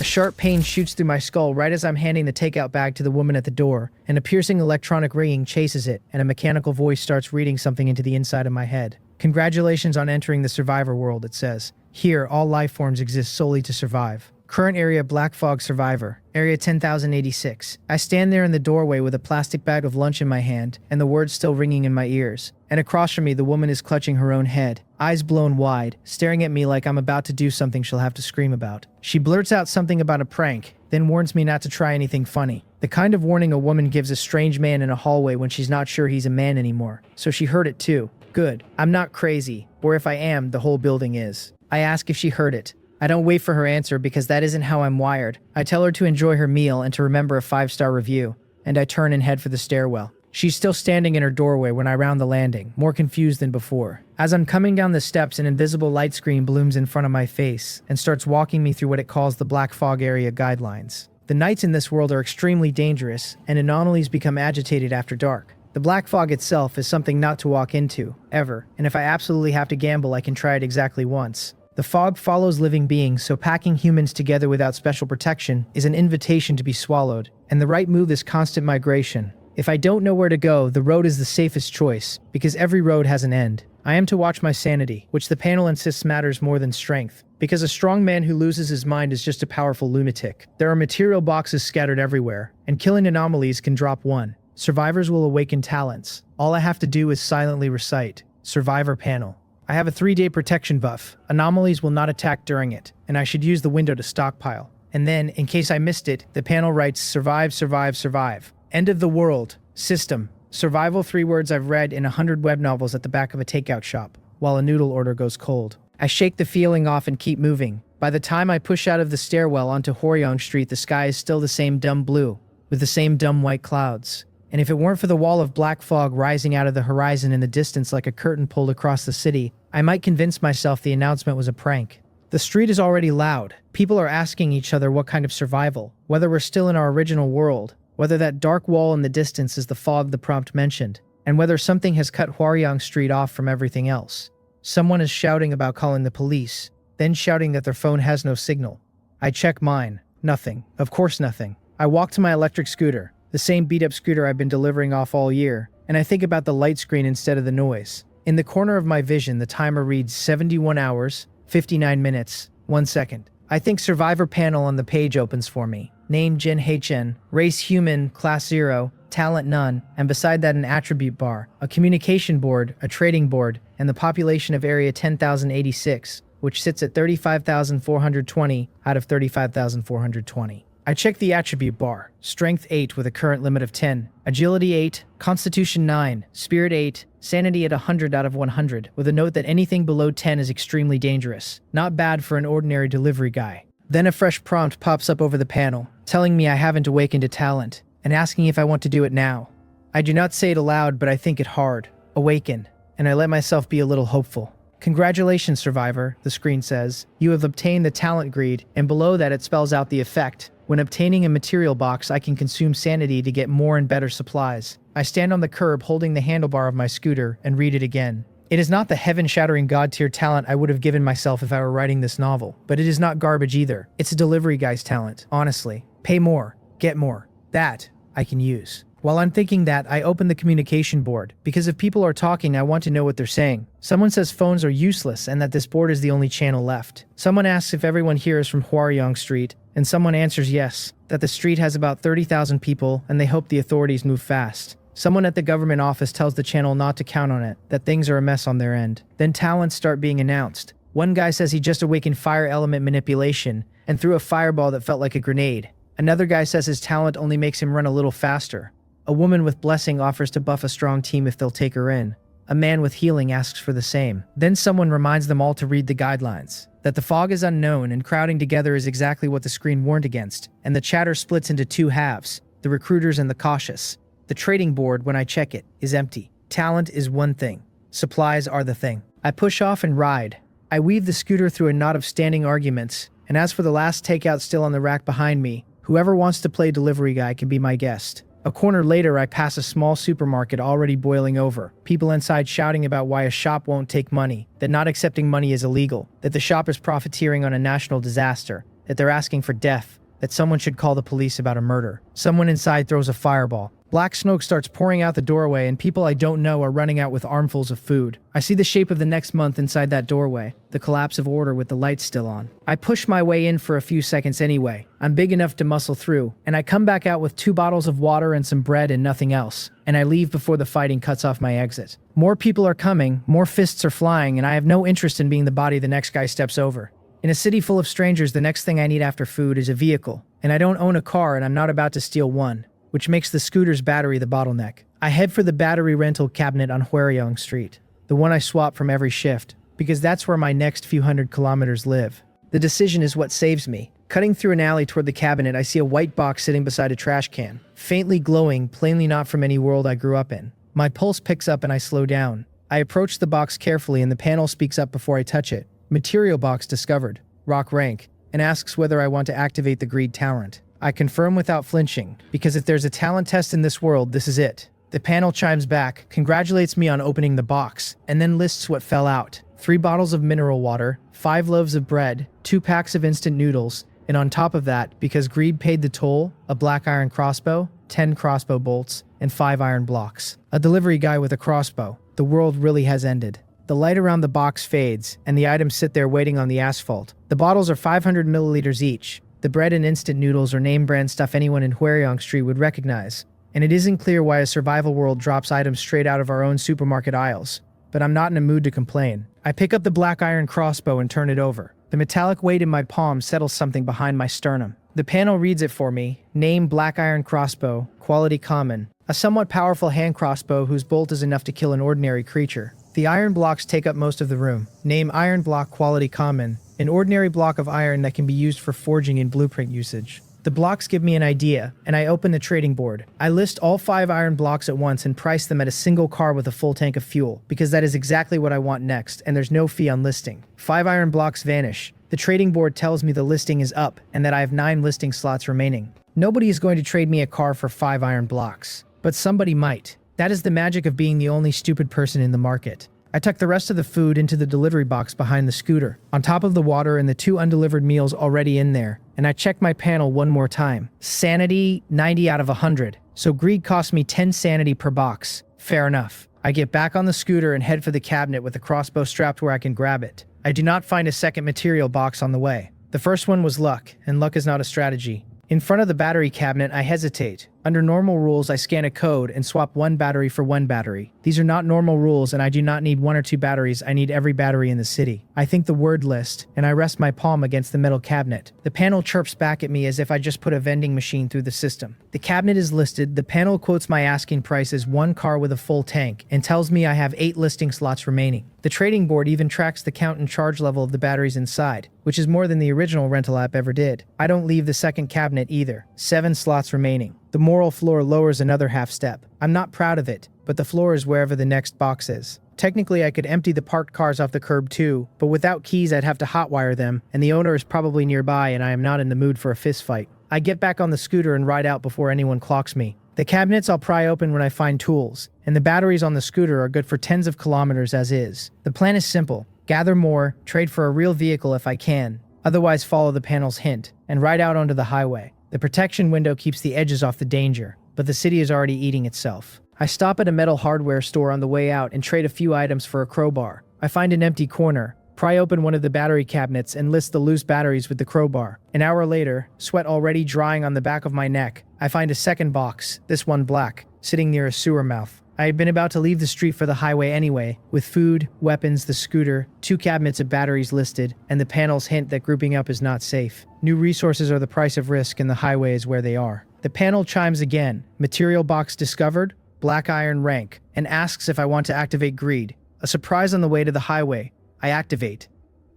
sharp pain shoots through my skull right as I'm handing the takeout bag to the woman at the door, and a piercing electronic ringing chases it, and a mechanical voice starts reading something into the inside of my head. Congratulations on entering the survivor world, it says. Here, all life forms exist solely to survive. Current area Black Fog Survivor, Area 10,086. I stand there in the doorway with a plastic bag of lunch in my hand, and the words still ringing in my ears. And across from me, the woman is clutching her own head, eyes blown wide, staring at me like I'm about to do something she'll have to scream about. She blurts out something about a prank, then warns me not to try anything funny. The kind of warning a woman gives a strange man in a hallway when she's not sure he's a man anymore. So she heard it too. Good. I'm not crazy, or if I am, the whole building is. I ask if she heard it. I don't wait for her answer because that isn't how I'm wired. I tell her to enjoy her meal and to remember a 5-star review, and I turn and head for the stairwell. She's still standing in her doorway when I round the landing, more confused than before. As I'm coming down the steps, an invisible light screen blooms in front of my face and starts walking me through what it calls the Black Fog Area guidelines. The nights in this world are extremely dangerous, and anomalies become agitated after dark. The black fog itself is something not to walk into, ever, and if I absolutely have to gamble, I can try it exactly once. The fog follows living beings, so packing humans together without special protection is an invitation to be swallowed, and the right move is constant migration. If I don't know where to go, the road is the safest choice, because every road has an end. I am to watch my sanity, which the panel insists matters more than strength, because a strong man who loses his mind is just a powerful lunatic. There are material boxes scattered everywhere, and killing anomalies can drop one. Survivors will awaken talents. All I have to do is silently recite, Survivor Panel. I have a 3-day protection buff. Anomalies will not attack during it, and I should use the window to stockpile. And then, in case I missed it, the panel writes survive, survive, survive. End of the world. System. Survival 3 words I've read in 100 web novels at the back of a takeout shop, while a noodle order goes cold. I shake the feeling off and keep moving. By the time I push out of the stairwell onto Horyong Street, the sky is still the same dumb blue, with the same dumb white clouds. And if it weren't for the wall of black fog rising out of the horizon in the distance like a curtain pulled across the city, I might convince myself the announcement was a prank. The street is already loud. People are asking each other what kind of survival, whether we're still in our original world, whether that dark wall in the distance is the fog the prompt mentioned, and whether something has cut Hwaryong Street off from everything else. Someone is shouting about calling the police, then shouting that their phone has no signal. I check mine. Nothing. Of course nothing. I walk to my electric scooter, the same beat-up scooter I've been delivering off all year, and I think about the light screen instead of the noise. In the corner of my vision, the timer reads 71 hours, 59 minutes, 1 second. I think Survivor Panel on the page opens for me. Name Jin Hei-chen, race human, class 0, talent none, and beside that an attribute bar, a communication board, a trading board, and the population of area 10,086, which sits at 35,420 out of 35,420. I check the attribute bar. Strength 8 with a current limit of 10, Agility 8, Constitution 9, Spirit 8, Sanity at 100 out of 100, with a note that anything below 10 is extremely dangerous. Not bad for an ordinary delivery guy. Then a fresh prompt pops up over the panel, telling me I haven't awakened a talent, and asking if I want to do it now. I do not say it aloud, but I think it hard. Awaken. And I let myself be a little hopeful. Congratulations, Survivor, the screen says. You have obtained the talent greed, and below that it spells out the effect. When obtaining a material box, I can consume sanity to get more and better supplies. I stand on the curb holding the handlebar of my scooter and read it again. It is not the heaven-shattering god-tier talent I would have given myself if I were writing this novel, but it is not garbage either. It's a delivery guy's talent, honestly. Pay more. Get more. That I can use. While I'm thinking that, I open the communication board, because if people are talking, I want to know what they're saying. Someone says phones are useless and that this board is the only channel left. Someone asks if everyone here is from Hwaryong Street, and someone answers yes, that the street has about 30,000 people and they hope the authorities move fast. Someone at the government office tells the channel not to count on it, that things are a mess on their end. Then talents start being announced. One guy says he just awakened fire element manipulation and threw a fireball that felt like a grenade. Another guy says his talent only makes him run a little faster. A woman with blessing offers to buff a strong team if they'll take her in. A man with healing asks for the same. Then someone reminds them all to read the guidelines. That the fog is unknown and crowding together is exactly what the screen warned against, and the chatter splits into 2 halves, the recruiters and the cautious. The trading board, when I check it, is empty. Talent is one thing. Supplies are the thing. I push off and ride. I weave the scooter through a knot of standing arguments, and as for the last takeout still on the rack behind me, whoever wants to play delivery guy can be my guest. A corner later, I pass a small supermarket already boiling over. People inside shouting about why a shop won't take money, that not accepting money is illegal, that the shop is profiteering on a national disaster, that they're asking for death, that someone should call the police about a murder. Someone inside throws a fireball. Black smoke starts pouring out the doorway and people I don't know are running out with armfuls of food. I see the shape of the next month inside that doorway, the collapse of order with the lights still on. I push my way in for a few seconds anyway. I'm big enough to muscle through, and I come back out with 2 bottles of water and some bread and nothing else, and I leave before the fighting cuts off my exit. More people are coming, more fists are flying, and I have no interest in being the body the next guy steps over. In a city full of strangers, the next thing I need after food is a vehicle, and I don't own a car and I'm not about to steal one, which makes the scooter's battery the bottleneck. I head for the battery rental cabinet on Hwaryong Street, the one I swap from every shift, because that's where my next few hundred kilometers live. The decision is what saves me. Cutting through an alley toward the cabinet, I see a white box sitting beside a trash can, faintly glowing, plainly not from any world I grew up in. My pulse picks up and I slow down. I approach the box carefully and the panel speaks up before I touch it. Material box discovered, rock rank, and asks whether I want to activate the greed talent. I confirm without flinching, because if there's a talent test in this world, this is it. The panel chimes back, congratulates me on opening the box, and then lists what fell out. 3 bottles of mineral water, 5 loaves of bread, 2 packs of instant noodles, and on top of that, because greed paid the toll, a black iron crossbow, 10 crossbow bolts, and 5 iron blocks. A delivery guy with a crossbow. The world really has ended. The light around the box fades, and the items sit there waiting on the asphalt. The bottles are 500 milliliters each. The bread and instant noodles are name brand stuff anyone in Hwaryong Street would recognize. And it isn't clear why a survival world drops items straight out of our own supermarket aisles. But I'm not in a mood to complain. I pick up the black iron crossbow and turn it over. The metallic weight in my palm settles something behind my sternum. The panel reads it for me. Name black iron crossbow, quality common. A somewhat powerful hand crossbow whose bolt is enough to kill an ordinary creature. The iron blocks take up most of the room. Name iron block, quality common. An ordinary block of iron that can be used for forging in blueprint usage. The blocks give me an idea, and I open the trading board. I list all 5 iron blocks at once and price them at a single car with a full tank of fuel, because that is exactly what I want next, and there's no fee on listing. 5 iron blocks vanish. The trading board tells me the listing is up, and that I have 9 listing slots remaining. Nobody is going to trade me a car for 5 iron blocks, but somebody might. That is the magic of being the only stupid person in the market. I tuck the rest of the food into the delivery box behind the scooter, on top of the water and the 2 undelivered meals already in there, and I check my panel one more time. Sanity, 90 out of 100. So greed cost me 10 sanity per box. Fair enough. I get back on the scooter and head for the cabinet with the crossbow strapped where I can grab it. I do not find a second material box on the way. The first one was luck, and luck is not a strategy. In front of the battery cabinet, I hesitate. Under normal rules, I scan a code and swap 1 battery for 1 battery. These are not normal rules, and I do not need 1 or 2 batteries, I need every battery in the city. I think the word list, and I rest my palm against the metal cabinet. The panel chirps back at me as if I just put a vending machine through the system. The cabinet is listed, the panel quotes my asking price as 1 car with a full tank, and tells me I have 8 listing slots remaining. The trading board even tracks the count and charge level of the batteries inside, which is more than the original rental app ever did. I don't leave the second cabinet either. 7 slots remaining. The moral floor lowers another half step. I'm not proud of it, but the floor is wherever the next box is. Technically, I could empty the parked cars off the curb too, but without keys I'd have to hotwire them, and the owner is probably nearby and I am not in the mood for a fist fight. I get back on the scooter and ride out before anyone clocks me. The cabinets I'll pry open when I find tools, and the batteries on the scooter are good for tens of kilometers as is. The plan is simple. Gather more, trade for a real vehicle if I can, otherwise follow the panel's hint, and ride out onto the highway. The protection window keeps the edges off the danger, but the city is already eating itself. I stop at a metal hardware store on the way out and trade a few items for a crowbar. I find an empty corner, pry open one of the battery cabinets and list the loose batteries with the crowbar. An hour later, sweat already drying on the back of my neck, I find a second box, this one black, sitting near a sewer mouth. I had been about to leave the street for the highway anyway, with food, weapons, the scooter, 2 cabinets of batteries listed, and the panel's hint that grouping up is not safe. New resources are the price of risk and the highway is where they are. The panel chimes again, material box discovered, black iron rank, and asks if I want to activate greed. A surprise on the way to the highway. I activate.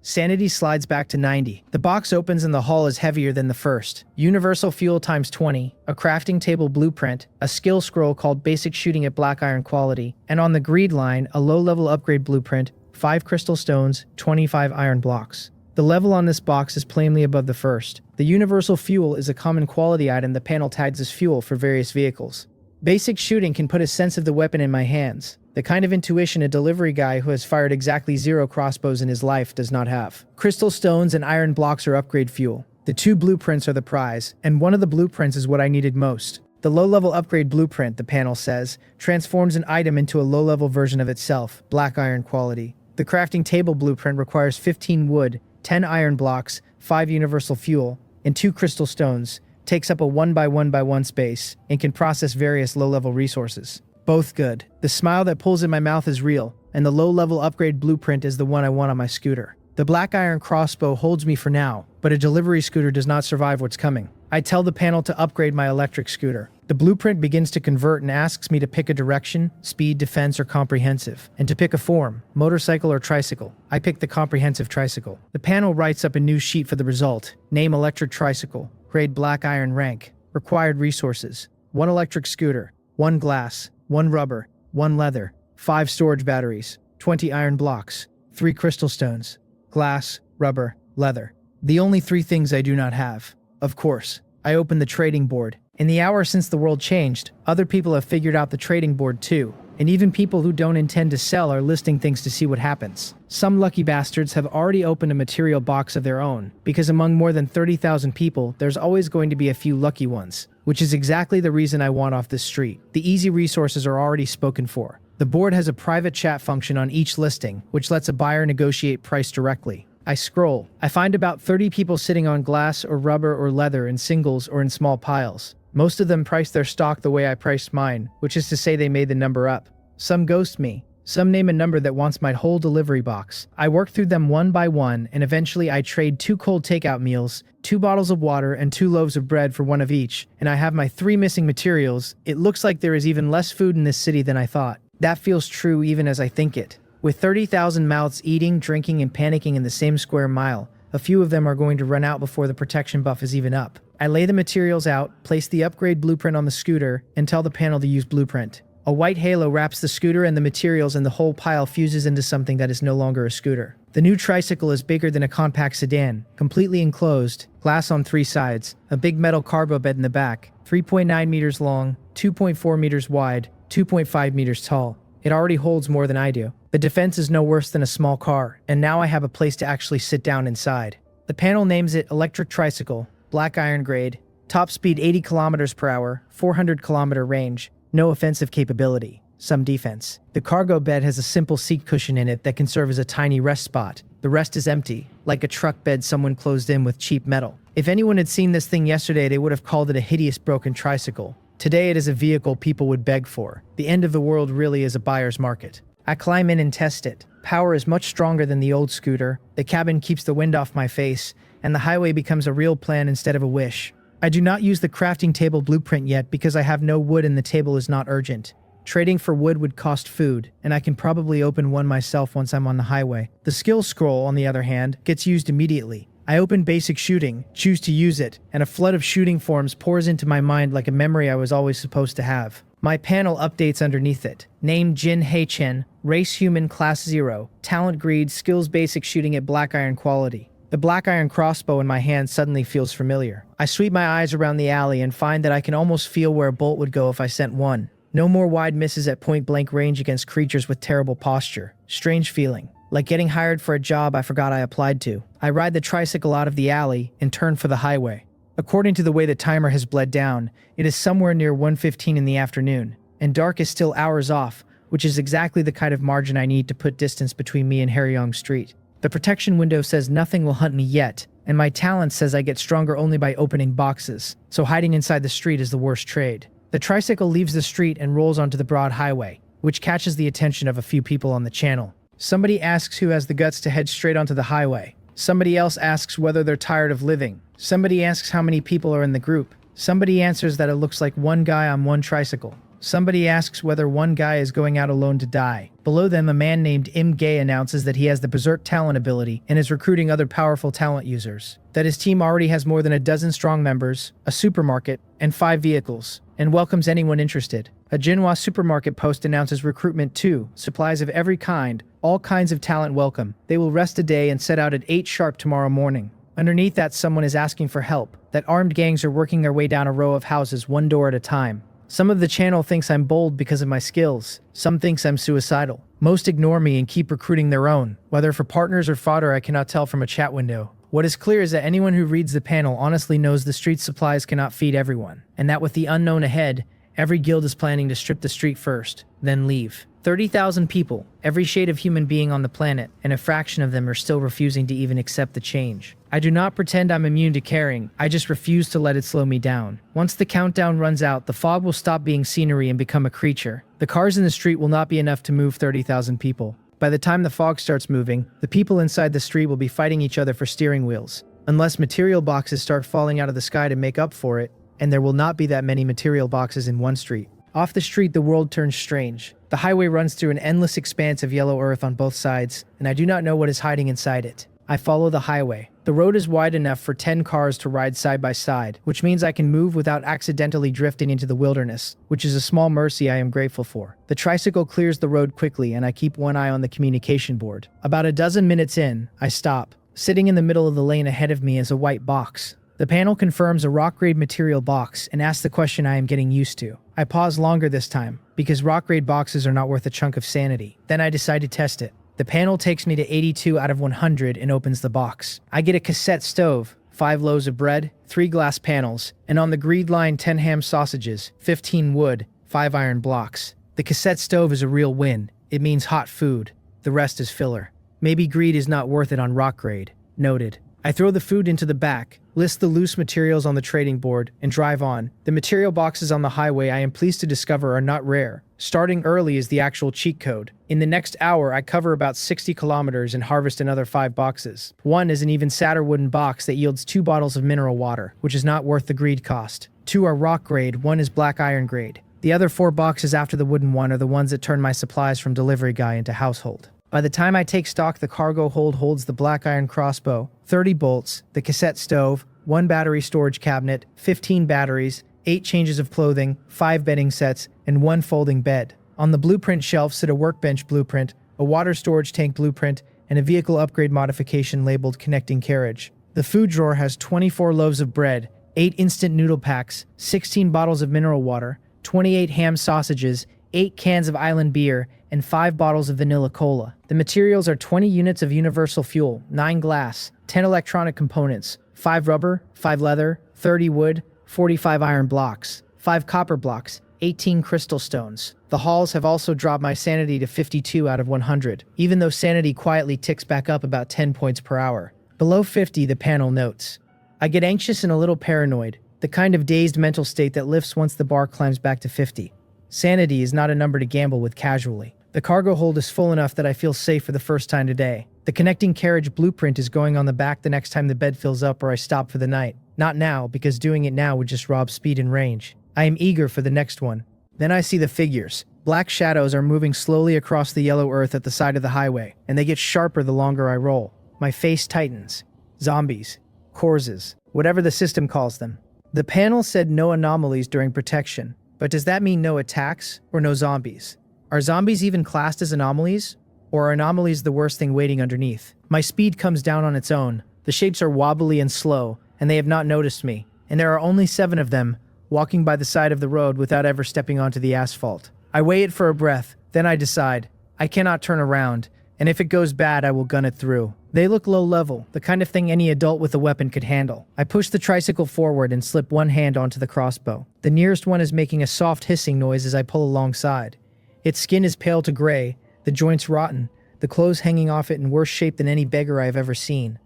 Sanity slides back to 90. The box opens and the hull is heavier than the first. Universal fuel times 20, a crafting table blueprint, a skill scroll called basic shooting at black iron quality, and on the greed line, a low-level upgrade blueprint, 5 crystal stones, 25 iron blocks. The level on this box is plainly above the first. The universal fuel is a common quality item the panel tags as fuel for various vehicles. Basic shooting can put a sense of the weapon in my hands, the kind of intuition a delivery guy who has fired exactly 0 crossbows in his life does not have. Crystal stones and iron blocks are upgrade fuel. The 2 blueprints are the prize, and one of the blueprints is what I needed most. The low-level upgrade blueprint, the panel says, transforms an item into a low-level version of itself, black iron quality. The crafting table blueprint requires 15 wood, 10 iron blocks, 5 universal fuel, and 2 crystal stones, takes up a 1x1x1 space, and can process various low-level resources. Both good. The smile that pulls in my mouth is real, and the low-level upgrade blueprint is the one I want on my scooter. The black iron crossbow holds me for now, but a delivery scooter does not survive what's coming. I tell the panel to upgrade my electric scooter. The blueprint begins to convert and asks me to pick a direction, speed, defense, or comprehensive, and to pick a form, motorcycle or tricycle. I pick the comprehensive tricycle. The panel writes up a new sheet for the result. Name electric tricycle. Grade black iron rank. Required resources. 1 electric scooter. 1 glass. 1 rubber. 1 leather. 5 storage batteries. 20 iron blocks. 3 crystal stones. Glass, rubber, leather. The only 3 things I do not have. Of course, I open the trading board. In the hour since the world changed, other people have figured out the trading board too, and even people who don't intend to sell are listing things to see what happens. Some lucky bastards have already opened a material box of their own, because among more than 30,000 people, there's always going to be a few lucky ones, which is exactly the reason I want off this street. The easy resources are already spoken for. The board has a private chat function on each listing, which lets a buyer negotiate price directly. I scroll. I find about 30 people sitting on glass or rubber or leather in singles or in small piles. Most of them price their stock the way I priced mine, which is to say they made the number up. Some ghost me. Some name a number that wants my whole delivery box. I work through them one by one, and eventually I trade 2 cold takeout meals, 2 bottles of water, and 2 loaves of bread for 1 of each, and I have my 3 missing materials. It looks like there is even less food in this city than I thought. That feels true even as I think it. With 30,000 mouths eating, drinking, and panicking in the same square mile, a few of them are going to run out before the protection buff is even up. I lay the materials out, place the upgrade blueprint on the scooter, and tell the panel to use blueprint. A white halo wraps the scooter and the materials, and the whole pile fuses into something that is no longer a scooter. The new tricycle is bigger than a compact sedan, completely enclosed, glass on 3 sides, a big metal cargo bed in the back, 3.9 meters long, 2.4 meters wide, 2.5 meters tall. It already holds more than I do. The defense is no worse than a small car, and now I have a place to actually sit down inside. The panel names it Electric Tricycle, black iron grade, top speed 80 kilometers per hour, 400 kilometer range, no offensive capability, some defense. The cargo bed has a simple seat cushion in it that can serve as a tiny rest spot. The rest is empty, like a truck bed someone closed in with cheap metal. If anyone had seen this thing yesterday, they would have called it a hideous broken tricycle. Today it is a vehicle people would beg for. The end of the world really is a buyer's market. I climb in and test it. Power is much stronger than the old scooter. The cabin keeps the wind off my face, and the highway becomes a real plan instead of a wish. I do not use the crafting table blueprint yet because I have no wood and the table is not urgent. Trading for wood would cost food, and I can probably open one myself once I'm on the highway. The skill scroll, on the other hand, gets used immediately. I open basic shooting, choose to use it, and a flood of shooting forms pours into my mind like a memory I was always supposed to have. My panel updates underneath it. Name Jin Hei-chen, race human, class 0, talent greed, skills basic shooting at black iron quality. The black iron crossbow in my hand suddenly feels familiar. I sweep my eyes around the alley and find that I can almost feel where a bolt would go if I sent one. No more wide misses at point-blank range against creatures with terrible posture. Strange feeling. Like getting hired for a job I forgot I applied to. I ride the tricycle out of the alley and turn for the highway. According to the way the timer has bled down, it is somewhere near 1:15 in the afternoon, and dark is still hours off, which is exactly the kind of margin I need to put distance between me and Haryong Street. The protection window says nothing will hunt me yet, and my talent says I get stronger only by opening boxes, so hiding inside the street is the worst trade. The tricycle leaves the street and rolls onto the broad highway, which catches the attention of a few people on the channel. Somebody asks who has the guts to head straight onto the highway. Somebody else asks whether they're tired of living. Somebody asks how many people are in the group. Somebody answers that it looks like one guy on one tricycle. Somebody asks whether one guy is going out alone to die. Below them, a man named Im Gay announces that he has the Berserk talent ability and is recruiting other powerful talent users. That his team already has more than a dozen strong members, a supermarket, and 5 vehicles, and welcomes anyone interested. A Jinhua supermarket post announces recruitment too, supplies of every kind, all kinds of talent welcome. They will rest a day and set out at 8 sharp tomorrow morning. Underneath that, someone is asking for help, that armed gangs are working their way down a row of houses one door at a time. Some of the channel thinks I'm bold because of my skills. Some thinks I'm suicidal. Most ignore me and keep recruiting their own. Whether for partners or fodder I cannot tell from a chat window. What is clear is that anyone who reads the panel honestly knows the street supplies cannot feed everyone, and that with the unknown ahead, every guild is planning to strip the street first, then leave. 30,000 people, every shade of human being on the planet, and a fraction of them are still refusing to even accept the change. I do not pretend I'm immune to caring, I just refuse to let it slow me down. Once the countdown runs out, the fog will stop being scenery and become a creature. The cars in the street will not be enough to move 30,000 people. By the time the fog starts moving, the people inside the street will be fighting each other for steering wheels. Unless material boxes start falling out of the sky to make up for it, and there will not be that many material boxes in one street. Off the street, the world turns strange. The highway runs through an endless expanse of yellow earth on both sides, and I do not know what is hiding inside it. I follow the highway. The road is wide enough for 10 cars to ride side by side, which means I can move without accidentally drifting into the wilderness, which is a small mercy I am grateful for. The tricycle clears the road quickly, and I keep one eye on the communication board. About a dozen minutes in, I stop. Sitting in the middle of the lane ahead of me is a white box. The panel confirms a rock-grade material box and asks the question I am getting used to. I pause longer this time, because rock-grade boxes are not worth a chunk of sanity. Then I decide to test it. The panel takes me to 82 out of 100 and opens the box. I get a cassette stove, 5 loaves of bread, 3 glass panels, and on the greed line 10 ham sausages, 15 wood, 5 iron blocks. The cassette stove is a real win. It means hot food. The rest is filler. Maybe greed is not worth it on rock grade. Noted. I throw the food into the back, list the loose materials on the trading board, and drive on. The material boxes on the highway I am pleased to discover are not rare. Starting early is the actual cheat code. In the next hour, I cover about 60 kilometers and harvest another 5 boxes. One is an even sadder wooden box that yields 2 bottles of mineral water, which is not worth the greed cost. 2 are rock grade, 1 is black iron grade. The other 4 boxes after the wooden one are the ones that turn my supplies from delivery guy into household. By the time I take stock, the cargo hold holds the black iron crossbow, 30 bolts, the cassette stove, 1 battery storage cabinet, 15 batteries, 8 changes of clothing, 5 bedding sets, and 1 folding bed. On the blueprint shelf sit a workbench blueprint, a water storage tank blueprint, and a vehicle upgrade modification labeled connecting carriage. The food drawer has 24 loaves of bread, 8 instant noodle packs, 16 bottles of mineral water, 28 ham sausages, 8 cans of island beer, and 5 bottles of vanilla cola. The materials are 20 units of universal fuel, 9 glass, 10 electronic components, 5 rubber, 5 leather, 30 wood, 45 iron blocks, 5 copper blocks, 18 crystal stones. The hauls have also dropped my sanity to 52 out of 100, even though sanity quietly ticks back up about 10 points per hour. Below 50, the panel notes. I get anxious and a little paranoid, the kind of dazed mental state that lifts once the bar climbs back to 50. Sanity is not a number to gamble with casually. The cargo hold is full enough that I feel safe for the first time today. The connecting carriage blueprint is going on the back the next time the bed fills up or I stop for the night. Not now, because doing it now would just rob speed and range. I am eager for the next one. Then I see the figures. Black shadows are moving slowly across the yellow earth at the side of the highway, and they get sharper the longer I roll. My face tightens. Zombies. Corpses. Whatever the system calls them. The panel said no anomalies during protection, but does that mean no attacks or no zombies? Are zombies even classed as anomalies? Or are anomalies the worst thing waiting underneath? My speed comes down on its own. The shapes are wobbly and slow, and they have not noticed me. And there are only 7 of them, walking by the side of the road without ever stepping onto the asphalt. I weigh it for a breath, then I decide. I cannot turn around, and if it goes bad, I will gun it through. They look low level, the kind of thing any adult with a weapon could handle. I push the tricycle forward and slip one hand onto the crossbow. The nearest one is making a soft hissing noise as I pull alongside. Its skin is pale to gray, the joints rotten, the clothes hanging off it in worse shape than any beggar I have ever seen.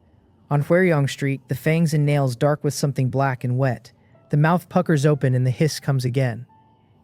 On Hueryong Street, the fangs and nails dark with something black and wet. The mouth puckers open and the hiss comes again.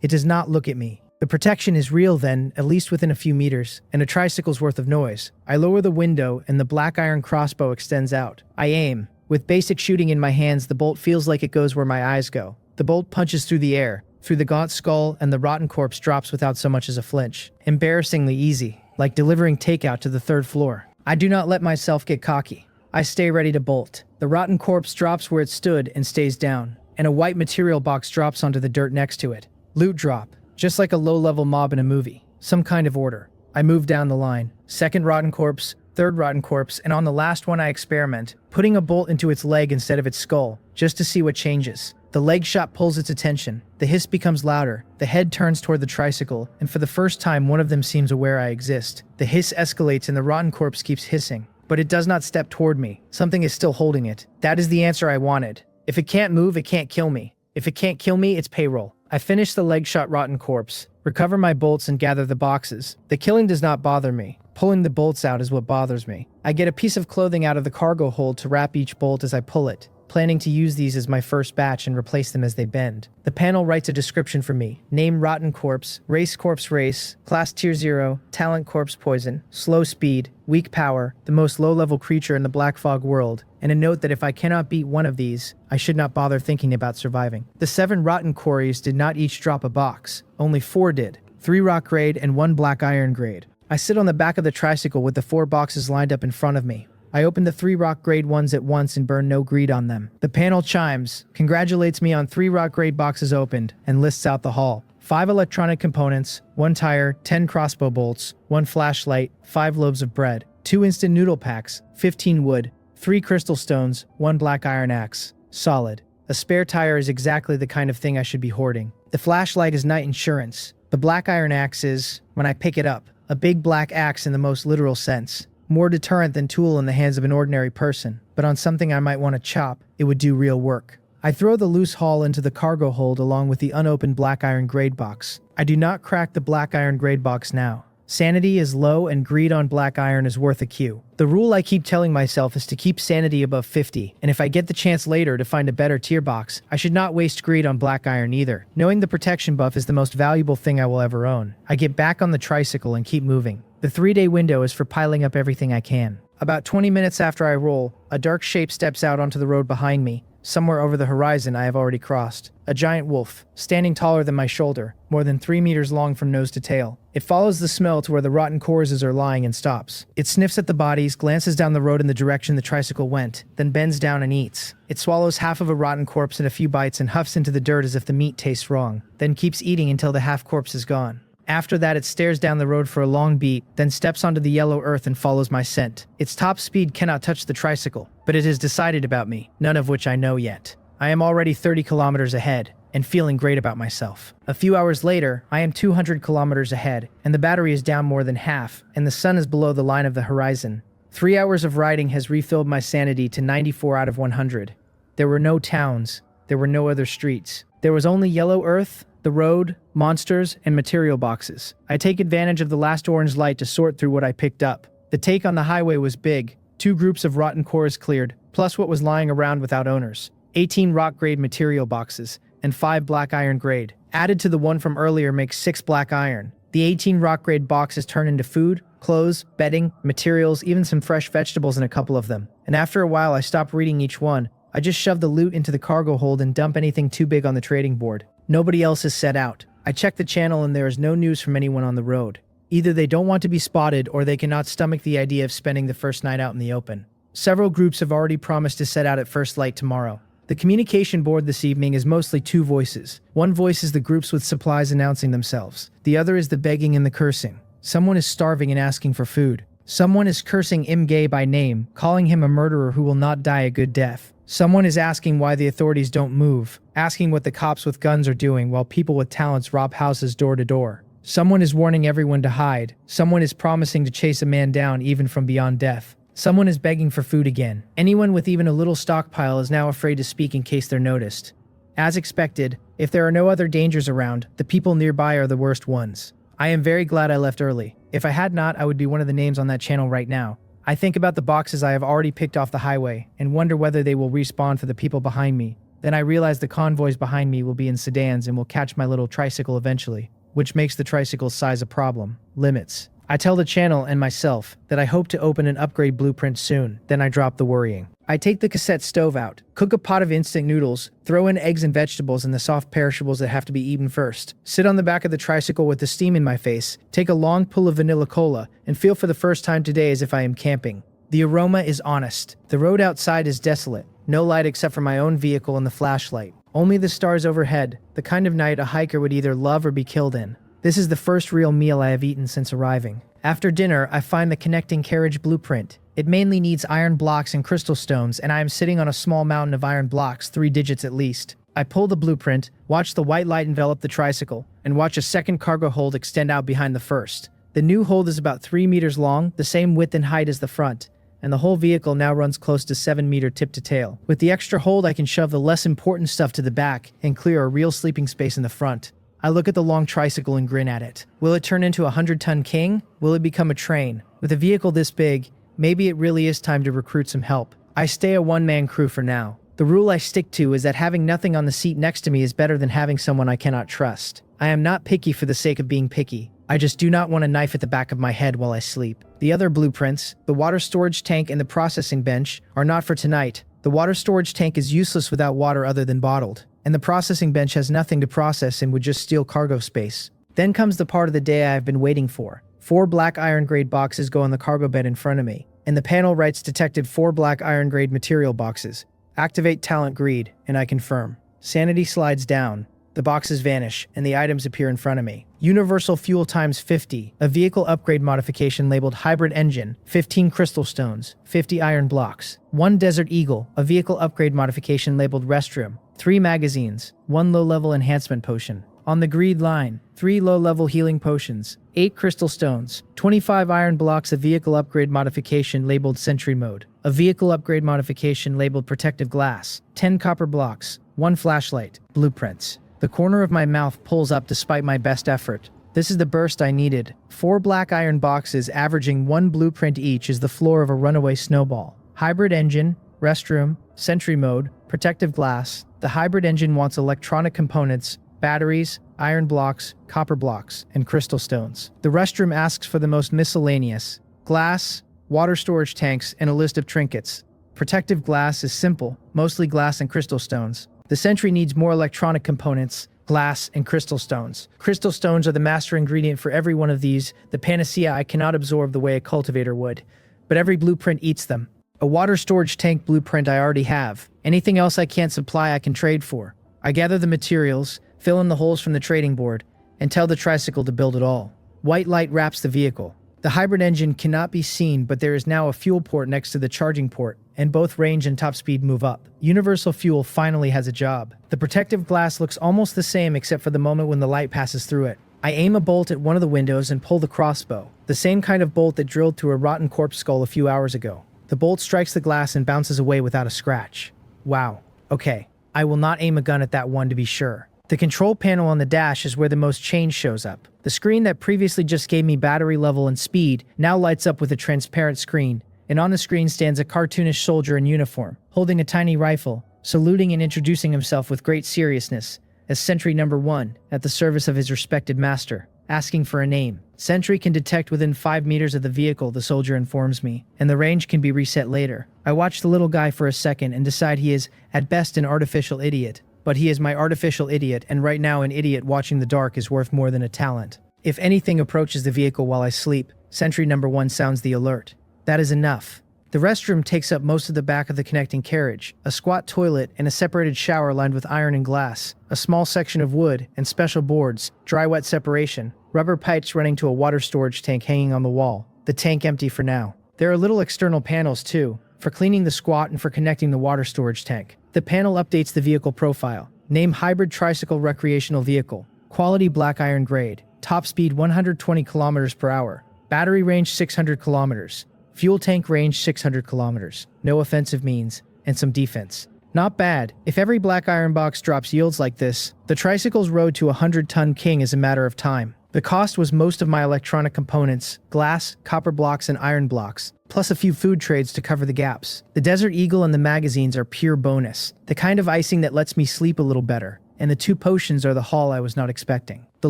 It does not look at me. The protection is real then, at least within a few meters, and a tricycle's worth of noise. I lower the window and the black iron crossbow extends out. I aim. With basic shooting in my hands, the bolt feels like it goes where my eyes go. The bolt punches through the air, through the gaunt skull, and the rotten corpse drops without so much as a flinch. Embarrassingly easy, like delivering takeout to the 3rd floor. I do not let myself get cocky. I stay ready to bolt. The rotten corpse drops where it stood and stays down, and a white material box drops onto the dirt next to it. Loot drop. Just like a low-level mob in a movie. Some kind of order. I move down the line. 2nd rotten corpse, 3rd rotten corpse, and on the last one I experiment, putting a bolt into its leg instead of its skull, just to see what changes. The leg shot pulls its attention. The hiss becomes louder. The head turns toward the tricycle, and for the first time one of them seems aware I exist. The hiss escalates and the rotten corpse keeps hissing. but it does not step toward me. Something is still holding it. That is the answer I wanted. If it can't move, it can't kill me. If it can't kill me, it's payroll. I finish the leg-shot rotten corpse, recover my bolts and gather the boxes. The killing does not bother me. Pulling the bolts out is what bothers me. I get a piece of clothing out of the cargo hold to wrap each bolt as I pull it, planning to use these as my first batch and replace them as they bend. The panel writes a description for me. Name Rotten Corpse, Race Corpse Race, Class Tier 0, Talent Corpse Poison, Slow Speed, Weak Power, the most low-level creature in the Black Fog world, and a note that if I cannot beat one of these, I should not bother thinking about surviving. The 7 Rotten Quarries did not each drop a box. Only 4 did. 3 rock grade and 1 black iron grade. I sit on the back of the tricycle with the 4 boxes lined up in front of me. I open the 3 rock grade ones at once and burn no greed on them. The panel chimes, congratulates me on 3 rock grade boxes opened, and lists out the haul. 5 electronic components, 1 tire, 10 crossbow bolts, 1 flashlight, 5 loaves of bread, 2 instant noodle packs, 15 wood, 3 crystal stones, 1 black iron axe. Solid. A spare tire is exactly the kind of thing I should be hoarding. The flashlight is night insurance. The black iron axe is, when I pick it up, a big black axe in the most literal sense. More deterrent than tool in the hands of an ordinary person, but on something I might want to chop, it would do real work. I throw the loose haul into the cargo hold along with the unopened black iron grade box. I do not crack the black iron grade box now. Sanity is low and greed on black iron is worth a Q. The rule I keep telling myself is to keep sanity above 50, and if I get the chance later to find a better tier box, I should not waste greed on black iron either. Knowing the protection buff is the most valuable thing I will ever own. I get back on the tricycle and keep moving. The 3-day window is for piling up everything I can. About 20 minutes after I roll, a dark shape steps out onto the road behind me. Somewhere over the horizon I have already crossed. A giant wolf, standing taller than my shoulder, more than 3 meters long from nose to tail. It follows the smell to where the rotten corpses are lying and stops. It sniffs at the bodies, glances down the road in the direction the tricycle went, then bends down and eats. It swallows half of a rotten corpse in a few bites and huffs into the dirt as if the meat tastes wrong, then keeps eating until the half corpse is gone. After that, it stares down the road for a long beat, then steps onto the yellow earth and follows my scent. Its top speed cannot touch the tricycle, but it has decided about me, none of which I know yet. I am already 30 kilometers ahead, and feeling great about myself. A few hours later, I am 200 kilometers ahead, and the battery is down more than half, and the sun is below the line of the horizon. 3 hours of riding has refilled my sanity to 94 out of 100. There were no towns. There were no other streets. There was only yellow earth, the road, monsters, and material boxes. I take advantage of the last orange light to sort through what I picked up. The take on the highway was big. 2 groups of rotten cores cleared, plus what was lying around without owners. 18 rock grade material boxes, and 5 black iron grade. Added to the one from earlier makes 6 black iron. The 18 rock grade boxes turn into food, clothes, bedding, materials, even some fresh vegetables in a couple of them. And after a while I stop reading each one. I just shove the loot into the cargo hold and dump anything too big on the trading board. Nobody else is set out. I check the channel and there is no news from anyone on the road. Either they don't want to be spotted or they cannot stomach the idea of spending the first night out in the open. Several groups have already promised to set out at first light tomorrow. The communication board this evening is mostly 2 voices. One voice is the groups with supplies announcing themselves. The other is the begging and the cursing. Someone is starving and asking for food. Someone is cursing Imgay by name, calling him a murderer who will not die a good death. Someone is asking why the authorities don't move, asking what the cops with guns are doing while people with talents rob houses door to door. Someone is warning everyone to hide. Someone is promising to chase a man down even from beyond death. Someone is begging for food again. Anyone with even a little stockpile is now afraid to speak in case they're noticed. As expected, if there are no other dangers around, the people nearby are the worst ones. I am very glad I left early. If I had not, I would be one of the names on that channel right now. I think about the boxes I have already picked off the highway and wonder whether they will respawn for the people behind me. Then I realize the convoys behind me will be in sedans and will catch my little tricycle eventually, which makes the tricycle's size a problem. Limits. I tell the channel and myself that I hope to open an upgrade blueprint soon, then I drop the worrying. I take the cassette stove out, cook a pot of instant noodles, throw in eggs and vegetables and the soft perishables that have to be eaten first, sit on the back of the tricycle with the steam in my face, take a long pull of vanilla cola, and feel for the first time today as if I am camping. The aroma is honest. The road outside is desolate. No light except for my own vehicle and the flashlight. Only the stars overhead, the kind of night a hiker would either love or be killed in. This is the first real meal I have eaten since arriving. After dinner, I find the connecting carriage blueprint. It mainly needs iron blocks and crystal stones, and I am sitting on a small mountain of iron blocks, 3 digits at least. I pull the blueprint, watch the white light envelop the tricycle, and watch a second cargo hold extend out behind the first. The new hold is about 3 meters long, the same width and height as the front. and the whole vehicle now runs close to 7-meter tip to tail. With the extra hold, I can shove the less important stuff to the back and clear a real sleeping space in the front. I look at the long tricycle and grin at it. Will it turn into a 100-ton king? Will it become a train? With a vehicle this big, maybe it really is time to recruit some help. I stay a one-man crew for now. The rule I stick to is that having nothing on the seat next to me is better than having someone I cannot trust. I am not picky for the sake of being picky. I just do not want a knife at the back of my head while I sleep. The other blueprints, the water storage tank and the processing bench, are not for tonight. The water storage tank is useless without water other than bottled, and the processing bench has nothing to process and would just steal cargo space. Then comes the part of the day I have been waiting for. 4 black iron-grade boxes go on the cargo bed in front of me, and the panel writes detected 4 black iron-grade material boxes. Activate talent greed, and I confirm. Sanity slides down. The boxes vanish, and the items appear in front of me. Universal fuel times 50, a vehicle upgrade modification labeled hybrid engine, 15 crystal stones, 50 iron blocks. 1 desert eagle, a vehicle upgrade modification labeled restroom, 3 magazines, 1 low-level enhancement potion. On the greed line, 3 low-level healing potions, 8 crystal stones, 25 iron blocks, a vehicle upgrade modification labeled sentry mode, a vehicle upgrade modification labeled protective glass, 10 copper blocks, 1 flashlight, blueprints. The corner of my mouth pulls up despite my best effort. This is the burst I needed. 4 black iron boxes averaging 1 blueprint each is the floor of a runaway snowball. Hybrid engine, restroom, sentry mode, protective glass. The hybrid engine wants electronic components, batteries, iron blocks, copper blocks, and crystal stones. The restroom asks for the most miscellaneous: glass, water storage tanks, and a list of trinkets. Protective glass is simple, mostly glass and crystal stones. The sentry needs more electronic components, glass, and crystal stones. Crystal stones are the master ingredient for every one of these, the panacea I cannot absorb the way a cultivator would. But every blueprint eats them. A water storage tank blueprint I already have. Anything else I can't supply I can trade for. I gather the materials, fill in the holes from the trading board, and tell the tricycle to build it all. White light wraps the vehicle. The hybrid engine cannot be seen, but there is now a fuel port next to the charging port, and both range and top speed move up. Universal fuel finally has a job. The protective glass looks almost the same except for the moment when the light passes through it. I aim a bolt at one of the windows and pull the crossbow, the same kind of bolt that drilled through a rotten corpse skull a few hours ago. The bolt strikes the glass and bounces away without a scratch. Wow. Okay. I will not aim a gun at that one to be sure. The control panel on the dash is where the most change shows up. The screen that previously just gave me battery level and speed now lights up with a transparent screen, and on the screen stands a cartoonish soldier in uniform, holding a tiny rifle, saluting and introducing himself with great seriousness as Sentry Number 1 at the service of his respected master, asking for a name. Sentry can detect within 5 meters of the vehicle, the soldier informs me, and the range can be reset later. I watch the little guy for a second and decide he is, at best, an artificial idiot. But he is my artificial idiot, and right now an idiot watching the dark is worth more than a talent. If anything approaches the vehicle while I sleep, Sentry Number 1 sounds the alert. That is enough. The restroom takes up most of the back of the connecting carriage, a squat toilet and a separated shower lined with iron and glass, a small section of wood and special boards, dry-wet separation, rubber pipes running to a water storage tank hanging on the wall, the tank empty for now. There are little external panels too, for cleaning the squat and for connecting the water storage tank. The panel updates the vehicle profile. Name hybrid tricycle recreational vehicle. Quality black iron grade. Top speed 120 kilometers per hour. Battery range 600 kilometers. Fuel tank range 600 kilometers. No offensive means, and some defense. Not bad. If every black iron box drops yields like this, the tricycle's road to a 100-ton king is a matter of time. The cost was most of my electronic components, glass, copper blocks, and iron blocks, plus a few food trades to cover the gaps. The Desert Eagle and the magazines are pure bonus, the kind of icing that lets me sleep a little better, and the 2 potions are the haul I was not expecting. The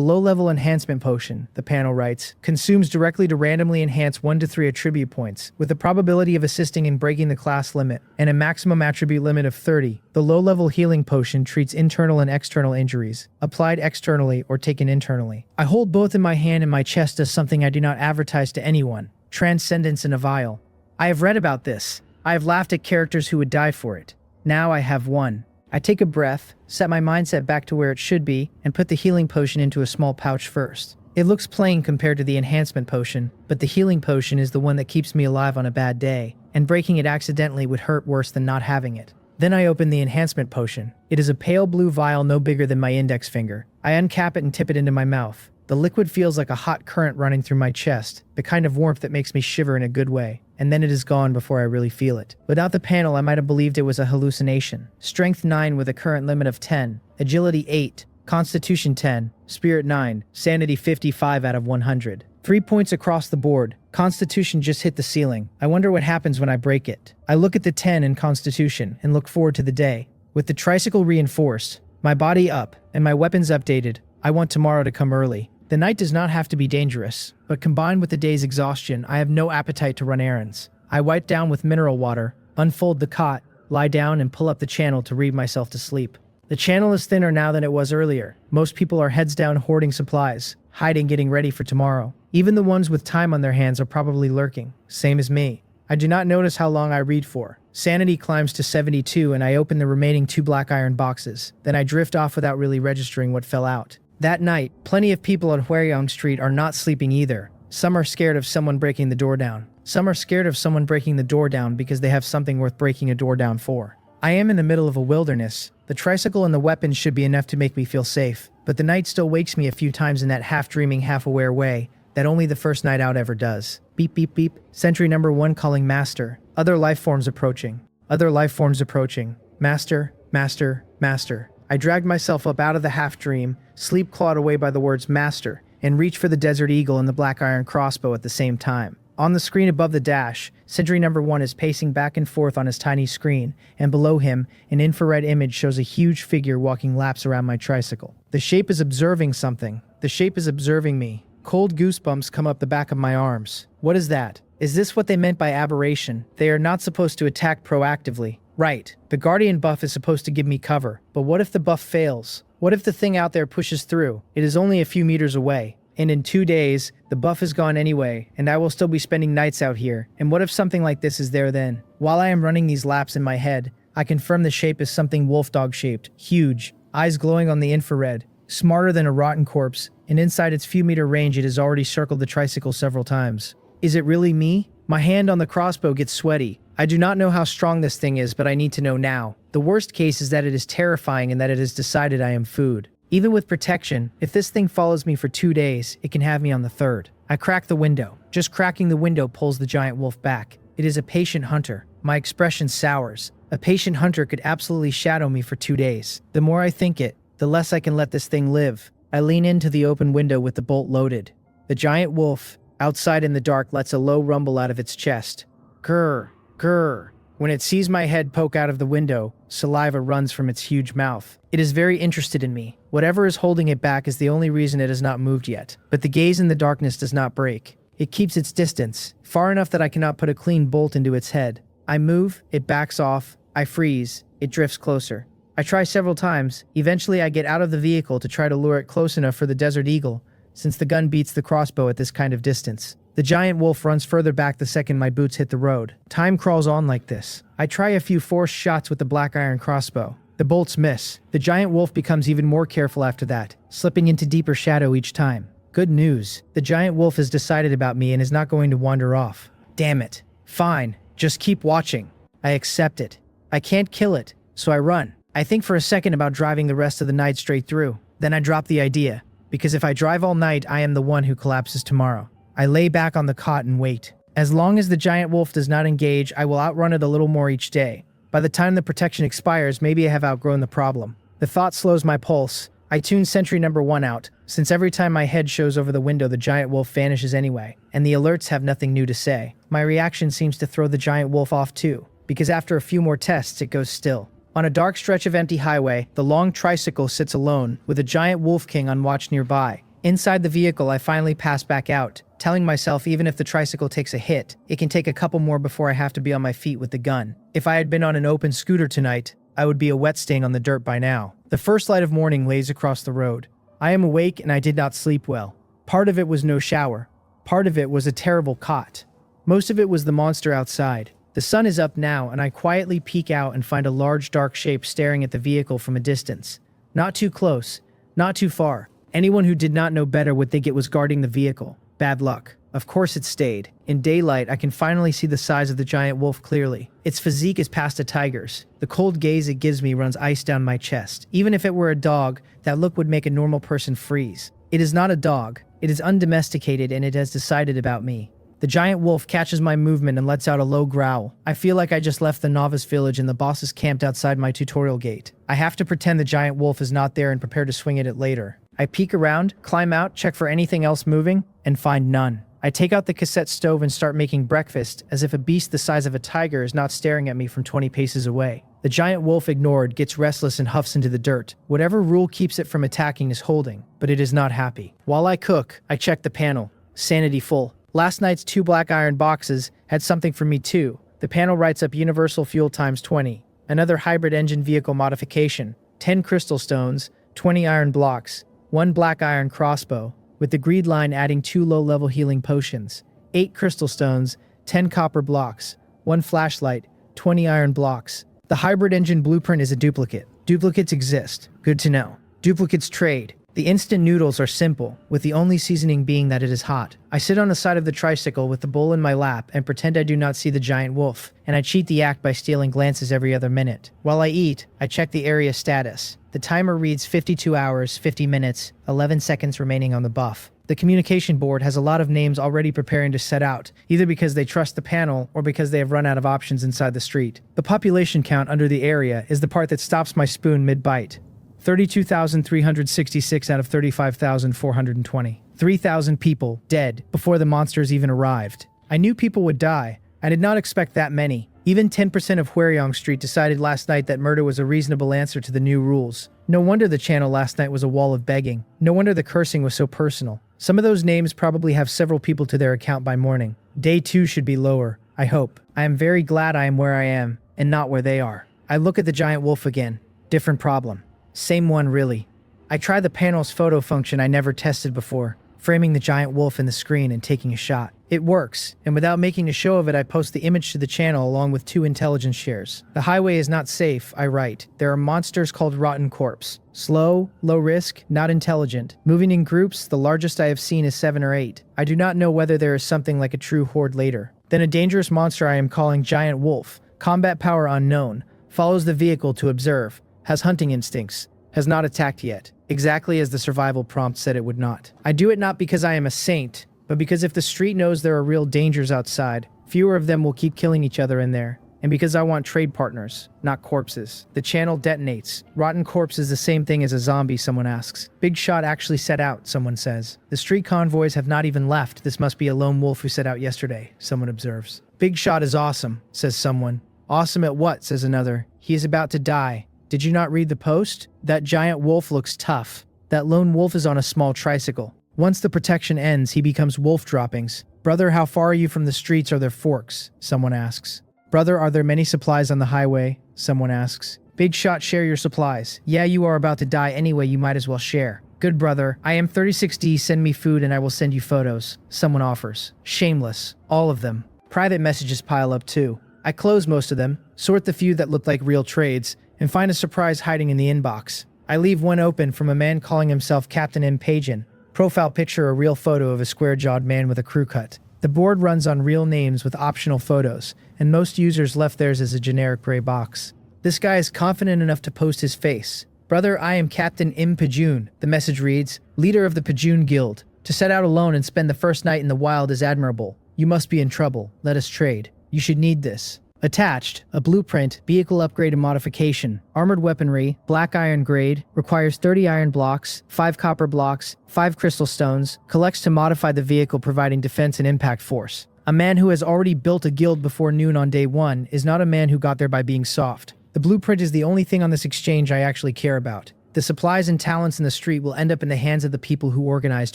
low-level enhancement potion, the panel writes, consumes directly to randomly enhance 1 to 3 attribute points, with the probability of assisting in breaking the class limit, and a maximum attribute limit of 30. The low-level healing potion treats internal and external injuries, applied externally or taken internally. I hold both in my hand and my chest as something I do not advertise to anyone. Transcendence in a vial. I have read about this. I have laughed at characters who would die for it. Now I have one. I take a breath, set my mindset back to where it should be, and put the healing potion into a small pouch first. It looks plain compared to the enhancement potion, but the healing potion is the one that keeps me alive on a bad day, and breaking it accidentally would hurt worse than not having it. Then I open the enhancement potion. It is a pale blue vial no bigger than my index finger. I uncap it and tip it into my mouth. The liquid feels like a hot current running through my chest, the kind of warmth that makes me shiver in a good way, and then it is gone before I really feel it. Without the panel, I might have believed it was a hallucination. Strength 9 with a current limit of 10, agility 8, constitution 10, spirit 9, sanity 55 out of 100. 3 points across the board. Constitution just hit the ceiling. I wonder what happens when I break it. I look at the 10 in Constitution and look forward to the day. With the tricycle reinforced, my body up, and my weapons updated, I want tomorrow to come early. The night does not have to be dangerous, but combined with the day's exhaustion, I have no appetite to run errands. I wipe down with mineral water, unfold the cot, lie down and pull up the channel to read myself to sleep. The channel is thinner now than it was earlier. Most people are heads down hoarding supplies, hiding, getting ready for tomorrow. Even the ones with time on their hands are probably lurking, same as me. I do not notice how long I read for. Sanity climbs to 72 and I open the remaining 2 black iron boxes. Then I drift off without really registering what fell out. That night, plenty of people on Huaryang Street are not sleeping either. Some are scared of someone breaking the door down. Some are scared of someone breaking the door down because they have something worth breaking a door down for. I am in the middle of a wilderness. The tricycle and the weapons should be enough to make me feel safe, but the night still wakes me a few times in that half-dreaming, half-aware way that only the first night out ever does. Beep, beep, beep. Sentry number 1 calling master. Other life forms approaching. Other life forms approaching. Master, master, master. I dragged myself up out of the half-dream, sleep clawed away by the words master, and reached for the desert eagle and the black iron crossbow at the same time. On the screen above the dash, sentry number 1 is pacing back and forth on his tiny screen, and below him, an infrared image shows a huge figure walking laps around my tricycle. The shape is observing something. The shape is observing me. Cold goosebumps come up the back of my arms. What is that? Is this what they meant by aberration? They are not supposed to attack proactively. Right, the Guardian buff is supposed to give me cover, but what if the buff fails? What if the thing out there pushes through? It is only a few meters away, and in 2 days, the buff is gone anyway, and I will still be spending nights out here. And what if something like this is there then? While I am running these laps in my head, I confirm the shape is something wolf dog shaped, huge, eyes glowing on the infrared, smarter than a rotten corpse, and inside its few meter range it has already circled the tricycle several times. Is it really me? My hand on the crossbow gets sweaty. I do not know how strong this thing is, but I need to know now. The worst case is that it is terrifying and that it has decided I am food. Even with protection, if this thing follows me for 2 days, it can have me on the 3rd. I crack the window. Just cracking the window pulls the giant wolf back. It is a patient hunter. My expression sours. A patient hunter could absolutely shadow me for 2 days. The more I think it, the less I can let this thing live. I lean into the open window with the bolt loaded. The giant wolf, outside in the dark, lets a low rumble out of its chest. Grr, grr. When it sees my head poke out of the window, saliva runs from its huge mouth. It is very interested in me. Whatever is holding it back is the only reason it has not moved yet. But the gaze in the darkness does not break. It keeps its distance, far enough that I cannot put a clean bolt into its head. I move, it backs off, I freeze, it drifts closer. I try several times. Eventually I get out of the vehicle to try to lure it close enough for the desert eagle, since the gun beats the crossbow at this kind of distance. The giant wolf runs further back the second my boots hit the road. Time crawls on like this. I try a few forced shots with the black iron crossbow. The bolts miss. The giant wolf becomes even more careful after that, slipping into deeper shadow each time. Good news. The giant wolf has decided about me and is not going to wander off. Damn it. Fine. Just keep watching. I accept it. I can't kill it, so I run. I think for a second about driving the rest of the night straight through. Then I drop the idea, because if I drive all night, I am the one who collapses tomorrow. I lay back on the cot and wait. As long as the giant wolf does not engage, I will outrun it a little more each day. By the time the protection expires, maybe I have outgrown the problem. The thought slows my pulse. I tune sentry number 1 out, since every time my head shows over the window the giant wolf vanishes anyway, and the alerts have nothing new to say. My reaction seems to throw the giant wolf off too, because after a few more tests it goes still. On a dark stretch of empty highway, the long tricycle sits alone, with a giant wolf king on watch nearby. Inside the vehicle I finally pass back out, telling myself even if the tricycle takes a hit, it can take a couple more before I have to be on my feet with the gun. If I had been on an open scooter tonight, I would be a wet stain on the dirt by now. The first light of morning lays across the road. I am awake and I did not sleep well. Part of it was no shower. Part of it was a terrible cot. Most of it was the monster outside. The sun is up now and I quietly peek out and find a large dark shape staring at the vehicle from a distance. Not too close, not too far. Anyone who did not know better would think it was guarding the vehicle. Bad luck. Of course it stayed. In daylight, I can finally see the size of the giant wolf clearly. Its physique is past a tiger's. The cold gaze it gives me runs ice down my chest. Even if it were a dog, that look would make a normal person freeze. It is not a dog. It is undomesticated and it has decided about me. The giant wolf catches my movement and lets out a low growl. I feel like I just left the novice village and the boss is camped outside my tutorial gate. I have to pretend the giant wolf is not there and prepare to swing at it later. I peek around, climb out, check for anything else moving, and find none. I take out the cassette stove and start making breakfast, as if a beast the size of a tiger is not staring at me from 20 paces away. The giant wolf, ignored, gets restless and huffs into the dirt. Whatever rule keeps it from attacking is holding, but it is not happy. While I cook, I check the panel. Sanity full. Last night's 2 black iron boxes had something for me too. The panel writes up universal fuel times 20. Another hybrid engine vehicle modification. 10 crystal stones, 20 iron blocks, 1 black iron crossbow, with the greed line adding 2 low-level healing potions, 8 crystal stones, 10 copper blocks, 1 flashlight, 20 iron blocks. The hybrid engine blueprint is a duplicate. Duplicates exist. Good to know. Duplicates trade. The instant noodles are simple, with the only seasoning being that it is hot. I sit on the side of the tricycle with the bowl in my lap and pretend I do not see the giant wolf, and I cheat the act by stealing glances every other minute. While I eat, I check the area status. The timer reads 52 hours, 50 minutes, 11 seconds remaining on the buff. The communication board has a lot of names already preparing to set out, either because they trust the panel or because they have run out of options inside the street. The population count under the area is the part that stops my spoon mid-bite. 32,366 out of 35,420. 3,000 people dead before the monsters even arrived. I knew people would die. I did not expect that many. Even 10% of Hwaryong Street decided last night that murder was a reasonable answer to the new rules. No wonder the channel last night was a wall of begging. No wonder the cursing was so personal. Some of those names probably have several people to their account by morning. Day 2 should be lower, I hope. I am very glad I am where I am, and not where they are. I look at the giant wolf again. Different problem. Same one, really. I try the panel's photo function I never tested before, framing the giant wolf in the screen and taking a shot. It works, and without making a show of it, I post the image to the channel along with 2 intelligence shares. The highway is not safe, I write. There are monsters called rotten corpse. Slow, low risk, not intelligent. Moving in groups, the largest I have seen is 7 or 8. I do not know whether there is something like a true horde later. Then a dangerous monster I am calling Giant Wolf, combat power unknown, follows the vehicle to observe, has hunting instincts, has not attacked yet, exactly as the survival prompt said it would not. I do it not because I am a saint, but because if the street knows there are real dangers outside, fewer of them will keep killing each other in there, and because I want trade partners, not corpses. The channel detonates. Rotten corpse is the same thing as a zombie, someone asks. Big Shot actually set out, someone says. The street convoys have not even left. This must be a lone wolf who set out yesterday, someone observes. Big Shot is awesome, says someone. Awesome at what, says another. He is about to die. Did you not read the post? That giant wolf looks tough. That lone wolf is on a small tricycle. Once the protection ends, he becomes wolf droppings. Brother, how far are you from the streets? Are there forks? Someone asks. Brother, are there many supplies on the highway? Someone asks. Big Shot, share your supplies. Yeah, you are about to die anyway, you might as well share. Good brother, I am 36D, send me food and I will send you photos. Someone offers. Shameless. All of them. Private messages pile up too. I close most of them, sort the few that look like real trades, and find a surprise hiding in the inbox. I leave one open from a man calling himself Captain M. Pagan. Profile picture, a real photo of a square-jawed man with a crew cut. The board runs on real names with optional photos, and most users left theirs as a generic gray box. This guy is confident enough to post his face. Brother, I am Captain M. Pajun. The message reads, leader of the Pajun Guild. To set out alone and spend the first night in the wild is admirable. You must be in trouble. Let us trade. You should need this. Attached, a blueprint, vehicle upgrade and modification, armored weaponry, black iron grade, requires 30 iron blocks, 5 copper blocks, 5 crystal stones, collects to modify the vehicle providing defense and impact force. A man who has already built a guild before noon on day 1 is not a man who got there by being soft. The blueprint is the only thing on this exchange I actually care about. The supplies and talents in the street will end up in the hands of the people who organized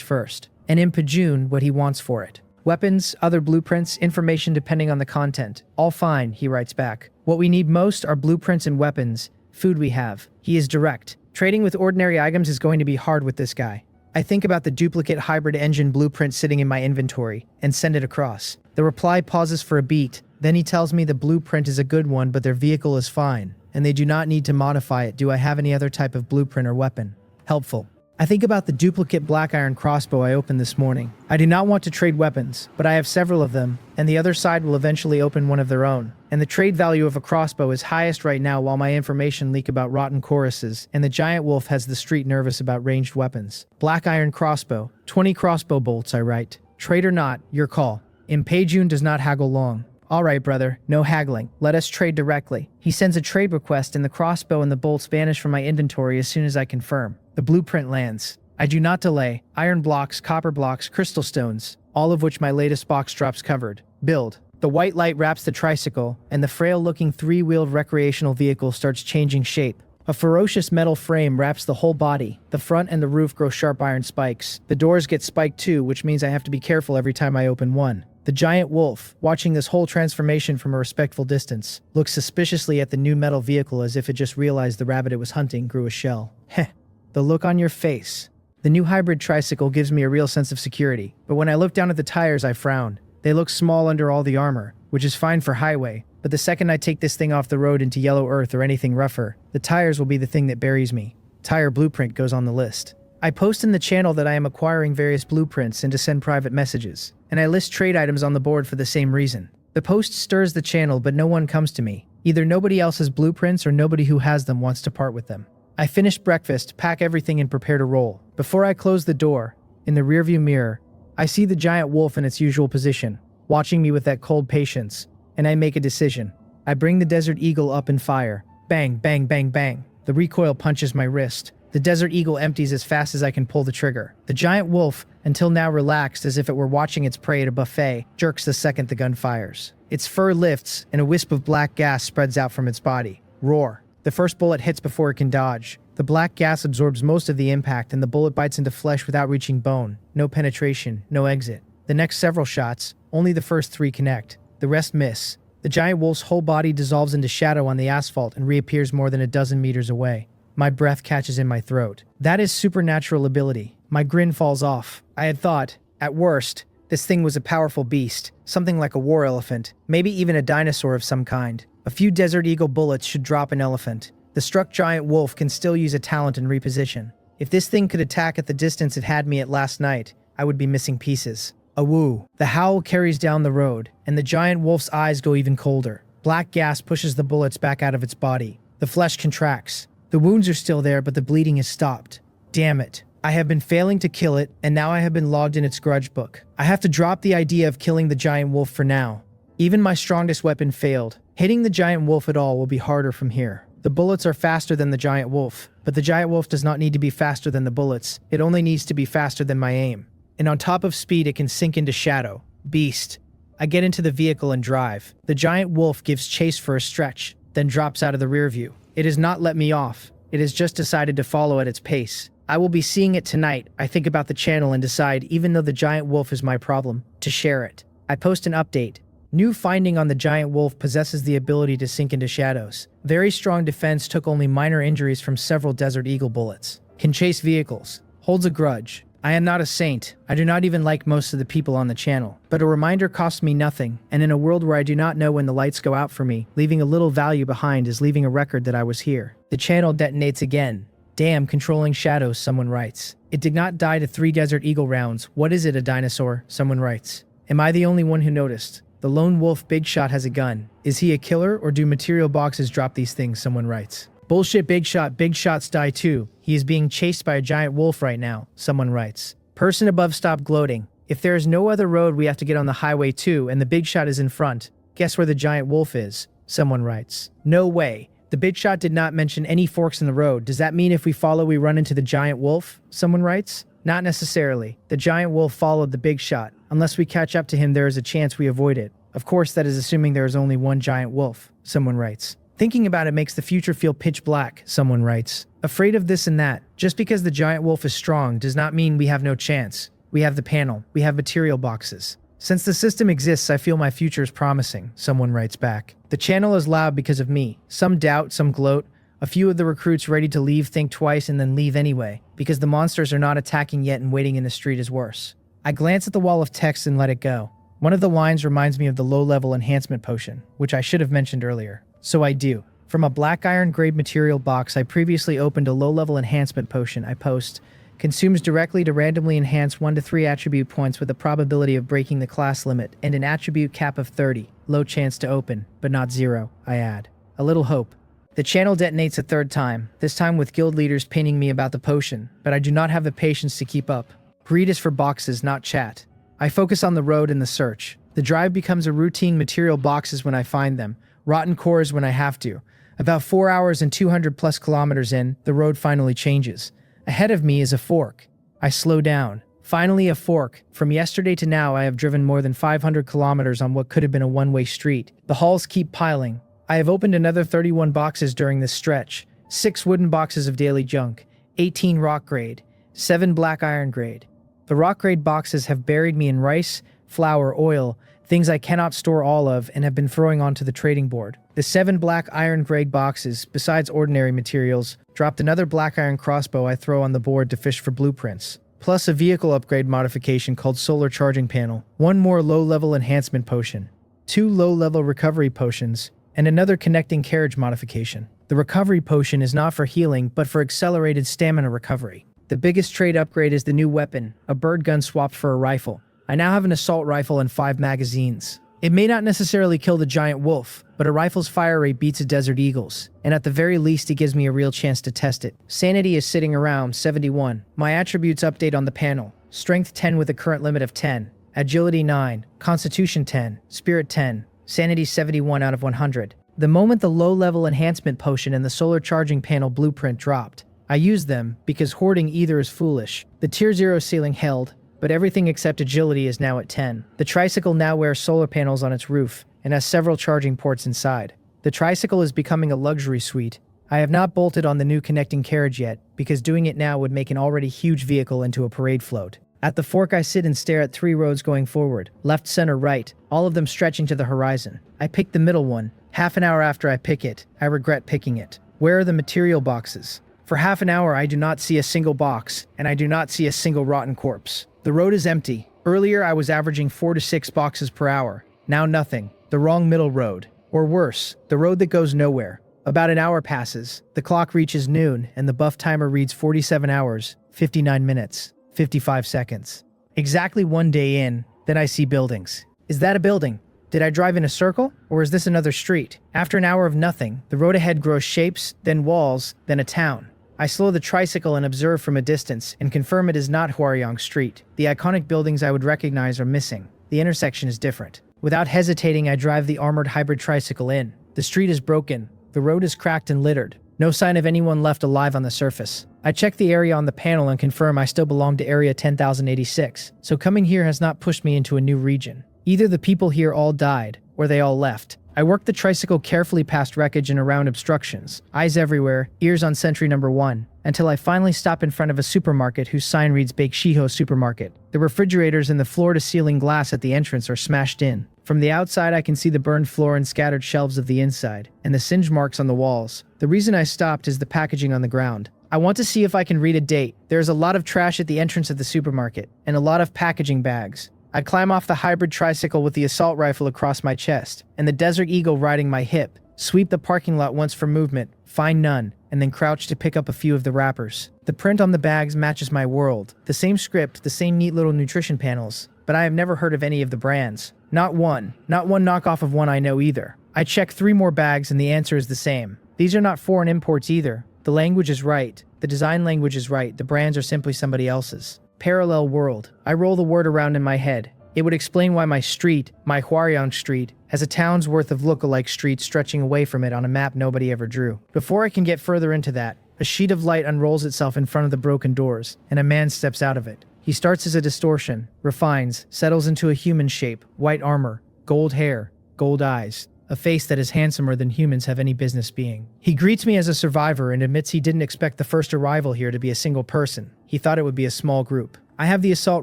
first. And in Pajun, what he wants for it. Weapons, other blueprints, information depending on the content. All fine, he writes back. What we need most are blueprints and weapons. Food we have. He is direct. Trading with ordinary items is going to be hard with this guy. I think about the duplicate hybrid engine blueprint sitting in my inventory and send it across. The reply pauses for a beat. Then he tells me the blueprint is a good one, but their vehicle is fine, and they do not need to modify it. Do I have any other type of blueprint or weapon? Helpful. I think about the duplicate black iron crossbow I opened this morning. I do not want to trade weapons, but I have several of them, and the other side will eventually open one of their own. And the trade value of a crossbow is highest right now while my information leak about rotten choruses, and the giant wolf has the street nervous about ranged weapons. Black iron crossbow, 20 crossbow bolts, I write. Trade or not, your call. Impejun does not haggle long. All right, brother, no haggling. Let us trade directly. He sends a trade request and the crossbow and the bolts vanish from my inventory as soon as I confirm. The blueprint lands. I do not delay. Iron blocks, copper blocks, crystal stones, all of which my latest box drops covered. Build. The white light wraps the tricycle, and the frail-looking three-wheeled recreational vehicle starts changing shape. A ferocious metal frame wraps the whole body. The front and the roof grow sharp iron spikes. The doors get spiked too, which means I have to be careful every time I open one. The giant wolf, watching this whole transformation from a respectful distance, looks suspiciously at the new metal vehicle as if it just realized the rabbit it was hunting grew a shell. Heh. The look on your face. The new hybrid tricycle gives me a real sense of security, but when I look down at the tires I frown. They look small under all the armor, which is fine for highway, but the second I take this thing off the road into yellow earth or anything rougher, the tires will be the thing that buries me. Tire blueprint goes on the list. I post in the channel that I am acquiring various blueprints and to send private messages, and I list trade items on the board for the same reason. The post stirs the channel, but no one comes to me. Either nobody else has blueprints or nobody who has them wants to part with them. I finish breakfast, pack everything and prepare to roll. Before I close the door, in the rearview mirror, I see the giant wolf in its usual position, watching me with that cold patience, and I make a decision. I bring the Desert Eagle up and fire. Bang, bang, bang, bang. The recoil punches my wrist. The Desert Eagle empties as fast as I can pull the trigger. The giant wolf, until now relaxed as if it were watching its prey at a buffet, jerks the second the gun fires. Its fur lifts, and a wisp of black gas spreads out from its body. Roar. The first bullet hits before it can dodge. The black gas absorbs most of the impact, and the bullet bites into flesh without reaching bone. No penetration, no exit. The next several shots, only the first 3 connect. The rest miss. The giant wolf's whole body dissolves into shadow on the asphalt and reappears more than a dozen meters away. My breath catches in my throat. That is supernatural ability. My grin falls off. I had thought, at worst, this thing was a powerful beast, something like a war elephant, maybe even a dinosaur of some kind. A few Desert Eagle bullets should drop an elephant. The struck giant wolf can still use a talent and reposition. If this thing could attack at the distance it had me at last night, I would be missing pieces. A woo. The howl carries down the road, and the giant wolf's eyes go even colder. Black gas pushes the bullets back out of its body. The flesh contracts. The wounds are still there, but the bleeding is stopped. Damn it. I have been failing to kill it, and now I have been logged in its grudge book. I have to drop the idea of killing the giant wolf for now. Even my strongest weapon failed. Hitting the giant wolf at all will be harder from here. The bullets are faster than the giant wolf, but the giant wolf does not need to be faster than the bullets. It only needs to be faster than my aim. And on top of speed, it can sink into shadow. Beast. I get into the vehicle and drive. The giant wolf gives chase for a stretch, then drops out of the rear view. It has not let me off. It has just decided to follow at its pace. I will be seeing it tonight. I think about the channel and decide, even though the giant wolf is my problem, to share it. I post an update. New finding on the giant wolf possesses the ability to sink into shadows. Very strong defense, took only minor injuries from several Desert Eagle bullets. Can chase vehicles. Holds a grudge. I am not a saint. I do not even like most of the people on the channel. But a reminder costs me nothing, and in a world where I do not know when the lights go out for me, leaving a little value behind is leaving a record that I was here. The channel detonates again. Damn, controlling shadows, someone writes. It did not die to 3 Desert Eagle rounds. What is it, a dinosaur? Someone writes. Am I the only one who noticed? The lone wolf Big Shot has a gun. Is he a killer, or do material boxes drop these things? Someone writes. Bullshit, Big Shot. Big Shots die too. He is being chased by a giant wolf right now. Someone writes. Person above, stop gloating. If there is no other road, we have to get on the highway too, and the Big Shot is in front. Guess where the giant wolf is? Someone writes. No way. The Big Shot did not mention any forks in the road. Does that mean if we follow, we run into the giant wolf? Someone writes. Not necessarily. The giant wolf followed the Big Shot. Unless we catch up to him, there is a chance we avoid it. Of course, that is assuming there is only one giant wolf. Someone writes. Thinking about it makes the future feel pitch black, someone writes. Afraid of this and that. Just because the giant wolf is strong does not mean we have no chance. We have the panel. We have material boxes. Since the system exists, I feel my future is promising, someone writes back. The channel is loud because of me. Some doubt, some gloat. A few of the recruits ready to leave think twice and then leave anyway, because the monsters are not attacking yet and waiting in the street is worse. I glance at the wall of text and let it go. One of the lines reminds me of the low-level enhancement potion, which I should have mentioned earlier. So I do. From a black iron grade material box I previously opened a low-level enhancement potion. I post, Consumes directly to randomly enhance 1 to 3 attribute points with a probability of breaking the class limit and an attribute cap of 30. Low chance to open, but not 0, I add. A little hope. The channel detonates a third time, this time with guild leaders pinging me about the potion, but I do not have the patience to keep up. Greed is for boxes, not chat. I focus on the road and the search. The drive becomes a routine material boxes when I find them, rotten cores when I have to. About 4 hours and 200 plus kilometers in, the road finally changes. Ahead of me is a fork. I slow down. Finally a fork. From yesterday to now I have driven more than 500 kilometers on what could have been a one-way street. The hauls keep piling. I have opened another 31 boxes during this stretch. 6 wooden boxes of daily junk, 18 rock grade, 7 black iron grade. The rock grade boxes have buried me in rice, flour, oil, things I cannot store all of and have been throwing onto the trading board. The 7 black iron grade boxes, besides ordinary materials, dropped another black iron crossbow I throw on the board to fish for blueprints, plus a vehicle upgrade modification called solar charging panel, 1 more low-level enhancement potion, 2 low-level recovery potions, and another connecting carriage modification. The recovery potion is not for healing, but for accelerated stamina recovery. The biggest trade upgrade is the new weapon, a bird gun swapped for a rifle. I now have an assault rifle and 5 magazines. It may not necessarily kill the giant wolf, but a rifle's fire rate beats a desert eagle's, and at the very least it gives me a real chance to test it. Sanity is sitting around 71. My attributes update on the panel. Strength 10 with a current limit of 10. Agility 9. Constitution 10. Spirit 10. Sanity 71 out of 100. The moment the low-level enhancement potion and the solar charging panel blueprint dropped, I used them because hoarding either is foolish. The tier 0 ceiling held, but everything except agility is now at 10. The tricycle now wears solar panels on its roof and has several charging ports inside. The tricycle is becoming a luxury suite. I have not bolted on the new connecting carriage yet because doing it now would make an already huge vehicle into a parade float. At the fork I sit and stare at 3 roads going forward, left, center, right, all of them stretching to the horizon. I pick the middle one. Half an hour after I pick it, I regret picking it. Where are the material boxes? For half an hour I do not see a single box, and I do not see a single rotten corpse. The road is empty. Earlier I was averaging 4 to 6 boxes per hour. Now nothing. The wrong middle road. Or worse, the road that goes nowhere. About an hour passes. The clock reaches noon, and the buff timer reads 47 hours, 59 minutes, 55 seconds. Exactly 1 day in, then I see buildings. Is that a building? Did I drive in a circle, or is this another street? After an hour of nothing, the road ahead grows shapes, then walls, then a town. I slow the tricycle and observe from a distance and confirm it is not Hwaryong Street. The iconic buildings I would recognize are missing. The intersection is different. Without hesitating, I drive the armored hybrid tricycle in. The street is broken. The road is cracked and littered. No sign of anyone left alive on the surface. I check the area on the panel and confirm I still belong to area 10,086, so coming here has not pushed me into a new region. Either the people here all died, or they all left. I work the tricycle carefully past wreckage and around obstructions, eyes everywhere, ears on sentry number 1, until I finally stop in front of a supermarket whose sign reads Bake Shiho Supermarket. The refrigerators and the floor-to-ceiling glass at the entrance are smashed in. From the outside I can see the burned floor and scattered shelves of the inside, and the singe marks on the walls. The reason I stopped is the packaging on the ground. I want to see if I can read a date. There's a lot of trash at the entrance of the supermarket, and a lot of packaging bags. I climb off the hybrid tricycle with the assault rifle across my chest, and the Desert Eagle riding my hip, sweep the parking lot once for movement, find none, and then crouch to pick up a few of the wrappers. The print on the bags matches my world. The same script, the same neat little nutrition panels, but I have never heard of any of the brands. Not one knockoff of one I know either. I check 3 more bags and the answer is the same. These are not foreign imports either. The language is right. The design language is right. The brands are simply somebody else's. Parallel world. I roll the word around in my head. It would explain why my street, my Hwaryong Street, has a town's worth of look-alike streets stretching away from it on a map nobody ever drew. Before I can get further into that, a sheet of light unrolls itself in front of the broken doors, and a man steps out of it. He starts as a distortion, refines, settles into a human shape, white armor, gold hair, gold eyes, a face that is handsomer than humans have any business being. He greets me as a survivor and admits he didn't expect the first arrival here to be a single person. He thought it would be a small group. I have the assault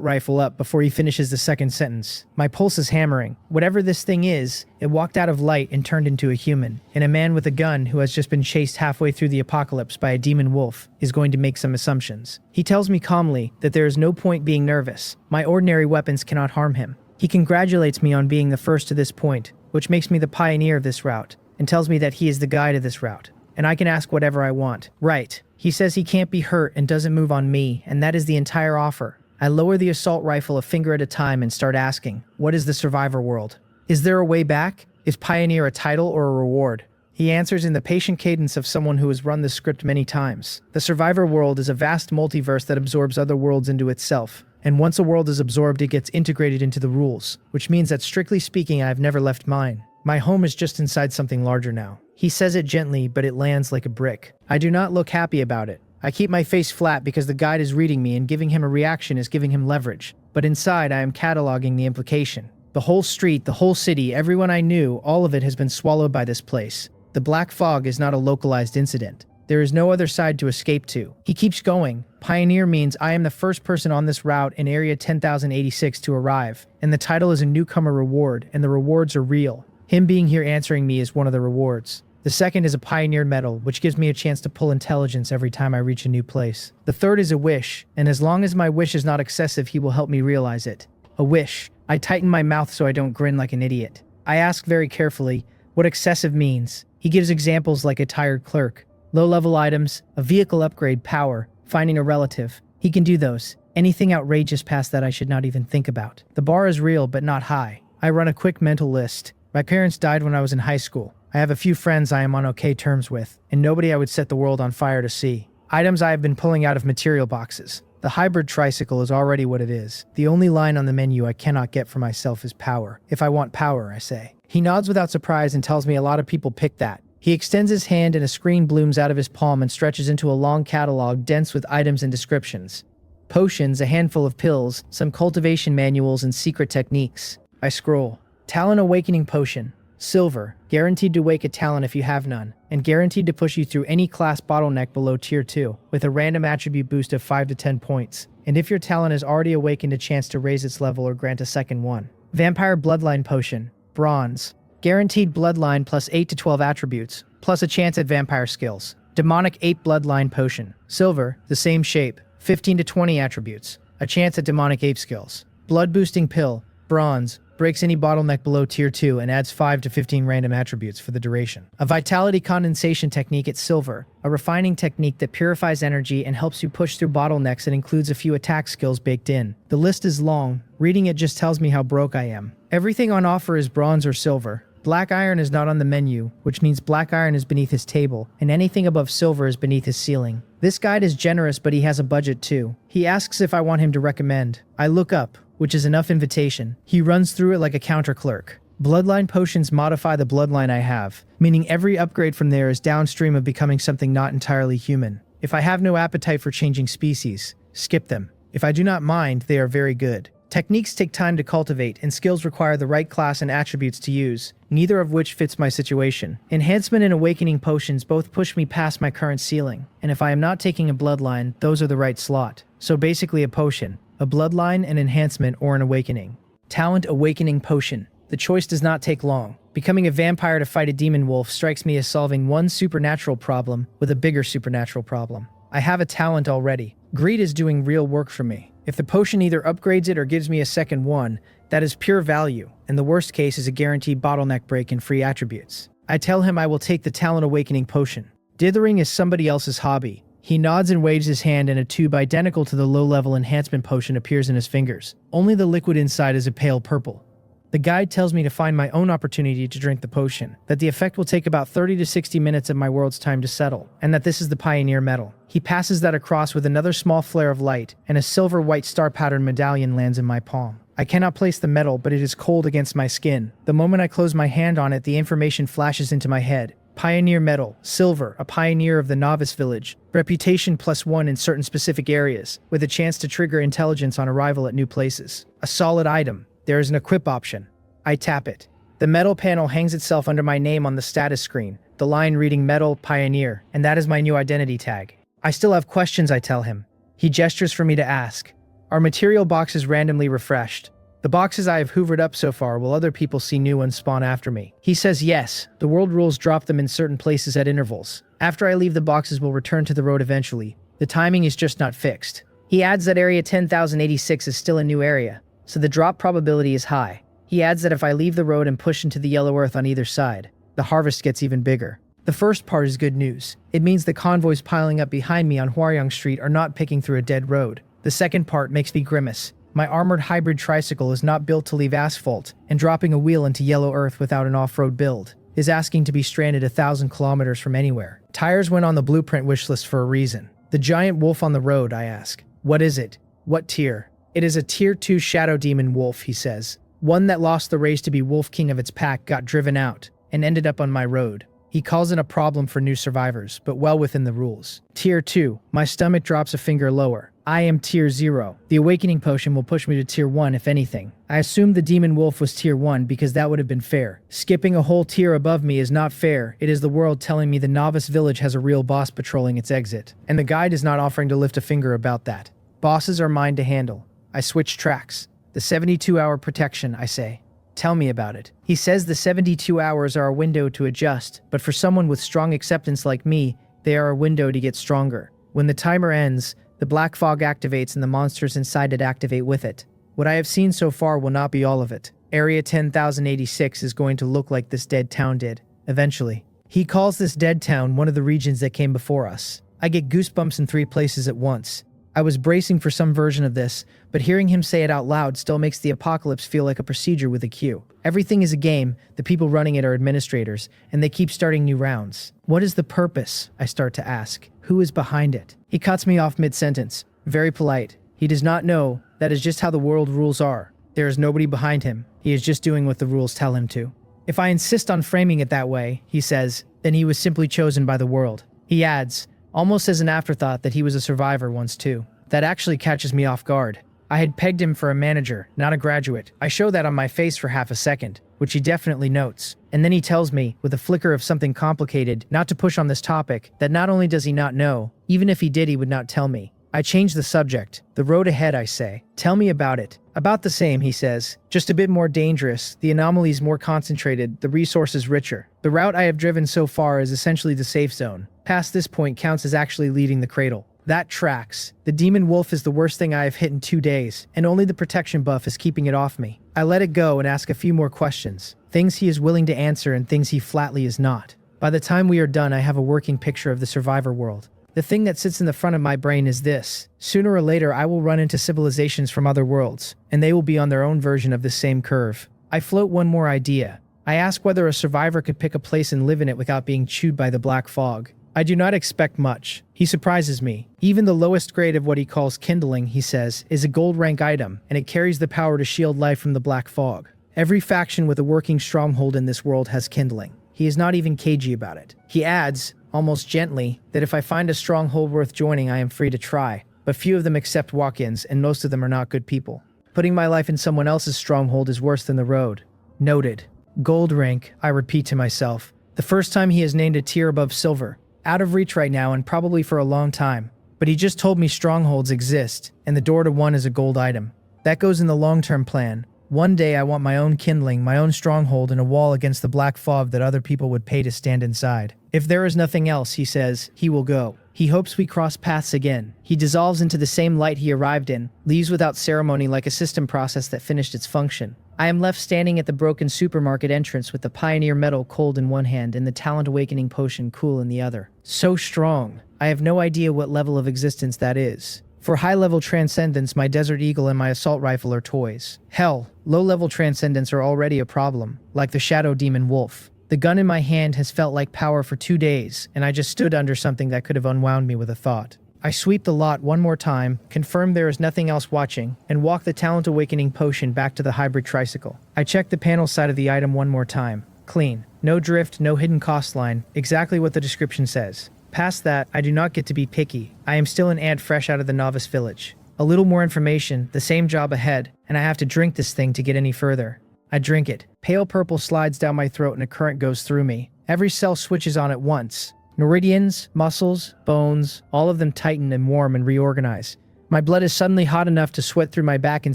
rifle up before he finishes the second sentence. My pulse is hammering. Whatever this thing is, it walked out of light and turned into a human. And a man with a gun who has just been chased halfway through the apocalypse by a demon wolf is going to make some assumptions. He tells me calmly that there is no point being nervous. My ordinary weapons cannot harm him. He congratulates me on being the first to this point, which makes me the pioneer of this route, and tells me that he is the guide of this route, and I can ask whatever I want. Right. He says he can't be hurt and doesn't move on me, and that is the entire offer. I lower the assault rifle a finger at a time and start asking, what is the survivor world? Is there a way back? Is Pioneer a title or a reward? He answers in the patient cadence of someone who has run this script many times. The survivor world is a vast multiverse that absorbs other worlds into itself. And once a world is absorbed, it gets integrated into the rules, which means that strictly speaking, I have never left mine. My home is just inside something larger now. He says it gently, but it lands like a brick. I do not look happy about it. I keep my face flat because the guide is reading me, and giving him a reaction is giving him leverage. But inside, I am cataloging the implication. The whole street, the whole city, everyone I knew, all of it has been swallowed by this place. The black fog is not a localized incident. There is no other side to escape to. He keeps going. Pioneer means I am the first person on this route in Area 10,086 to arrive, and the title is a newcomer reward, and the rewards are real. Him being here answering me is one of the rewards. The second is a Pioneer medal, which gives me a chance to pull intelligence every time I reach a new place. The third is a wish, and as long as my wish is not excessive, he will help me realize it. A wish. I tighten my mouth so I don't grin like an idiot. I ask very carefully what excessive means. He gives examples like a tired clerk, low-level items, a vehicle upgrade, power, finding a relative. He can do those. Anything outrageous past that I should not even think about. The bar is real, but not high. I run a quick mental list. My parents died when I was in high school. I have a few friends I am on okay terms with, and nobody I would set the world on fire to see. Items I have been pulling out of material boxes. The hybrid tricycle is already what it is. The only line on the menu I cannot get for myself is power. If I want power, I say. He nods without surprise and tells me a lot of people pick that. He extends his hand and a screen blooms out of his palm and stretches into a long catalog dense with items and descriptions. Potions, a handful of pills, some cultivation manuals and secret techniques. I scroll. Talent Awakening Potion. Silver, guaranteed to wake a talent if you have none, and guaranteed to push you through any class bottleneck below tier 2, with a random attribute boost of 5 to 10 points, and if your talent has already awakened, a chance to raise its level or grant a second one. Vampire Bloodline Potion. Bronze, guaranteed bloodline plus 8 to 12 attributes, plus a chance at vampire skills. Demonic Ape Bloodline Potion. Silver, the same shape, 15 to 20 attributes, a chance at demonic ape skills. Blood Boosting Pill. Bronze, breaks any bottleneck below tier 2 and adds 5 to 15 random attributes for the duration. A Vitality Condensation Technique at Silver, a refining technique that purifies energy and helps you push through bottlenecks and includes a few attack skills baked in. The list is long. Reading it just tells me how broke I am. Everything on offer is bronze or silver. Black iron is not on the menu, which means black iron is beneath his table, and anything above silver is beneath his ceiling. This guide is generous, but he has a budget too. He asks if I want him to recommend. I look up, which is enough invitation. He runs through it like a counter clerk. Bloodline potions modify the bloodline I have, meaning every upgrade from there is downstream of becoming something not entirely human. If I have no appetite for changing species, skip them. If I do not mind, they are very good. Techniques take time to cultivate, and skills require the right class and attributes to use, neither of which fits my situation. Enhancement and Awakening Potions both push me past my current ceiling, and if I am not taking a bloodline, those are the right slot. So basically a potion, a bloodline, an enhancement, or an awakening. Talent Awakening Potion. The choice does not take long. Becoming a vampire to fight a demon wolf strikes me as solving one supernatural problem with a bigger supernatural problem. I have a talent already. Greed is doing real work for me. If the potion either upgrades it or gives me a second one, that is pure value, and the worst case is a guaranteed bottleneck break and free attributes. I tell him I will take the Talent Awakening Potion. Dithering is somebody else's hobby. He nods and waves his hand, and a tube identical to the low-level enhancement potion appears in his fingers. Only the liquid inside is a pale purple. The guide tells me to find my own opportunity to drink the potion, that the effect will take about 30 to 60 minutes of my world's time to settle, and that this is the Pioneer medal. He passes that across with another small flare of light, and a silver-white star-patterned medallion lands in my palm. I cannot place the medal, but it is cold against my skin. The moment I close my hand on it, the information flashes into my head. Pioneer medal, silver, a pioneer of the novice village, reputation +1 in certain specific areas, with a chance to trigger intelligence on arrival at new places. A solid item. There is an equip option. I tap it. The medal panel hangs itself under my name on the status screen, the line reading Medal Pioneer, and that is my new identity tag. I still have questions, I tell him. He gestures for me to ask. Are material boxes randomly refreshed? The boxes I have hoovered up so far, will other people see new ones spawn after me? He says yes, the world rules drop them in certain places at intervals. After I leave, the boxes will return to the road eventually. The timing is just not fixed. He adds that Area 10,086 is still a new area, so the drop probability is high. He adds that if I leave the road and push into the yellow earth on either side, the harvest gets even bigger. The first part is good news. It means the convoys piling up behind me on Hwaryong Street are not picking through a dead road. The second part makes me grimace. My armored hybrid tricycle is not built to leave asphalt, and dropping a wheel into yellow earth without an off-road build is asking to be stranded 1,000 kilometers from anywhere. Tires went on the blueprint wish list for a reason. The giant wolf on the road, I ask. What is it? What tier? It is a tier 2 shadow demon wolf, he says. One that lost the race to be wolf king of its pack, got driven out, and ended up on my road. He calls it a problem for new survivors, but well within the rules. Tier 2. My stomach drops a finger lower. I am tier 0. The awakening potion will push me to tier 1 if anything. I assumed the demon wolf was tier 1 because that would have been fair. Skipping a whole tier above me is not fair. It is the world telling me the novice village has a real boss patrolling its exit, and the guide is not offering to lift a finger about that. Bosses are mine to handle. I switch tracks. The 72-hour protection, I say. Tell me about it. He says the 72 hours are a window to adjust, but for someone with strong acceptance like me, they are a window to get stronger. When the timer ends, the black fog activates and the monsters inside it activate with it. What I have seen so far will not be all of it. Area 10,086 is going to look like this dead town did, eventually. He calls this dead town one of the regions that came before us. I get goosebumps in 3 places at once. I was bracing for some version of this, but hearing him say it out loud still makes the apocalypse feel like a procedure with a queue. Everything is a game, the people running it are administrators, and they keep starting new rounds. What is the purpose? I start to ask. Who is behind it? He cuts me off mid-sentence. Very polite. He does not know that is just how the world rules are. There is nobody behind him. He is just doing what the rules tell him to. If I insist on framing it that way, he says, then he was simply chosen by the world. He adds, almost as an afterthought, that he was a survivor once too. That actually catches me off guard. I had pegged him for a manager, not a graduate. I show that on my face for half a second, which he definitely notes. And then he tells me, with a flicker of something complicated, not to push on this topic, that not only does he not know, even if he did, he would not tell me. I change the subject. The road ahead, I say. Tell me about it. About the same, he says. Just a bit more dangerous, the anomalies more concentrated, the resources richer. The route I have driven so far is essentially the safe zone. Past this point counts as actually leading the cradle. That tracks. The demon wolf is the worst thing I have hit in 2 days, and only the protection buff is keeping it off me. I let it go and ask a few more questions. Things he is willing to answer and things he flatly is not. By the time we are done, I have a working picture of the survivor world. The thing that sits in the front of my brain is this. Sooner or later, I will run into civilizations from other worlds, and they will be on their own version of this same curve. I float one more idea. I ask whether a survivor could pick a place and live in it without being chewed by the black fog. I do not expect much. He surprises me. Even the lowest grade of what he calls kindling, he says, is a gold rank item, and it carries the power to shield life from the black fog. Every faction with a working stronghold in this world has kindling. He is not even cagey about it. He adds, almost gently, that if I find a stronghold worth joining, I am free to try. But few of them accept walk-ins, and most of them are not good people. Putting my life in someone else's stronghold is worse than the road. Noted. Gold rank, I repeat to myself. The first time he has named a tier above silver. Out of reach right now and probably for a long time. But he just told me strongholds exist, and the door to one is a gold item. That goes in the long-term plan. One day I want my own kindling, my own stronghold, and a wall against the black fog that other people would pay to stand inside. If there is nothing else, he says, he will go. He hopes we cross paths again. He dissolves into the same light he arrived in, leaves without ceremony like a system process that finished its function. I am left standing at the broken supermarket entrance with the Pioneer Medal cold in one hand and the Talent Awakening potion cool in the other. So strong. I have no idea what level of existence that is. For high-level transcendence, my Desert Eagle and my assault rifle are toys. Hell, low-level transcendence are already a problem, like the Shadow Demon Wolf. The gun in my hand has felt like power for 2 days, and I just stood under something that could have unwound me with a thought. I sweep the lot one more time, confirm there is nothing else watching, and walk the Talent Awakening potion back to the hybrid tricycle. I check the panel side of the item one more time. Clean. No drift, no hidden cost line. Exactly what the description says. Past that, I do not get to be picky. I am still an ant fresh out of the novice village. A little more information, the same job ahead, and I have to drink this thing to get any further. I drink it. Pale purple slides down my throat and a current goes through me. Every cell switches on at once. Meridians, muscles, bones, all of them tighten and warm and reorganize. My blood is suddenly hot enough to sweat through my back in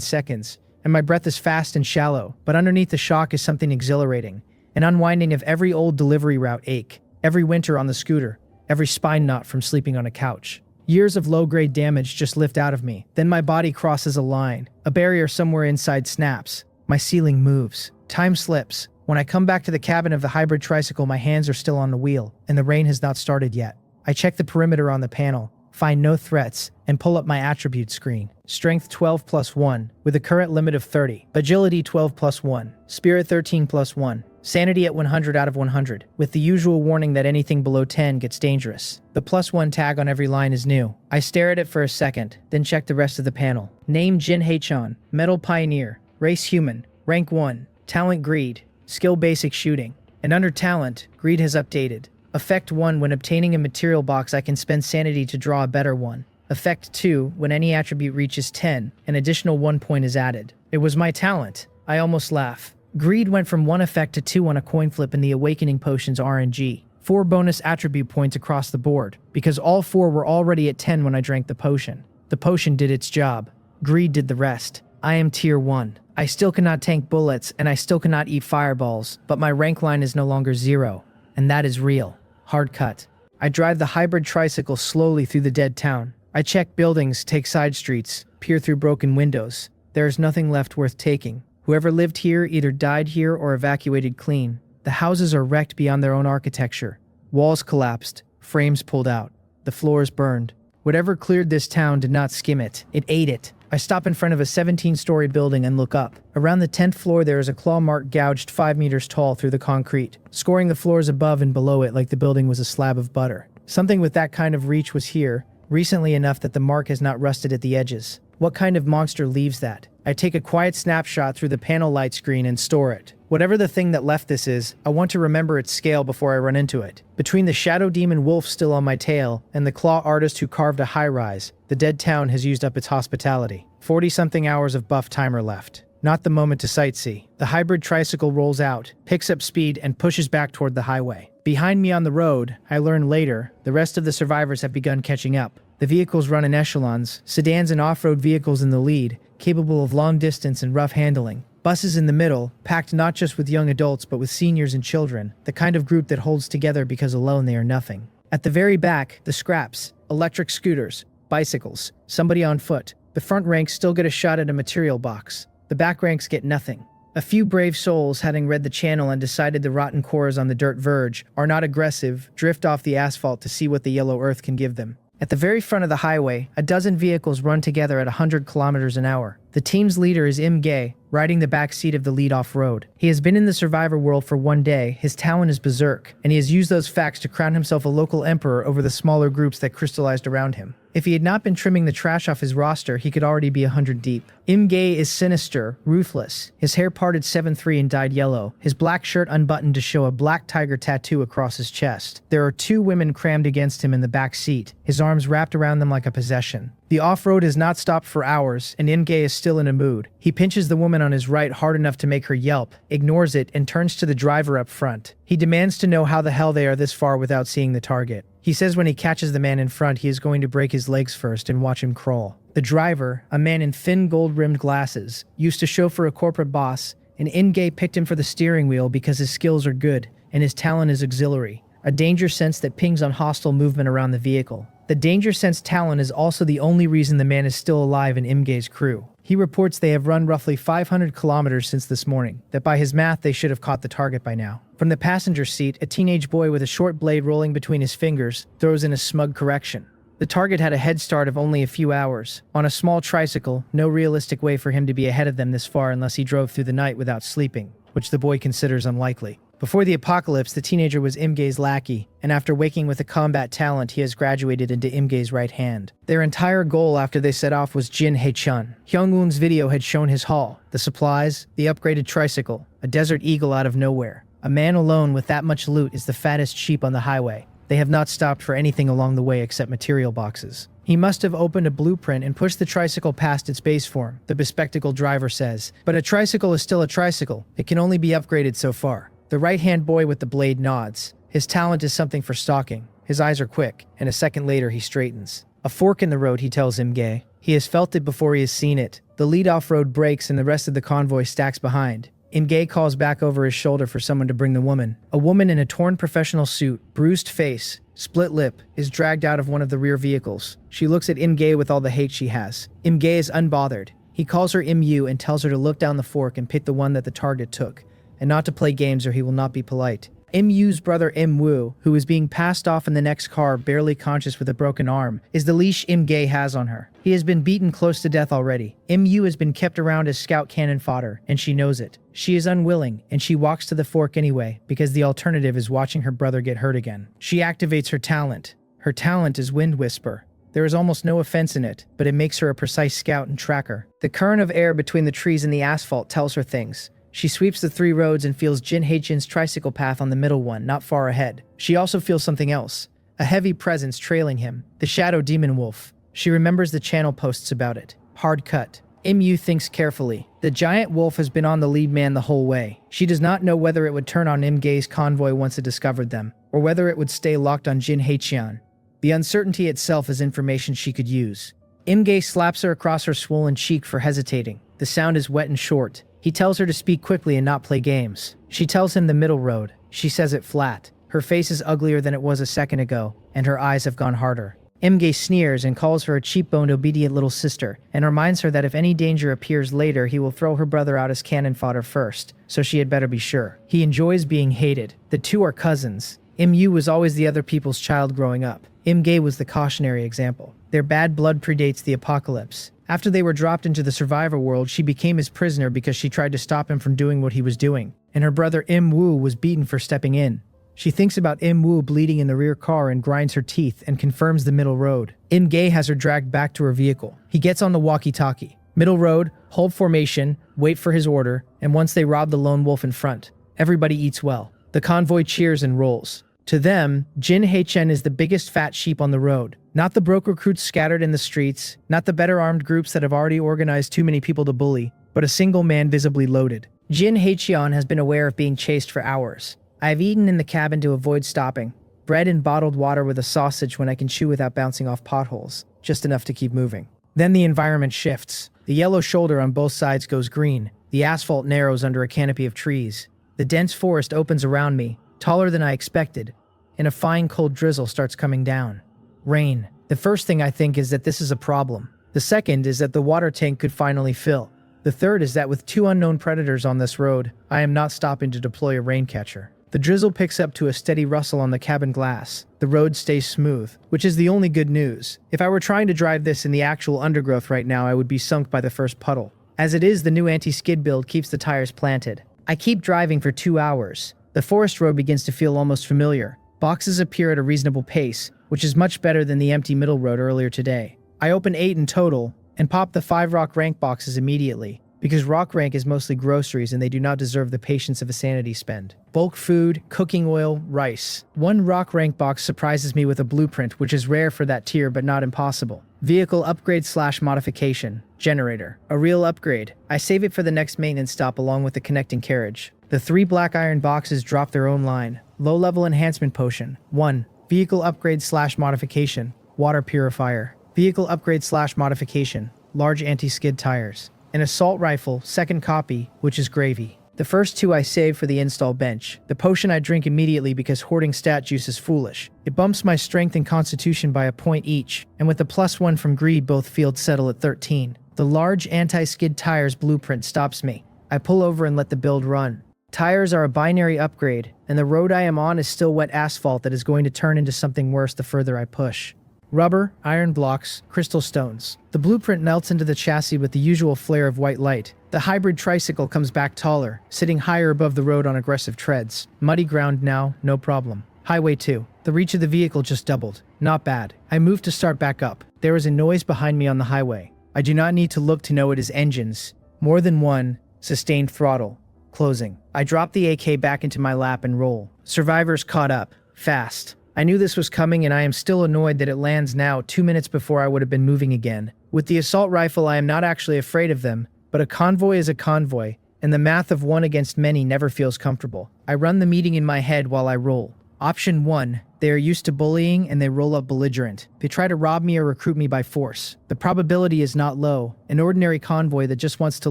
seconds, and my breath is fast and shallow, but underneath the shock is something exhilarating. An unwinding of every old delivery route ache, every winter on the scooter, every spine knot from sleeping on a couch. Years of low-grade damage just lift out of me. Then my body crosses a line. A barrier somewhere inside snaps. My ceiling moves. Time slips. When I come back to the cabin of the hybrid tricycle, my hands are still on the wheel, and the rain has not started yet. I check the perimeter on the panel, find no threats, and pull up my attribute screen. Strength 12 plus 1, with a current limit of 30. Agility 12 plus 1. Spirit 13 plus 1. Sanity at 100 out of 100, with the usual warning that anything below 10 gets dangerous. The +1 tag on every line is new. I stare at it for a second, then check the rest of the panel. Name Jin Haechan, Metal Pioneer, Race Human, Rank 1, Talent Greed, Skill Basic Shooting. And under Talent, Greed has updated. Effect 1, when obtaining a material box I can spend Sanity to draw a better one. Effect 2, when any attribute reaches 10, an additional 1 point is added. It was my talent. I almost laugh. Greed went from 1 effect to 2 on a coin flip in the Awakening Potions RNG. 4 bonus attribute points across the board, because all 4 were already at 10 when I drank the potion. The potion did its job. Greed did the rest. I am tier 1. I still cannot tank bullets, and I still cannot eat fireballs, but my rank line is no longer 0. And that is real. Hard cut. I drive the hybrid tricycle slowly through the dead town. I check buildings, take side streets, peer through broken windows. There is nothing left worth taking. Whoever lived here either died here or evacuated clean. The houses are wrecked beyond their own architecture. Walls collapsed, frames pulled out. The floors burned. Whatever cleared this town did not skim it. It ate it. I stop in front of a 17-story building and look up. Around the 10th floor there is a claw mark gouged 5 meters tall through the concrete, scoring the floors above and below it like the building was a slab of butter. Something with that kind of reach was here, recently enough that the mark has not rusted at the edges. What kind of monster leaves that? I take a quiet snapshot through the panel light screen and store it. Whatever the thing that left this is, I want to remember its scale before I run into it. Between the shadow demon wolf still on my tail and the claw artist who carved a high-rise, the dead town has used up its hospitality. 40-something hours of buff timer left. Not the moment to sightsee. The hybrid tricycle rolls out, picks up speed, and pushes back toward the highway. Behind me on the road, I learn later, the rest of the survivors have begun catching up. The vehicles run in echelons, sedans and off-road vehicles in the lead, capable of long distance and rough handling. Buses in the middle, packed not just with young adults but with seniors and children, the kind of group that holds together because alone they are nothing. At the very back, the scraps, electric scooters, bicycles, somebody on foot. The front ranks still get a shot at a material box. The back ranks get nothing. A few brave souls, having read the channel and decided the rotten cores on the dirt verge are not aggressive, drift off the asphalt to see what the yellow earth can give them. At the very front of the highway, a dozen vehicles run together at 100 kilometers an hour. The team's leader is Im-Gae, riding the back seat of the lead off-road. He has been in the survivor world for 1 day, his talent is berserk, and he has used those facts to crown himself a local emperor over the smaller groups that crystallized around him. If he had not been trimming the trash off his roster, he could already be 100 deep. Im-Gae is sinister, ruthless. His hair parted 7-3 and dyed yellow, his black shirt unbuttoned to show a black tiger tattoo across his chest. There are 2 women crammed against him in the back seat, his arms wrapped around them like a possession. The off-road has not stopped for hours, and Im-Gae is still in a mood. He pinches the woman on his right hard enough to make her yelp, ignores it, and turns to the driver up front. He demands to know how the hell they are this far without seeing the target. He says when he catches the man in front, he is going to break his legs first and watch him crawl. The driver, a man in thin gold-rimmed glasses, used to chauffeur a corporate boss, and Im-Gae picked him for the steering wheel because his skills are good, and his talent is auxiliary, a danger sense that pings on hostile movement around the vehicle. The danger sense talent is also the only reason the man is still alive in Im-Gae's crew. He reports they have run roughly 500 kilometers since this morning, that by his math they should have caught the target by now. From the passenger seat, a teenage boy with a short blade rolling between his fingers throws in a smug correction. The target had a head start of only a few hours. On a small tricycle, no realistic way for him to be ahead of them this far unless he drove through the night without sleeping, which the boy considers unlikely. Before the apocalypse, the teenager was Im-Gae's lackey, and after waking with a combat talent, he has graduated into Im-Gae's right hand. Their entire goal after they set off was Jin Haechan. Hyungwoon's video had shown his haul, the supplies, the upgraded tricycle, a desert eagle out of nowhere. A man alone with that much loot is the fattest sheep on the highway. They have not stopped for anything along the way except material boxes. He must have opened a blueprint and pushed the tricycle past its base form, the bespectacled driver says. But a tricycle is still a tricycle. It can only be upgraded so far. The right-hand boy with the blade nods. His talent is something for stalking. His eyes are quick, and a second later he straightens. A fork in the road, he tells Im-Gae. He has felt it before he has seen it. The lead off-road brakes and the rest of the convoy stacks behind. Im-Gae calls back over his shoulder for someone to bring the woman. A woman in a torn professional suit, bruised face, split lip, is dragged out of one of the rear vehicles. She looks at Im-Gae with all the hate she has. Im-Gae is unbothered. He calls her Im-Yu and tells her to look down the fork and pick the one that the target took. and not to play games or he will not be polite. Im-Yu's brother Im-Woo, who is being passed off in the next car barely conscious with a broken arm, is the leash Im-Gae has on her. He has been beaten close to death already. Im-Yu has been kept around as scout cannon fodder, and she knows it. She is unwilling, and she walks to the fork anyway, because the alternative is watching her brother get hurt again. She activates her talent. Her talent is Wind Whisper. There is almost no offense in it, but it makes her a precise scout and tracker. The current of air between the trees and the asphalt tells her things. She sweeps the 3 roads and feels Jin Haechin's tricycle path on the middle one, not far ahead. She also feels something else. A heavy presence trailing him. The Shadow Demon Wolf. She remembers the channel posts about it. Hard cut. Im-Yu thinks carefully. The giant wolf has been on the lead man the whole way. She does not know whether it would turn on Im-Gae's convoy once it discovered them, or whether it would stay locked on Jin Haechin. The uncertainty itself is information she could use. Im-Gae slaps her across her swollen cheek for hesitating. The sound is wet and short. He tells her to speak quickly and not play games. She tells him the middle road. She says it flat. Her face is uglier than it was a second ago, and her eyes have gone harder. Im-Gae sneers and calls her a cheap-boned, obedient little sister, and reminds her that if any danger appears later, he will throw her brother out as cannon fodder first, so she had better be sure. He enjoys being hated. The two are cousins. Im-Yu was always the other people's child growing up. Im-Gae was the cautionary example. Their bad blood predates the apocalypse. After they were dropped into the survivor world, she became his prisoner because she tried to stop him from doing what he was doing, and her brother Im-Woo was beaten for stepping in. She thinks about Im-Woo bleeding in the rear car and grinds her teeth and confirms the middle road. Im-Gae has her dragged back to her vehicle. He gets on the walkie-talkie. Middle road, hold formation, wait for his order, and once they rob the lone wolf in front, everybody eats well. The convoy cheers and rolls. To them, Jin Haechin is the biggest fat sheep on the road. Not the broke recruits scattered in the streets, not the better armed groups that have already organized too many people to bully, but a single man visibly loaded. Jin Haechin has been aware of being chased for hours. I have eaten in the cabin to avoid stopping. Bread and bottled water with a sausage when I can chew without bouncing off potholes, just enough to keep moving. Then the environment shifts. The yellow shoulder on both sides goes green. The asphalt narrows under a canopy of trees. The dense forest opens around me, taller than I expected, and a fine cold drizzle starts coming down. Rain. The first thing I think is that this is a problem. The second is that the water tank could finally fill. The third is that with 2 unknown predators on this road, I am not stopping to deploy a rain catcher. The drizzle picks up to a steady rustle on the cabin glass. The road stays smooth, which is the only good news. If I were trying to drive this in the actual undergrowth right now, I would be sunk by the first puddle. As it is, the new anti-skid build keeps the tires planted. I keep driving for 2 hours. The forest road begins to feel almost familiar. Boxes appear at a reasonable pace, which is much better than the empty middle road earlier today. I open 8 in total, and pop the 5 rock rank boxes immediately, because rock rank is mostly groceries and they do not deserve the patience of a sanity spend. Bulk food, cooking oil, rice. 1 rock rank box surprises me with a blueprint, which is rare for that tier but not impossible. Vehicle upgrade / modification. Generator. A real upgrade. I save it for the next maintenance stop along with the connecting carriage. The 3 black iron boxes drop their own line. Low-level enhancement potion. 1. Vehicle upgrade / modification. Water purifier. Vehicle upgrade / modification. Large anti-skid tires. An assault rifle, 2nd copy, which is gravy. The first 2 I save for the install bench. The potion I drink immediately because hoarding stat juice is foolish. It bumps my strength and constitution by a point each, and with the +1 from greed both fields settle at 13. The large anti-skid tires blueprint stops me. I pull over and let the build run. Tires are a binary upgrade, and the road I am on is still wet asphalt that is going to turn into something worse the further I push. Rubber, iron blocks, crystal stones. The blueprint melts into the chassis with the usual flare of white light. The hybrid tricycle comes back taller, sitting higher above the road on aggressive treads. Muddy ground now, no problem. Highway 2. The reach of the vehicle just doubled. Not bad. I move to start back up. There is a noise behind me on the highway. I do not need to look to know it is engines. More than one. Sustained throttle. Closing. I drop the AK back into my lap and roll. Survivors caught up. Fast. I knew this was coming and I am still annoyed that it lands now 2 minutes before I would have been moving again. With the assault rifle I am not actually afraid of them, but a convoy is a convoy, and the math of 1 against many never feels comfortable. I run the meeting in my head while I roll. Option 1. They are used to bullying and they roll up belligerent. They try to rob me or recruit me by force. The probability is not low. An ordinary convoy that just wants to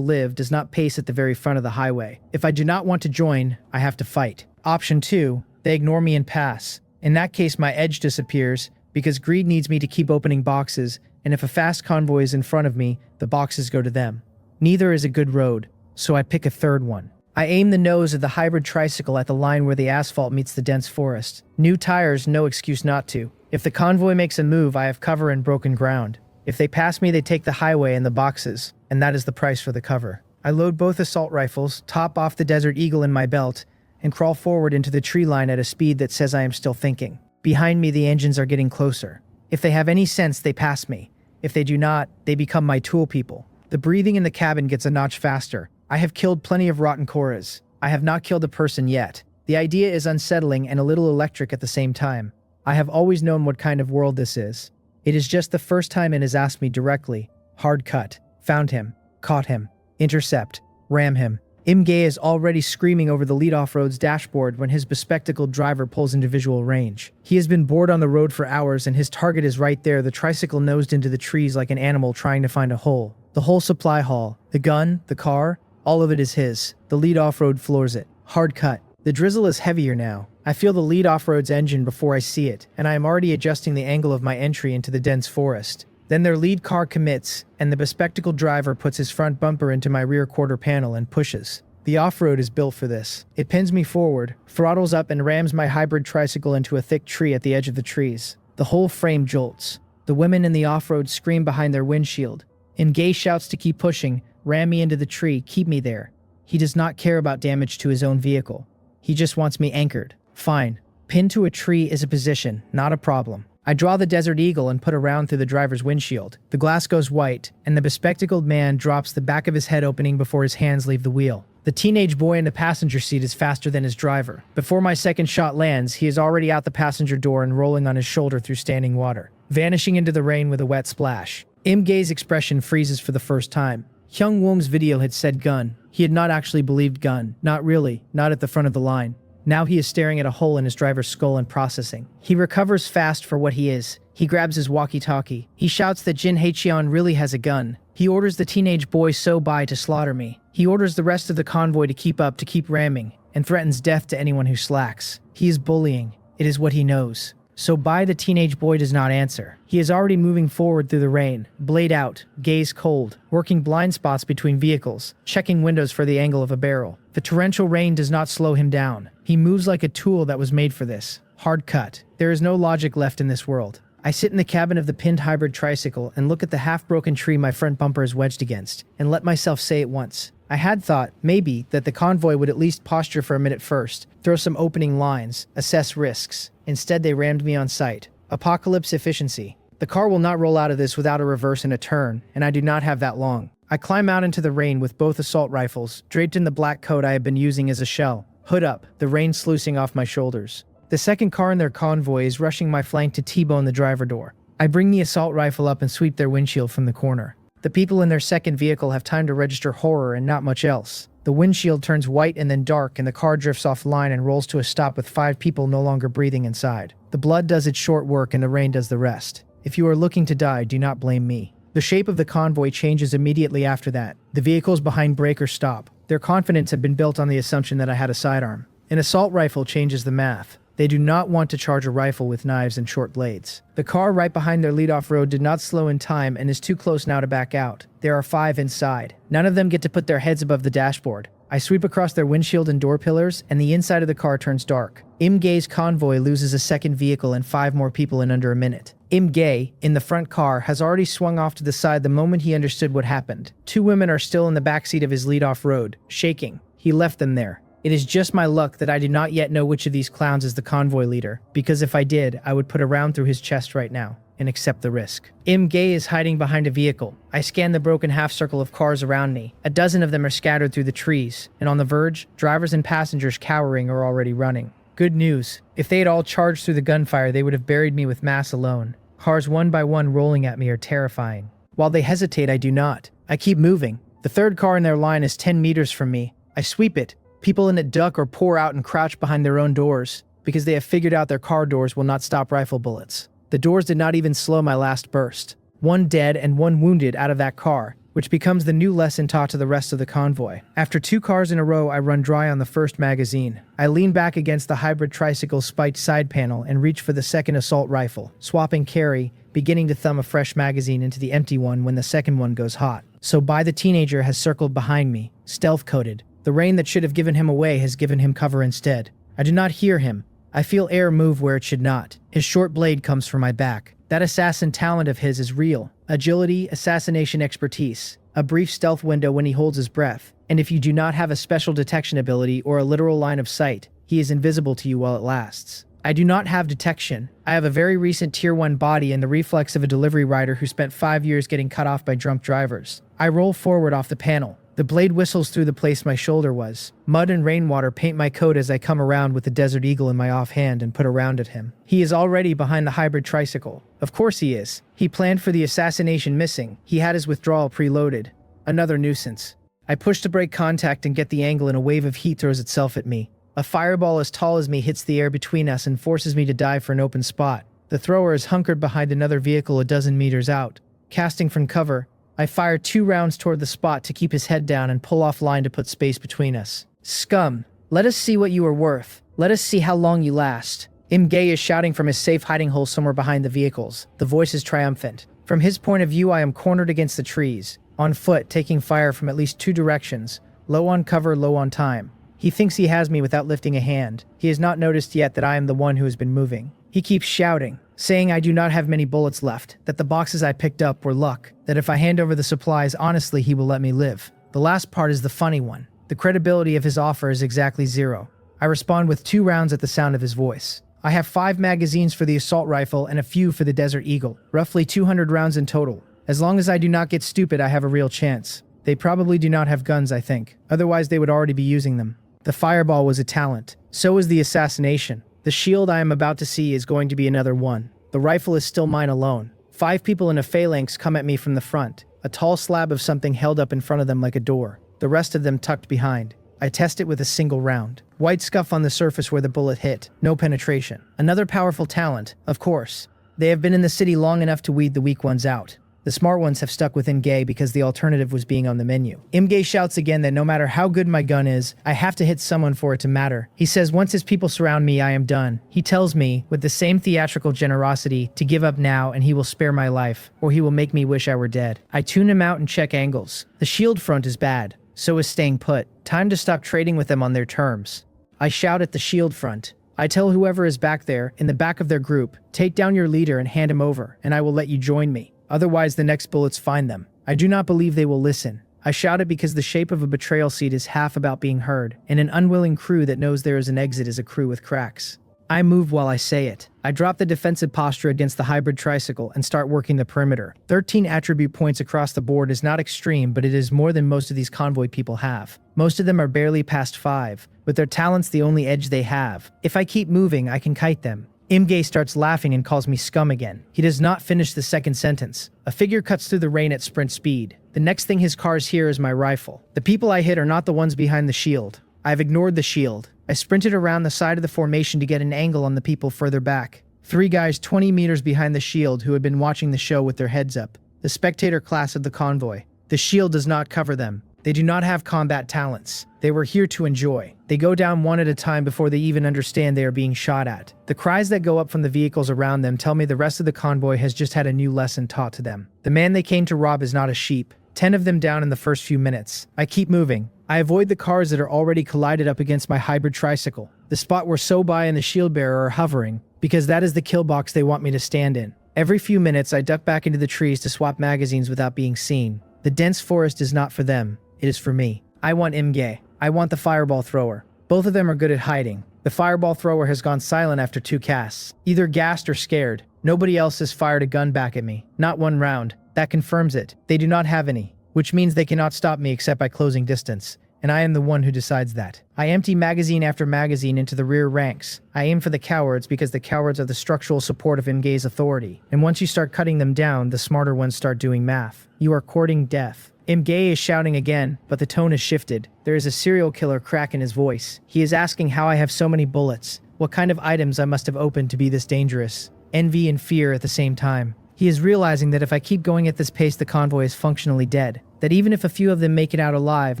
live does not pace at the very front of the highway. If I do not want to join, I have to fight. Option 2. They ignore me and pass. In that case, my edge disappears because greed needs me to keep opening boxes, and if a fast convoy is in front of me, the boxes go to them. Neither is a good road, so I pick a third one. I aim the nose of the hybrid tricycle at the line where the asphalt meets the dense forest. New tires, no excuse not to. If the convoy makes a move, I have cover and broken ground. If they pass me, they take the highway and the boxes, and that is the price for the cover. I load both assault rifles, top off the Desert Eagle in my belt, and crawl forward into the tree line at a speed that says I am still thinking. Behind me, the engines are getting closer. If they have any sense, they pass me. If they do not, they become my tool people. The breathing in the cabin gets a notch faster. I have killed plenty of rotten Koras. I have not killed a person yet. The idea is unsettling and a little electric at the same time. I have always known what kind of world this is. It is just the first time it has asked me directly. Hard cut. Found him. Caught him. Intercept. Ram him. Imge is already screaming over the lead off-road's dashboard when his bespectacled driver pulls into visual range. He has been bored on the road for hours and his target is right there, the tricycle nosed into the trees like an animal trying to find a hole. The whole supply haul, the gun, the car, all of it is his. The lead off-road floors it. Hard cut. The drizzle is heavier now. I feel the lead off-road's engine before I see it, and I am already adjusting the angle of my entry into the dense forest. Then their lead car commits, and the bespectacled driver puts his front bumper into my rear quarter panel and pushes. The off-road is built for this. It pins me forward, throttles up and rams my hybrid tricycle into a thick tree at the edge of the trees. The whole frame jolts. The women in the off-road scream behind their windshield. Imge shouts to keep pushing, ram me into the tree, keep me there. He does not care about damage to his own vehicle. He just wants me anchored. Fine. Pinned to a tree is a position, not a problem. I draw the Desert Eagle and put a round through the driver's windshield. The glass goes white, and the bespectacled man drops the back of his head opening before his hands leave the wheel. The teenage boy in the passenger seat is faster than his driver. Before my second shot lands, he is already out the passenger door and rolling on his shoulder through standing water, vanishing into the rain with a wet splash. Imge's expression freezes for the first time. Hyung Wong's video had said gun. He had not actually believed gun. Not really. Not at the front of the line. Now he is staring at a hole in his driver's skull and processing. He recovers fast for what he is. He grabs his walkie-talkie. He shouts that Jin Haecheon really has a gun. He orders the teenage boy So-Bai to slaughter me. He orders the rest of the convoy to keep up, to keep ramming, and threatens death to anyone who slacks. He is bullying. It is what he knows. So-Bai, the teenage boy, does not answer. He is already moving forward through the rain, blade out, gaze cold, working blind spots between vehicles, checking windows for the angle of a barrel. The torrential rain does not slow him down. He moves like a tool that was made for this. Hard cut. There is no logic left in this world. I sit in the cabin of the pinned hybrid tricycle and look at the half-broken tree my front bumper is wedged against, and let myself say it once. I had thought, maybe, that the convoy would at least posture for a minute first, throw some opening lines, assess risks. Instead, they rammed me on sight. Apocalypse efficiency. The car will not roll out of this without a reverse and a turn, and I do not have that long. I climb out into the rain with both assault rifles, draped in the black coat I have been using as a shell. Hood up, the rain sluicing off my shoulders. The second car in their convoy is rushing my flank to T-bone the driver door. I bring the assault rifle up and sweep their windshield from the corner. The people in their second vehicle have time to register horror and not much else. The windshield turns white and then dark, and the car drifts offline and rolls to a stop with 5 people no longer breathing inside. The blood does its short work and the rain does the rest. If you are looking to die, do not blame me. The shape of the convoy changes immediately after that. The vehicles behind brake or stop. Their confidence had been built on the assumption that I had a sidearm. An assault rifle changes the math. They do not want to charge a rifle with knives and short blades. The car right behind their lead off-road did not slow in time and is too close now to back out. There are 5 inside. None of them get to put their heads above the dashboard. I sweep across their windshield and door pillars, and the inside of the car turns dark. Imge's convoy loses a second vehicle and 5 more people in under a minute. Imge, in the front car, has already swung off to the side the moment he understood what happened. 2 women are still in the backseat of his lead off-road, shaking. He left them there. It is just my luck that I do not yet know which of these clowns is the convoy leader, because if I did, I would put a round through his chest right now and accept the risk. Imge is hiding behind a vehicle. I scan the broken half-circle of cars around me. A dozen of them are scattered through the trees, and on the verge, drivers and passengers cowering are already running. Good news. If they had all charged through the gunfire, they would have buried me with mass alone. Cars one by one rolling at me are terrifying. While they hesitate, I do not. I keep moving. The third car in their line is 10 meters from me. I sweep it. People in it duck or pour out and crouch behind their own doors, because they have figured out their car doors will not stop rifle bullets. The doors did not even slow my last burst. 1 dead and 1 wounded out of that car, which becomes the new lesson taught to the rest of the convoy. After 2 cars in a row, I run dry on the first magazine. I lean back against the hybrid tricycle's spiked side panel and reach for the second assault rifle, swapping carry, beginning to thumb a fresh magazine into the empty one when the second one goes hot. So-Bai the teenager has circled behind me, stealth-coated. The rain that should have given him away has given him cover instead. I do not hear him. I feel air move where it should not. His short blade comes from my back. That assassin talent of his is real. Agility, assassination expertise. A brief stealth window when he holds his breath. And if you do not have a special detection ability or a literal line of sight, he is invisible to you while it lasts. I do not have detection. I have a very recent tier 1 body and the reflex of a delivery rider who spent 5 years getting cut off by drunk drivers. I roll forward off the panel. The blade whistles through the place my shoulder was. Mud and rainwater paint my coat as I come around with the Desert Eagle in my offhand and put a round at him. He is already behind the hybrid tricycle. Of course he is. He planned for the assassination missing. He had his withdrawal preloaded. Another nuisance. I push to break contact and get the angle and a wave of heat throws itself at me. A fireball as tall as me hits the air between us and forces me to dive for an open spot. The thrower is hunkered behind another vehicle a dozen meters out. Casting from cover, I fire 2 rounds toward the spot to keep his head down and pull off line to put space between us. Scum, let us see what you are worth. Let us see how long you last. Gay is shouting from his safe hiding hole somewhere behind the vehicles. The voice is triumphant. From his point of view, I am cornered against the trees, on foot, taking fire from at least 2 directions. Low on cover, low on time. He thinks he has me without lifting a hand. He has not noticed yet that I am the one who has been moving. He keeps shouting, saying I do not have many bullets left, that the boxes I picked up were luck, that if I hand over the supplies honestly he will let me live. The last part is the funny one. The credibility of his offer is exactly 0. I respond with 2 rounds at the sound of his voice. I have 5 magazines for the assault rifle and a few for the Desert Eagle, roughly 200 rounds in total. As long as I do not get stupid, I have a real chance. They probably do not have guns, I think. Otherwise they would already be using them. The fireball was a talent. So is the assassination. The shield I am about to see is going to be another one. The rifle is still mine alone. 5 people in a phalanx come at me from the front. A tall slab of something held up in front of them like a door. The rest of them tucked behind. I test it with a single round. White scuff on the surface where the bullet hit. No penetration. Another powerful talent, of course. They have been in the city long enough to weed the weak ones out. The smart ones have stuck with Gay because the alternative was being on the menu. Gay shouts again that no matter how good my gun is, I have to hit someone for it to matter. He says once his people surround me, I am done. He tells me, with the same theatrical generosity, to give up now and he will spare my life, or he will make me wish I were dead. I tune him out and check angles. The shield front is bad. So is staying put. Time to stop trading with them on their terms. I shout at the shield front. I tell whoever is back there, in the back of their group, take down your leader and hand him over, and I will let you join me. Otherwise, the next bullets find them. I do not believe they will listen. I shout it because the shape of a betrayal seat is half about being heard, and an unwilling crew that knows there is an exit is a crew with cracks. I move while I say it. I drop the defensive posture against the hybrid tricycle and start working the perimeter. 13 attribute points across the board is not extreme, but it is more than most of these convoy people have. Most of them are barely past 5, with their talents the only edge they have. If I keep moving, I can kite them. Gay starts laughing and calls me scum again. He does not finish the second sentence. A figure cuts through the rain at sprint speed. The next thing his cars hear is my rifle. The people I hit are not the ones behind the shield. I've ignored the shield. I sprinted around the side of the formation to get an angle on the people further back. 3 guys 20 meters behind the shield who had been watching the show with their heads up. The spectator class of the convoy. The shield does not cover them. They do not have combat talents. They were here to enjoy. They go down one at a time before they even understand they are being shot at. The cries that go up from the vehicles around them tell me the rest of the convoy has just had a new lesson taught to them. The man they came to rob is not a sheep. 10 of them down in the first few minutes. I keep moving. I avoid the cars that are already collided up against my hybrid tricycle. The spot where Sobai and the shield bearer are hovering, because that is the kill box they want me to stand in. Every few minutes I duck back into the trees to swap magazines without being seen. The dense forest is not for them. It is for me. I want Gay. I want the fireball thrower. Both of them are good at hiding. The fireball thrower has gone silent after 2 casts, either gassed or scared. Nobody else has fired a gun back at me. Not 1 round. That confirms it. They do not have any, which means they cannot stop me except by closing distance. And I am the one who decides that. I empty magazine after magazine into the rear ranks. I aim for the cowards because the cowards are the structural support of Gay's authority. And once you start cutting them down, the smarter ones start doing math. You are courting death. Gay is shouting again, but the tone has shifted. There is a serial killer crack in his voice. He is asking how I have so many bullets, what kind of items I must have opened to be this dangerous. Envy and fear at the same time. He is realizing that if I keep going at this pace, the convoy is functionally dead. That even if a few of them make it out alive,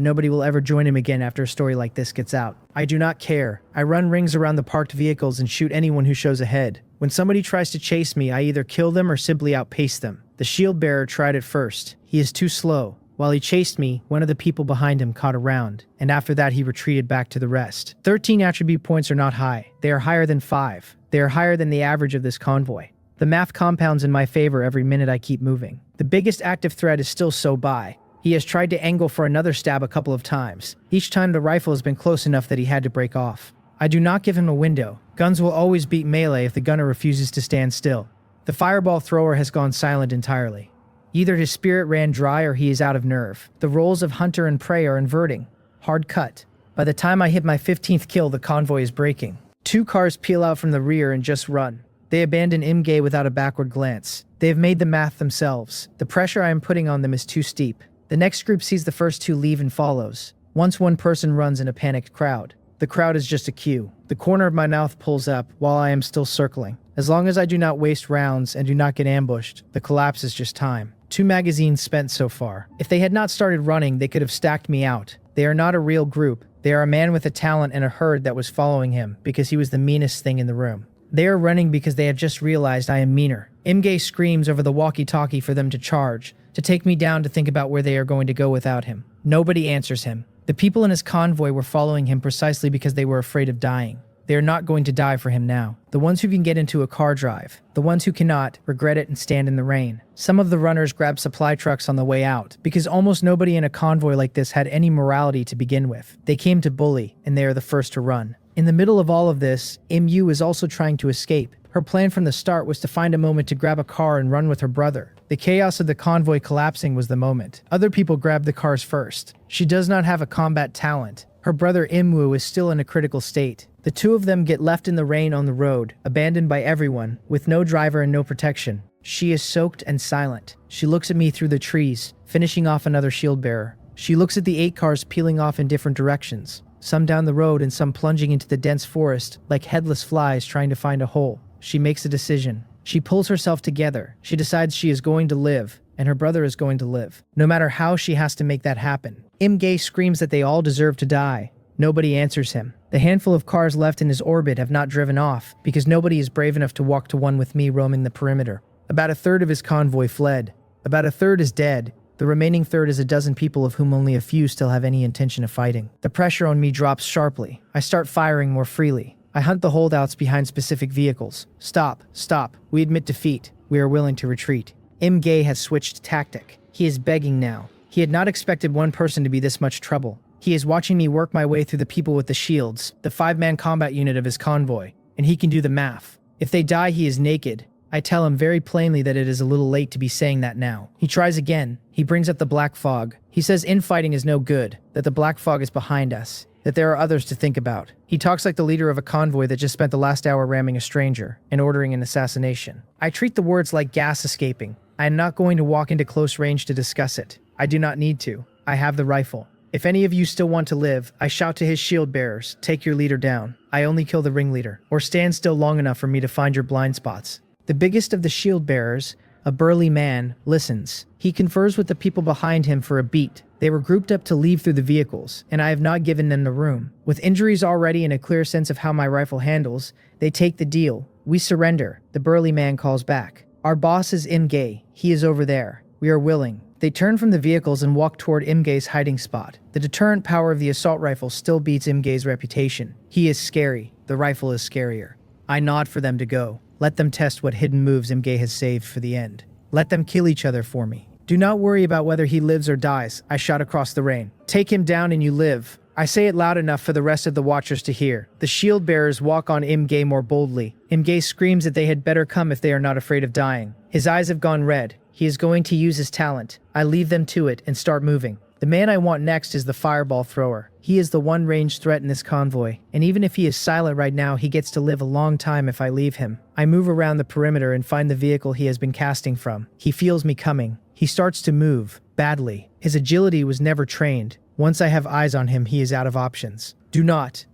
nobody will ever join him again after a story like this gets out. I do not care. I run rings around the parked vehicles and shoot anyone who shows ahead. When somebody tries to chase me, I either kill them or simply outpace them. The shield bearer tried it first. He is too slow. While he chased me, one of the people behind him caught a round, and after that he retreated back to the rest. 13 attribute points are not high. They are higher than 5. They are higher than the average of this convoy. The math compounds in my favor every minute I keep moving. The biggest active threat is still Sobai. He has tried to angle for another stab a couple of times. Each time the rifle has been close enough that he had to break off. I do not give him a window. Guns will always beat melee if the gunner refuses to stand still. The fireball thrower has gone silent entirely. Either his spirit ran dry or he is out of nerve. The roles of hunter and prey are inverting. Hard cut. By the time I hit my 15th kill, the convoy is breaking. 2 cars peel out from the rear and just run. They abandon Imge without a backward glance. They have made the math themselves. The pressure I am putting on them is too steep. The next group sees the first 2 leave and follows. Once one person runs in a panicked crowd. The crowd is just a queue. The corner of my mouth pulls up while I am still circling. As long as I do not waste rounds and do not get ambushed, the collapse is just time. 2 magazines spent so far. If they had not started running, they could have stacked me out. They are not a real group. They are a man with a talent and a herd that was following him because he was the meanest thing in the room. They are running because they have just realized I am meaner. Imge screams over the walkie-talkie for them to charge, to take me down to think about where they are going to go without him. Nobody answers him. The people in his convoy were following him precisely because they were afraid of dying. They are not going to die for him now. The ones who can get into a car drive. The ones who cannot, regret it and stand in the rain. Some of the runners grab supply trucks on the way out, because almost nobody in a convoy like this had any morality to begin with. They came to bully, and they are the first to run. In the middle of all of this, Mu is also trying to escape. Her plan from the start was to find a moment to grab a car and run with her brother. The chaos of the convoy collapsing was the moment. Other people grabbed the cars first. She does not have a combat talent. Her brother Imwu is still in a critical state. The 2 of them get left in the rain on the road, abandoned by everyone, with no driver and no protection. She is soaked and silent. She looks at me through the trees, finishing off another shield bearer. She looks at the 8 cars peeling off in different directions, some down the road and some plunging into the dense forest, like headless flies trying to find a hole. She makes a decision. She pulls herself together. She decides she is going to live, and her brother is going to live. No matter how, she has to make that happen. Imge screams that they all deserve to die. Nobody answers him. The handful of cars left in his orbit have not driven off, because nobody is brave enough to walk to one with me roaming the perimeter. About a third of his convoy fled. About a third is dead. The remaining third is a dozen people of whom only a few still have any intention of fighting. The pressure on me drops sharply. I start firing more freely. I hunt the holdouts behind specific vehicles. Stop, stop. We admit defeat. We are willing to retreat. Imge has switched tactic. He is begging now. He had not expected one person to be this much trouble. He is watching me work my way through the people with the shields, the 5-man combat unit of his convoy, and he can do the math. If they die, he is naked. I tell him very plainly that it is a little late to be saying that now. He tries again. He brings up the black fog. He says infighting is no good, that the black fog is behind us, that there are others to think about. He talks like the leader of a convoy that just spent the last hour ramming a stranger and ordering an assassination. I treat the words like gas escaping. I am not going to walk into close range to discuss it. I do not need to. I have the rifle. If any of you still want to live, I shout to his shield bearers, take your leader down. I only kill the ringleader, or stand still long enough for me to find your blind spots. The biggest of the shield bearers, a burly man, listens. He confers with the people behind him for a beat. They were grouped up to leave through the vehicles, and I have not given them the room. With injuries already and a clear sense of how my rifle handles, they take the deal. We surrender, the burly man calls back. Our boss is Imge. He is over there. We are willing. They turn from the vehicles and walk toward Imge's hiding spot. The deterrent power of the assault rifle still beats Imge's reputation. He is scary. The rifle is scarier. I nod for them to go. Let them test what hidden moves Imge has saved for the end. Let them kill each other for me. Do not worry about whether he lives or dies, I shout across the rain. Take him down and you live. I say it loud enough for the rest of the watchers to hear. The shield bearers walk on Imge more boldly. Imge screams that they had better come if they are not afraid of dying. His eyes have gone red. He is going to use his talent. I leave them to it and start moving. The man I want next is the fireball thrower. He is the one ranged threat in this convoy, and even if he is silent right now, he gets to live a long time if I leave him. I move around the perimeter and find the vehicle he has been casting from. He feels me coming. He starts to move, badly. His agility was never trained. Once I have eyes on him, he is out of options. Do not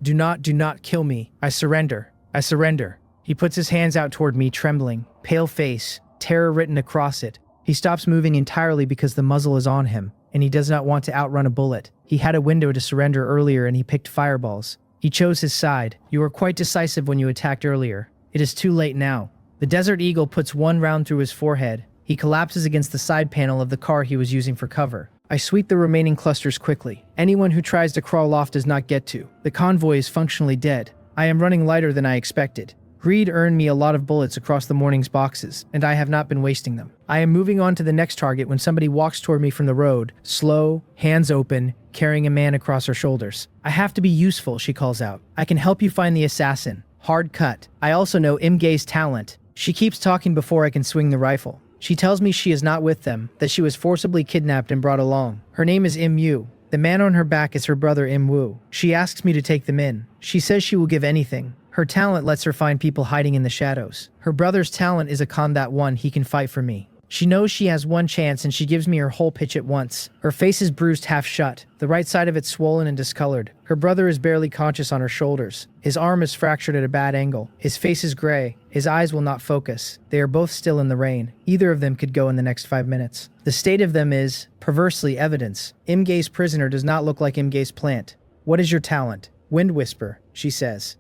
kill me. I surrender. I surrender. He puts his hands out toward me, trembling, pale face, terror written across it. He stops moving entirely because the muzzle is on him, and he does not want to outrun a bullet. He had a window to surrender earlier and he picked fireballs. He chose his side. You were quite decisive when you attacked earlier. It is too late now. The Desert Eagle puts one round through his forehead. He collapses against the side panel of the car he was using for cover. I sweep the remaining clusters quickly. Anyone who tries to crawl off does not get to. The convoy is functionally dead. I am running lighter than I expected. Greed earned me a lot of bullets across the morning's boxes, and I have not been wasting them. I am moving on to the next target when somebody walks toward me from the road, slow, hands open, carrying a man across her shoulders. I have to be useful, she calls out. I can help you find the assassin. Hard cut. I also know Imge's talent. She keeps talking before I can swing the rifle. She tells me she is not with them, that she was forcibly kidnapped and brought along. Her name is Im-Yu. The man on her back is her brother Im-Woo. She asks me to take them in. She says she will give anything. Her talent lets her find people hiding in the shadows. Her brother's talent is a combat one, he can fight for me. She knows she has one chance and she gives me her whole pitch at once. Her face is bruised half shut, the right side of it swollen and discolored. Her brother is barely conscious on her shoulders. His arm is fractured at a bad angle. His face is gray. His eyes will not focus. They are both still in the rain. Either of them could go in the next 5 minutes. The state of them is, perversely, evidence. Imge's prisoner does not look like Imge's plant. What is your talent? Wind whisper, she says.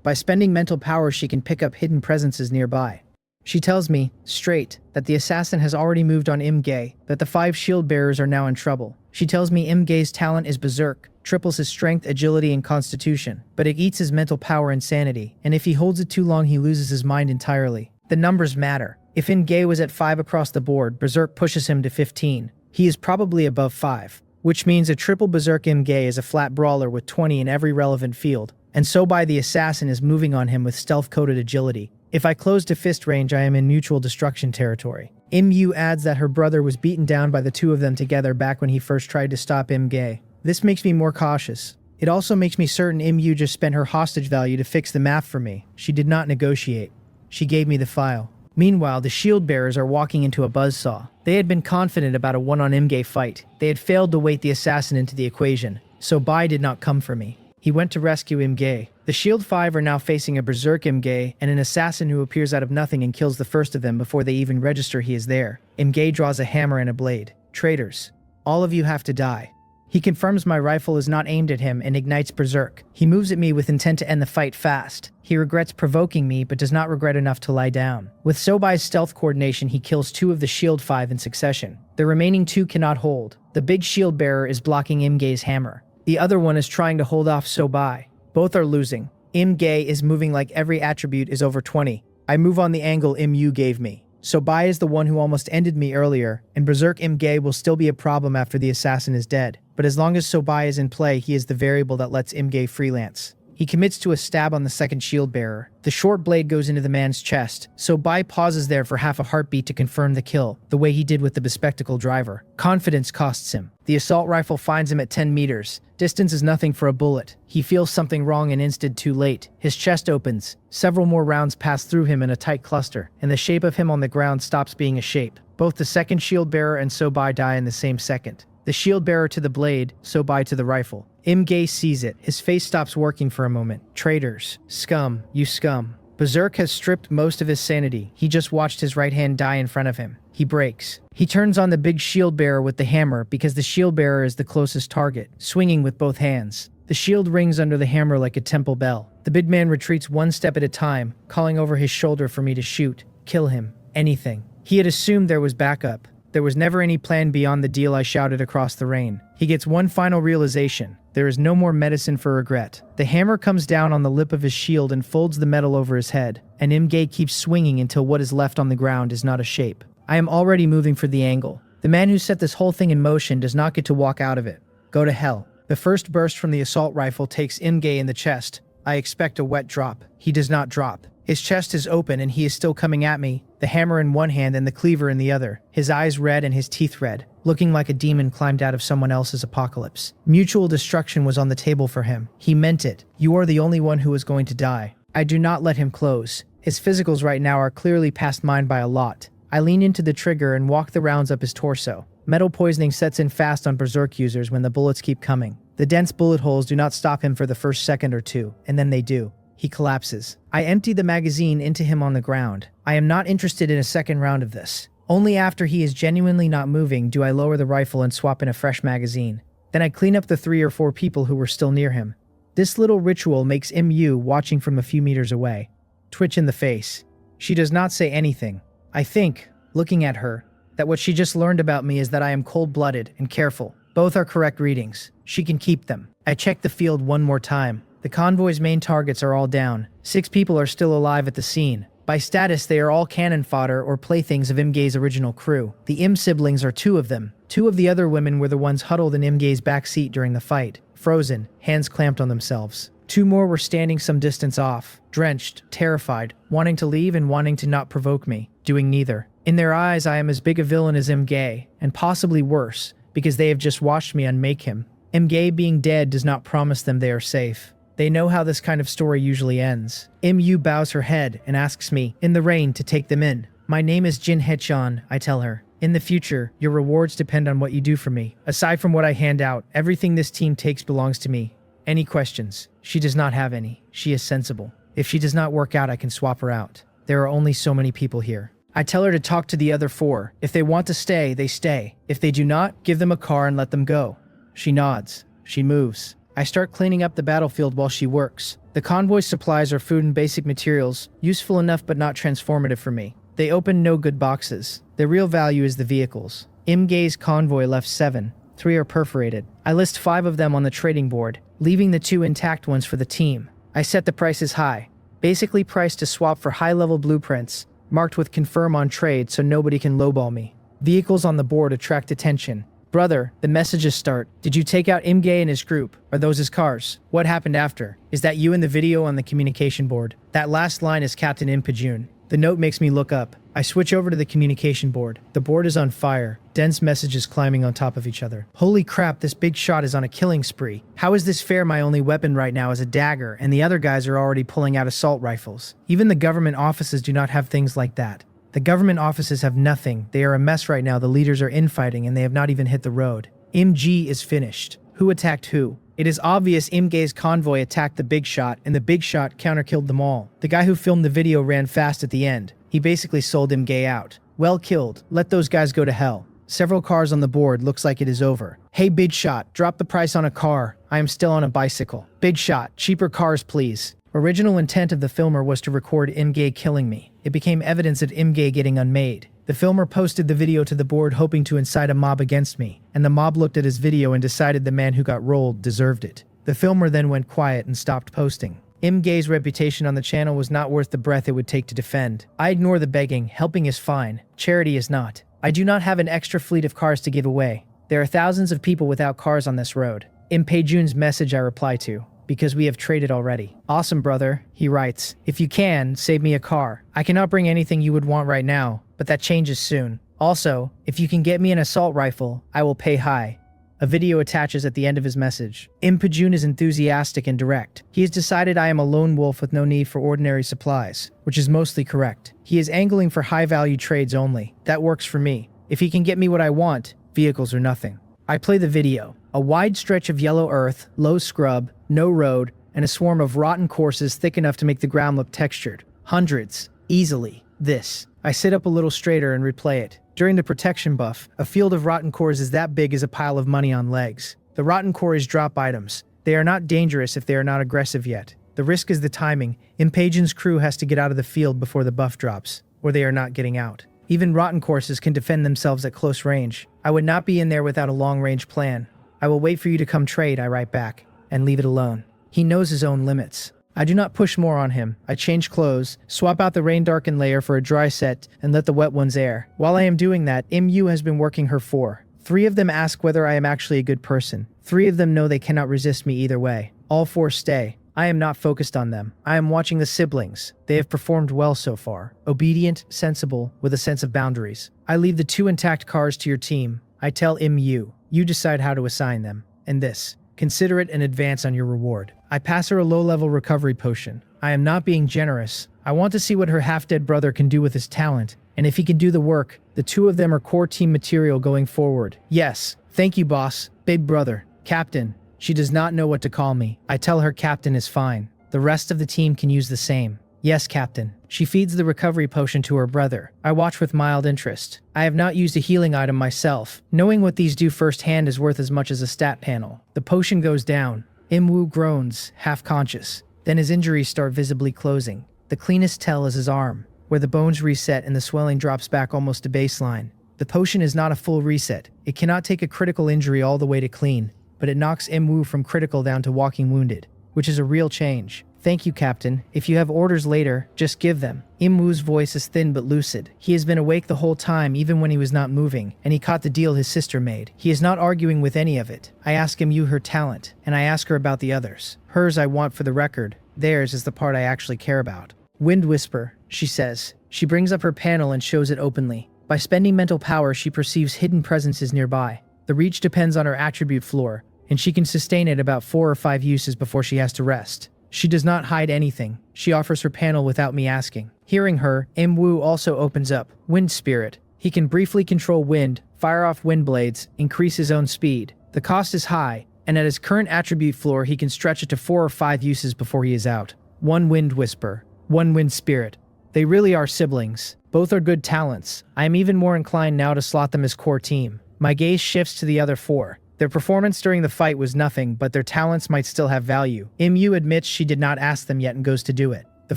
By spending mental power, she can pick up hidden presences nearby. She tells me, straight, that the assassin has already moved on Imge, that the 5 shield bearers are now in trouble. She tells me Imge's talent is berserk, triples his strength, agility, and constitution, but it eats his mental power and sanity, and if he holds it too long he loses his mind entirely. The numbers matter. If Imge was at 5 across the board, berserk pushes him to 15. He is probably above 5, which means a triple berserk Imge is a flat brawler with 20 in every relevant field, and so by the assassin is moving on him with stealth-coated agility. If I close to fist range, I am in mutual destruction territory. Im-Yu adds that her brother was beaten down by the two of them together back when he first tried to stop Imge. This makes me more cautious. It also makes me certain Im-Yu just spent her hostage value to fix the math for me. She did not negotiate. She gave me the file. Meanwhile, the shield bearers are walking into a buzzsaw. They had been confident about a one-on-Imge fight. They had failed to weight the assassin into the equation, so Bai did not come for me. He went to rescue Imge. The Shield 5 are now facing a berserk Imge and an assassin who appears out of nothing and kills the first of them before they even register he is there. Imge draws a hammer and a blade. Traitors. All of you have to die. He confirms my rifle is not aimed at him and ignites berserk. He moves at me with intent to end the fight fast. He regrets provoking me but does not regret enough to lie down. With Sobai's stealth coordination, he kills 2 of the Shield 5 in succession. The remaining 2 cannot hold. The big shield bearer is blocking Imge's hammer. The other one is trying to hold off Sobai. Both are losing. Imge is moving like every attribute is over 20. I move on the angle Im-Yu gave me. Sobai is the one who almost ended me earlier, and Berserk Imge will still be a problem after the assassin is dead. But as long as Sobai is in play, he is the variable that lets Imge freelance. He commits to a stab on the second shield bearer. The short blade goes into the man's chest, so Bai pauses there for half a heartbeat to confirm the kill, the way he did with the bespectacled driver. Confidence costs him. The assault rifle finds him at 10 meters. Distance is nothing for a bullet. He feels something wrong and instant too late. His chest opens. Several more rounds pass through him in a tight cluster, and the shape of him on the ground stops being a shape. Both the second shield bearer and Sobai die in the same second. The shield bearer to the blade, Sobai to the rifle. Imge sees it. His face stops working for a moment. Traitors. Scum. You scum. Berserk has stripped most of his sanity. He just watched his right hand die in front of him. He breaks. He turns on the big shield bearer with the hammer because the shield bearer is the closest target, swinging with both hands. The shield rings under the hammer like a temple bell. The big man retreats one step at a time, calling over his shoulder for me to shoot, kill him, anything. He had assumed there was backup. There was never any plan beyond the deal I shouted across the rain. He gets one final realization. There is no more medicine for regret. The hammer comes down on the lip of his shield and folds the metal over his head, and Imge keeps swinging until what is left on the ground is not a shape. I am already moving for the angle. The man who set this whole thing in motion does not get to walk out of it. Go to hell. The first burst from the assault rifle takes Imge in the chest. I expect a wet drop. He does not drop. His chest is open and he is still coming at me, the hammer in one hand and the cleaver in the other, his eyes red and his teeth red, looking like a demon climbed out of someone else's apocalypse. Mutual destruction was on the table for him. He meant it. You are the only one who is going to die. I do not let him close. His physicals right now are clearly past mine by a lot. I lean into the trigger and walk the rounds up his torso. Metal poisoning sets in fast on Berserk users when the bullets keep coming. The dense bullet holes do not stop him for the first second or two, and then they do. He collapses. I empty the magazine into him on the ground. I am not interested in a second round of this. Only after he is genuinely not moving do I lower the rifle and swap in a fresh magazine. Then I clean up the 3 or 4 people who were still near him. This little ritual makes Im-Yu, watching from a few meters away, twitch in the face. She does not say anything. I think, looking at her, that what she just learned about me is that I am cold-blooded and careful. Both are correct readings. She can keep them. I checked the field one more time. The convoy's main targets are all down. 6 people are still alive at the scene. By status, they are all cannon fodder or playthings of Imge's original crew. The Im siblings are 2 of them. 2 of the other women were the ones huddled in Imge's back seat during the fight, frozen, hands clamped on themselves. 2 more were standing some distance off, drenched, terrified, wanting to leave and wanting to not provoke me, doing neither. In their eyes, I am as big a villain as Imge, and possibly worse, because they have just watched me unmake him. Imge being dead does not promise them they are safe. They know how this kind of story usually ends. Mu bows her head and asks me, in the rain, to take them in. My name is Jin Hechan, I tell her. In the future, your rewards depend on what you do for me. Aside from what I hand out, everything this team takes belongs to me. Any questions? She does not have any. She is sensible. If she does not work out, I can swap her out. There are only so many people here. I tell her to talk to the other 4. If they want to stay, they stay. If they do not, give them a car and let them go. She nods. She moves. I start cleaning up the battlefield while she works. The convoy's supplies are food and basic materials, useful enough but not transformative for me. They open no good boxes. Their real value is the vehicles. Imge's convoy left 7. 3 are perforated. I list 5 of them on the trading board, leaving the 2 intact ones for the team. I set the prices high, basically priced to swap for high-level blueprints, marked with confirm on trade so nobody can lowball me. Vehicles on the board attract attention. Brother, the messages start. Did you take out Imge and his group? Are those his cars? What happened after? Is that you in the video on the communication board? That last line is Captain Impajun. The note makes me look up. I switch over to the communication board. The board is on fire. Dense messages climbing on top of each other. Holy crap, this big shot is on a killing spree. How is this fair? My only weapon right now is a dagger, and the other guys are already pulling out assault rifles. Even the government offices do not have things like that. The government offices have nothing. They are a mess right now. The leaders are infighting and they have not even hit the road. Imge is finished. Who attacked who? It is obvious Imge's convoy attacked the big shot and the big shot counter-killed them all. The guy who filmed the video ran fast at the end. He basically sold Imge out. Well killed. Let those guys go to hell. Several cars on the board. Looks like it is over. Hey big shot, drop the price on a car. I am still on a bicycle. Big shot, cheaper cars please. Original intent of the filmer was to record Imge killing me. It became evidence of Imge getting unmade. The filmer posted the video to the board hoping to incite a mob against me, and the mob looked at his video and decided the man who got rolled deserved it. The filmer then went quiet and stopped posting. Imge's reputation on the channel was not worth the breath it would take to defend. I ignore the begging. Helping is fine. Charity is not. I do not have an extra fleet of cars to give away. There are thousands of people without cars on this road. Impajun's message I reply to. Because we have traded already. Awesome, brother, he writes. If you can, save me a car. I cannot bring anything you would want right now, but that changes soon. Also, if you can get me an assault rifle, I will pay high. A video attaches at the end of his message. Impajun is enthusiastic and direct. He has decided I am a lone wolf with no need for ordinary supplies, which is mostly correct. He is angling for high-value trades only. That works for me. If he can get me what I want, vehicles are nothing. I play the video. A wide stretch of yellow earth, low scrub, no road, and a swarm of rotten courses thick enough to make the ground look textured. Hundreds. Easily. This. I sit up a little straighter and replay it. During the protection buff, a field of rotten cores is that big as a pile of money on legs. The rotten cores drop items. They are not dangerous if they are not aggressive yet. The risk is the timing. Impajun's crew has to get out of the field before the buff drops, or they are not getting out. Even rotten courses can defend themselves at close range. I would not be in there without a long-range plan. I will wait for you to come trade, I write back, and leave it alone. He knows his own limits. I do not push more on him. I change clothes, swap out the rain-darkened layer for a dry set, and let the wet ones air. While I am doing that, Mu has been working her 4. 3 of them ask whether I am actually a good person. 3 of them know they cannot resist me either way. All 4 stay. I am not focused on them. I am watching the siblings. They have performed well so far. Obedient, sensible, with a sense of boundaries. I leave the 2 intact cars to your team. I tell Mu, you decide how to assign them. And this. Consider it an advance on your reward. I pass her a low-level recovery potion. I am not being generous. I want to see what her half-dead brother can do with his talent, and if he can do the work, the 2 of them are core team material going forward. Yes, thank you, boss. Big brother. Captain. She does not know what to call me. I tell her Captain is fine. The rest of the team can use the same. Yes, Captain. She feeds the recovery potion to her brother. I watch with mild interest. I have not used a healing item myself. Knowing what these do firsthand is worth as much as a stat panel. The potion goes down. Imwu groans, half-conscious. Then his injuries start visibly closing. The cleanest tell is his arm, where the bones reset and the swelling drops back almost to baseline. The potion is not a full reset. It cannot take a critical injury all the way to clean, but it knocks Imwoo from critical down to walking wounded, which is a real change. Thank you, Captain. If you have orders later, just give them. Imwoo's voice is thin but lucid. He has been awake the whole time, even when he was not moving, and he caught the deal his sister made. He is not arguing with any of it. I ask Imwoo her talent, and I ask her about the others. Hers I want for the record. Theirs is the part I actually care about. Wind Whisper, she says. She brings up her panel and shows it openly. By spending mental power, she perceives hidden presences nearby. The reach depends on her attribute floor, and she can sustain it about 4 or 5 uses before she has to rest. She does not hide anything. She offers her panel without me asking. Hearing her, Imwoo also opens up. Wind Spirit. He can briefly control wind, fire off wind blades, increase his own speed. The cost is high, and at his current attribute floor he can stretch it to 4 or 5 uses before he is out. 1 Wind Whisper. 1 Wind Spirit. They really are siblings. Both are good talents. I am even more inclined now to slot them as core team. My gaze shifts to the other 4. Their performance during the fight was nothing, but their talents might still have value. Imwoo admits she did not ask them yet and goes to do it. The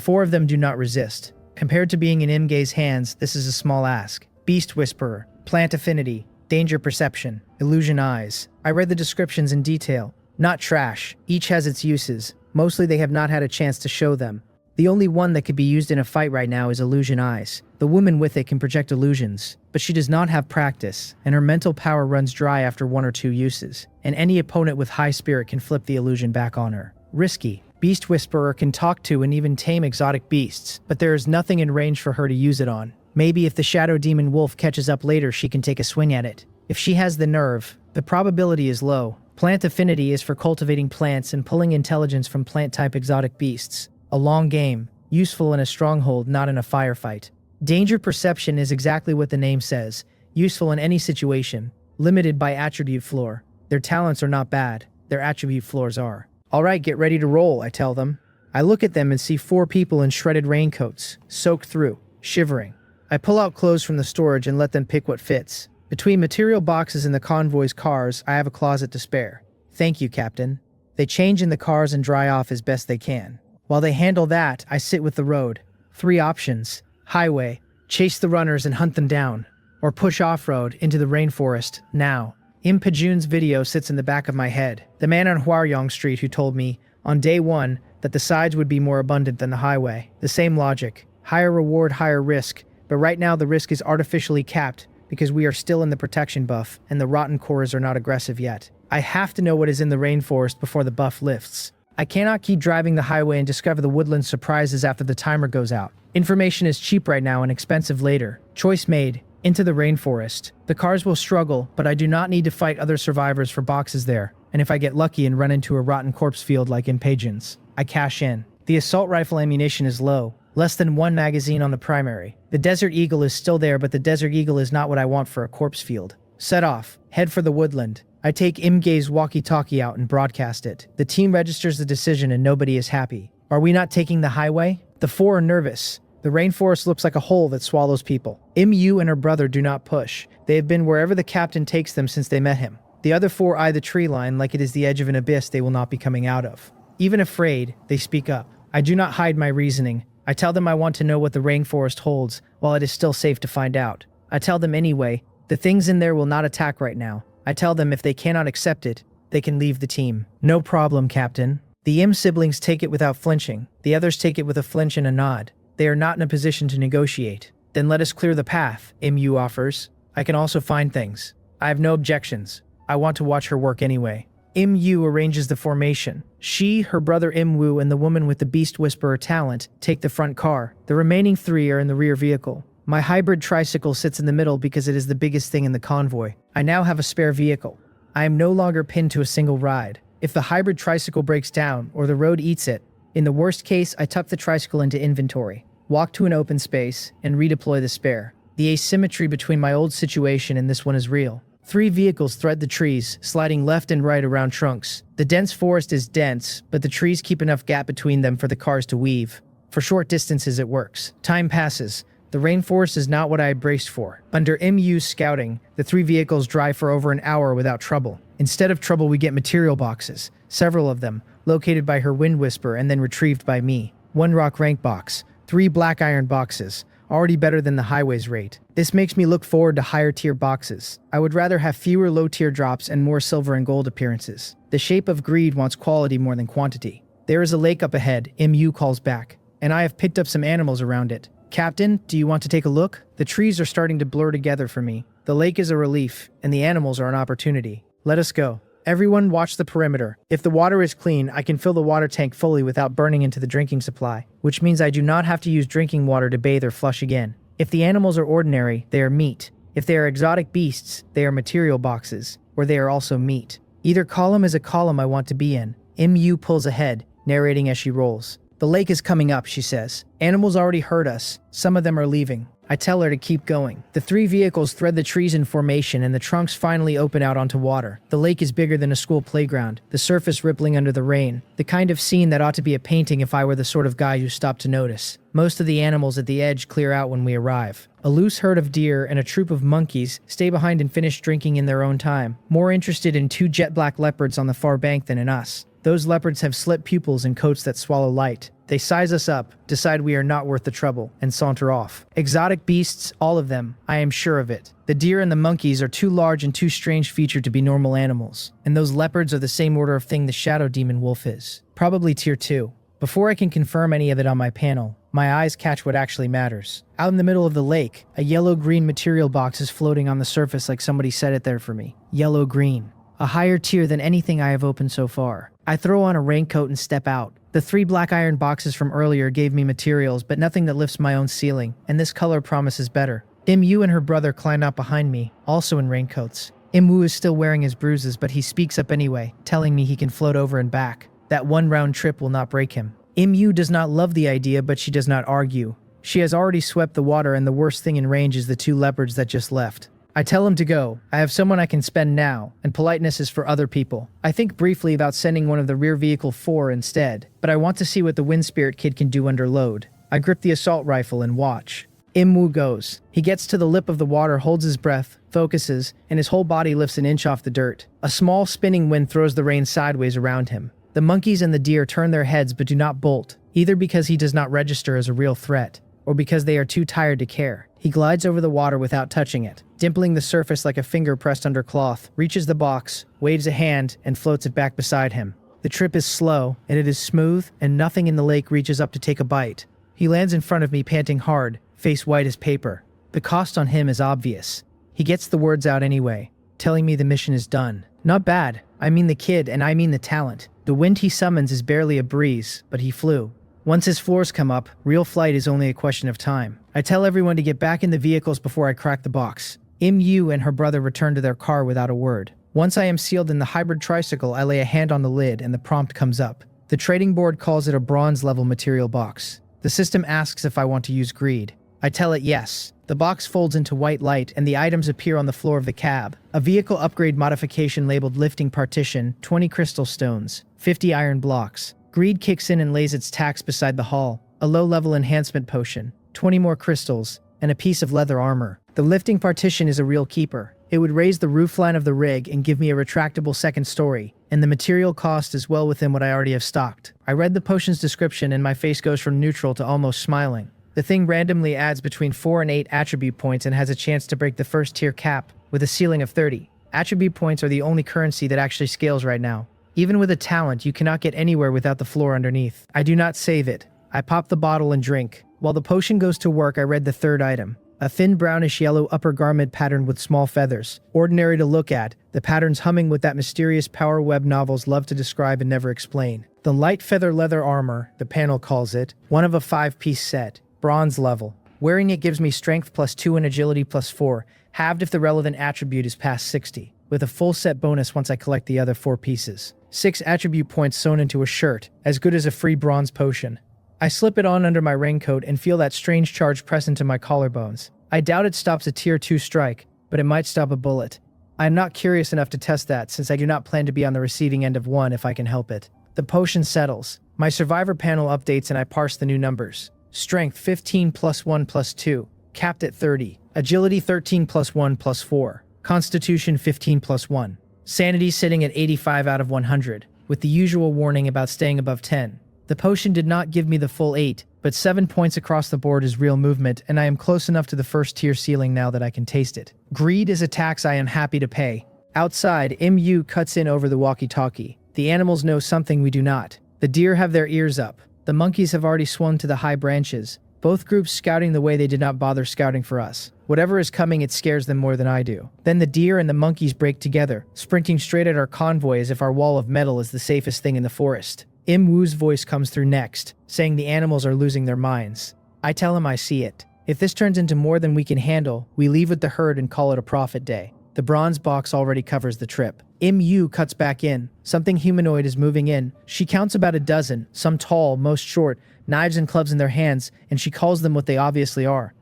4 of them do not resist. Compared to being in Imge's hands, this is a small ask. Beast Whisperer, Plant Affinity, Danger Perception, Illusion Eyes. I read the descriptions in detail. Not trash. Each has its uses. Mostly they have not had a chance to show them. The only one that could be used in a fight right now is Illusion Eyes. The woman with it can project illusions, but she does not have practice, and her mental power runs dry after 1 or 2 uses, and any opponent with high spirit can flip the illusion back on her. Risky. Beast Whisperer can talk to and even tame exotic beasts, but there is nothing in range for her to use it on. Maybe if the Shadow Demon Wolf catches up later, she can take a swing at it. If she has the nerve, the probability is low. Plant Affinity is for cultivating plants and pulling intelligence from plant-type exotic beasts. A long game, useful in a stronghold, not in a firefight. Danger Perception is exactly what the name says, useful in any situation, limited by attribute floor. Their talents are not bad, their attribute floors are. Alright, get ready to roll, I tell them. I look at them and see 4 people in shredded raincoats, soaked through, shivering. I pull out clothes from the storage and let them pick what fits. Between material boxes in the convoy's cars, I have a closet to spare. Thank you, Captain. They change in the cars and dry off as best they can. While they handle that, I sit with the road. 3 options. Highway, chase the runners and hunt them down. Or push off-road into the rainforest, now. Im Pajun's video sits in the back of my head. The man on Hwaryong Street who told me, on day 1, that the sides would be more abundant than the highway. The same logic. Higher reward, higher risk. But right now the risk is artificially capped because we are still in the protection buff and the rotten cores are not aggressive yet. I have to know what is in the rainforest before the buff lifts. I cannot keep driving the highway and discover the woodland surprises after the timer goes out. Information is cheap right now and expensive later. Choice made. Into the rainforest. The cars will struggle, but I do not need to fight other survivors for boxes there. And if I get lucky and run into a rotten corpse field like in Pajun's, I cash in. The assault rifle ammunition is low. Less than 1 magazine on the primary. The Desert Eagle is still there, but the Desert Eagle is not what I want for a corpse field. Set off. Head for the woodland. I take Imge's walkie-talkie out and broadcast it. The team registers the decision and nobody is happy. Are we not taking the highway? The 4 are nervous. The rainforest looks like a hole that swallows people. Imwoo and her brother do not push. They have been wherever the captain takes them since they met him. The other 4 eye the tree line like it is the edge of an abyss they will not be coming out of. Even afraid, they speak up. I do not hide my reasoning. I tell them I want to know what the rainforest holds, while it is still safe to find out. I tell them anyway, the things in there will not attack right now. I tell them if they cannot accept it, they can leave the team. No problem, Captain. The Im siblings take it without flinching. The others take it with a flinch and a nod. They are not in a position to negotiate. Then let us clear the path, Imwoo offers. I can also find things. I have no objections. I want to watch her work anyway. Imwoo arranges the formation. She, her brother Imwoo, and the woman with the Beast Whisperer talent take the front car. The remaining 3 are in the rear vehicle. My hybrid tricycle sits in the middle because it is the biggest thing in the convoy. I now have a spare vehicle. I am no longer pinned to a single ride. If the hybrid tricycle breaks down or the road eats it, in the worst case, I tuck the tricycle into inventory, walk to an open space, and redeploy the spare. The asymmetry between my old situation and this one is real. 3 vehicles thread the trees, sliding left and right around trunks. The dense forest is dense, but the trees keep enough gap between them for the cars to weave. For short distances, it works. Time passes. The rainforest is not what I had braced for. Under Imwoo's scouting, the 3 vehicles drive for over an hour without trouble. Instead of trouble, we get material boxes. Several of them, located by her Wind Whisper and then retrieved by me. 1 rock rank box, 3 black iron boxes, already better than the highways rate. This makes me look forward to higher tier boxes. I would rather have fewer low tier drops and more silver and gold appearances. The shape of greed wants quality more than quantity. There is a lake up ahead, MU calls back, and I have picked up some animals around it. Captain, do you want to take a look? The trees are starting to blur together for me. The lake is a relief, and the animals are an opportunity. Let us go. Everyone watch the perimeter. If the water is clean, I can fill the water tank fully without burning into the drinking supply, which means I do not have to use drinking water to bathe or flush again. If the animals are ordinary, they are meat. If they are exotic beasts, they are material boxes, or they are also meat. Either column is a column I want to be in. MU pulls ahead, narrating as she rolls. The lake is coming up, she says. Animals already heard us. Some of them are leaving. I tell her to keep going. The 3 vehicles thread the trees in formation and the trunks finally open out onto water. The lake is bigger than a school playground, the surface rippling under the rain. The kind of scene that ought to be a painting if I were the sort of guy who stopped to notice. Most of the animals at the edge clear out when we arrive. A loose herd of deer and a troop of monkeys stay behind and finish drinking in their own time, more interested in 2 jet black leopards on the far bank than in us. Those leopards have slit pupils and coats that swallow light. They size us up, decide we are not worth the trouble, and saunter off. Exotic beasts, all of them, I am sure of it. The deer and the monkeys are too large and too strange featured to be normal animals, and those leopards are the same order of thing the shadow demon wolf is. Probably tier 2. Before I can confirm any of it on my panel, my eyes catch what actually matters. Out in the middle of the lake, a yellow-green material box is floating on the surface like somebody set it there for me. Yellow-green. A higher tier than anything I have opened so far. I throw on a raincoat and step out. The 3 black iron boxes from earlier gave me materials, but nothing that lifts my own ceiling, and this color promises better. Imwu and her brother climb out behind me, also in raincoats. Imwu is still wearing his bruises, but he speaks up anyway, telling me he can float over and back. That 1 round trip will not break him. Imwu does not love the idea, but she does not argue. She has already swept the water, and the worst thing in range is the 2 leopards that just left. I tell him to go. I have someone I can spend now, and politeness is for other people. I think briefly about sending one of the rear vehicle 4 instead, but I want to see what the Wind Spirit kid can do under load. I grip the assault rifle and watch. Imwu goes. He gets to the lip of the water, holds his breath, focuses, and his whole body lifts an inch off the dirt. A small spinning wind throws the rain sideways around him. The monkeys and the deer turn their heads but do not bolt, either because he does not register as a real threat, or because they are too tired to care. He glides over the water without touching it, dimpling the surface like a finger pressed under cloth, reaches the box, waves a hand, and floats it back beside him. The trip is slow, and it is smooth, and nothing in the lake reaches up to take a bite. He lands in front of me panting hard, face white as paper. The cost on him is obvious. He gets the words out anyway, telling me the mission is done. Not bad. I mean the kid, and I mean the talent. The wind he summons is barely a breeze, but he flew. Once his floors come up, real flight is only a question of time. I tell everyone to get back in the vehicles before I crack the box. Imyu and her brother return to their car without a word. Once I am sealed in the hybrid tricycle, I lay a hand on the lid and the prompt comes up. The trading board calls it a bronze-level material box. The system asks if I want to use greed. I tell it yes. The box folds into white light and the items appear on the floor of the cab. A vehicle upgrade modification labeled lifting partition, 20 crystal stones, 50 iron blocks. Greed kicks in and lays its tax beside the hull. A low-level enhancement potion, 20 more crystals, and a piece of leather armor. The lifting partition is a real keeper. It would raise the roofline of the rig and give me a retractable second story, and the material cost is well within what I already have stocked. I read the potion's description and my face goes from neutral to almost smiling. The thing randomly adds between 4 and 8 attribute points and has a chance to break the first tier cap, with a ceiling of 30. Attribute points are the only currency that actually scales right now. Even with a talent, you cannot get anywhere without the floor underneath. I do not save it. I pop the bottle and drink. While the potion goes to work, I read the third item. A thin brownish-yellow upper garment patterned with small feathers. Ordinary to look at, the pattern's humming with that mysterious power web novels love to describe and never explain. The light feather leather armor, the panel calls it, one of a 5-piece set. Bronze level. Wearing it gives me strength +2 and agility +4, halved if the relevant attribute is past 60, with a full set bonus once I collect the other 4 pieces. 6 attribute points sewn into a shirt, as good as a free bronze potion. I slip it on under my raincoat and feel that strange charge press into my collarbones. I doubt it stops a tier 2 strike, but it might stop a bullet. I am not curious enough to test that since I do not plan to be on the receiving end of one if I can help it. The potion settles. My survivor panel updates and I parse the new numbers. Strength 15 +1 +2, capped at 30. Agility 13 +1 +4. Constitution 15 +1. Sanity sitting at 85 out of 100, with the usual warning about staying above 10. The potion did not give me the full 8, but 7 points across the board is real movement, and I am close enough to the first tier ceiling now that I can taste it. Greed is a tax I am happy to pay. Outside, MU cuts in over the walkie-talkie. The animals know something we do not. The deer have their ears up. The monkeys have already swung to the high branches, both groups scouting the way they did not bother scouting for us. Whatever is coming, it scares them more than I do. Then the deer and the monkeys break together, sprinting straight at our convoy as if our wall of metal is the safest thing in the forest. Im Woo's voice comes through next, saying the animals are losing their minds. I tell him I see it. If this turns into more than we can handle, we leave with the herd and call it a profit day. The bronze box already covers the trip. Im Yu cuts back in. Something humanoid is moving in. She counts about a dozen, some tall, most short, knives and clubs in their hands, and she calls them what they obviously are.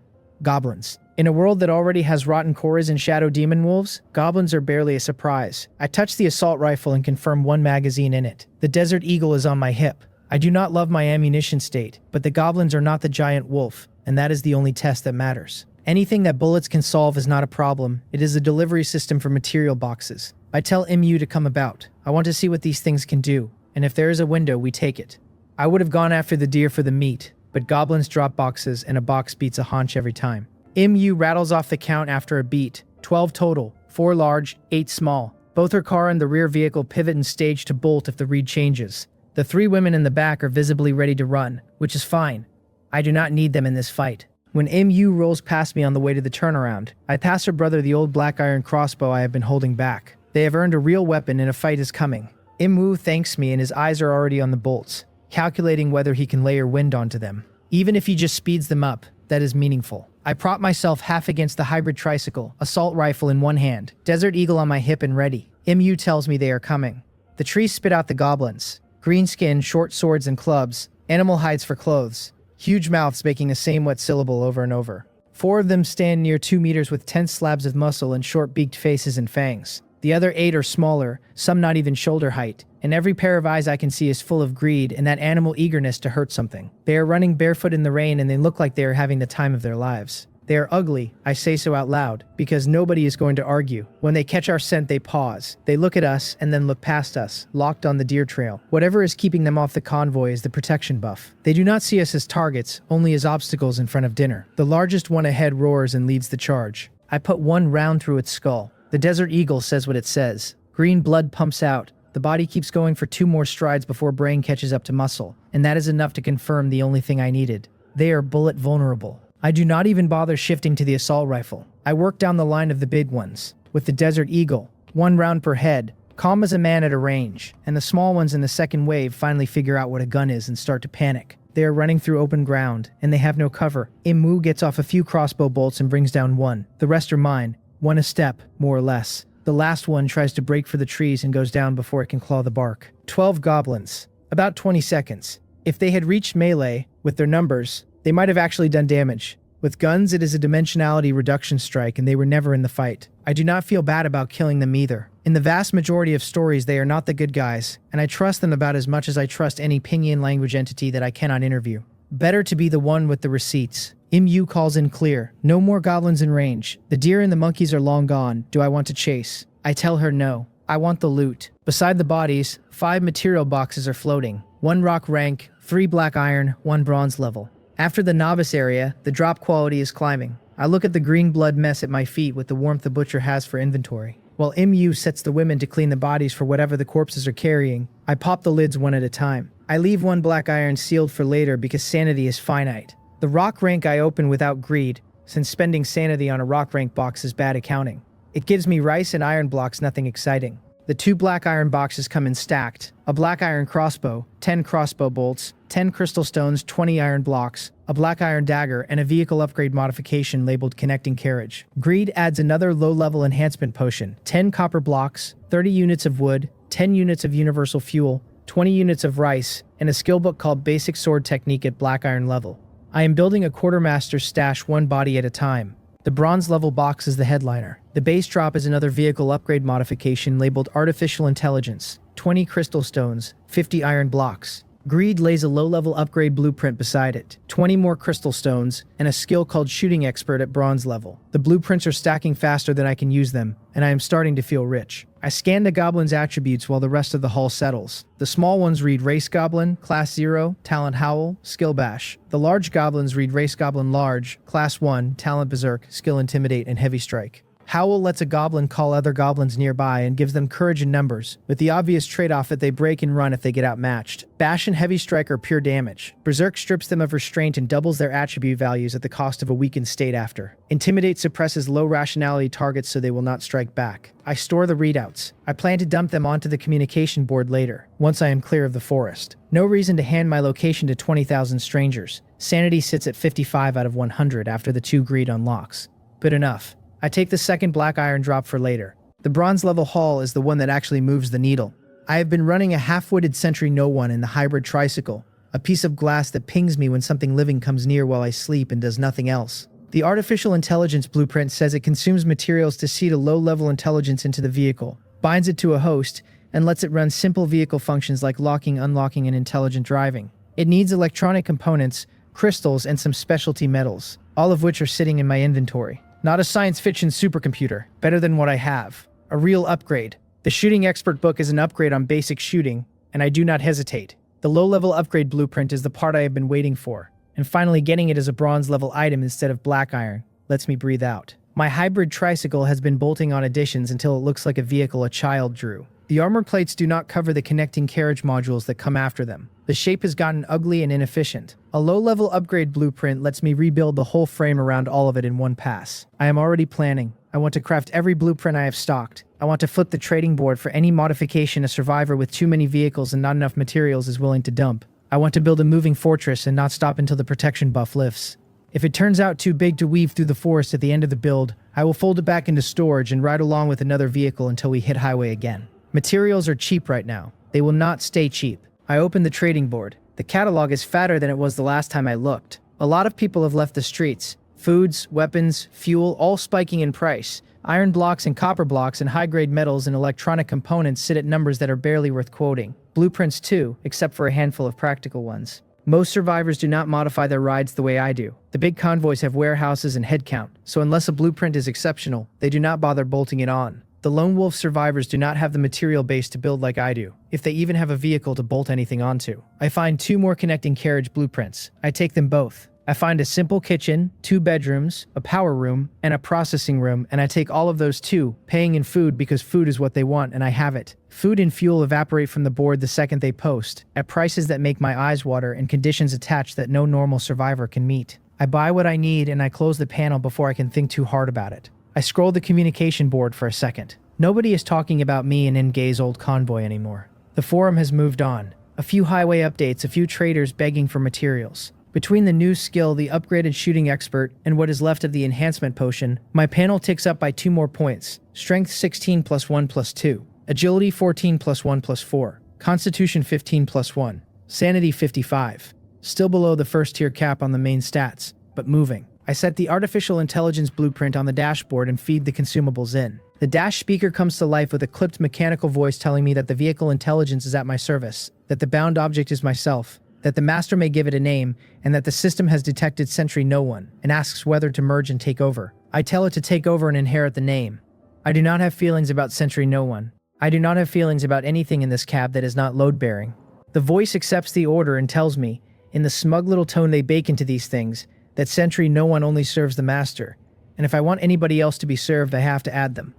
Goblins. In a world that already has rotten cores and shadow demon wolves, goblins are barely a surprise. I touch the assault rifle and confirm one magazine in it. The Desert Eagle is on my hip. I do not love my ammunition state, but the goblins are not the giant wolf, and that is the only test that matters. Anything that bullets can solve is not a problem. It is a delivery system for material boxes. I tell MU to come about. I want to see what these things can do, and if there is a window, we take it. I would have gone after the deer for the meat, but goblins drop boxes and a box beats a haunch every time. MU rattles off the count after a beat. 12 total, 4 large, 8 small. Both her car and the rear vehicle pivot and stage to bolt if the read changes. The 3 women in the back are visibly ready to run, which is fine. I do not need them in this fight. When MU rolls past me on the way to the turnaround, I pass her brother the old black iron crossbow I have been holding back. They have earned a real weapon and a fight is coming. Imwu thanks me and his eyes are already on the bolts, calculating whether he can layer wind onto them. Even if he just speeds them up, that is meaningful. I prop myself half against the hybrid tricycle, assault rifle in one hand, Desert Eagle on my hip and ready. MU tells me they are coming. The trees spit out the goblins. Green skin, short swords and clubs, animal hides for clothes. Huge mouths making the same wet syllable over and over. 4 of them stand near 2 meters with tense slabs of muscle and short beaked faces and fangs. The other 8 are smaller, some not even shoulder height, and every pair of eyes I can see is full of greed and that animal eagerness to hurt something. They are running barefoot in the rain and they look like they are having the time of their lives. They are ugly, I say so out loud, because nobody is going to argue. When they catch our scent, they pause. They look at us and then look past us, locked on the deer trail. Whatever is keeping them off the convoy is the protection buff. They do not see us as targets, only as obstacles in front of dinner. The largest one ahead roars and leads the charge. I put 1 round through its skull. The Desert Eagle says what it says. Green blood pumps out. The body keeps going for 2 more strides before brain catches up to muscle, and that is enough to confirm the only thing I needed. They are bullet vulnerable. I do not even bother shifting to the assault rifle. I work down the line of the big ones. With the Desert Eagle, 1 round per head, calm as a man at a range, and the small ones in the second wave finally figure out what a gun is and start to panic. They are running through open ground, and they have no cover. Imwu gets off a few crossbow bolts and brings down 1. The rest are mine, 1 a step, more or less. The last one tries to break for the trees and goes down before it can claw the bark. 12 goblins. About 20 seconds. If they had reached melee, with their numbers, they might have actually done damage. With guns, it is a dimensionality reduction strike and they were never in the fight. I do not feel bad about killing them either. In the vast majority of stories, they are not the good guys, and I trust them about as much as I trust any Pinyin language entity that I cannot interview. Better to be the one with the receipts. Imyu calls in clear. No more goblins in range. The deer and the monkeys are long gone. Do I want to chase? I tell her no. I want the loot. Beside the bodies, 5 material boxes are floating. 1 rock rank, 3 black iron, 1 bronze level. After the novice area, the drop quality is climbing. I look at the green blood mess at my feet with the warmth the butcher has for inventory. While MU sets the women to clean the bodies for whatever the corpses are carrying, I pop the lids one at a time. I leave 1 black iron sealed for later because sanity is finite. The rock rank I open without greed, since spending sanity on a rock rank box is bad accounting. It gives me rice and iron blocks, nothing exciting. The 2 black iron boxes come in stacked. A black iron crossbow, 10 crossbow bolts, 10 crystal stones, 20 iron blocks, a black iron dagger, and a vehicle upgrade modification labeled connecting carriage. Greed adds another low-level enhancement potion, 10 copper blocks, 30 units of wood, 10 units of universal fuel, 20 units of rice, and a skill book called Basic Sword Technique at black iron level. I am building a quartermaster's stash 1 body at a time. The bronze level box is the headliner. The base drop is another vehicle upgrade modification labeled Artificial Intelligence, 20 crystal stones, 50 iron blocks. Greed lays a low-level upgrade blueprint beside it, 20 more crystal stones, and a skill called Shooting Expert at bronze level. The blueprints are stacking faster than I can use them, and I am starting to feel rich. I scan the goblin's attributes while the rest of the hall settles. The small ones read Race Goblin, Class 0, Talent Howl, Skill Bash. The large goblins read Race Goblin Large, Class 1, Talent Berserk, Skill Intimidate, and Heavy Strike. Howl lets a goblin call other goblins nearby and gives them courage in numbers, with the obvious trade-off that they break and run if they get outmatched. Bash and Heavy Strike are pure damage. Berserk strips them of restraint and doubles their attribute values at the cost of a weakened state after. Intimidate suppresses low rationality targets so they will not strike back. I store the readouts. I plan to dump them onto the communication board later, once I am clear of the forest. No reason to hand my location to 20,000 strangers. Sanity sits at 55 out of 100 after the 2 greed unlocks. But enough. I take the second black iron drop for later. The bronze level haul is the one that actually moves the needle. I have been running a half-witted sentry no one in the hybrid tricycle, a piece of glass that pings me when something living comes near while I sleep and does nothing else. The artificial intelligence blueprint says it consumes materials to seed a low-level intelligence into the vehicle, binds it to a host, and lets it run simple vehicle functions like locking, unlocking, and intelligent driving. It needs electronic components, crystals, and some specialty metals, all of which are sitting in my inventory. Not a science fiction supercomputer, better than what I have. A real upgrade. The shooting expert book is an upgrade on basic shooting, and I do not hesitate. The low-level upgrade blueprint is the part I have been waiting for, and finally getting it as a bronze-level item instead of black iron lets me breathe out. My hybrid tricycle has been bolting on additions until it looks like a vehicle a child drew. The armor plates do not cover the connecting carriage modules that come after them. The shape has gotten ugly and inefficient. A low-level upgrade blueprint lets me rebuild the whole frame around all of it in one pass. I am already planning. I want to craft every blueprint I have stocked. I want to flip the trading board for any modification a survivor with too many vehicles and not enough materials is willing to dump. I want to build a moving fortress and not stop until the protection buff lifts. If it turns out too big to weave through the forest at the end of the build, I will fold it back into storage and ride along with another vehicle until we hit highway again. Materials are cheap right now. They will not stay cheap. I open the trading board. The catalog is fatter than it was the last time I looked. A lot of people have left the streets. Foods, weapons, fuel, all spiking in price. Iron blocks and copper blocks and high-grade metals and electronic components sit at numbers that are barely worth quoting. Blueprints too, except for a handful of practical ones. Most survivors do not modify their rides the way I do. The big convoys have warehouses and headcount, so unless a blueprint is exceptional, they do not bother bolting it on. The lone wolf survivors do not have the material base to build like I do, if they even have a vehicle to bolt anything onto. I find 2 more connecting carriage blueprints. I take them both. I find a simple kitchen, 2 bedrooms, a power room, and a processing room, and I take all of those too, paying in food because food is what they want and I have it. Food and fuel evaporate from the board the second they post, at prices that make my eyes water and conditions attached that no normal survivor can meet. I buy what I need and I close the panel before I can think too hard about it. I scroll the communication board for a second. Nobody is talking about me and Ngay's old convoy anymore. The forum has moved on. A few highway updates, a few traders begging for materials. Between the new skill, the upgraded shooting expert, and what is left of the enhancement potion, my panel ticks up by 2 more points. Strength 16 plus 1 plus 2. Agility 14 plus 1 plus 4. Constitution 15 plus 1. Sanity 55. Still below the first tier cap on the main stats, but moving. I set the artificial intelligence blueprint on the dashboard and feed the consumables in. The dash speaker comes to life with a clipped mechanical voice telling me that the vehicle intelligence is at my service, that the bound object is myself, that the master may give it a name, and that the system has detected Sentry No One, and asks whether to merge and take over. I tell it to take over and inherit the name. I do not have feelings about Sentry No One. I do not have feelings about anything in this cab that is not load-bearing. The voice accepts the order and tells me, in the smug little tone they bake into these things, that Sentry No One only serves the master, and if I want anybody else to be served, I have to add them.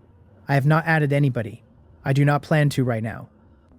I have not added anybody. I do not plan to right now.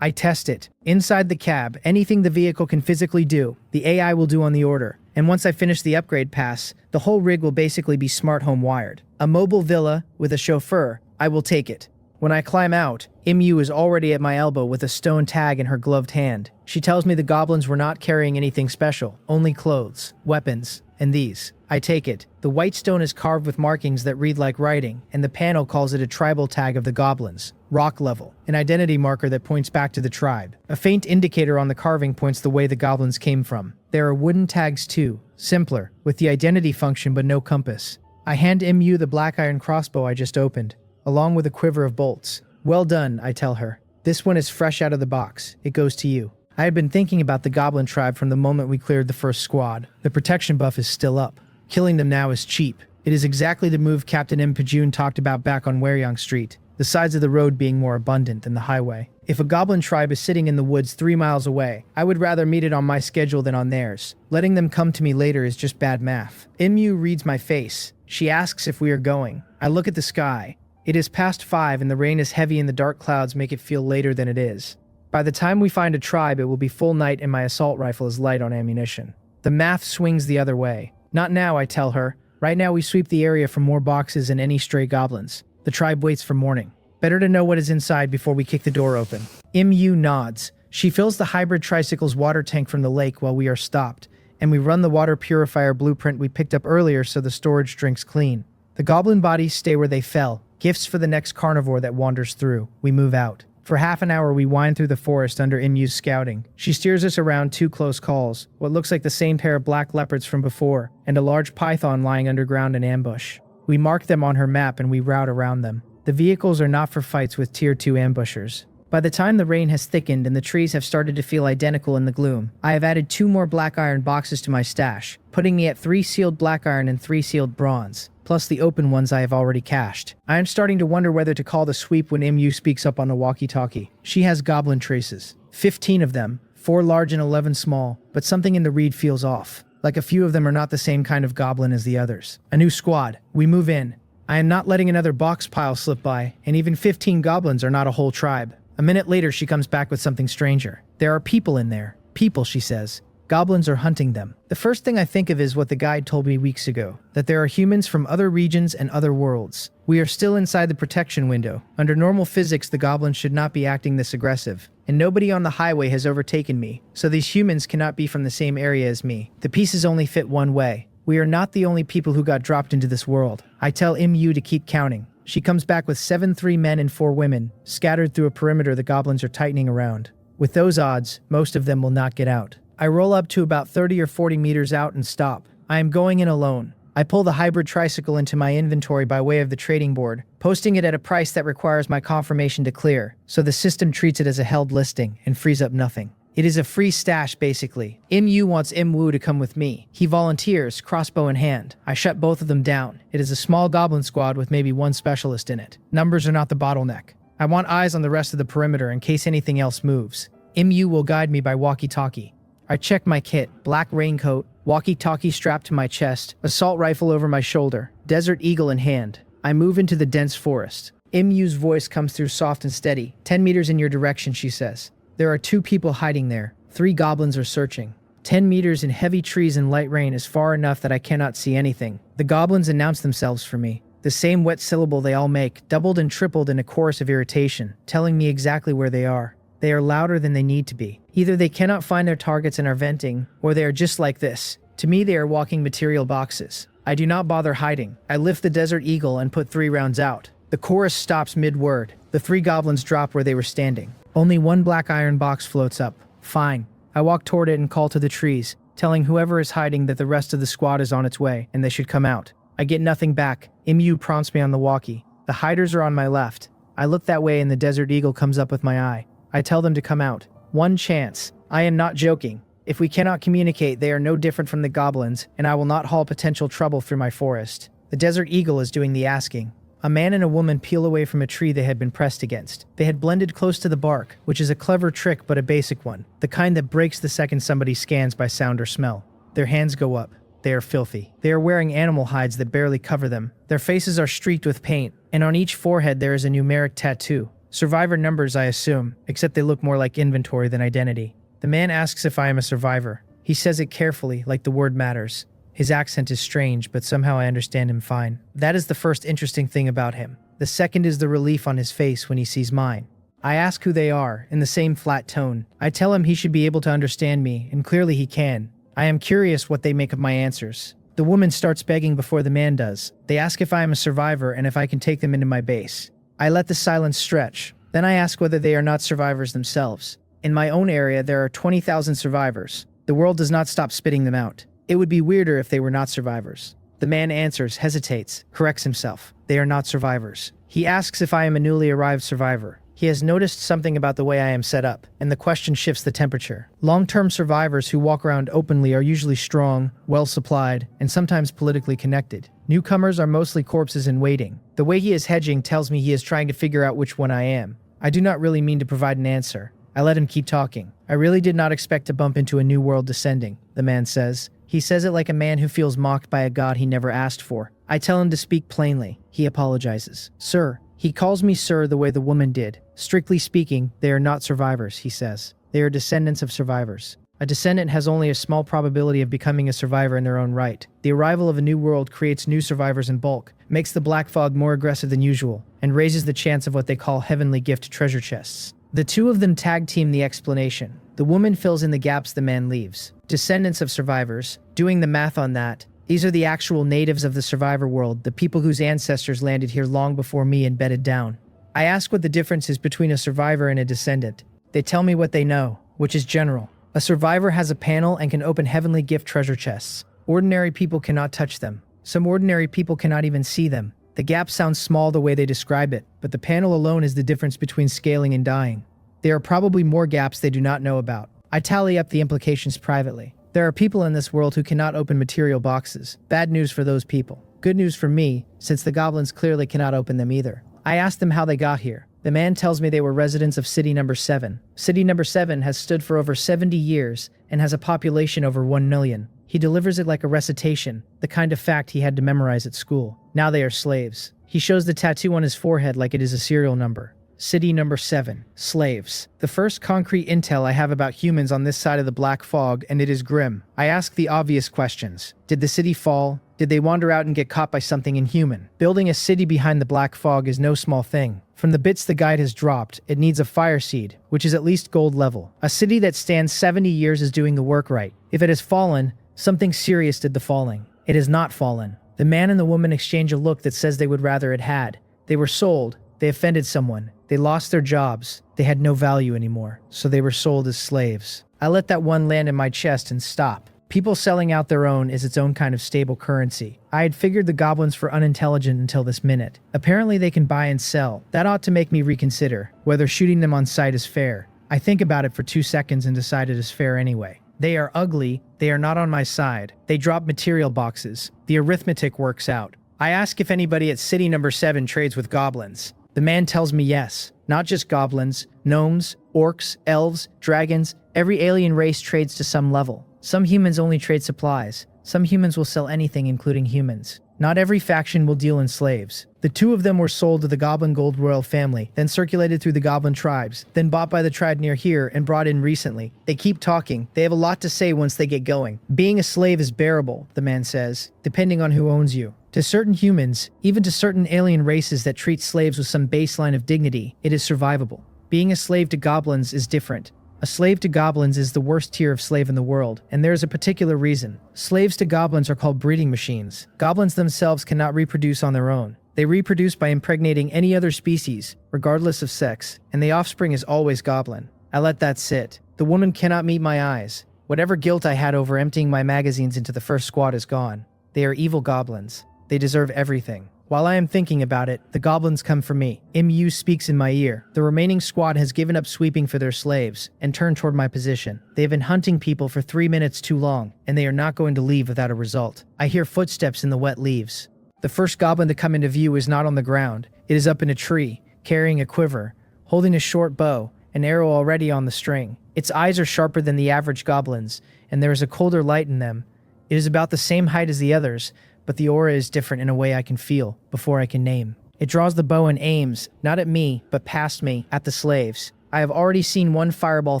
I test it. Inside the cab, anything the vehicle can physically do, the AI will do on the order, and once I finish the upgrade pass, the whole rig will basically be smart home wired. A mobile villa with a chauffeur, I will take it. When I climb out, Mu is already at my elbow with a stone tag in her gloved hand. She tells me the goblins were not carrying anything special, only clothes, weapons, and these. I take it. The white stone is carved with markings that read like writing, and the panel calls it a tribal tag of the goblins. Rock level, an identity marker that points back to the tribe. A faint indicator on the carving points the way the goblins came from. There are wooden tags too, simpler, with the identity function but no compass. I hand Mu the black iron crossbow I just opened, along with a quiver of bolts. Well done, I tell her. This one is fresh out of the box. It goes to you. I had been thinking about the goblin tribe from the moment we cleared the first squad. The protection buff is still up. Killing them now is cheap. It is exactly the move Captain M. Pajun talked about back on Waryong Street. the sides of the road being more abundant than the highway. If a goblin tribe is sitting in the woods 3 miles away, I would rather meet it on my schedule than on theirs. Letting them come to me later is just bad math. Mu reads my face. She asks if we are going. I look at the sky. It is past 5 and the rain is heavy and the dark clouds make it feel later than it is. By the time we find a tribe, it will be full night and my assault rifle is light on ammunition. The math swings the other way. Not now, I tell her. Right now we sweep the area for more boxes and any stray goblins. The tribe waits for morning. Better to know what is inside before we kick the door open. Mu nods. She fills the hybrid tricycle's water tank from the lake while we are stopped, and we run the water purifier blueprint we picked up earlier so the storage drinks clean. The goblin bodies stay where they fell. Gifts for the next carnivore that wanders through. We move out. For half an hour we wind through the forest under Mu's scouting. She steers us around 2 close calls, what looks like the same pair of black leopards from before, and a large python lying underground in ambush. We mark them on her map and we route around them. The vehicles are not for fights with Tier 2 ambushers. By the time the rain has thickened and the trees have started to feel identical in the gloom, I have added 2 more black iron boxes to my stash, putting me at 3 sealed black iron and 3 sealed bronze, plus the open ones I have already cached. I am starting to wonder whether to call the sweep when Mu speaks up on the walkie-talkie. She has goblin traces. 15 of them, 4 large and 11 small, but something in the read feels off. Like a few of them are not the same kind of goblin as the others. A new squad. We move in. I am not letting another box pile slip by, and even 15 goblins are not a whole tribe. A minute later, she comes back with something stranger. There are people in there. People, she says. Goblins are hunting them. The first thing I think of is what the guide told me weeks ago, that there are humans from other regions and other worlds. We are still inside the protection window. Under normal physics, the goblins should not be acting this aggressive. And nobody on the highway has overtaken me, so these humans cannot be from the same area as me. The pieces only fit one way. We are not the only people who got dropped into this world. I tell Mu to keep counting. She comes back with 7 3 men and 4 women, scattered through a perimeter the goblins are tightening around. With those odds, most of them will not get out. I roll up to about 30 or 40 meters out and stop. I am going in alone. I pull the hybrid tricycle into my inventory by way of the trading board, posting it at a price that requires my confirmation to clear, so the system treats it as a held listing and frees up nothing. It is a free stash, basically. Mu wants Imwu to come with me. He volunteers, crossbow in hand. I shut both of them down. It is a small goblin squad with maybe 1 specialist in it. Numbers are not the bottleneck. I want eyes on the rest of the perimeter in case anything else moves. Mu will guide me by walkie-talkie. I check my kit, black raincoat, walkie-talkie strapped to my chest, assault rifle over my shoulder, desert eagle in hand. I move into the dense forest. Mu's voice comes through soft and steady. 10 meters in your direction, she says. There are 2 people hiding there. 3 goblins are searching. 10 meters in heavy trees and light rain is far enough that I cannot see anything. The goblins announce themselves for me. The same wet syllable they all make, doubled and tripled in a chorus of irritation, telling me exactly where they are. They are louder than they need to be. Either they cannot find their targets and are venting, or they are just like this. To me, they are walking material boxes. I do not bother hiding. I lift the Desert Eagle and put 3 rounds out. The chorus stops mid-word. The 3 goblins drop where they were standing. Only 1 black iron box floats up. Fine. I walk toward it and call to the trees, telling whoever is hiding that the rest of the squad is on its way and they should come out. I get nothing back. Mu prompts me on the walkie. The hiders are on my left. I look that way and the Desert Eagle comes up with my eye. I tell them to come out. 1 chance. I am not joking. If we cannot communicate, they are no different from the goblins, and I will not haul potential trouble through my forest. The Desert Eagle is doing the asking. A man and a woman peel away from a tree they had been pressed against. They had blended close to the bark, which is a clever trick but a basic one, the kind that breaks the second somebody scans by sound or smell. Their hands go up. They are filthy. They are wearing animal hides that barely cover them. Their faces are streaked with paint, and on each forehead there is a numeric tattoo. Survivor numbers, I assume, except they look more like inventory than identity. The man asks if I am a survivor. He says it carefully, like the word matters. His accent is strange, but somehow I understand him fine. That is the first interesting thing about him. The second is the relief on his face when he sees mine. I ask who they are, in the same flat tone. I tell him he should be able to understand me, and clearly he can. I am curious what they make of my answers. The woman starts begging before the man does. They ask if I am a survivor and if I can take them into my base. I let the silence stretch. Then I ask whether they are not survivors themselves. In my own area, there are 20,000 survivors. The world does not stop spitting them out. It would be weirder if they were not survivors. The man answers, hesitates, corrects himself. They are not survivors. He asks if I am a newly arrived survivor. He has noticed something about the way I am set up, and the question shifts the temperature. Long-term survivors who walk around openly are usually strong, well-supplied, and sometimes politically connected. Newcomers are mostly corpses in waiting. The way he is hedging tells me he is trying to figure out which one I am. I do not really mean to provide an answer. I let him keep talking. I really did not expect to bump into a new world descending, the man says. He says it like a man who feels mocked by a god he never asked for. I tell him to speak plainly. He apologizes. Sir. He calls me sir the way the woman did. Strictly speaking, they are not survivors, he says. They are descendants of survivors. A descendant has only a small probability of becoming a survivor in their own right. The arrival of a new world creates new survivors in bulk, makes the black fog more aggressive than usual, and raises the chance of what they call heavenly gift treasure chests. The two of them tag team the explanation. The woman fills in the gaps the man leaves. Descendants of survivors. Doing the math on that, these are the actual natives of the survivor world, the people whose ancestors landed here long before me and bedded down. I ask what the difference is between a survivor and a descendant. They tell me what they know, which is general. A survivor has a panel and can open heavenly gift treasure chests. Ordinary people cannot touch them. Some ordinary people cannot even see them. The gap sounds small the way they describe it, but the panel alone is the difference between scaling and dying. There are probably more gaps they do not know about. I tally up the implications privately. There are people in this world who cannot open material boxes. Bad news for those people. Good news for me, since the goblins clearly cannot open them either. I ask them how they got here. The man tells me they were residents of City Number 7. City Number 7 has stood for over 70 years and has a population over 1 million. He delivers it like a recitation, the kind of fact he had to memorize at school. Now they are slaves. He shows the tattoo on his forehead like it is a serial number. City Number 7. Slaves. The first concrete intel I have about humans on this side of the black fog, and it is grim. I ask the obvious questions. Did the city fall? Did they wander out and get caught by something inhuman? Building a city behind the black fog is no small thing. From the bits the guide has dropped, it needs a fire seed, which is at least gold level. A city that stands 70 years is doing the work right. If it has fallen, something serious did the falling. It has not fallen. The man and the woman exchange a look that says they would rather it had. They were sold. They offended someone. They lost their jobs. They had no value anymore, so they were sold as slaves. I let that one land in my chest and stop. People selling out their own is its own kind of stable currency. I had figured the goblins for unintelligent until this minute. Apparently they can buy and sell. That ought to make me reconsider whether shooting them on sight is fair. I think about it for 2 seconds and decide it is fair anyway. They are ugly. They are not on my side. They drop material boxes. The arithmetic works out. I ask if anybody at City Number 7 trades with goblins. The man tells me yes. Not just goblins, gnomes, orcs, elves, dragons. Every alien race trades to some level. Some humans only trade supplies. Some humans will sell anything, including humans. Not every faction will deal in slaves. The two of them were sold to the Goblin Gold Royal family, then circulated through the Goblin tribes, then bought by the tribe near here and brought in recently. They keep talking. They have a lot to say once they get going. Being a slave is bearable, the man says, depending on who owns you. To certain humans, even to certain alien races that treat slaves with some baseline of dignity, it is survivable. Being a slave to goblins is different. A slave to goblins is the worst tier of slave in the world, and there is a particular reason. Slaves to goblins are called breeding machines. Goblins themselves cannot reproduce on their own. They reproduce by impregnating any other species, regardless of sex, and the offspring is always goblin. I let that sit. The woman cannot meet my eyes. Whatever guilt I had over emptying my magazines into the first squad is gone. They are evil goblins. They deserve everything. While I am thinking about it, the goblins come for me. MU speaks in my ear. The remaining squad has given up sweeping for their slaves and turned toward my position. They have been hunting people for 3 minutes too long, and they are not going to leave without a result. I hear footsteps in the wet leaves. The first goblin to come into view is not on the ground. It is up in a tree, carrying a quiver, holding a short bow, an arrow already on the string. Its eyes are sharper than the average goblins, and there is a colder light in them. It is about the same height as the others, but the aura is different in a way I can feel, before I can name. It draws the bow and aims, not at me, but past me, at the slaves. I have already seen one fireball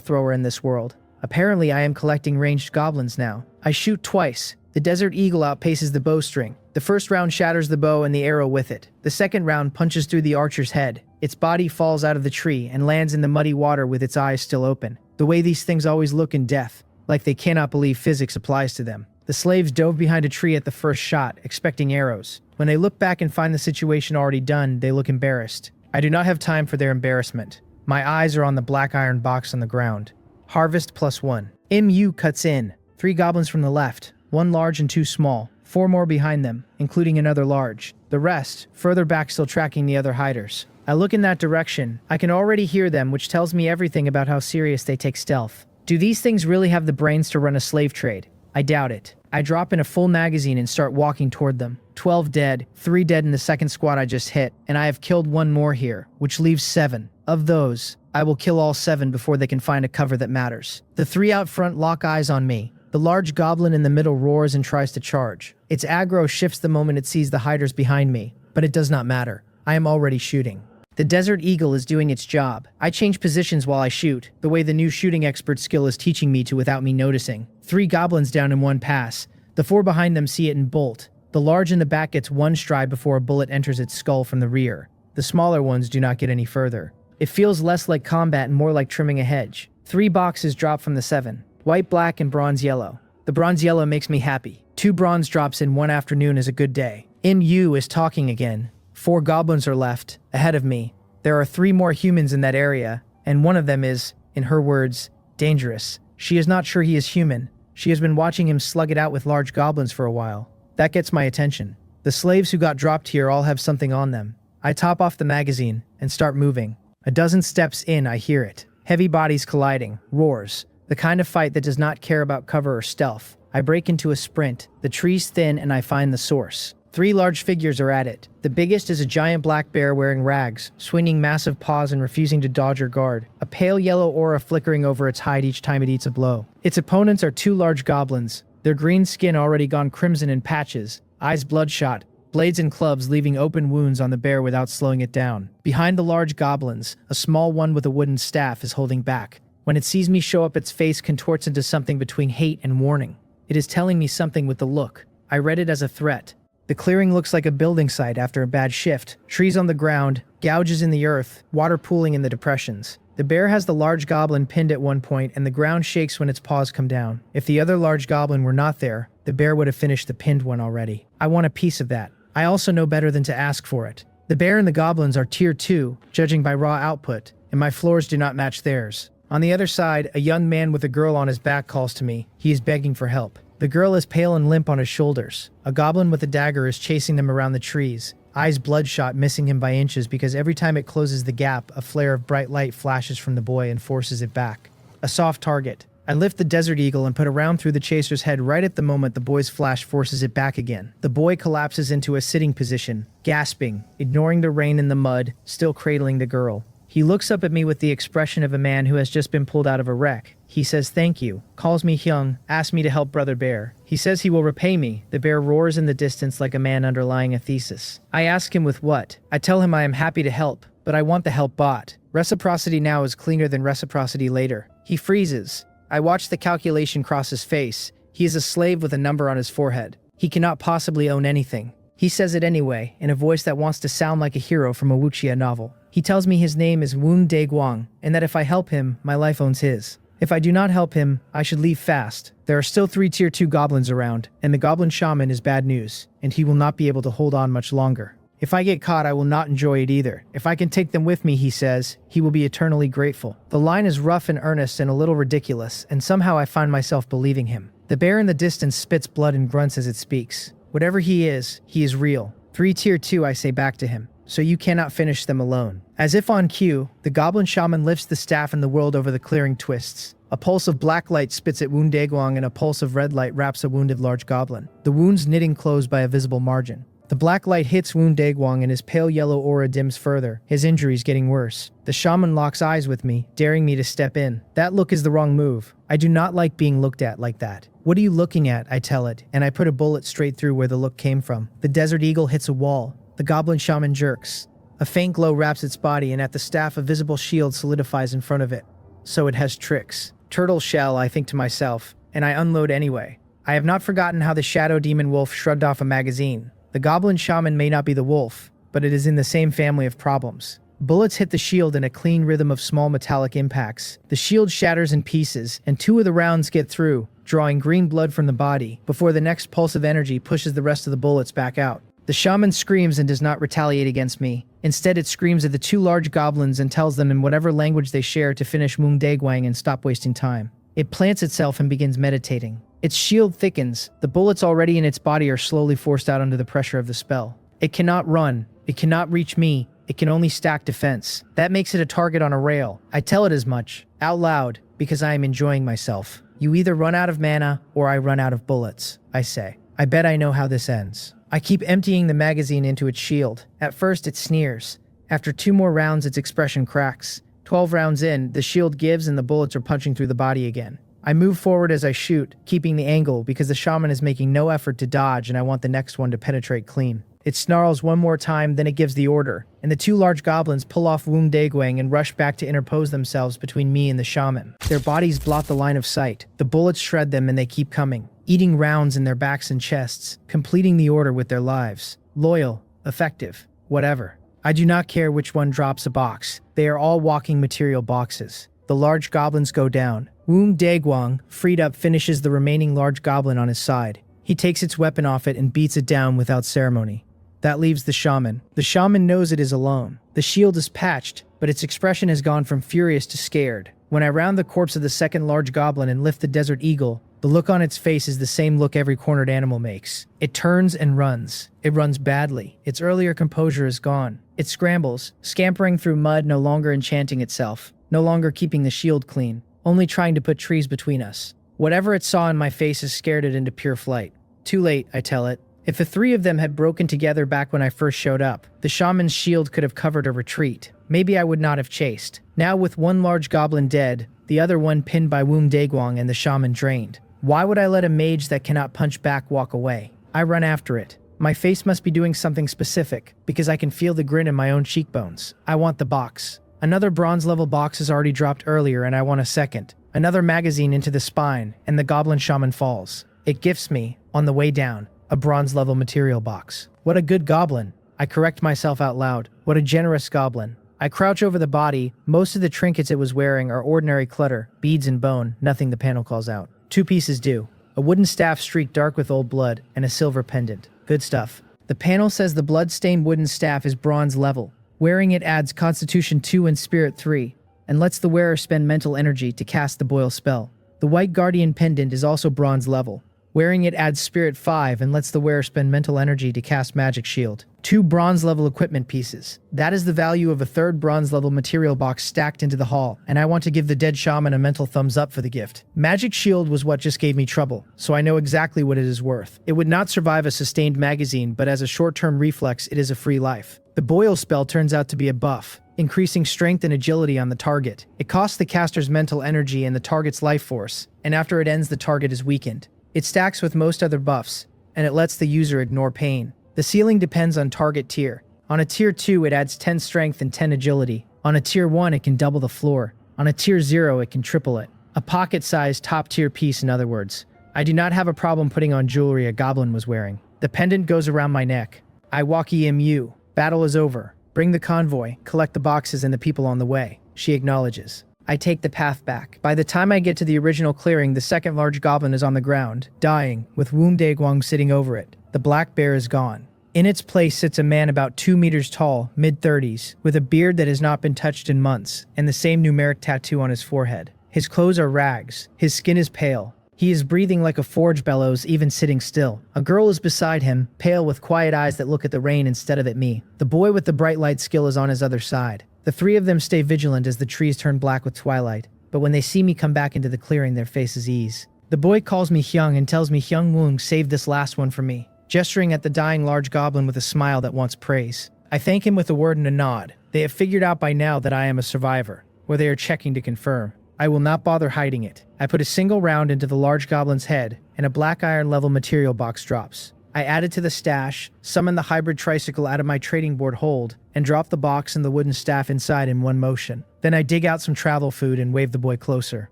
thrower in this world. Apparently I am collecting ranged goblins now. I shoot twice. The Desert Eagle outpaces the bowstring. The first round shatters the bow and the arrow with it. The second round punches through the archer's head. Its body falls out of the tree and lands in the muddy water with its eyes still open. The way these things always look in death, like they cannot believe physics applies to them. The slaves dove behind a tree at the first shot, expecting arrows. When they look back and find the situation already done, they look embarrassed. I do not have time for their embarrassment. My eyes are on the black iron box on the ground. Harvest +1. MU cuts in. 3 goblins from the left, 1 large and 2 small. 4 more behind them, including another large. The rest, further back, still tracking the other hiders. I look in that direction. I can already hear them, which tells me everything about how serious they take stealth. Do these things really have the brains to run a slave trade? I doubt it. I drop in a full magazine and start walking toward them. 12 dead, 3 dead in the second squad I just hit, and I have killed 1 more here, which leaves 7. Of those, I will kill all 7 before they can find a cover that matters. The 3 out front lock eyes on me. The large goblin in the middle roars and tries to charge. Its aggro shifts the moment it sees the hiders behind me, but it does not matter. I am already shooting. The Desert Eagle is doing its job. I change positions while I shoot, the way the new shooting expert skill is teaching me to without me noticing. 3 goblins down in 1 pass. The 4 behind them see it and bolt. The large in the back gets 1 stride before a bullet enters its skull from the rear. The smaller ones do not get any further. It feels less like combat and more like trimming a hedge. 3 boxes drop from the 7. White, black, and bronze yellow. The bronze yellow makes me happy. 2 bronze drops in 1 afternoon is a good day. MU is talking again. 4 goblins are left, ahead of me. There are 3 more humans in that area, and one of them is, in her words, dangerous. She is not sure he is human. She has been watching him slug it out with large goblins for a while. That gets my attention. The slaves who got dropped here all have something on them. I top off the magazine and start moving. A dozen steps in, I hear it. Heavy bodies colliding, roars. The kind of fight that does not care about cover or stealth. I break into a sprint. The trees thin and I find the source. 3 large figures are at it. The biggest is a giant black bear wearing rags, swinging massive paws and refusing to dodge or guard, a pale yellow aura flickering over its hide each time it eats a blow. Its opponents are 2 large goblins, their green skin already gone crimson in patches, eyes bloodshot, blades and clubs leaving open wounds on the bear without slowing it down. Behind the large goblins, a small one with a wooden staff is holding back. When it sees me show up, its face contorts into something between hate and warning. It is telling me something with the look. I read it as a threat. The clearing looks like a building site after a bad shift. Trees on the ground, gouges in the earth, water pooling in the depressions. The bear has the large goblin pinned at one point, and the ground shakes when its paws come down. If the other large goblin were not there, the bear would have finished the pinned one already. I want a piece of that. I also know better than to ask for it. The bear and the goblins are tier 2, judging by raw output, and my floors do not match theirs. On the other side, a young man with a girl on his back calls to me. He is begging for help. The girl is pale and limp on his shoulders. A goblin with a dagger is chasing them around the trees, eyes bloodshot, missing him by inches because every time it closes the gap, a flare of bright light flashes from the boy and forces it back. A soft target. I lift the Desert Eagle and put a round through the chaser's head right at the moment the boy's flash forces it back again. The boy collapses into a sitting position, gasping, ignoring the rain and the mud, still cradling the girl. He looks up at me with the expression of a man who has just been pulled out of a wreck. He says thank you, calls me Hyung, asks me to help Brother Bear. He says he will repay me. The bear roars in the distance like a man underlying a thesis. I ask him with what. I tell him I am happy to help, but I want the help bought. Reciprocity now is cleaner than reciprocity later. He freezes. I watch the calculation cross his face. He is a slave with a number on his forehead. He cannot possibly own anything. He says it anyway, in a voice that wants to sound like a hero from a wuxia novel. He tells me his name is Woon Dae Guang, and that if I help him, my life owns his. If I do not help him, I should leave fast. There are still 3 tier 2 goblins around, and the goblin shaman is bad news, and he will not be able to hold on much longer. If I get caught, I will not enjoy it either. If I can take them with me, he says, he will be eternally grateful. The line is rough and earnest and a little ridiculous, and somehow I find myself believing him. The bear in the distance spits blood and grunts as it speaks. Whatever he is real. 3 tier 2, I say back to him. So you cannot finish them alone. As if on cue, the goblin shaman lifts the staff and the world over the clearing twists. A pulse of black light spits at Woon Dae Guang and a pulse of red light wraps a wounded large goblin. The wounds knitting closed by a visible margin. The black light hits Woon Dae Guang and his pale yellow aura dims further, his injuries getting worse. The shaman locks eyes with me, daring me to step in. That look is the wrong move. I do not like being looked at like that. What are you looking at? I tell it, and I put a bullet straight through where the look came from. The Desert Eagle hits a wall. The goblin shaman jerks. A faint glow wraps its body, and at the staff a visible shield solidifies in front of it. So it has tricks. Turtle shell, I think to myself, and I unload anyway. I have not forgotten how the shadow demon wolf shrugged off a magazine. The goblin shaman may not be the wolf, but it is in the same family of problems. Bullets hit the shield in a clean rhythm of small metallic impacts. The shield shatters in pieces, and 2 of the rounds get through, drawing green blood from the body, before the next pulse of energy pushes the rest of the bullets back out. The shaman screams and does not retaliate against me. Instead, it screams at the 2 large goblins and tells them in whatever language they share to finish Woon Dae Guang and stop wasting time. It plants itself and begins meditating. Its shield thickens. The bullets already in its body are slowly forced out under the pressure of the spell. It cannot run. It cannot reach me. It can only stack defense. That makes it a target on a rail. I tell it as much, out loud, because I am enjoying myself. You either run out of mana or I run out of bullets, I say. I bet I know how this ends. I keep emptying the magazine into its shield. At first it sneers. After 2 more rounds its expression cracks. 12 rounds in, the shield gives and the bullets are punching through the body again. I move forward as I shoot, keeping the angle because the shaman is making no effort to dodge and I want the next one to penetrate clean. It snarls one more time, then it gives the order, and the 2 large goblins pull off Woong Daegwang and rush back to interpose themselves between me and the shaman. Their bodies blot the line of sight. The bullets shred them and they keep coming, eating rounds in their backs and chests, completing the order with their lives. Loyal, effective, whatever. I do not care which one drops a box. They are all walking material boxes. The large goblins go down. Woong Daegwang, freed up, finishes the remaining large goblin on his side. He takes its weapon off it and beats it down without ceremony. That leaves the shaman. The shaman knows it is alone. The shield is patched, but its expression has gone from furious to scared. When I round the corpse of the second large goblin and lift the desert eagle, the look on its face is the same look every cornered animal makes. It turns and runs. It runs badly. Its earlier composure is gone. It scrambles, scampering through mud, no longer enchanting itself, no longer keeping the shield clean, only trying to put trees between us. Whatever it saw in my face has scared it into pure flight. Too late, I tell it. If the 3 of them had broken together back when I first showed up, the shaman's shield could have covered a retreat. Maybe I would not have chased. Now with 1 large goblin dead, the other one pinned by Woong Daegwang and the shaman drained. Why would I let a mage that cannot punch back walk away? I run after it. My face must be doing something specific, because I can feel the grin in my own cheekbones. I want the box. Another bronze level box is already dropped earlier and I want a second. Another magazine into the spine, and the goblin shaman falls. It gifts me, on the way down, a bronze level material box. What a good goblin. I correct myself out loud. What a generous goblin. I crouch over the body. Most of the trinkets it was wearing are ordinary clutter, beads and bone, nothing the panel calls out. 2 pieces do. A wooden staff streaked dark with old blood, and a silver pendant. Good stuff. The panel says the blood-stained wooden staff is bronze level. Wearing it adds Constitution 2 and Spirit 3, and lets the wearer spend mental energy to cast the boil spell. The white guardian pendant is also bronze level. Wearing it adds Spirit 5 and lets the wearer spend mental energy to cast Magic Shield. 2 bronze level equipment pieces. That is the value of a 3rd bronze level material box stacked into the hall, and I want to give the dead shaman a mental thumbs up for the gift. Magic Shield was what just gave me trouble, so I know exactly what it is worth. It would not survive a sustained magazine, but as a short-term reflex, it is a free life. The boil spell turns out to be a buff, increasing strength and agility on the target. It costs the caster's mental energy and the target's life force, and after it ends the target is weakened. It stacks with most other buffs, and it lets the user ignore pain. The ceiling depends on target tier. On a tier 2 it adds 10 strength and 10 agility. On a tier 1 it can double the floor. On a tier 0 it can triple it. A pocket-sized top-tier piece in other words. I do not have a problem putting on jewelry a goblin was wearing. The pendant goes around my neck. I walk EMU. Battle is over. Bring the convoy, collect the boxes and the people on the way. She acknowledges. I take the path back. By the time I get to the original clearing, the second large goblin is on the ground, dying, with Woong Daegwang sitting over it. The black bear is gone. In its place sits a man about 2 meters tall, mid-30s, with a beard that has not been touched in months, and the same numeric tattoo on his forehead. His clothes are rags. His skin is pale. He is breathing like a forge bellows, even sitting still. A girl is beside him, pale with quiet eyes that look at the rain instead of at me. The boy with the bright light skill is on his other side. The 3 of them stay vigilant as the trees turn black with twilight, but when they see me come back into the clearing, their faces ease. The boy calls me Hyung and tells me Hyung Woong saved this last one for me, gesturing at the dying large goblin with a smile that wants praise. I thank him with a word and a nod. They have figured out by now that I am a survivor, or they are checking to confirm. I will not bother hiding it. I put a single round into the large goblin's head, and a black iron level material box drops. I add it to the stash, summon the hybrid tricycle out of my trading board hold, and drop the box and the wooden staff inside in one motion. Then I dig out some travel food and wave the boy closer.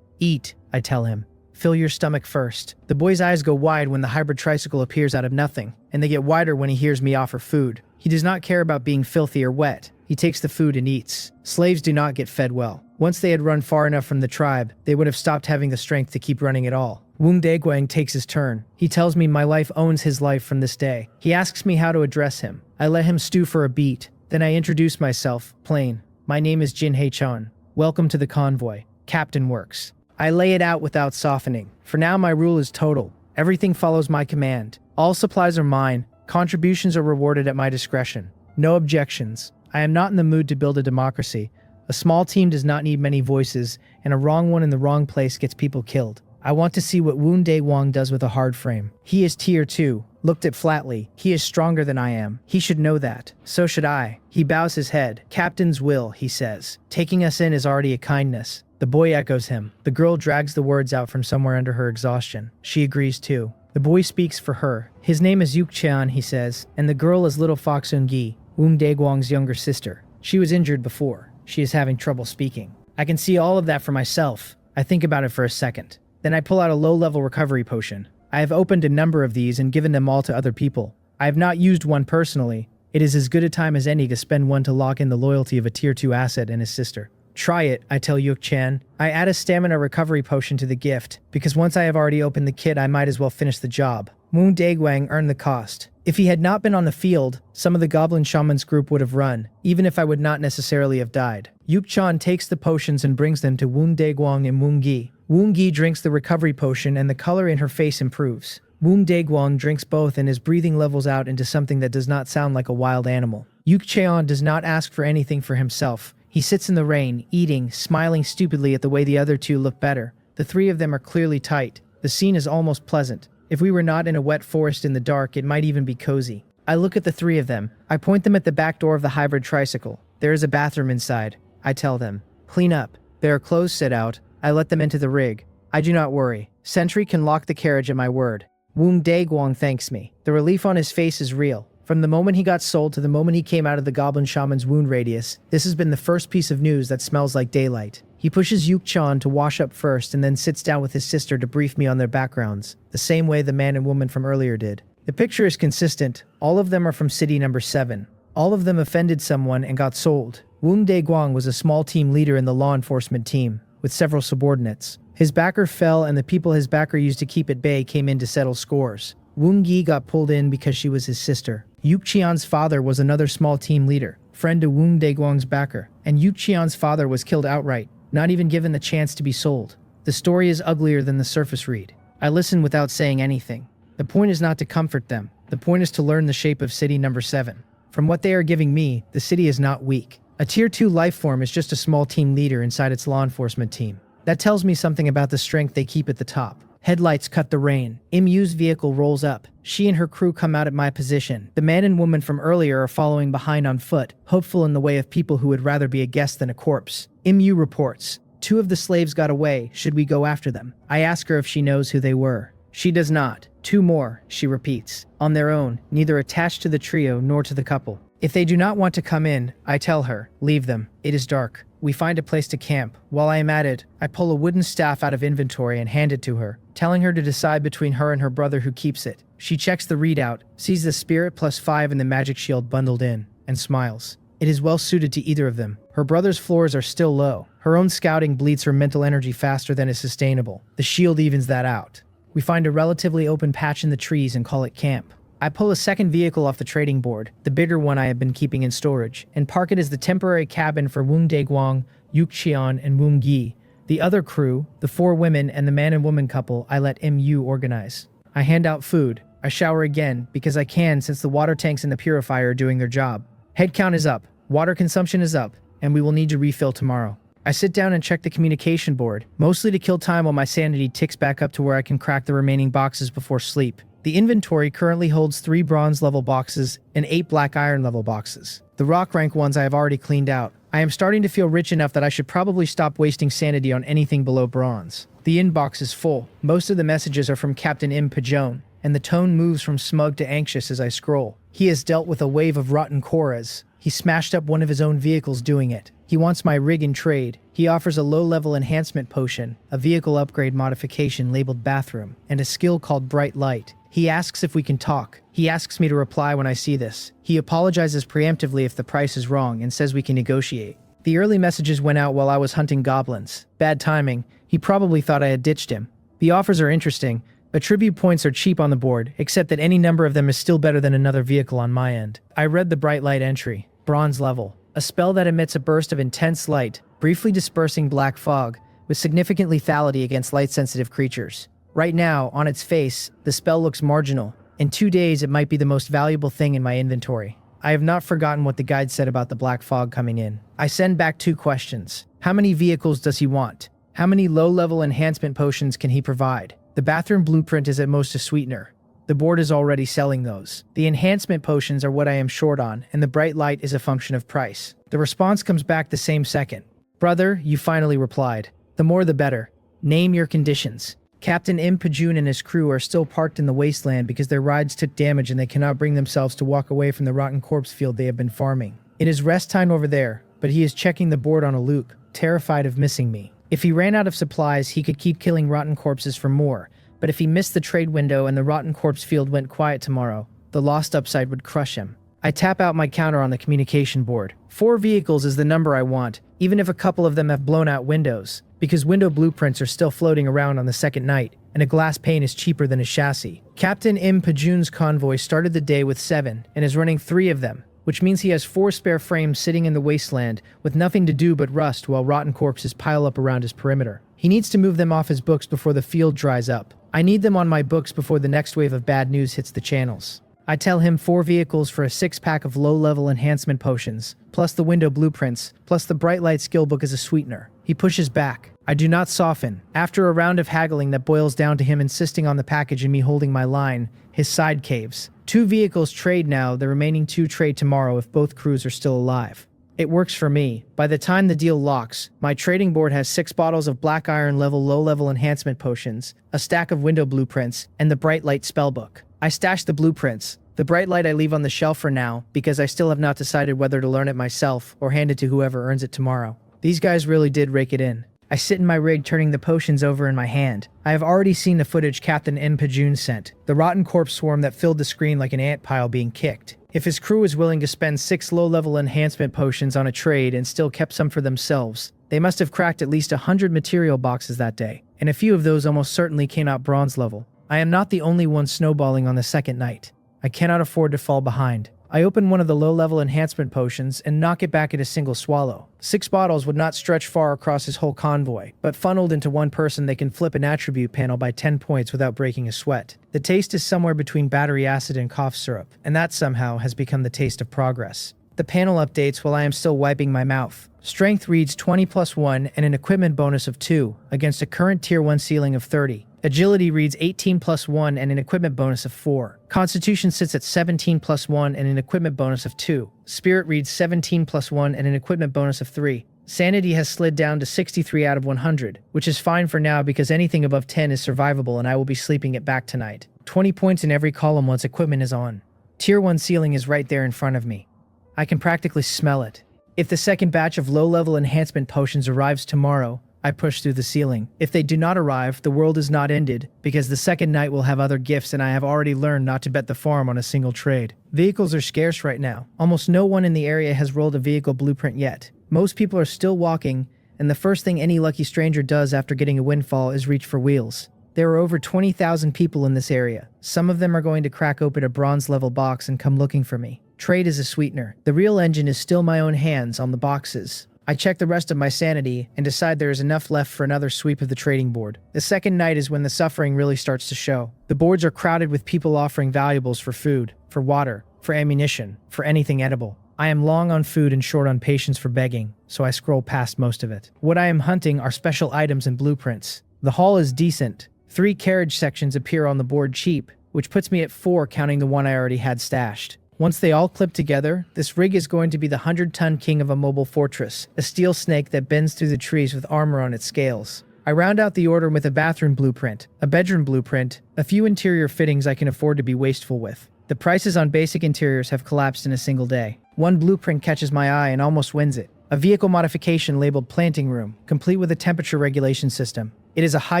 Eat, I tell him. Fill your stomach first. The boy's eyes go wide when the hybrid tricycle appears out of nothing, and they get wider when he hears me offer food. He does not care about being filthy or wet. He takes the food and eats. Slaves do not get fed well. Once they had run far enough from the tribe, they would have stopped having the strength to keep running at all. Woong Daegwang takes his turn. He tells me my life owns his life from this day. He asks me how to address him. I let him stew for a beat. Then I introduce myself, plain. My name is Jin Hae-chon. Welcome to the convoy. Captain works. I lay it out without softening. For now my rule is total. Everything follows my command. All supplies are mine. Contributions are rewarded at my discretion. No objections. I am not in the mood to build a democracy, A small team does not need many voices, and a wrong one in the wrong place gets people killed. I want to see what Woon Dae-gwang does with a hard frame. He is tier 2. Looked at flatly. He is stronger than I am. He should know that. So should I. He bows his head. Captain's will, he says. Taking us in is already a kindness. The boy echoes him. The girl drags the words out from somewhere under her exhaustion. She agrees too. The boy speaks for her. His name is Yuk Cheon, he says, and the girl is little Fox Eun-gi, Woon Dae-gwang's younger sister. She was injured before. She is having trouble speaking. I can see all of that for myself. I think about it for a second. Then I pull out a low-level recovery potion. I have opened a number of these and given them all to other people. I have not used one personally. It is as good a time as any to spend one to lock in the loyalty of a tier 2 asset and his sister. Try it, I tell Yuk Chan. I add a stamina recovery potion to the gift, because once I have already opened the kit, I might as well finish the job. Woon Dae-gwang earned the cost. If he had not been on the field, some of the Goblin Shaman's group would have run, even if I would not necessarily have died. Yuk Chan takes the potions and brings them to Woon Dae-gwang and Woon Gi. Woon Gi drinks the recovery potion and the color in her face improves. Woon Dae-gwang drinks both and his breathing levels out into something that does not sound like a wild animal. Yuk Cheon does not ask for anything for himself. He sits in the rain, eating, smiling stupidly at the way the other two look better. The three of them are clearly tight. The scene is almost pleasant. If we were not in a wet forest in the dark, it might even be cozy. I look at the three of them. I point them at the back door of the hybrid tricycle. There is a bathroom inside. I tell them, clean up. There are clothes set out. I let them into the rig. I do not worry. Sentry can lock the carriage at my word. Woon Dae-gwang thanks me. The relief on his face is real. From the moment he got sold to the moment he came out of the Goblin Shaman's wound radius, this has been the first piece of news that smells like daylight. He pushes Yuk Chan to wash up first and then sits down with his sister to brief me on their backgrounds, the same way the man and woman from earlier did. The picture is consistent. All of them are from city number 7. All of them offended someone and got sold. Woon Dae-gwang was a small team leader in the law enforcement team, with several subordinates. His backer fell and the people his backer used to keep at bay came in to settle scores. Woon Gi got pulled in because she was his sister. Yuk Cheon's father was another small team leader, friend to Woon Dae-gwang's backer, and Yuk Cheon's father was killed outright, not even given the chance to be sold. The story is uglier than the surface read. I listen without saying anything. The point is not to comfort them. The point is to learn the shape of city number 7. From what they are giving me, the city is not weak. A tier 2 life form is just a small team leader inside its law enforcement team. That tells me something about the strength they keep at the top. Headlights cut the rain. Imyu's vehicle rolls up. She and her crew come out at my position. The man and woman from earlier are following behind on foot, hopeful in the way of people who would rather be a guest than a corpse. Imyu reports, 2 of the slaves got away. Should we go after them? I ask her if she knows who they were. She does not. 2 more, she repeats. On their own, neither attached to the trio nor to the couple. If they do not want to come in, I tell her, leave them. It is dark. We find a place to camp. While I am at it, I pull a wooden staff out of inventory and hand it to her, telling her to decide between her and her brother who keeps it. She checks the readout, sees the spirit +5 and the magic shield bundled in, and smiles. It is well suited to either of them. Her brother's floors are still low. Her own scouting bleeds her mental energy faster than is sustainable. The shield evens that out. We find a relatively open patch in the trees and call it camp. I pull a second vehicle off the trading board, the bigger one I have been keeping in storage, and park it as the temporary cabin for Woon Dae-gwang, Yuk Cheon, and Woon Gi. The other crew, the 4 women and the man and woman couple, I let Imyu organize. I hand out food. I shower again, because I can since the water tanks and the purifier are doing their job. Head count is up, water consumption is up, and we will need to refill tomorrow. I sit down and check the communication board, mostly to kill time while my sanity ticks back up to where I can crack the remaining boxes before sleep. The inventory currently holds 3 bronze level boxes and 8 black iron level boxes. The rock rank ones I have already cleaned out. I am starting to feel rich enough that I should probably stop wasting sanity on anything below bronze. The inbox is full. Most of the messages are from Captain Im Pajon, and the tone moves from smug to anxious as I scroll. He has dealt with a wave of rotten Koras. He smashed up one of his own vehicles doing it. He wants my rig in trade. He offers a low-level enhancement potion, a vehicle upgrade modification labeled bathroom, and a skill called bright light. He asks if we can talk. He asks me to reply when I see this. He apologizes preemptively if the price is wrong and says we can negotiate. The early messages went out while I was hunting goblins. Bad timing. He probably thought I had ditched him. The offers are interesting. Attribute points are cheap on the board, except that any number of them is still better than another vehicle on my end. I read the bright light entry. Bronze level. A spell that emits a burst of intense light, briefly dispersing black fog, with significant lethality against light-sensitive creatures. Right now, on its face, the spell looks marginal. In 2 days, it might be the most valuable thing in my inventory. I have not forgotten what the guide said about the black fog coming in. I send back 2 questions. How many vehicles does he want? How many low-level enhancement potions can he provide? The bathroom blueprint is at most a sweetener. The board is already selling those. The enhancement potions are what I am short on, and the bright light is a function of price. The response comes back the same second. Brother, you finally replied. The more the better. Name your conditions. Captain Im Pajun and his crew are still parked in the wasteland because their rides took damage and they cannot bring themselves to walk away from the rotten corpse field they have been farming. It is rest time over there, but he is checking the board on a loop, terrified of missing me. If he ran out of supplies, he could keep killing rotten corpses for more, but if he missed the trade window and the rotten corpse field went quiet tomorrow, the lost upside would crush him. I tap out my counter on the communication board. 4 vehicles is the number I want, even if a couple of them have blown out windows, because window blueprints are still floating around on the second night, and a glass pane is cheaper than a chassis. Captain Im Pajun's convoy started the day with 7, and is running 3 of them, which means he has 4 spare frames sitting in the wasteland with nothing to do but rust while rotten corpses pile up around his perimeter. He needs to move them off his books before the field dries up. I need them on my books before the next wave of bad news hits the channels. I tell him 4 vehicles for a 6-pack of low-level enhancement potions, plus the window blueprints, plus the bright light skill book as a sweetener. He pushes back. I do not soften. After a round of haggling that boils down to him insisting on the package and me holding my line, his side caves. 2 vehicles trade now, the remaining 2 trade tomorrow if both crews are still alive. It works for me. By the time the deal locks, my trading board has 6 bottles of black iron level low-level enhancement potions, a stack of window blueprints, and the bright light spellbook. I stash the blueprints. The bright light I leave on the shelf for now, because I still have not decided whether to learn it myself or hand it to whoever earns it tomorrow. These guys really did rake it in. I sit in my rig turning the potions over in my hand. I have already seen the footage Captain Im Pajun sent, the rotten corpse swarm that filled the screen like an ant pile being kicked. If his crew is willing to spend 6 low-level enhancement potions on a trade and still kept some for themselves, they must have cracked at least 100 material boxes that day, and a few of those almost certainly came out bronze level. I am not the only one snowballing on the second night. I cannot afford to fall behind. I open one of the low-level enhancement potions and knock it back at a single swallow. 6 bottles would not stretch far across his whole convoy, but funneled into one person they can flip an attribute panel by 10 points without breaking a sweat. The taste is somewhere between battery acid and cough syrup, and that somehow has become the taste of progress. The panel updates while I am still wiping my mouth. Strength reads 20+1 and an equipment bonus of 2, against a current tier 1 ceiling of 30. Agility reads 18+1 and an equipment bonus of 4. Constitution sits at 17+1 and an equipment bonus of 2. Spirit reads 17+1 and an equipment bonus of 3. Sanity has slid down to 63 out of 100, which is fine for now because anything above 10 is survivable and I will be sleeping it back tonight. 20 points in every column once equipment is on. Tier 1 ceiling is right there in front of me. I can practically smell it. If the second batch of low-level enhancement potions arrives tomorrow, I push through the ceiling. If they do not arrive, the world is not ended, because the second night will have other gifts and I have already learned not to bet the farm on a single trade. Vehicles are scarce right now. Almost no one in the area has rolled a vehicle blueprint yet. Most people are still walking, and the first thing any lucky stranger does after getting a windfall is reach for wheels. There are over 20,000 people in this area. Some of them are going to crack open a bronze-level box and come looking for me. Trade is a sweetener. The real engine is still my own hands on the boxes. I check the rest of my sanity and decide there is enough left for another sweep of the trading board. The second night is when the suffering really starts to show. The boards are crowded with people offering valuables for food, for water, for ammunition, for anything edible. I am long on food and short on patience for begging, so I scroll past most of it. What I am hunting are special items and blueprints. The haul is decent. 3 carriage sections appear on the board cheap, which puts me at 4 counting the one I already had stashed. Once they all clip together, this rig is going to be the 100-ton king of a mobile fortress, a steel snake that bends through the trees with armor on its scales. I round out the order with a bathroom blueprint, a bedroom blueprint, a few interior fittings I can afford to be wasteful with. The prices on basic interiors have collapsed in a single day. One blueprint catches my eye and almost wins it. A vehicle modification labeled planting room, complete with a temperature regulation system. It is a high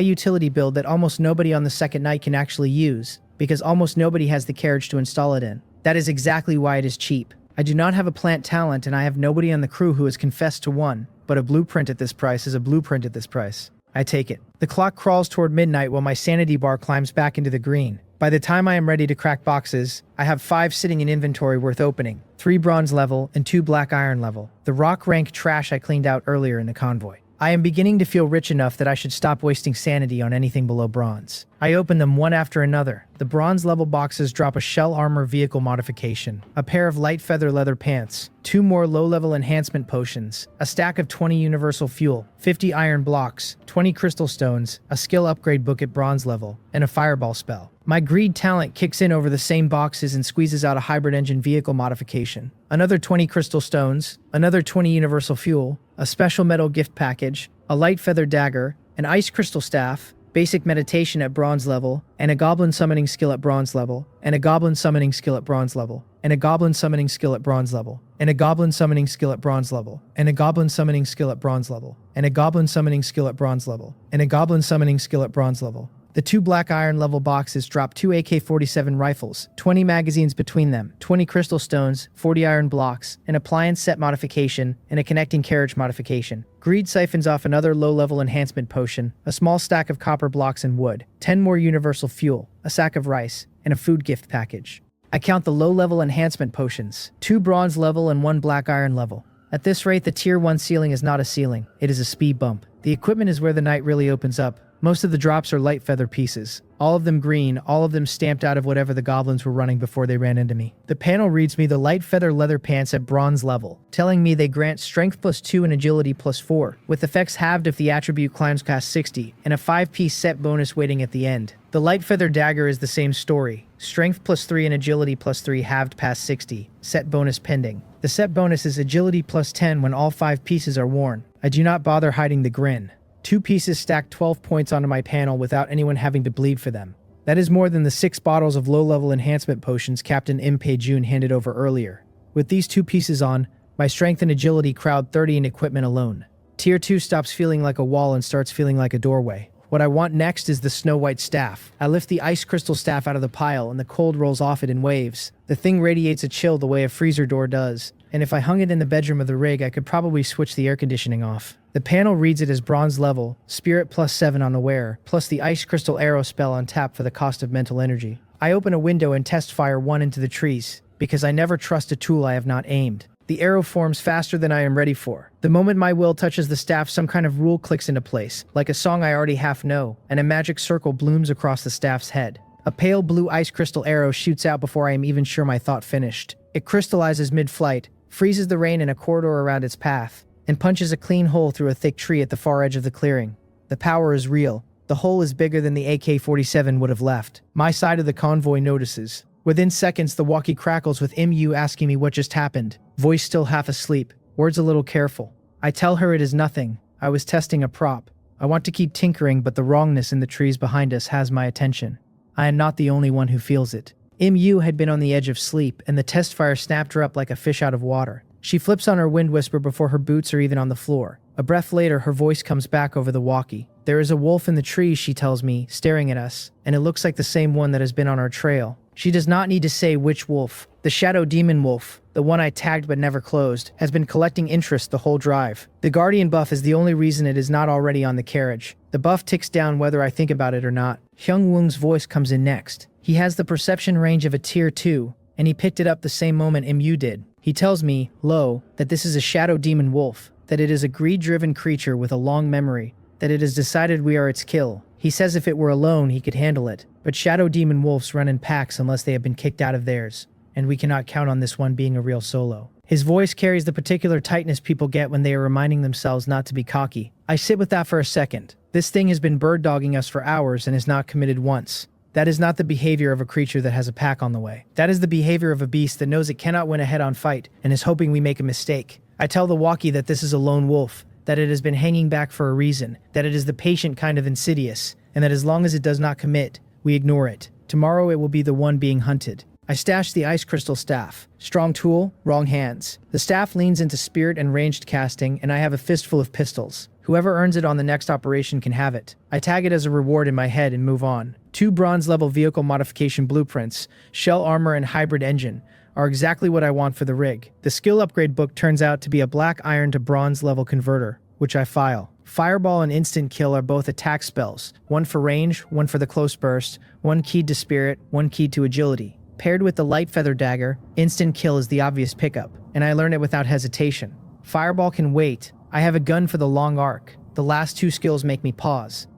utility build that almost nobody on the second night can actually use, because almost nobody has the carriage to install it in. That is exactly why it is cheap. I do not have a plant talent and I have nobody on the crew who has confessed to one, but a blueprint at this price is a blueprint at this price. I take it. The clock crawls toward midnight while my sanity bar climbs back into the green. By the time I am ready to crack boxes, I have 5 sitting in inventory worth opening, 3 bronze level and 2 black iron level, the rock rank trash I cleaned out earlier in the convoy. I am beginning to feel rich enough that I should stop wasting sanity on anything below bronze. I open them one after another, The bronze level boxes drop a shell armor vehicle modification, a pair of light feather leather pants, 2 more low-level enhancement potions, a stack of 20 universal fuel, 50 iron blocks, 20 crystal stones, a skill upgrade book at bronze level, and a fireball spell. My greed talent kicks in over the same boxes and squeezes out a hybrid engine vehicle modification, another 20 crystal stones, another 20 universal fuel, a special metal gift package, a light feather dagger, an ice crystal staff, basic meditation at bronze level, and a goblin summoning skill at bronze level, and a goblin summoning skill at bronze level, and a goblin summoning skill at bronze level, and a goblin summoning skill at bronze level, and a goblin summoning skill at bronze level, and a goblin summoning skill at bronze level, and a goblin summoning skill at bronze level. The 2 black iron level boxes drop 2 AK-47 rifles, 20 magazines between them, 20 crystal stones, 40 iron blocks, an appliance set modification, and a connecting carriage modification. Greed siphons off another low-level enhancement potion, a small stack of copper blocks and wood, 10 more universal fuel, a sack of rice, and a food gift package. I count the low-level enhancement potions, 2 bronze level and 1 black iron level. At this rate, the tier 1 ceiling is not a ceiling, it is a speed bump. The equipment is where the night really opens up. Most of the drops are light feather pieces, all of them green, all of them stamped out of whatever the goblins were running before they ran into me. The panel reads me the light feather leather pants at bronze level, telling me they grant strength +2 and agility +4, with effects halved if the attribute climbs past 60, and a 5-piece set bonus waiting at the end. The light feather dagger is the same story, strength +3 and agility +3 halved past 60, set bonus pending. The set bonus is agility +10 when all 5 pieces are worn. I do not bother hiding the grin. 2 pieces stack 12 points onto my panel without anyone having to bleed for them. That is more than the 6 bottles of low-level enhancement potions Captain Impei Jun handed over earlier. With these 2 pieces on, my strength and agility crowd 30 in equipment alone. Tier 2 stops feeling like a wall and starts feeling like a doorway. What I want next is the snow white staff. I lift the ice crystal staff out of the pile and the cold rolls off it in waves. The thing radiates a chill the way a freezer door does, and if I hung it in the bedroom of the rig, I could probably switch the air conditioning off. The panel reads it as bronze level, spirit +7 on the wearer, plus the ice crystal arrow spell on tap for the cost of mental energy. I open a window and test fire 1 into the trees, because I never trust a tool I have not aimed. The arrow forms faster than I am ready for. The moment my will touches the staff, some kind of rule clicks into place, like a song I already half know, and a magic circle blooms across the staff's head. A pale blue ice crystal arrow shoots out before I am even sure my thought finished. It crystallizes mid-flight, freezes the rain in a corridor around its path, and punches a clean hole through a thick tree at the far edge of the clearing. The power is real. The hole is bigger than the AK-47 would have left. My side of the convoy notices. Within seconds, the walkie crackles with MU asking me what just happened. Voice still half asleep. Words a little careful. I tell her it is nothing. I was testing a prop. I want to keep tinkering, but the wrongness in the trees behind us has my attention. I am not the only one who feels it. MU had been on the edge of sleep, and the test fire snapped her up like a fish out of water. She flips on her wind whisper before her boots are even on the floor. A breath later, her voice comes back over the walkie. There is a wolf in the trees, she tells me, staring at us, and it looks like the same one that has been on our trail. She does not need to say which wolf. The shadow demon wolf, the one I tagged but never closed, has been collecting interest the whole drive. The guardian buff is the only reason it is not already on the carriage. The buff ticks down whether I think about it or not. Hyung Woong's voice comes in next. He has the perception range of a tier 2, and he picked it up the same moment MU did. He tells me, low, that this is a shadow demon wolf, that it is a greed-driven creature with a long memory, that it has decided we are its kill. He says if it were alone, he could handle it, but shadow demon wolves run in packs unless they have been kicked out of theirs, and we cannot count on this one being a real solo. His voice carries the particular tightness people get when they are reminding themselves not to be cocky. I sit with that for a second. This thing has been bird-dogging us for hours and has not committed once. That is not the behavior of a creature that has a pack on the way. That is the behavior of a beast that knows it cannot win a head-on fight and is hoping we make a mistake. I tell the walkie that this is a lone wolf, that it has been hanging back for a reason, that it is the patient kind of insidious, and that as long as it does not commit, we ignore it. Tomorrow it will be the one being hunted. I stash the ice crystal staff. Strong tool, wrong hands. The staff leans into spirit and ranged casting, and I have a fistful of pistols. Whoever earns it on the next operation can have it. I tag it as a reward in my head and move on. 2 bronze-level vehicle modification blueprints, shell armor and hybrid engine, are exactly what I want for the rig. The skill upgrade book turns out to be a black iron to bronze level converter, which I file. Fireball and instant kill are both attack spells, one for range, one for the close burst, one keyed to spirit, one keyed to agility. Paired with the light feather dagger, instant kill is the obvious pickup, and I learn it without hesitation. Fireball can wait. I have a gun for the long arc. The last 2 skills make me pause.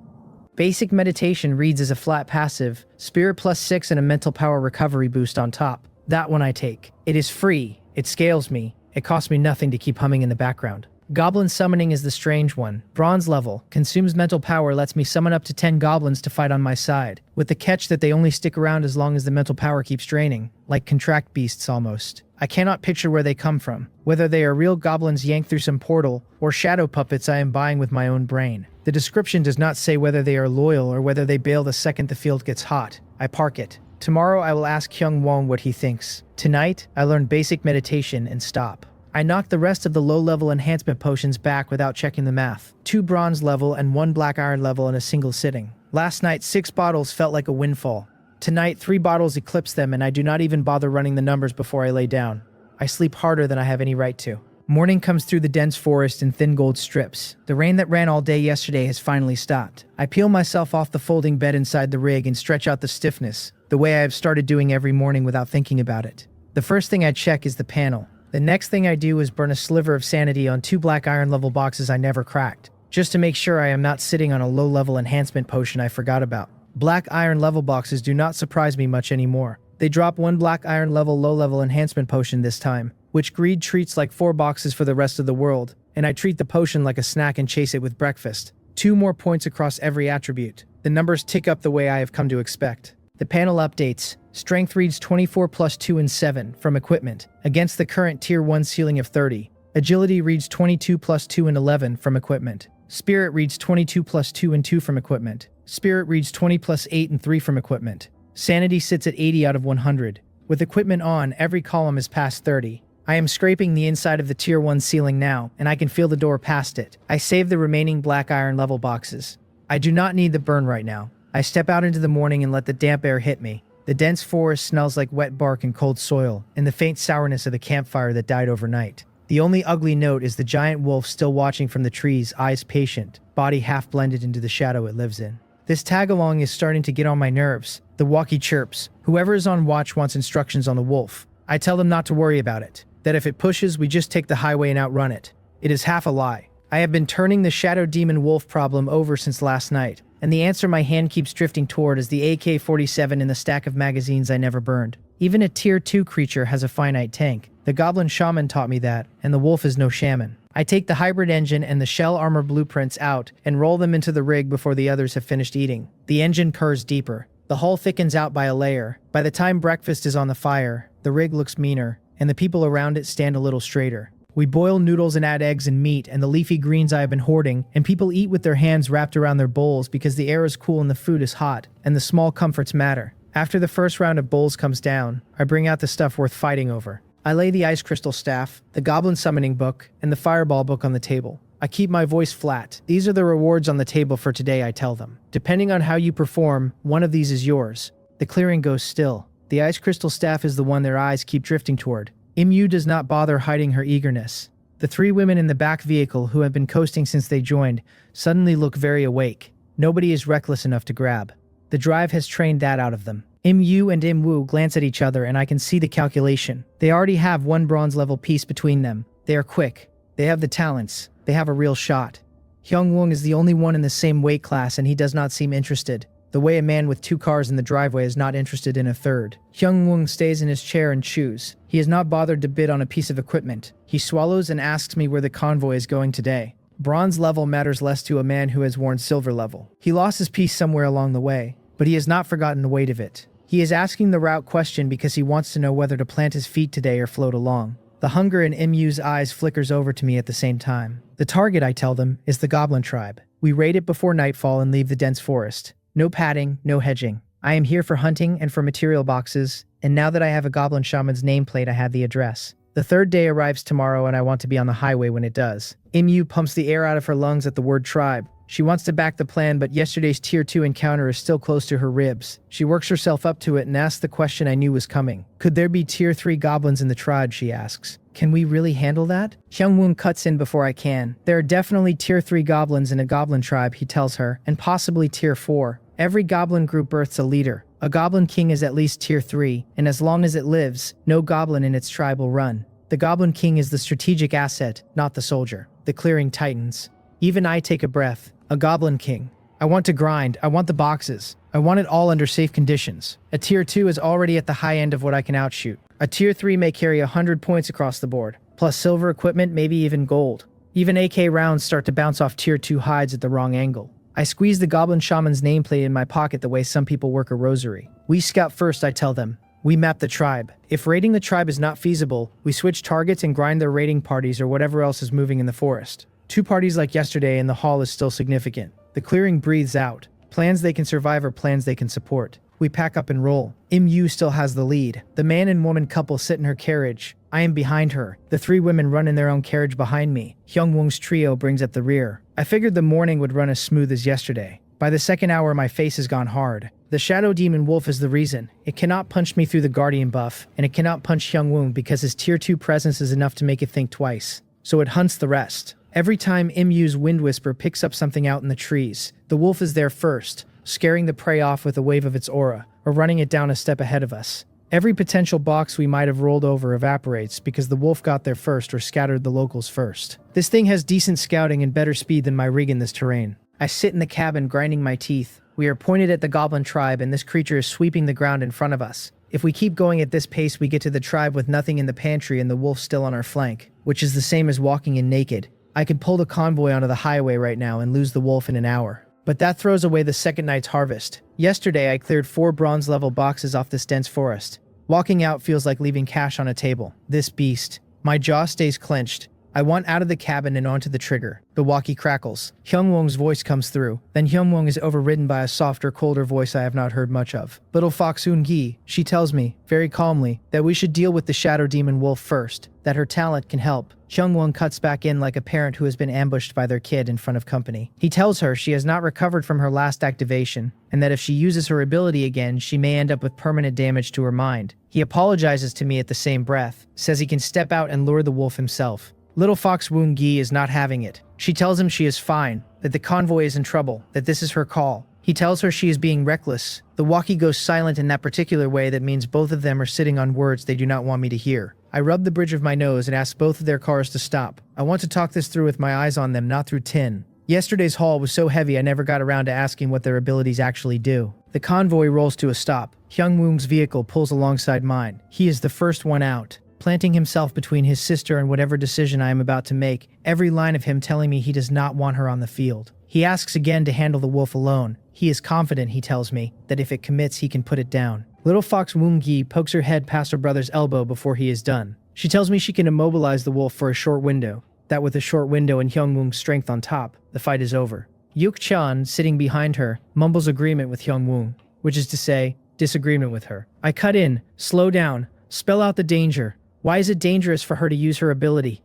Basic meditation reads as a flat passive, spirit +6 and a mental power recovery boost on top. That one I take. It is free, it scales me, it costs me nothing to keep humming in the background. Goblin summoning is the strange one. Bronze level, consumes mental power, lets me summon up to 10 goblins to fight on my side, with the catch that they only stick around as long as the mental power keeps draining, like contract beasts almost. I cannot picture where they come from, whether they are real goblins yanked through some portal, or shadow puppets I am buying with my own brain. The description does not say whether they are loyal or whether they bail the second the field gets hot. I park it. Tomorrow I will ask Hyung Won what he thinks. Tonight, I learn basic meditation and stop. I knocked the rest of the low-level enhancement potions back without checking the math. 2 bronze level and 1 black iron level in a single sitting. Last night, 6 bottles felt like a windfall. Tonight, 3 bottles eclipse them, and I do not even bother running the numbers before I lay down. I sleep harder than I have any right to. Morning comes through the dense forest in thin gold strips. The rain that ran all day yesterday has finally stopped. I peel myself off the folding bed inside the rig and stretch out the stiffness, the way I have started doing every morning without thinking about it. The first thing I check is the panel. The next thing I do is burn a sliver of sanity on 2 black iron level boxes I never cracked, just to make sure I am not sitting on a low-level enhancement potion I forgot about. Black iron level boxes do not surprise me much anymore. They drop 1 black iron level low-level enhancement potion this time, which greed treats like 4 boxes for the rest of the world, and I treat the potion like a snack and chase it with breakfast. 2 more points across every attribute. The numbers tick up the way I have come to expect. The panel updates. Strength reads 24 + 2 and 7 from equipment, against the current Tier 1 ceiling of 30. Agility reads 22 + 2 and 11 from equipment. Spirit reads 22 + 2 and 2 from equipment. Spirit reads 20 + 8 and 3 from equipment. Sanity sits at 80 out of 100. With equipment on, every column is past 30. I am scraping the inside of the Tier 1 ceiling now, and I can feel the door past it. I save the remaining black iron level boxes. I do not need the burn right now. I step out into the morning and let the damp air hit me. The dense forest smells like wet bark and cold soil, and the faint sourness of the campfire that died overnight. The only ugly note is the giant wolf still watching from the trees, eyes patient, body half blended into the shadow it lives in. This tag-along is starting to get on my nerves. The walkie chirps. Whoever is on watch wants instructions on the wolf. I tell them not to worry about it, that if it pushes, we just take the highway and outrun it. It is half a lie. I have been turning the shadow demon wolf problem over since last night, and the answer my hand keeps drifting toward is the AK-47 in the stack of magazines I never burned. Even a Tier 2 creature has a finite tank. The Goblin Shaman taught me that, and the wolf is no shaman. I take the hybrid engine and the shell armor blueprints out and roll them into the rig before the others have finished eating. The engine purrs deeper. The hull thickens out by a layer. By the time breakfast is on the fire, the rig looks meaner, and the people around it stand a little straighter. We boil noodles and add eggs and meat and the leafy greens I have been hoarding, and people eat with their hands wrapped around their bowls because the air is cool and the food is hot, and the small comforts matter. After the first round of bowls comes down, I bring out the stuff worth fighting over. I lay the ice crystal staff, the goblin summoning book, and the fireball book on the table. I keep my voice flat. These are the rewards on the table for today, I tell them. Depending on how you perform, one of these is yours. The clearing goes still. The ice crystal staff is the one their eyes keep drifting toward. Imyu does not bother hiding her eagerness. The 3 women in the back vehicle who have been coasting since they joined suddenly look very awake. Nobody is reckless enough to grab. The drive has trained that out of them. Imyu and Imwoo glance at each other and I can see the calculation. They already have 1 bronze level piece between them. They are quick. They have the talents. They have a real shot. Hyungwoong is the only one in the same weight class and he does not seem interested. The way a man with 2 cars in the driveway is not interested in a third. Hyungwoong stays in his chair and chews. He has not bothered to bid on a piece of equipment. He swallows and asks me where the convoy is going today. Bronze level matters less to a man who has worn silver level. He lost his piece somewhere along the way, but he has not forgotten the weight of it. He is asking the route question because he wants to know whether to plant his feet today or float along. The hunger in Imyu's eyes flickers over to me at the same time. The target, I tell them, is the Goblin tribe. We raid it before nightfall and leave the dense forest. No padding, no hedging. I am here for hunting and for material boxes, and now that I have a Goblin Shaman's nameplate, I have the address. The 3rd day arrives tomorrow and I want to be on the highway when it does. Imyu pumps the air out of her lungs at the word tribe. She wants to back the plan, but yesterday's Tier 2 encounter is still close to her ribs. She works herself up to it and asks the question I knew was coming. Could there be Tier 3 goblins in the tribe, she asks. Can we really handle that? Hyungwoong cuts in before I can. There are definitely Tier 3 goblins in a goblin tribe, he tells her, and possibly Tier 4. Every goblin group births a leader. A goblin king is at least Tier 3, and as long as it lives, no goblin in its tribe will run. The goblin king is the strategic asset, not the soldier. The clearing tightens. Even I take a breath. A goblin king. I want to grind. I want the boxes. I want it all under safe conditions. A tier 2 is already at the high end of what I can outshoot. A tier 3 may carry 100 points across the board, plus silver equipment, maybe even gold. Even AK rounds start to bounce off tier 2 hides at the wrong angle. I squeeze the Goblin Shaman's nameplate in my pocket the way some people work a rosary. We scout first, I tell them. We map the tribe. If raiding the tribe is not feasible, we switch targets and grind their raiding parties or whatever else is moving in the forest. 2 parties like yesterday in the hall is still significant. The clearing breathes out. Plans they can survive are plans they can support. We pack up and roll. MU still has the lead. The man and woman couple sit in her carriage. I am behind her. The 3 women run in their own carriage behind me. Hyungwoong's trio brings up the rear. I figured the morning would run as smooth as yesterday. By the second hour, my face has gone hard. The Shadow Demon Wolf is the reason. It cannot punch me through the Guardian buff, and it cannot punch Hyungwoong because his tier 2 presence is enough to make it think twice. So it hunts the rest. Every time MU's Wind Whisper picks up something out in the trees, the wolf is there first, scaring the prey off with a wave of its aura, or running it down a step ahead of us. Every potential box we might have rolled over evaporates because the wolf got there first or scattered the locals first. This thing has decent scouting and better speed than my rig in this terrain. I sit in the cabin grinding my teeth. We are pointed at the goblin tribe and this creature is sweeping the ground in front of us. If we keep going at this pace, we get to the tribe with nothing in the pantry and the wolf still on our flank, which is the same as walking in naked. I could pull the convoy onto the highway right now and lose the wolf in an hour. But that throws away the second night's harvest. Yesterday, I cleared 4 bronze-level boxes off this dense forest. Walking out feels like leaving cash on a table. This beast. My jaw stays clenched. I want out of the cabin and onto the trigger. The walkie crackles. Hyungwoong's voice comes through. Then Hyungwoong is overridden by a softer, colder voice I have not heard much of. Little Fox Eun-gi, she tells me, very calmly, that we should deal with the Shadow Demon Wolf first, that her talent can help. Hyungwoong cuts back in like a parent who has been ambushed by their kid in front of company. He tells her she has not recovered from her last activation, and that if she uses her ability again, she may end up with permanent damage to her mind. He apologizes to me at the same breath, says he can step out and lure the wolf himself. Little Fox Woon-gi is not having it. She tells him she is fine, that the convoy is in trouble, that this is her call. He tells her she is being reckless. The walkie goes silent in that particular way that means both of them are sitting on words they do not want me to hear. I rub the bridge of my nose and ask both of their cars to stop. I want to talk this through with my eyes on them, not through tin. Yesterday's haul was so heavy I never got around to asking what their abilities actually do. The convoy rolls to a stop. Hyungwoong's vehicle pulls alongside mine. He is the first one out, planting himself between his sister and whatever decision I am about to make, every line of him telling me he does not want her on the field. He asks again to handle the wolf alone. He is confident, he tells me, that if it commits he can put it down. Little Fox Woon-gi pokes her head past her brother's elbow before he is done. She tells me she can immobilize the wolf for a short window, that with a short window and Hyungwoong's strength on top, the fight is over. Yuk-chan, sitting behind her, mumbles agreement with Hyungwoong, which is to say, disagreement with her. I cut in, slow down, spell out the danger. Why is it dangerous for her to use her ability?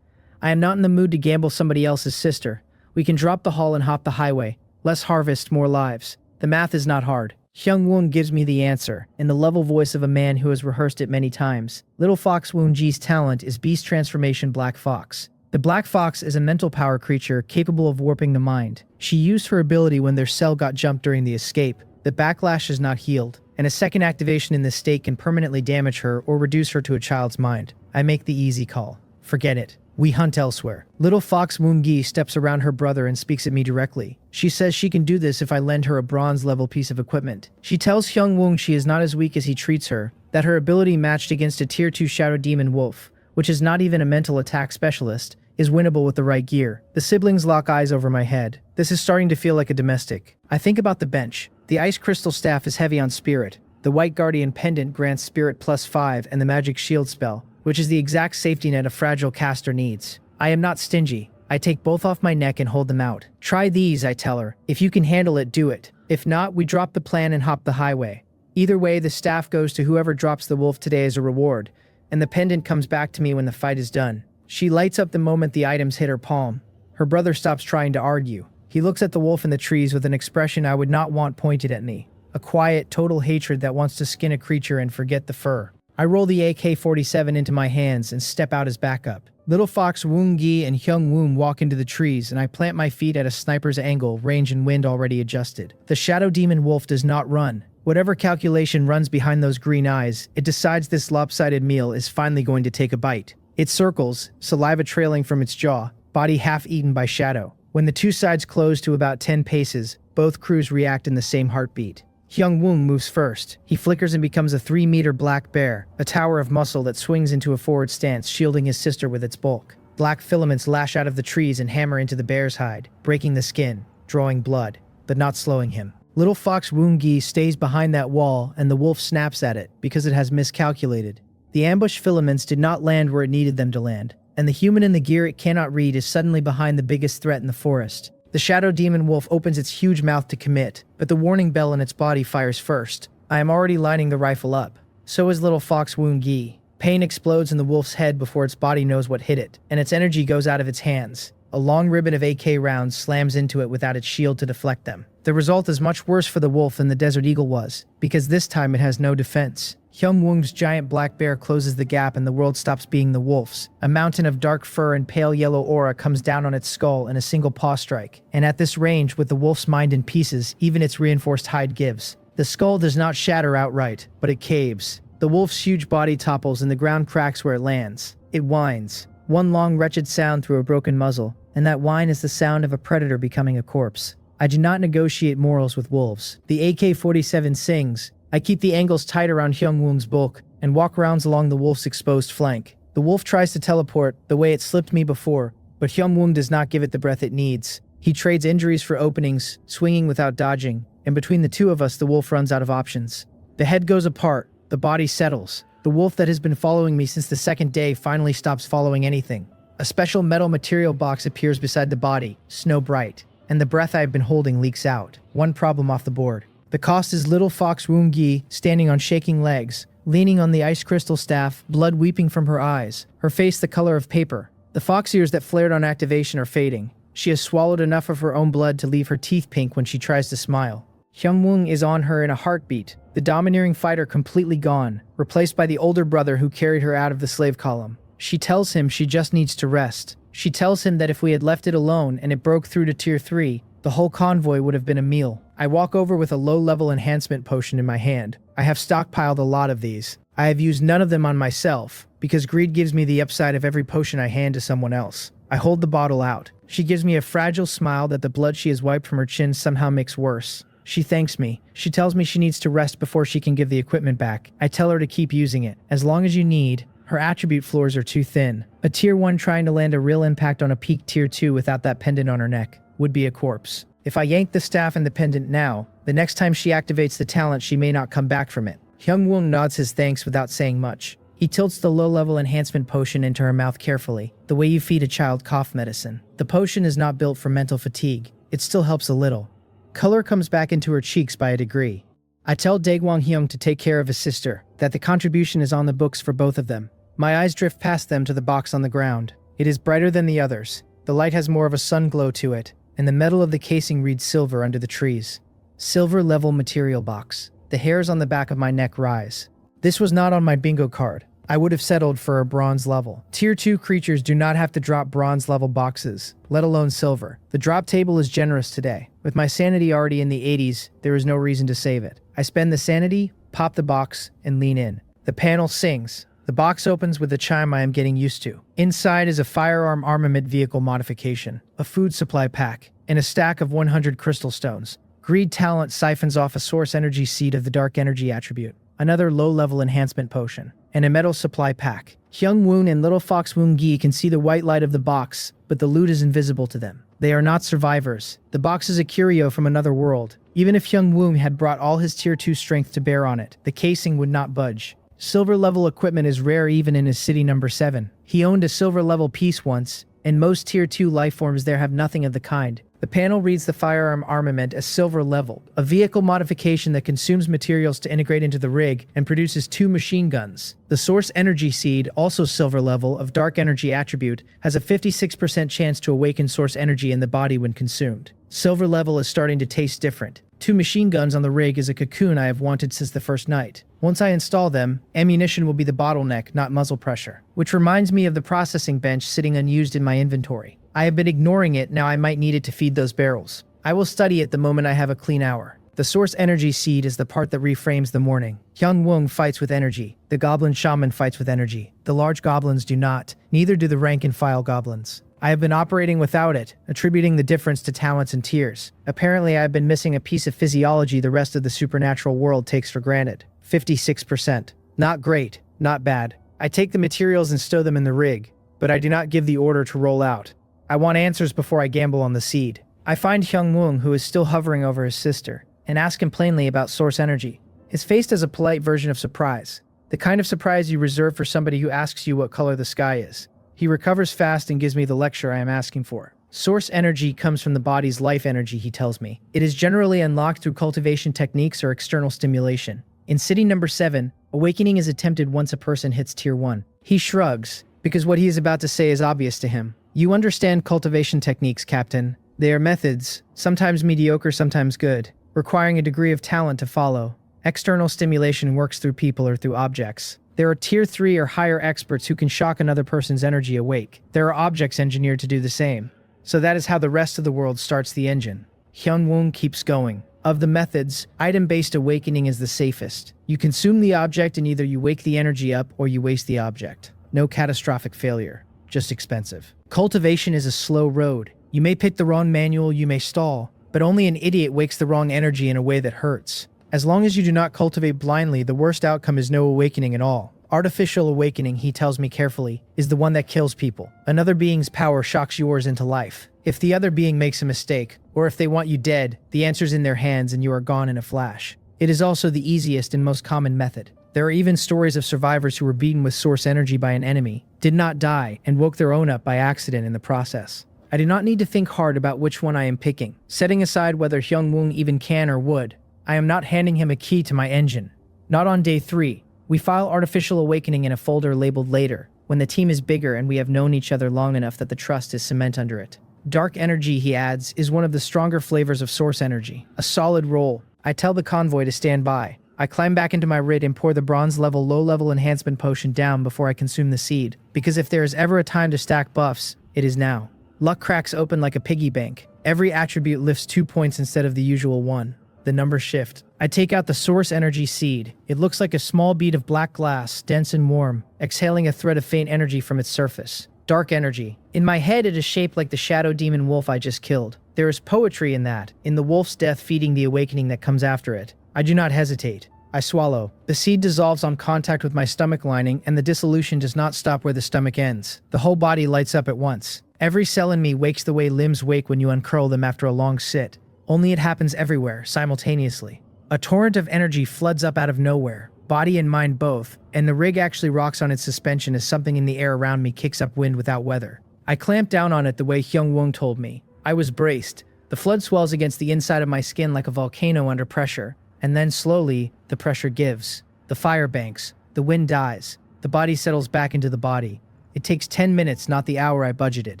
I am not in the mood to gamble somebody else's sister. We can drop the haul and hop the highway. Less harvest, more lives. The math is not hard. Hyungwoong gives me the answer, in the level voice of a man who has rehearsed it many times. Little Fox Woon-ji's talent is Beast Transformation Black Fox. The Black Fox is a mental power creature capable of warping the mind. She used her ability when their cell got jumped during the escape. The backlash is not healed, and a second activation in this state can permanently damage her or reduce her to a child's mind. I make the easy call. Forget it. We hunt elsewhere. Little Fox Woon-gi steps around her brother and speaks at me directly. She says she can do this if I lend her a bronze-level piece of equipment. She tells Hyungwoong she is not as weak as he treats her, that her ability matched against a Tier 2 Shadow Demon Wolf, which is not even a mental attack specialist, is winnable with the right gear. The siblings lock eyes over my head. This is starting to feel like a domestic. I think about the bench. The ice crystal staff is heavy on spirit. The white guardian pendant grants spirit +5 and the magic shield spell, which is the exact safety net a fragile caster needs. I am not stingy. I take both off my neck and hold them out. Try these, I tell her. If you can handle it, do it. If not, we drop the plan and hop the highway. Either way, the staff goes to whoever drops the wolf today as a reward, and the pendant comes back to me when the fight is done. She lights up the moment the items hit her palm. Her brother stops trying to argue. He looks at the wolf in the trees with an expression I would not want pointed at me. A quiet, total hatred that wants to skin a creature and forget the fur. I roll the AK-47 into my hands and step out as backup. Little Fox Woon-gi and Hyungwoong walk into the trees, and I plant my feet at a sniper's angle, range and wind already adjusted. The Shadow Demon Wolf does not run. Whatever calculation runs behind those green eyes, it decides this lopsided meal is finally going to take a bite. It circles, saliva trailing from its jaw, body half eaten by shadow. When the two sides close to about 10 paces, both crews react in the same heartbeat. Hyung-woong moves first. He flickers and becomes a 3-meter black bear, a tower of muscle that swings into a forward stance, shielding his sister with its bulk. Black filaments lash out of the trees and hammer into the bear's hide, breaking the skin, drawing blood, but not slowing him. Little fox Woong-gi stays behind that wall, and the wolf snaps at it because it has miscalculated. The ambush filaments did not land where it needed them to land, and the human in the gear it cannot read is suddenly behind the biggest threat in the forest. The shadow demon wolf opens its huge mouth to commit, but the warning bell in its body fires first. I am already lining the rifle up. So is little fox Woong-gi. Pain explodes in the wolf's head before its body knows what hit it, and its energy goes out of its hands. A long ribbon of AK rounds slams into it without its shield to deflect them. The result is much worse for the wolf than the Desert Eagle was, because this time it has no defense. Hyung-woong's giant black bear closes the gap and the world stops being the wolf's. A mountain of dark fur and pale yellow aura comes down on its skull in a single paw strike. And at this range, with the wolf's mind in pieces, even its reinforced hide gives. The skull does not shatter outright, but it caves. The wolf's huge body topples and the ground cracks where it lands. It whines. One long wretched sound through a broken muzzle, and that whine is the sound of a predator becoming a corpse. I do not negotiate morals with wolves. The AK-47 sings. I keep the angles tight around Hyung-woong's bulk and walk rounds along the wolf's exposed flank. The wolf tries to teleport the way it slipped me before, but Hyung-woong does not give it the breath it needs. He trades injuries for openings, swinging without dodging, and between the two of us the wolf runs out of options. The head goes apart, the body settles. The wolf that has been following me since the second day finally stops following anything. A special metal material box appears beside the body, snow bright, and the breath I have been holding leaks out. One problem off the board. The cost is little fox Woong-gi standing on shaking legs, leaning on the ice crystal staff, blood weeping from her eyes, her face the color of paper. The fox ears that flared on activation are fading. She has swallowed enough of her own blood to leave her teeth pink when she tries to smile. Hyung-woong is on her in a heartbeat, the domineering fighter completely gone, replaced by the older brother who carried her out of the slave column. She tells him she just needs to rest. She tells him that if we had left it alone and it broke through to Tier 3, the whole convoy would have been a meal. I walk over with a low-level enhancement potion in my hand. I have stockpiled a lot of these. I have used none of them on myself, because greed gives me the upside of every potion I hand to someone else. I hold the bottle out. She gives me a fragile smile that the blood she has wiped from her chin somehow makes worse. She thanks me. She tells me she needs to rest before she can give the equipment back. I tell her to keep using it, as long as you need. Her attribute floors are too thin. A Tier 1 trying to land a real impact on a peak Tier 2 without that pendant on her neck would be a corpse. If I yank the staff and the pendant now, the next time she activates the talent she may not come back from it. Hyung-woong nods his thanks without saying much. He tilts the low-level enhancement potion into her mouth carefully, the way you feed a child cough medicine. The potion is not built for mental fatigue. It still helps a little. Color comes back into her cheeks by a degree. I tell Daegwang-hyung to take care of his sister, that the contribution is on the books for both of them. My eyes drift past them to the box on the ground. It is brighter than the others. The light has more of a sun glow to it, and the metal of the casing reads silver under the trees. Silver level material box. The hairs on the back of my neck rise. This was not on my bingo card. I would have settled for a bronze level. Tier 2 creatures do not have to drop bronze level boxes, let alone silver. The drop table is generous today. With my sanity already in the 80s, there is no reason to save it. I spend the sanity, pop the box, and lean in. The panel sings. The box opens with a chime I am getting used to. Inside is a firearm armament vehicle modification, a food supply pack, and a stack of 100 crystal stones. Greed talent siphons off a source energy seed of the dark energy attribute, another low-level enhancement potion, and a metal supply pack. Hyung-woong and little fox Woong-gi can see the white light of the box, but the loot is invisible to them. They are not survivors. The box is a curio from another world. Even if Hyung-woong had brought all his Tier 2 strength to bear on it, the casing would not budge. Silver-level equipment is rare even in his city number 7. He owned a silver-level piece once, and most Tier 2 lifeforms there have nothing of the kind. The panel reads the firearm armament as silver level, a vehicle modification that consumes materials to integrate into the rig and produces 2 machine guns. The source energy seed, also silver level, of dark energy attribute, has a 56% chance to awaken source energy in the body when consumed. Silver level is starting to taste different. 2 machine guns on the rig is a cocoon I have wanted since the first night. Once I install them, ammunition will be the bottleneck, not muzzle pressure. Which reminds me of the processing bench sitting unused in my inventory. I have been ignoring it, now I might need it to feed those barrels. I will study it the moment I have a clean hour. The source energy seed is the part that reframes the morning. Hyung-woong fights with energy. The goblin shaman fights with energy. The large goblins do not. Neither do the rank and file goblins. I have been operating without it, attributing the difference to talents and tears. Apparently, I have been missing a piece of physiology the rest of the supernatural world takes for granted. 56%. Not great, not bad. I take the materials and stow them in the rig, but I do not give the order to roll out. I want answers before I gamble on the seed. I find Hyung-woong, who is still hovering over his sister, and ask him plainly about source energy. His face does a polite version of surprise, the kind of surprise you reserve for somebody who asks you what color the sky is. He recovers fast and gives me the lecture I am asking for. Source energy comes from the body's life energy, he tells me. It is generally unlocked through cultivation techniques or external stimulation. In city number 7, awakening is attempted once a person hits tier 1. He shrugs, because what he is about to say is obvious to him. You understand cultivation techniques, Captain. They are methods, sometimes mediocre, sometimes good, requiring a degree of talent to follow. External stimulation works through people or through objects. There are tier 3 or higher experts who can shock another person's energy awake. There are objects engineered to do the same. So that is how the rest of the world starts the engine. Hyun-woong keeps going. Of the methods, item-based awakening is the safest. You consume the object and either you wake the energy up or you waste the object. No catastrophic failure, just expensive. Cultivation is a slow road. You may pick the wrong manual, you may stall, but only an idiot wakes the wrong energy in a way that hurts. As long as you do not cultivate blindly, the worst outcome is no awakening at all. Artificial awakening, he tells me carefully, is the one that kills people. Another being's power shocks yours into life. If the other being makes a mistake, or if they want you dead, the answer's in their hands and you are gone in a flash. It is also the easiest and most common method. There are even stories of survivors who were beaten with source energy by an enemy, did not die, and woke their own up by accident in the process. I do not need to think hard about which one I am picking, setting aside whether Hyung-woong even can or would. I am not handing him a key to my engine. Not on day 3. We file artificial awakening in a folder labeled later, when the team is bigger and we have known each other long enough that the trust is cement under it. Dark energy, he adds, is one of the stronger flavors of source energy. A solid roll. I tell the convoy to stand by. I climb back into my rig and pour the bronze level low-level enhancement potion down before I consume the seed, because if there is ever a time to stack buffs, it is now. Luck cracks open like a piggy bank. Every attribute lifts 2 points instead of the usual 1. The numbers shift. I take out the source energy seed. It looks like a small bead of black glass, dense and warm, exhaling a thread of faint energy from its surface. Dark energy. In my head, it is shaped like the shadow demon wolf I just killed. There is poetry in that, in the wolf's death feeding the awakening that comes after it. I do not hesitate. I swallow. The seed dissolves on contact with my stomach lining, and the dissolution does not stop where the stomach ends. The whole body lights up at once. Every cell in me wakes the way limbs wake when you uncurl them after a long sit. Only it happens everywhere, simultaneously. A torrent of energy floods up out of nowhere, body and mind both, and the rig actually rocks on its suspension as something in the air around me kicks up wind without weather. I clamp down on it the way Hyung-woong told me. I was braced. The flood swells against the inside of my skin like a volcano under pressure, and then slowly, the pressure gives. The fire banks. The wind dies. The body settles back into the body. It takes 10 minutes, not the hour I budgeted.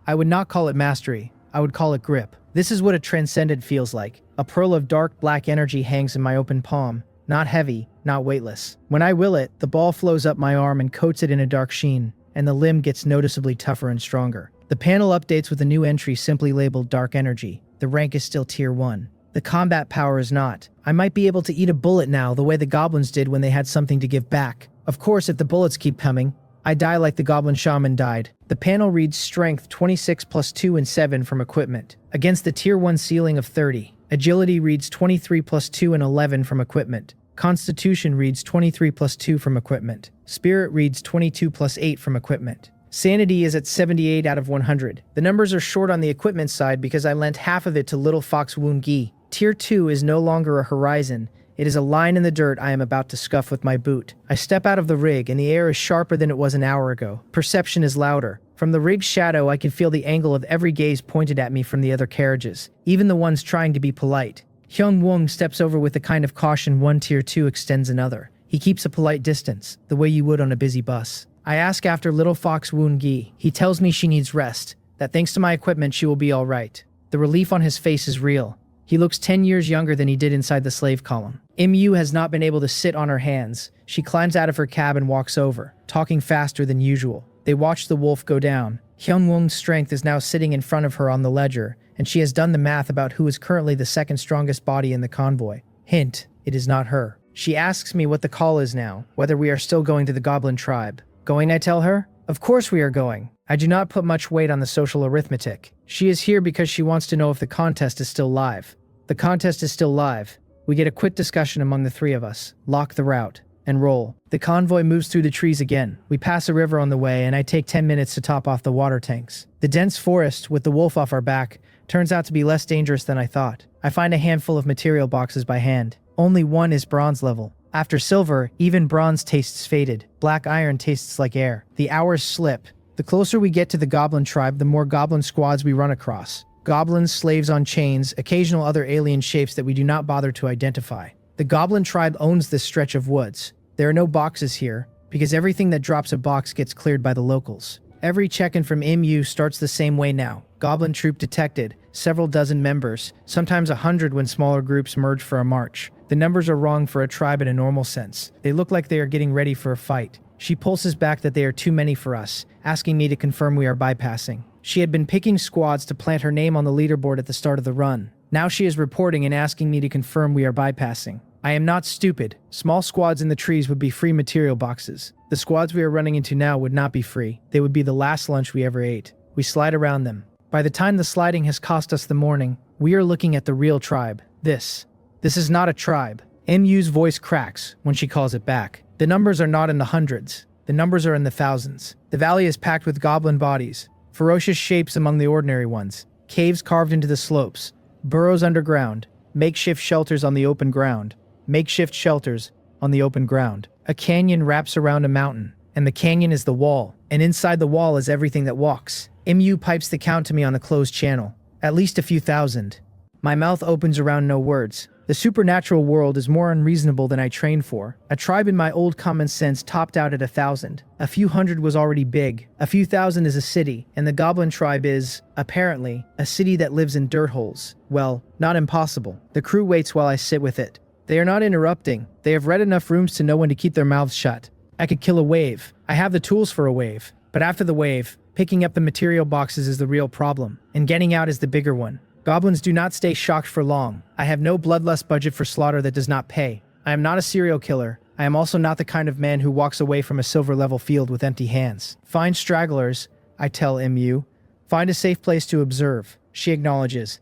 I would not call it mastery. I would call it grip. This is what a transcendent feels like. A pearl of dark black energy hangs in my open palm. Not heavy, not weightless. When I will it, the ball flows up my arm and coats it in a dark sheen, and the limb gets noticeably tougher and stronger. The panel updates with a new entry simply labeled Dark Energy. The rank is still tier 1. The combat power is not. I might be able to eat a bullet now the way the goblins did when they had something to give back. Of course, if the bullets keep coming, I die like the goblin shaman died. The panel reads Strength 26 plus 2 and 7 from equipment, against the tier 1 ceiling of 30. Agility reads 23 plus 2 and 11 from equipment. Constitution reads 23 plus 2 from equipment. Spirit reads 22 plus 8 from equipment. Sanity is at 78 out of 100. The numbers are short on the equipment side because I lent half of it to Little Fox Woon-gi. Tier 2 is no longer a horizon. It is a line in the dirt I am about to scuff with my boot. I step out of the rig and the air is sharper than it was an hour ago. Perception is louder. From the rig's shadow, I can feel the angle of every gaze pointed at me from the other carriages, even the ones trying to be polite. Hyung-woong steps over with the kind of caution one tier 2 extends another. He keeps a polite distance, the way you would on a busy bus. I ask after Little Fox Woon-gi. He tells me she needs rest, that thanks to my equipment she will be alright. The relief on his face is real. He looks 10 years younger than he did inside the slave column. MU has not been able to sit on her hands. She climbs out of her cab and walks over, talking faster than usual. They watch the wolf go down. Hyun-woong's strength is now sitting in front of her on the ledger, and she has done the math about who is currently the second strongest body in the convoy. Hint, it is not her. She asks me what the call is now, whether we are still going to the goblin tribe. Going, I tell her? Of course we are going. I do not put much weight on the social arithmetic. She is here because she wants to know if the contest is still live. The contest is still live. We get a quick discussion among the three of us, lock the route, and roll. The convoy moves through the trees again. We pass a river on the way, and I take 10 minutes to top off the water tanks. The dense forest, with the wolf off our back, turns out to be less dangerous than I thought. I find a handful of material boxes by hand. Only one is bronze level. After silver, even bronze tastes faded. Black iron tastes like air. The hours slip. The closer we get to the goblin tribe, the more goblin squads we run across. Goblins, slaves on chains, occasional other alien shapes that we do not bother to identify. The goblin tribe owns this stretch of woods. There are no boxes here, because everything that drops a box gets cleared by the locals. Every check-in from MU starts the same way now. Goblin troop detected, several dozen members, sometimes 100 when smaller groups merge for a march. The numbers are wrong for a tribe in a normal sense. They look like they are getting ready for a fight. She pulses back that they are too many for us, asking me to confirm we are bypassing. She had been picking squads to plant her name on the leaderboard at the start of the run. Now she is reporting and asking me to confirm we are bypassing. I am not stupid. Small squads in the trees would be free material boxes. The squads we are running into now would not be free. They would be the last lunch we ever ate. We slide around them. By the time the sliding has cost us the morning, we are looking at the real tribe. This is not a tribe. MU's voice cracks when she calls it back. The numbers are not in the hundreds. The numbers are in the thousands. The valley is packed with goblin bodies, ferocious shapes among the ordinary ones, caves carved into the slopes, burrows underground, makeshift shelters on the open ground, makeshift shelters on the open ground. A canyon wraps around a mountain, and the canyon is the wall, and inside the wall is everything that walks. MU pipes the count to me on a closed channel. At least a few thousand. My mouth opens around no words. The supernatural world is more unreasonable than I trained for. A tribe in my old common sense topped out at 1,000. A few hundred was already big. A few thousand is a city, and the goblin tribe is, apparently, a city that lives in dirt holes. Well, not impossible. The crew waits while I sit with it. They are not interrupting. They have read enough rooms to know when to keep their mouths shut. I could kill a wave. I have the tools for a wave. But after the wave, picking up the material boxes is the real problem, and getting out is the bigger one. Goblins do not stay shocked for long. I have no bloodlust budget for slaughter that does not pay. I am not a serial killer. I am also not the kind of man who walks away from a silver-level field with empty hands. Find stragglers, I tell MU. Find a safe place to observe. She acknowledges.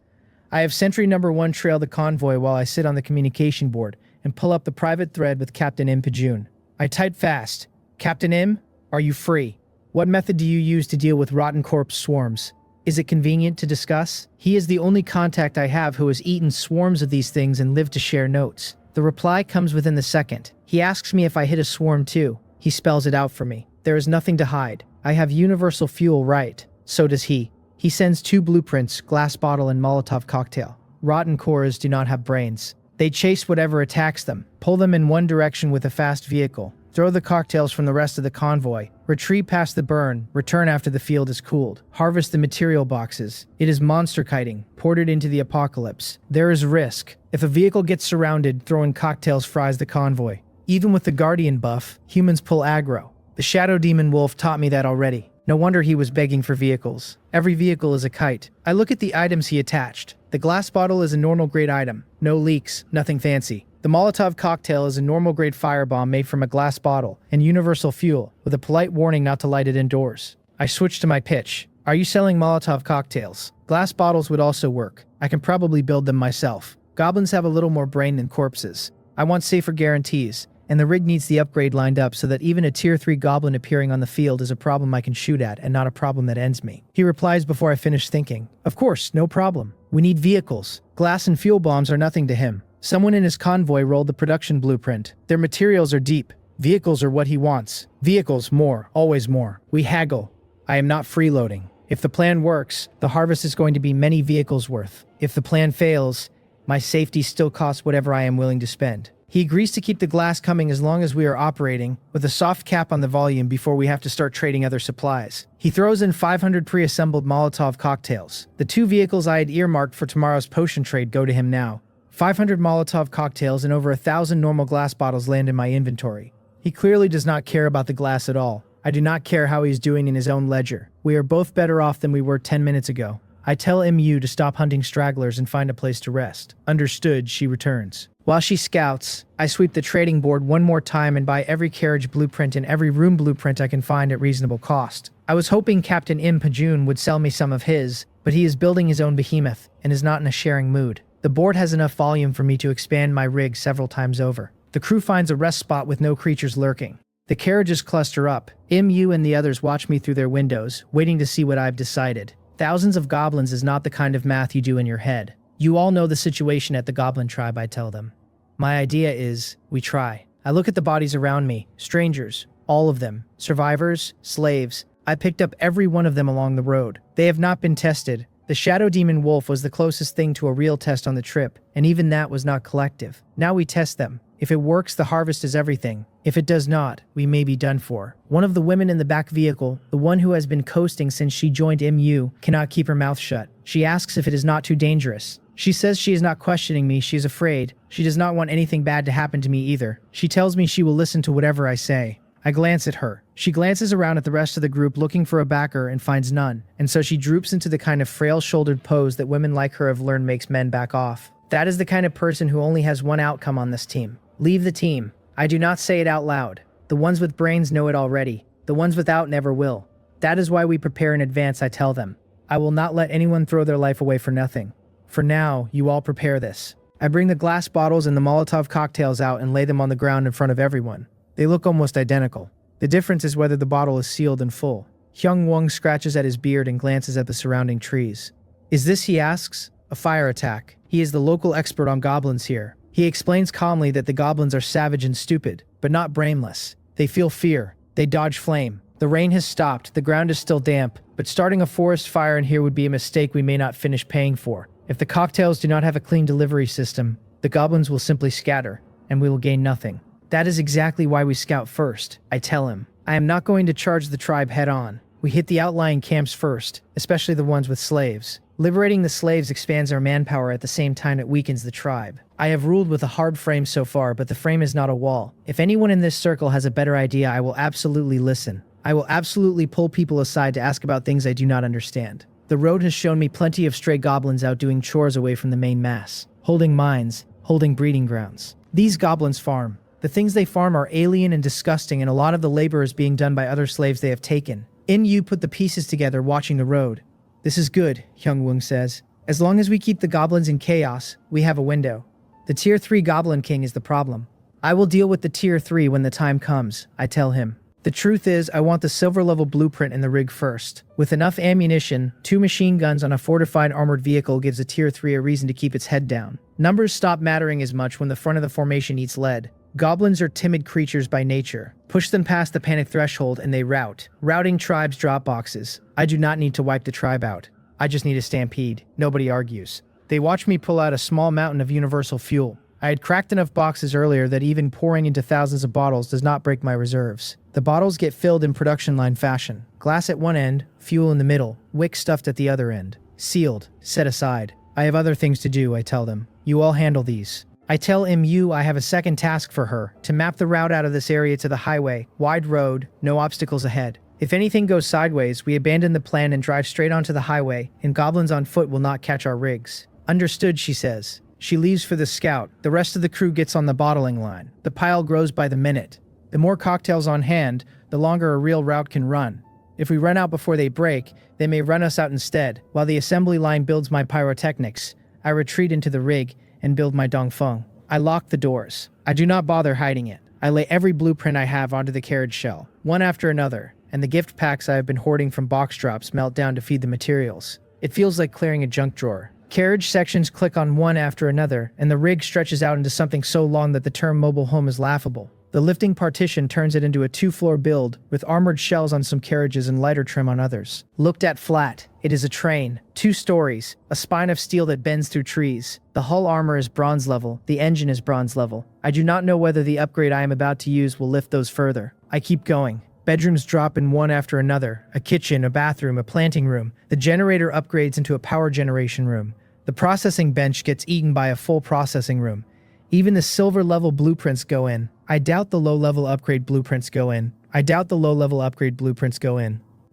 I have sentry number 1 trail the convoy while I sit on the communication board and pull up the private thread with Captain M. Pajun. I type fast. Captain M, are you free? What method do you use to deal with rotten corpse swarms? Is it convenient to discuss? He is the only contact I have who has eaten swarms of these things and lived to share notes. The reply comes within the second. He asks me if I hit a swarm too. He spells it out for me. There is nothing to hide. I have universal fuel, right? So does he. He sends 2 blueprints, glass bottle and Molotov cocktail. Rotten cores do not have brains. They chase whatever attacks them, pull them in one direction with a fast vehicle, throw the cocktails from the rest of the convoy, retreat past the burn, return after the field is cooled, harvest the material boxes. It is monster kiting, ported into the apocalypse. There is risk. If a vehicle gets surrounded, throwing cocktails fries the convoy. Even with the Guardian buff, humans pull aggro. The Shadow Demon Wolf taught me that already. No wonder he was begging for vehicles. Every vehicle is a kite. I look at the items he attached. The glass bottle is a normal grade item. No leaks, nothing fancy. The Molotov cocktail is a normal grade firebomb made from a glass bottle and universal fuel, with a polite warning not to light it indoors. I switch to my pitch. Are you selling Molotov cocktails? Glass bottles would also work. I can probably build them myself. Goblins have a little more brain than corpses. I want safer guarantees, and the rig needs the upgrade lined up so that even a tier 3 goblin appearing on the field is a problem I can shoot at and not a problem that ends me. He replies before I finish thinking. Of course, no problem. We need vehicles. Glass and fuel bombs are nothing to him. Someone in his convoy rolled the production blueprint. Their materials are deep. Vehicles are what he wants. Vehicles, more, always more. We haggle. I am not freeloading. If the plan works, the harvest is going to be many vehicles worth. If the plan fails, my safety still costs whatever I am willing to spend. He agrees to keep the glass coming as long as we are operating, with a soft cap on the volume before we have to start trading other supplies. He throws in 500 pre-assembled Molotov cocktails. The 2 vehicles I had earmarked for tomorrow's potion trade go to him now. 500 Molotov cocktails and over 1,000 normal glass bottles land in my inventory. He clearly does not care about the glass at all. I do not care how he's doing in his own ledger. We are both better off than we were 10 minutes ago. I tell MU to stop hunting stragglers and find a place to rest. Understood, she returns. While she scouts, I sweep the trading board one more time and buy every carriage blueprint and every room blueprint I can find at reasonable cost. I was hoping Captain Im Pajun would sell me some of his, but he is building his own behemoth and is not in a sharing mood. The board has enough volume for me to expand my rig several times over. The crew finds a rest spot with no creatures lurking. The carriages cluster up. MU and the others watch me through their windows, waiting to see what I've decided. Thousands of goblins is not the kind of math you do in your head. You all know the situation at the goblin tribe, I tell them. My idea is, we try. I look at the bodies around me. Strangers. All of them. Survivors. Slaves. I picked up every one of them along the road. They have not been tested. The Shadow Demon Wolf was the closest thing to a real test on the trip, and even that was not collective. Now we test them. If it works, the harvest is everything. If it does not, we may be done for. One of the women in the back vehicle, the one who has been coasting since she joined MU, cannot keep her mouth shut. She asks if it is not too dangerous. She says she is not questioning me, she is afraid. She does not want anything bad to happen to me either. She tells me she will listen to whatever I say. I glance at her. She glances around at the rest of the group looking for a backer and finds none, and so she droops into the kind of frail-shouldered pose that women like her have learned makes men back off. That is the kind of person who only has one outcome on this team. Leave the team. I do not say it out loud. The ones with brains know it already. The ones without never will. That is why we prepare in advance, I tell them. I will not let anyone throw their life away for nothing. For now, you all prepare this. I bring the glass bottles and the Molotov cocktails out and lay them on the ground in front of everyone. They look almost identical. The difference is whether the bottle is sealed and full. Hyung Wong scratches at his beard and glances at the surrounding trees. Is this, he asks, a fire attack? He is the local expert on goblins here. He explains calmly that the goblins are savage and stupid, but not brainless. They feel fear. They dodge flame. The rain has stopped, the ground is still damp, but starting a forest fire in here would be a mistake we may not finish paying for. If the cocktails do not have a clean delivery system, the goblins will simply scatter, and we will gain nothing. That is exactly why we scout first, I tell him. I am not going to charge the tribe head on. We hit the outlying camps first, especially the ones with slaves. Liberating the slaves expands our manpower at the same time it weakens the tribe. I have ruled with a hard frame so far, but the frame is not a wall. If anyone in this circle has a better idea, I will absolutely listen. I will absolutely pull people aside to ask about things I do not understand. The road has shown me plenty of stray goblins out doing chores away from the main mass, holding mines, holding breeding grounds. These goblins farm. The things they farm are alien and disgusting, and a lot of the labor is being done by other slaves they have taken. In-Yu put the pieces together, watching the road. This is good, Hyung-Woong says. As long as we keep the goblins in chaos, we have a window. The Tier 3 Goblin King is the problem. I will deal with the Tier 3 when the time comes, I tell him. The truth is, I want the silver-level blueprint in the rig first. With enough ammunition, 2 machine guns on a fortified armored vehicle gives a Tier 3 a reason to keep its head down. Numbers stop mattering as much when the front of the formation eats lead. Goblins are timid creatures by nature. Push them past the panic threshold and they rout. Routing tribes drop boxes. I do not need to wipe the tribe out. I just need a stampede. Nobody argues. They watch me pull out a small mountain of universal fuel. I had cracked enough boxes earlier that even pouring into thousands of bottles does not break my reserves. The bottles get filled in production line fashion. Glass at one end, fuel in the middle, wick stuffed at the other end. Sealed. Set aside. I have other things to do, I tell them. You all handle these. I tell MU I have a second task for her, to map the route out of this area to the highway, wide road, no obstacles ahead. If anything goes sideways, we abandon the plan and drive straight onto the highway, and goblins on foot will not catch our rigs. Understood, she says. She leaves for the scout. The rest of the crew gets on the bottling line. The pile grows by the minute. The more cocktails on hand, the longer a real route can run. If we run out before they break, they may run us out instead. While the assembly line builds my pyrotechnics, I retreat into the rig and build my dongfeng. I lock the doors. I do not bother hiding it. I lay every blueprint I have onto the carriage shell, one after another, and the gift packs I have been hoarding from box drops melt down to feed the materials. It feels like clearing a junk drawer. Carriage sections click on one after another, and the rig stretches out into something so long that the term mobile home is laughable. The lifting partition turns it into a 2-floor build, with armored shells on some carriages and lighter trim on others. Looked at flat, it is a train, 2 stories, a spine of steel that bends through trees. The hull armor is bronze level, the engine is bronze level. I do not know whether the upgrade I am about to use will lift those further. I keep going. Bedrooms drop in one after another, a kitchen, a bathroom, a planting room. The generator upgrades into a power generation room. The processing bench gets eaten by a full processing room. Even the silver-level blueprints go in. I doubt the low-level upgrade blueprints go in.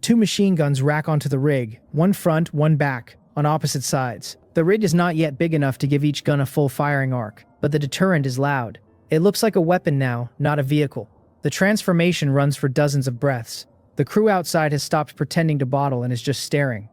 2 machine guns rack onto the rig, one front, one back. on opposite sides. The rig is not yet big enough to give each gun a full firing arc, but the deterrent is loud. It looks like a weapon now, not a vehicle. The transformation runs for dozens of breaths. The crew outside has stopped pretending to bottle and is just staring.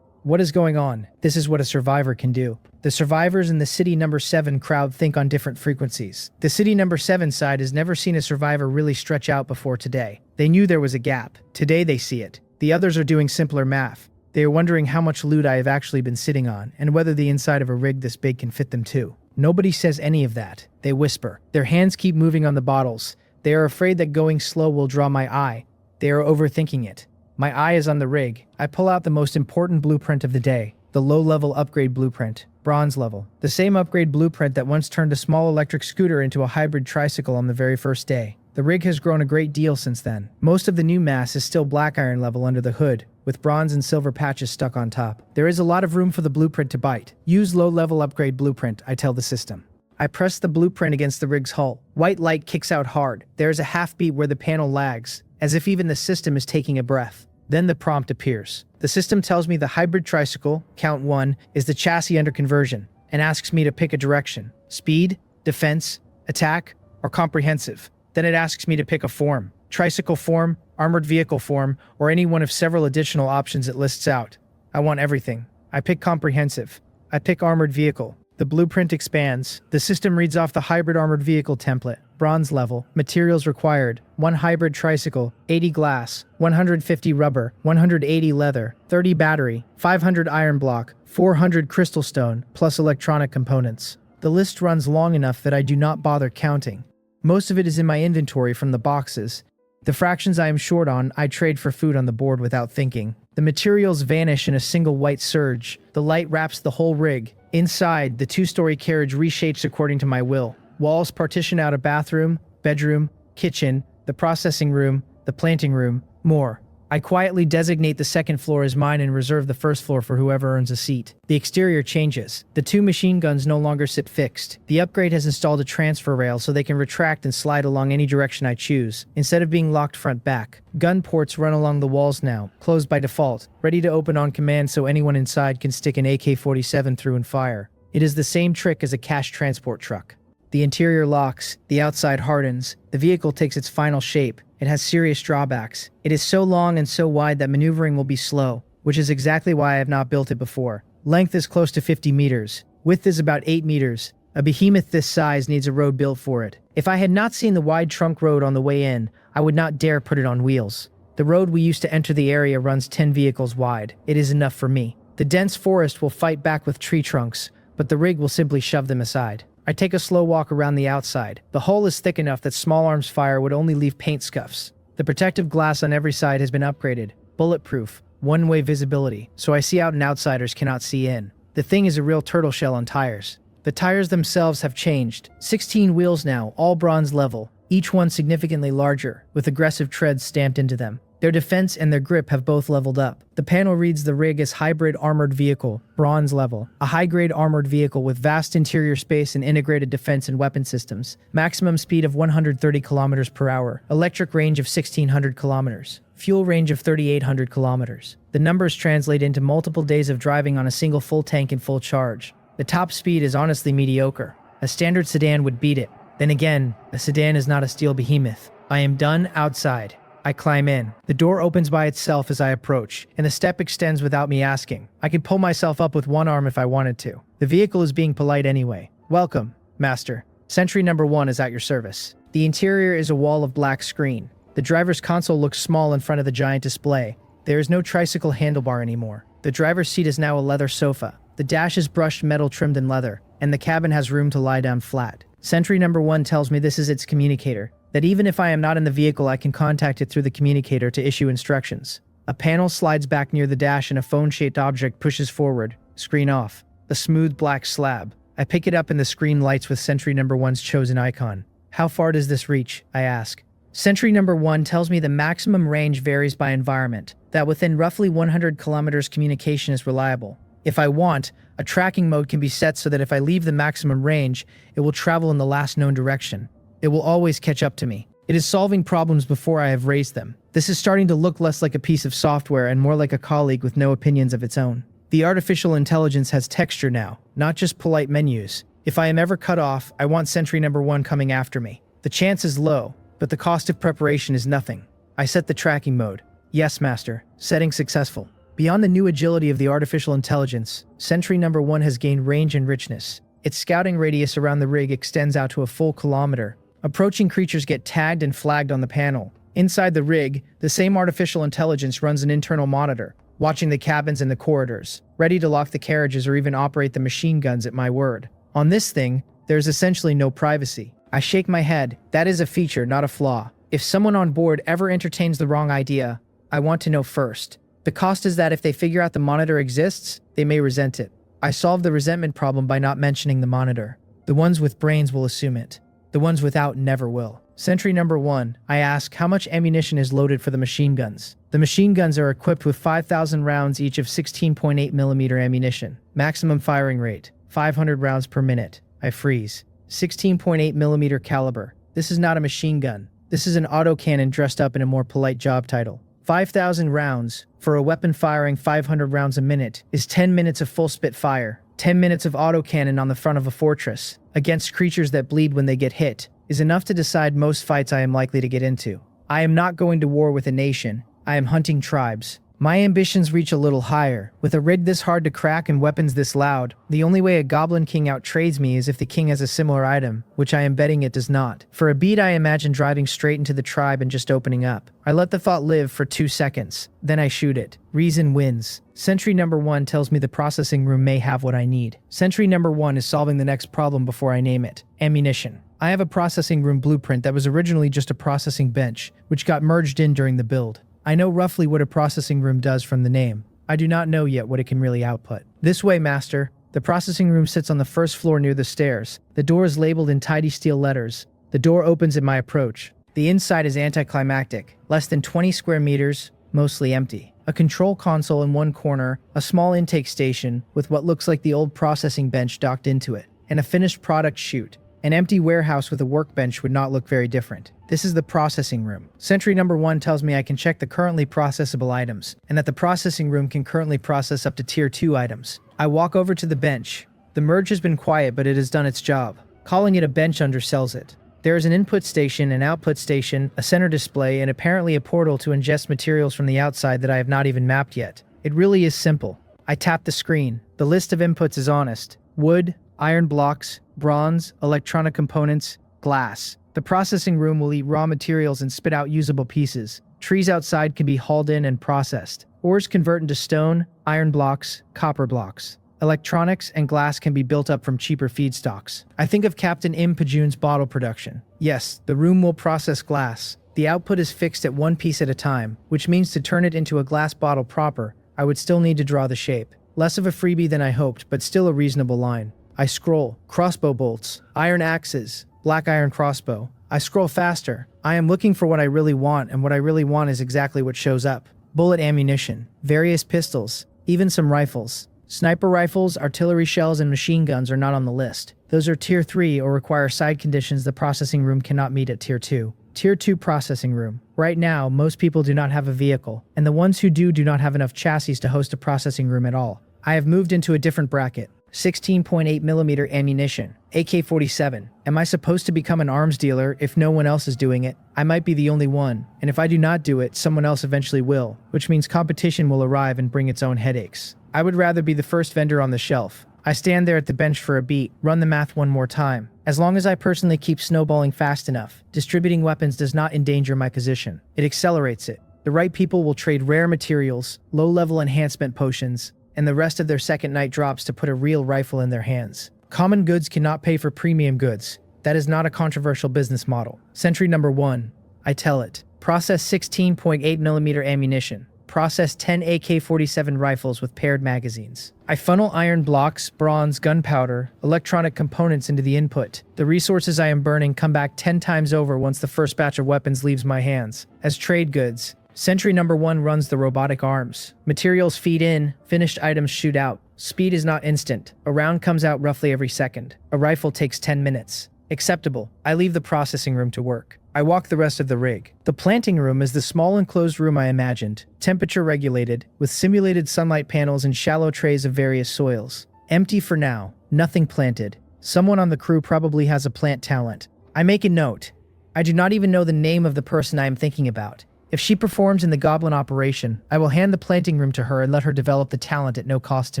What is going on? This is what a survivor can do. The survivors in the City Number 7 crowd think on different frequencies. The City Number 7 side has never seen a survivor really stretch out before today. They knew there was a gap. Today they see it. The others are doing simpler math. They are wondering how much loot I have actually been sitting on, and whether the inside of a rig this big can fit them too. Nobody says any of that. They whisper. Their hands keep moving on the bottles. They are afraid that going slow will draw my eye. They are overthinking it. My eye is on the rig. I pull out the most important blueprint of the day. The low-level upgrade blueprint. Bronze level. The same upgrade blueprint that once turned a small electric scooter into a hybrid tricycle on the very first day. The rig has grown a great deal since then. Most of the new mass is still black iron level under the hood, with bronze and silver patches stuck on top. There is a lot of room for the blueprint to bite. Use low-level upgrade blueprint, I tell the system. I press the blueprint against the rig's hull. White light kicks out hard. There is a half beat where the panel lags, as if even the system is taking a breath. Then the prompt appears. The system tells me the hybrid tricycle, count 1, is the chassis under conversion, and asks me to pick a direction. Speed, defense, attack, or comprehensive. Then it asks me to pick a form. Tricycle form, armored vehicle form, or any one of several additional options it lists out. I want everything. I pick comprehensive. I pick armored vehicle. The blueprint expands. The system reads off the hybrid armored vehicle template. Bronze level. Materials required. 1 hybrid tricycle. 80 glass. 150 rubber. 180 leather. 30 battery. 500 iron block. 400 crystal stone, plus electronic components. The list runs long enough that I do not bother counting. Most of it is in my inventory from the boxes. The fractions I am short on, I trade for food on the board without thinking. The materials vanish in a single white surge. The light wraps the whole rig. Inside, the 2-story carriage reshapes according to my will. Walls partition out a bathroom, bedroom, kitchen, the processing room, the planting room, more. I quietly designate the second floor as mine and reserve the first floor for whoever earns a seat. The exterior changes. The 2 machine guns no longer sit fixed. The upgrade has installed a transfer rail so they can retract and slide along any direction I choose, instead of being locked front back. Gun ports run along the walls now, closed by default, ready to open on command so anyone inside can stick an AK-47 through and fire. It is the same trick as a cash transport truck. The interior locks, the outside hardens, the vehicle takes its final shape. It has serious drawbacks. It is so long and so wide that maneuvering will be slow, which is exactly why I have not built it before. Length is close to 50 meters. Width is about 8 meters. A behemoth this size needs a road built for it. If I had not seen the wide trunk road on the way in, I would not dare put it on wheels. The road we used to enter the area runs 10 vehicles wide. It is enough for me. The dense forest will fight back with tree trunks, but the rig will simply shove them aside. I take a slow walk around the outside. The hull is thick enough that small arms fire would only leave paint scuffs. The protective glass on every side has been upgraded. Bulletproof, one-way visibility, so I see out and outsiders cannot see in. The thing is a real turtle shell on tires. The tires themselves have changed. 16 wheels now, all bronze level, each one significantly larger, with aggressive treads stamped into them. Their defense and their grip have both leveled up. The panel reads the rig as hybrid armored vehicle, bronze level, a high-grade armored vehicle with vast interior space and integrated defense and weapon systems. Maximum speed of 130 kilometers per hour, electric range of 1600 kilometers, fuel range of 3800 kilometers. The numbers translate into multiple days of driving on a single full tank and full charge. The top speed is honestly mediocre. A standard sedan would beat it. Then again, a sedan is not a steel behemoth. I am done outside. I climb in. The door opens by itself as I approach, and the step extends without me asking. I could pull myself up with one arm if I wanted to. The vehicle is being polite anyway. Welcome, master. Sentry number 1 is at your service. The interior is a wall of black screen. The driver's console looks small in front of the giant display. There is no tricycle handlebar anymore. The driver's seat is now a leather sofa. The dash is brushed metal trimmed in leather, and the cabin has room to lie down flat. Sentry number 1 tells me this is its communicator, that even if I am not in the vehicle I can contact it through the communicator to issue instructions. A panel slides back near the dash and a phone-shaped object pushes forward. Screen off. A smooth black slab. I pick it up and the screen lights with Sentry number 1's chosen icon. How far does this reach? I ask. Sentry number 1 tells me the maximum range varies by environment, that within roughly 100 kilometers communication is reliable. If I want, a tracking mode can be set so that if I leave the maximum range, it will travel in the last known direction. It will always catch up to me. It is solving problems before I have raised them. This is starting to look less like a piece of software and more like a colleague with no opinions of its own. The artificial intelligence has texture now, not just polite menus. If I am ever cut off, I want sentry number 1 coming after me. The chance is low, but the cost of preparation is nothing. I set the tracking mode. Yes, master. Setting successful. Beyond the new agility of the artificial intelligence, sentry number 1 has gained range and richness. Its scouting radius around the rig extends out to a full kilometer. Approaching creatures get tagged and flagged on the panel. Inside the rig, the same artificial intelligence runs an internal monitor, watching the cabins and the corridors, ready to lock the carriages or even operate the machine guns at my word. On this thing, there's essentially no privacy. I shake my head. That is a feature, not a flaw. If someone on board ever entertains the wrong idea, I want to know first. The cost is that if they figure out the monitor exists, they may resent it. I solve the resentment problem by not mentioning the monitor. The ones with brains will assume it. The ones without never will. Sentry number 1, I ask how much ammunition is loaded for the machine guns. The machine guns are equipped with 5,000 rounds each of 16.8mm ammunition. Maximum firing rate, 500 rounds per minute. I freeze. 16.8mm caliber. This is not a machine gun. This is an autocannon dressed up in a more polite job title. 5,000 rounds, for a weapon firing 500 rounds a minute, is 10 minutes of full spit fire. 10 minutes of autocannon on the front of a fortress, against creatures that bleed when they get hit, is enough to decide most fights I am likely to get into. I am not going to war with a nation. I am hunting tribes. My ambitions reach a little higher. With a rig this hard to crack and weapons this loud, the only way a Goblin King outtrades me is if the king has a similar item, which I am betting it does not. For a beat, I imagine driving straight into the tribe and just opening up. I let the thought live for 2 seconds. Then I shoot it. Reason wins. Sentry number 1 tells me the processing room may have what I need. Sentry number 1 is solving the next problem before I name it. Ammunition. I have a processing room blueprint that was originally just a processing bench, which got merged in during the build. I know roughly what a processing room does from the name. I do not know yet what it can really output. This way, master. The processing room sits on the first floor near the stairs. The door is labeled in tidy steel letters. The door opens at my approach. The inside is anticlimactic. Less than 20 square meters, mostly empty. A control console in one corner, a small intake station with what looks like the old processing bench docked into it, and a finished product chute. An empty warehouse with a workbench would not look very different. This is the processing room. Sentry number 1 tells me I can check the currently processable items, and that the processing room can currently process up to tier 2 items. I walk over to the bench. The merge has been quiet, but it has done its job. Calling it a bench undersells it. There is an input station, an output station, a center display, and apparently a portal to ingest materials from the outside that I have not even mapped yet. It really is simple. I tap the screen. The list of inputs is honest. Wood, iron blocks, bronze, electronic components, glass. The processing room will eat raw materials and spit out usable pieces. Trees outside can be hauled in and processed. Ores convert into stone, iron blocks, copper blocks. Electronics and glass can be built up from cheaper feedstocks. I think of Captain Im Pajun's bottle production. Yes, the room will process glass. The output is fixed at one piece at a time, which means to turn it into a glass bottle proper, I would still need to draw the shape. Less of a freebie than I hoped, but still a reasonable line. I scroll. Crossbow bolts. Iron axes. Black iron crossbow. I scroll faster. I am looking for what I really want, and what I really want is exactly what shows up. Bullet ammunition. Various pistols. Even some rifles. Sniper rifles, artillery shells, and machine guns are not on the list. Those are tier 3 or require side conditions the processing room cannot meet at tier 2. Tier 2 processing room. Right now, most people do not have a vehicle, and the ones who do not have enough chassis to host a processing room at all. I have moved into a different bracket. 16.8mm ammunition. AK-47. Am I supposed to become an arms dealer if no one else is doing it? I might be the only one, and if I do not do it, someone else eventually will, which means competition will arrive and bring its own headaches. I would rather be the first vendor on the shelf. I stand there at the bench for a beat, run the math one more time. As long as I personally keep snowballing fast enough, distributing weapons does not endanger my position. It accelerates it. The right people will trade rare materials, low-level enhancement potions, and the rest of their second night drops to put a real rifle in their hands. Common goods cannot pay for premium goods. That is not a controversial business model. Sentry number 1. I tell it. Process 16.8mm ammunition. Process 10 AK-47 rifles with paired magazines. I funnel iron blocks, bronze, gunpowder, electronic components into the input. The resources I am burning come back 10 times over once the first batch of weapons leaves my hands. As trade goods, Sentry number 1 runs the robotic arms. Materials feed in, finished items shoot out. Speed is not instant. A round comes out roughly every second. A rifle takes 10 minutes. Acceptable. I leave the processing room to work. I walk the rest of the rig. The planting room is the small enclosed room I imagined, temperature regulated, with simulated sunlight panels and shallow trays of various soils. Empty for now, nothing planted. Someone on the crew probably has a plant talent. I make a note. I do not even know the name of the person I am thinking about. If she performs in the goblin operation, I will hand the planting room to her and let her develop the talent at no cost to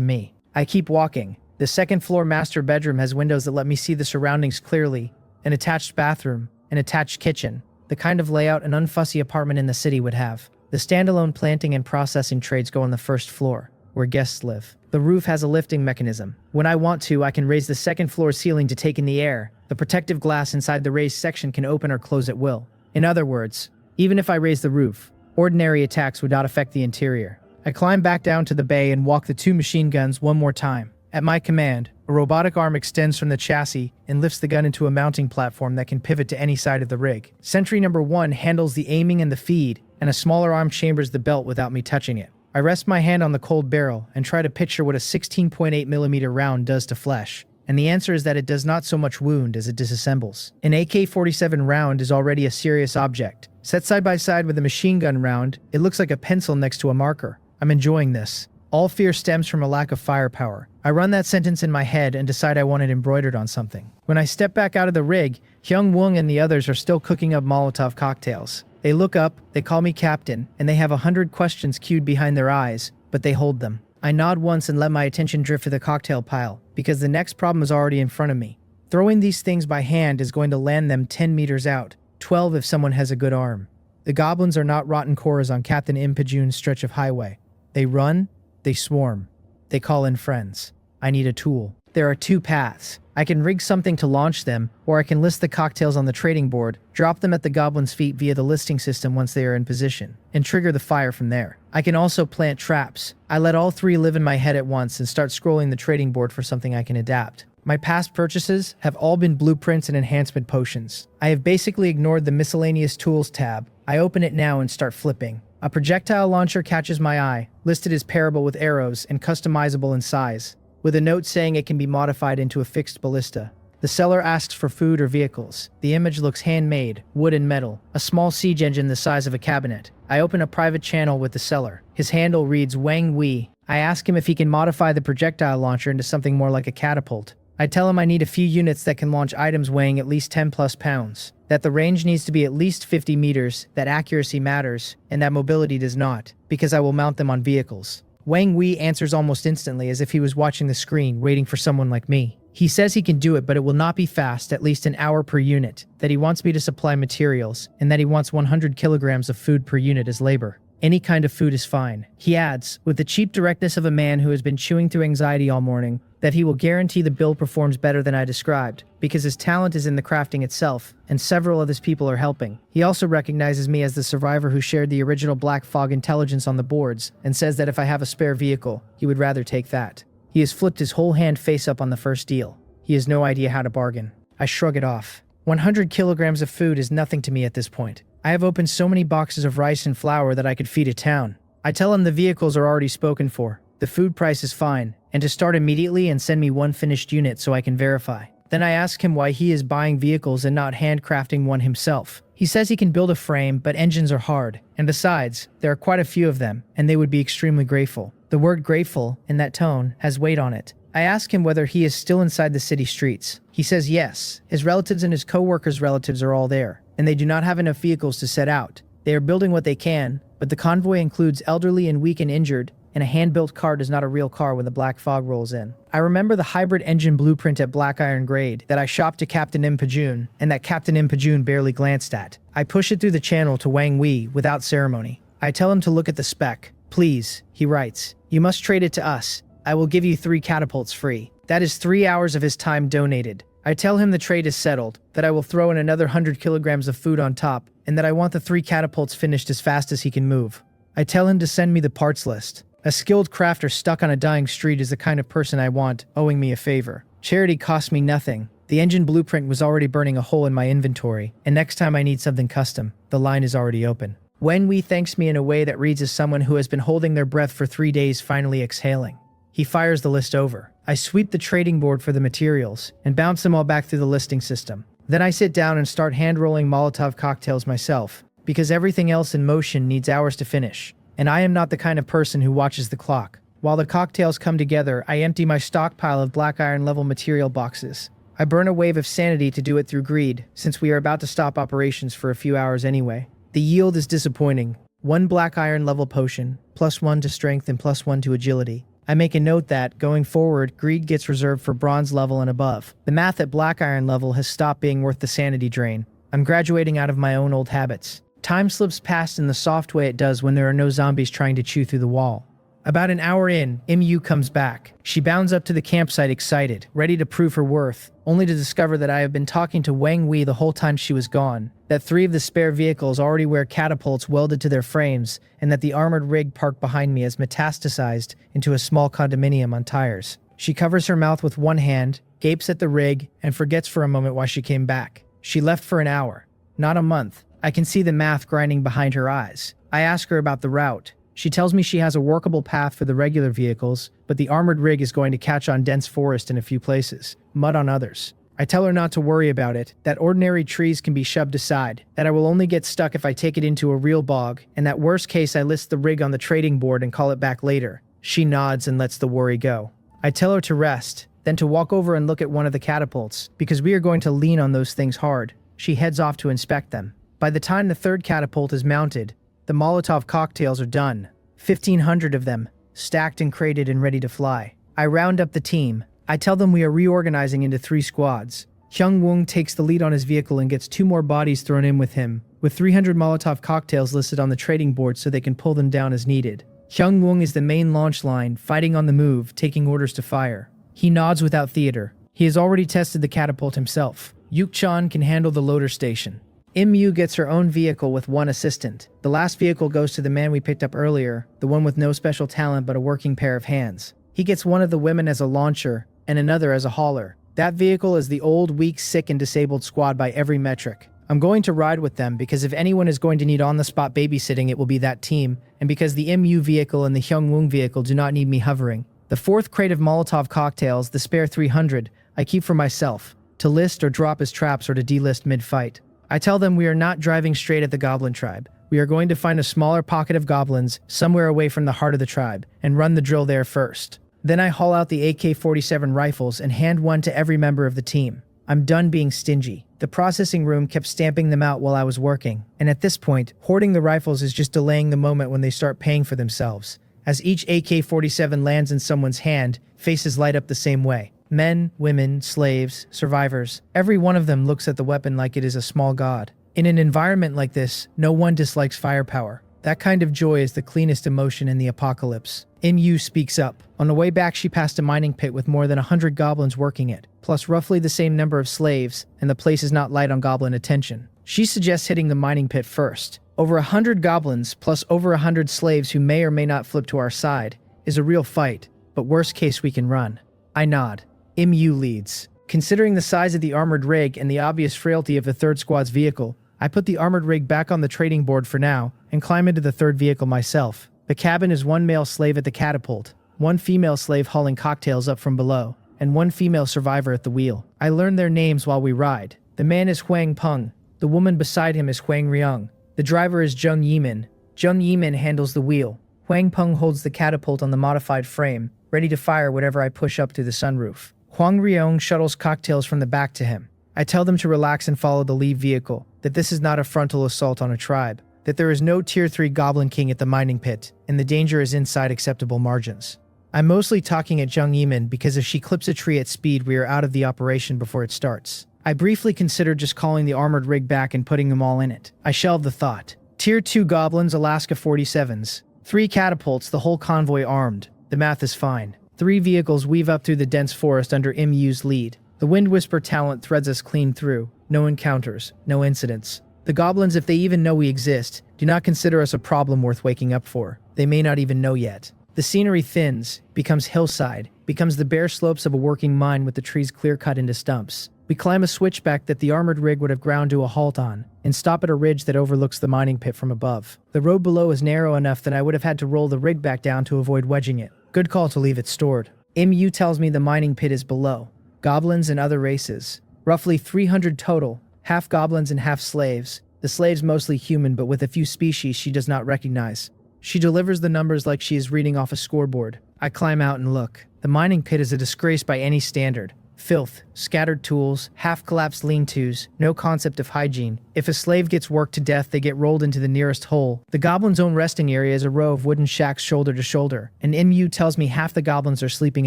me. I keep walking. The second floor master bedroom has windows that let me see the surroundings clearly, an attached bathroom, an attached kitchen, the kind of layout an unfussy apartment in the city would have. The standalone planting and processing trades go on the first floor, where guests live. The roof has a lifting mechanism. When I want to, I can raise the second floor ceiling to take in the air. The protective glass inside the raised section can open or close at will. In other words, even if I raise the roof, ordinary attacks would not affect the interior. I climb back down to the bay and walk the 2 machine guns one more time. At my command, a robotic arm extends from the chassis and lifts the gun into a mounting platform that can pivot to any side of the rig. Sentry number 1 handles the aiming and the feed, and a smaller arm chambers the belt without me touching it. I rest my hand on the cold barrel and try to picture what a 16.8mm round does to flesh, and the answer is that it does not so much wound as it disassembles. An AK-47 round is already a serious object. Set side by side with a machine gun round, it looks like a pencil next to a marker. I'm enjoying this. All fear stems from a lack of firepower. I run that sentence in my head and decide I want it embroidered on something. When I step back out of the rig, Hyung Woong and the others are still cooking up Molotov cocktails. They look up, they call me captain, and they have 100 questions queued behind their eyes, but they hold them. I nod once and let my attention drift to the cocktail pile, because the next problem is already in front of me. Throwing these things by hand is going to land them 10 meters out, 12 if someone has a good arm. The goblins are not rotten cores on Captain Im Pajun's stretch of highway. They run, they swarm. They call in friends. I need a tool. There are 2 paths. I can rig something to launch them, or I can list the cocktails on the trading board, drop them at the goblins' feet via the listing system once they are in position, and trigger the fire from there. I can also plant traps. I let all 3 live in my head at once and start scrolling the trading board for something I can adapt. My past purchases have all been blueprints and enhancement potions. I have basically ignored the miscellaneous tools tab. I open it now and start flipping. A projectile launcher catches my eye, listed as parable with arrows and customizable in size, with a note saying it can be modified into a fixed ballista. The seller asks for food or vehicles. The image looks handmade, wood and metal, a small siege engine the size of a cabinet. I open a private channel with the seller. His handle reads Wang Wei. I ask him if he can modify the projectile launcher into something more like a catapult. I tell him I need a few units that can launch items weighing at least 10 plus pounds, that the range needs to be at least 50 meters, that accuracy matters, and that mobility does not, because I will mount them on vehicles. Wang Wei answers almost instantly as if he was watching the screen, waiting for someone like me. He says he can do it, but it will not be fast, at least an hour per unit, that he wants me to supply materials, and that he wants 100 kilograms of food per unit as labor. Any kind of food is fine. He adds, with the cheap directness of a man who has been chewing through anxiety all morning, that he will guarantee the build performs better than I described, because his talent is in the crafting itself, and several of his people are helping. He also recognizes me as the survivor who shared the original Black Fog intelligence on the boards, and says that if I have a spare vehicle, he would rather take that. He has flipped his whole hand face up on the first deal. He has no idea how to bargain. I shrug it off. 100 kilograms of food is nothing to me at this point. I have opened so many boxes of rice and flour that I could feed a town. I tell him the vehicles are already spoken for. The food price is fine, and to start immediately and send me 1 finished unit so I can verify. Then I ask him why he is buying vehicles and not handcrafting one himself. He says he can build a frame, but engines are hard, and besides, there are quite a few of them, and they would be extremely grateful. The word grateful, in that tone, has weight on it. I ask him whether he is still inside the city streets. He says yes. His relatives and his co-workers' relatives are all there, and they do not have enough vehicles to set out. They are building what they can, but the convoy includes elderly and weak and injured, and a hand-built car is not a real car when the black fog rolls in. I remember the hybrid engine blueprint at Black Iron Grade that I shopped to Captain Im Pajun, and that Captain Im Pajun barely glanced at. I push it through the channel to Wang Wei without ceremony. I tell him to look at the spec. Please, he writes. You must trade it to us. I will give you 3 catapults free. That is 3 hours of his time donated. I tell him the trade is settled, that I will throw in another 100 kilograms of food on top, and that I want the 3 catapults finished as fast as he can move. I tell him to send me the parts list. A skilled crafter stuck on a dying street is the kind of person I want, owing me a favor. Charity cost me nothing. The engine blueprint was already burning a hole in my inventory, and next time I need something custom, the line is already open. Wen Wei thanks me in a way that reads as someone who has been holding their breath for 3 days finally exhaling. He fires the list over. I sweep the trading board for the materials, and bounce them all back through the listing system. Then I sit down and start hand-rolling Molotov cocktails myself, because everything else in motion needs hours to finish. And I am not the kind of person who watches the clock. While the cocktails come together, I empty my stockpile of black iron level material boxes. I burn a wave of sanity to do it through greed, since we are about to stop operations for a few hours anyway. The yield is disappointing. 1 black iron level potion, +1 to strength and +1 to agility. I make a note that, going forward, greed gets reserved for bronze level and above. The math at black iron level has stopped being worth the sanity drain. I'm graduating out of my own old habits. Time slips past in the soft way it does when there are no zombies trying to chew through the wall. About an hour in, MU comes back. She bounds up to the campsite excited, ready to prove her worth, only to discover that I have been talking to Wang Wei the whole time she was gone, that 3 of the spare vehicles already wear catapults welded to their frames, and that the armored rig parked behind me has metastasized into a small condominium on tires. She covers her mouth with one hand, gapes at the rig, and forgets for a moment why she came back. She left for an hour, not a month. I can see the math grinding behind her eyes. I ask her about the route. She tells me she has a workable path for the regular vehicles, but the armored rig is going to catch on dense forest in a few places, mud on others. I tell her not to worry about it, that ordinary trees can be shoved aside, that I will only get stuck if I take it into a real bog, and that worst case I list the rig on the trading board and call it back later. She nods and lets the worry go. I tell her to rest, then to walk over and look at one of the catapults, because we are going to lean on those things hard. She heads off to inspect them. By the time the 3rd catapult is mounted, the Molotov cocktails are done. 1,500 of them, stacked and crated and ready to fly. I round up the team. I tell them we are reorganizing into 3 squads. Hyung Woong takes the lead on his vehicle and gets 2 more bodies thrown in with him, with 300 Molotov cocktails listed on the trading board so they can pull them down as needed. Hyung Woong is the main launch line, fighting on the move, taking orders to fire. He nods without theater. He has already tested the catapult himself. Yuk Chan can handle the loader station. MU gets her own vehicle with 1 assistant. The last vehicle goes to the man we picked up earlier, the one with no special talent but a working pair of hands. He gets one of the women as a launcher, and another as a hauler. That vehicle is the old, weak, sick, and disabled squad by every metric. I'm going to ride with them because if anyone is going to need on-the-spot babysitting, it will be that team, and because the MU vehicle and the Hyung Woong vehicle do not need me hovering. The 4th crate of Molotov cocktails, the spare 300, I keep for myself, to list or drop as traps or to delist mid-fight. I tell them we are not driving straight at the goblin tribe. We are going to find a smaller pocket of goblins somewhere away from the heart of the tribe and run the drill there first. Then I haul out the AK-47 rifles and hand one to every member of the team. I'm done being stingy. The processing room kept stamping them out while I was working, and at this point, hoarding the rifles is just delaying the moment when they start paying for themselves. As each AK-47 lands in someone's hand, faces light up the same way. Men, women, slaves, survivors, every one of them looks at the weapon like it is a small god. In an environment like this, no one dislikes firepower. That kind of joy is the cleanest emotion in the apocalypse. MU speaks up. On the way back, she passed a mining pit with more than 100 goblins working it, plus roughly the same number of slaves, and the place is not light on goblin attention. She suggests hitting the mining pit first. Over 100 goblins, plus over 100 slaves who may or may not flip to our side, is a real fight, but worst case we can run. I nod. MU leads. Considering the size of the armored rig and the obvious frailty of the 3rd squad's vehicle, I put the armored rig back on the trading board for now and climb into the 3rd vehicle myself. The cabin is 1 male slave at the catapult, 1 female slave hauling cocktails up from below, and 1 female survivor at the wheel. I learn their names while we ride. The man is Huang Peng. The woman beside him is Huang Ryung. The driver is Jung Yimin. Jung Yimin handles the wheel. Huang Peng holds the catapult on the modified frame, ready to fire whatever I push up through the sunroof. Huang Ryung shuttles cocktails from the back to him. I tell them to relax and follow the lead vehicle, that this is not a frontal assault on a tribe, that there is no Tier 3 Goblin King at the mining pit, and the danger is inside acceptable margins. I'm mostly talking at Jung Yimin because if she clips a tree at speed, we are out of the operation before it starts. I briefly considered just calling the armored rig back and putting them all in it. I shelved the thought. Tier 2 Goblins, Alaska 47s. 3 catapults, the whole convoy armed. The math is fine. 3 vehicles weave up through the dense forest under MU's lead. The Wind Whisper talent threads us clean through. No encounters, no incidents. The goblins, if they even know we exist, do not consider us a problem worth waking up for. They may not even know yet. The scenery thins, becomes hillside, becomes the bare slopes of a working mine with the trees clear-cut into stumps. We climb a switchback that the armored rig would have ground to a halt on, and stop at a ridge that overlooks the mining pit from above. The road below is narrow enough that I would have had to roll the rig back down to avoid wedging it. Good call to leave it stored. MU tells me the mining pit is below. Goblins and other races. Roughly 300 total, half goblins and half slaves. The slaves mostly human, but with a few species she does not recognize. She delivers the numbers like she is reading off a scoreboard. I climb out and look. The mining pit is a disgrace by any standard. Filth, scattered tools, half-collapsed lean-tos, no concept of hygiene. If a slave gets worked to death, they get rolled into the nearest hole. The goblins' own resting area is a row of wooden shacks shoulder to shoulder. An MU tells me half the goblins are sleeping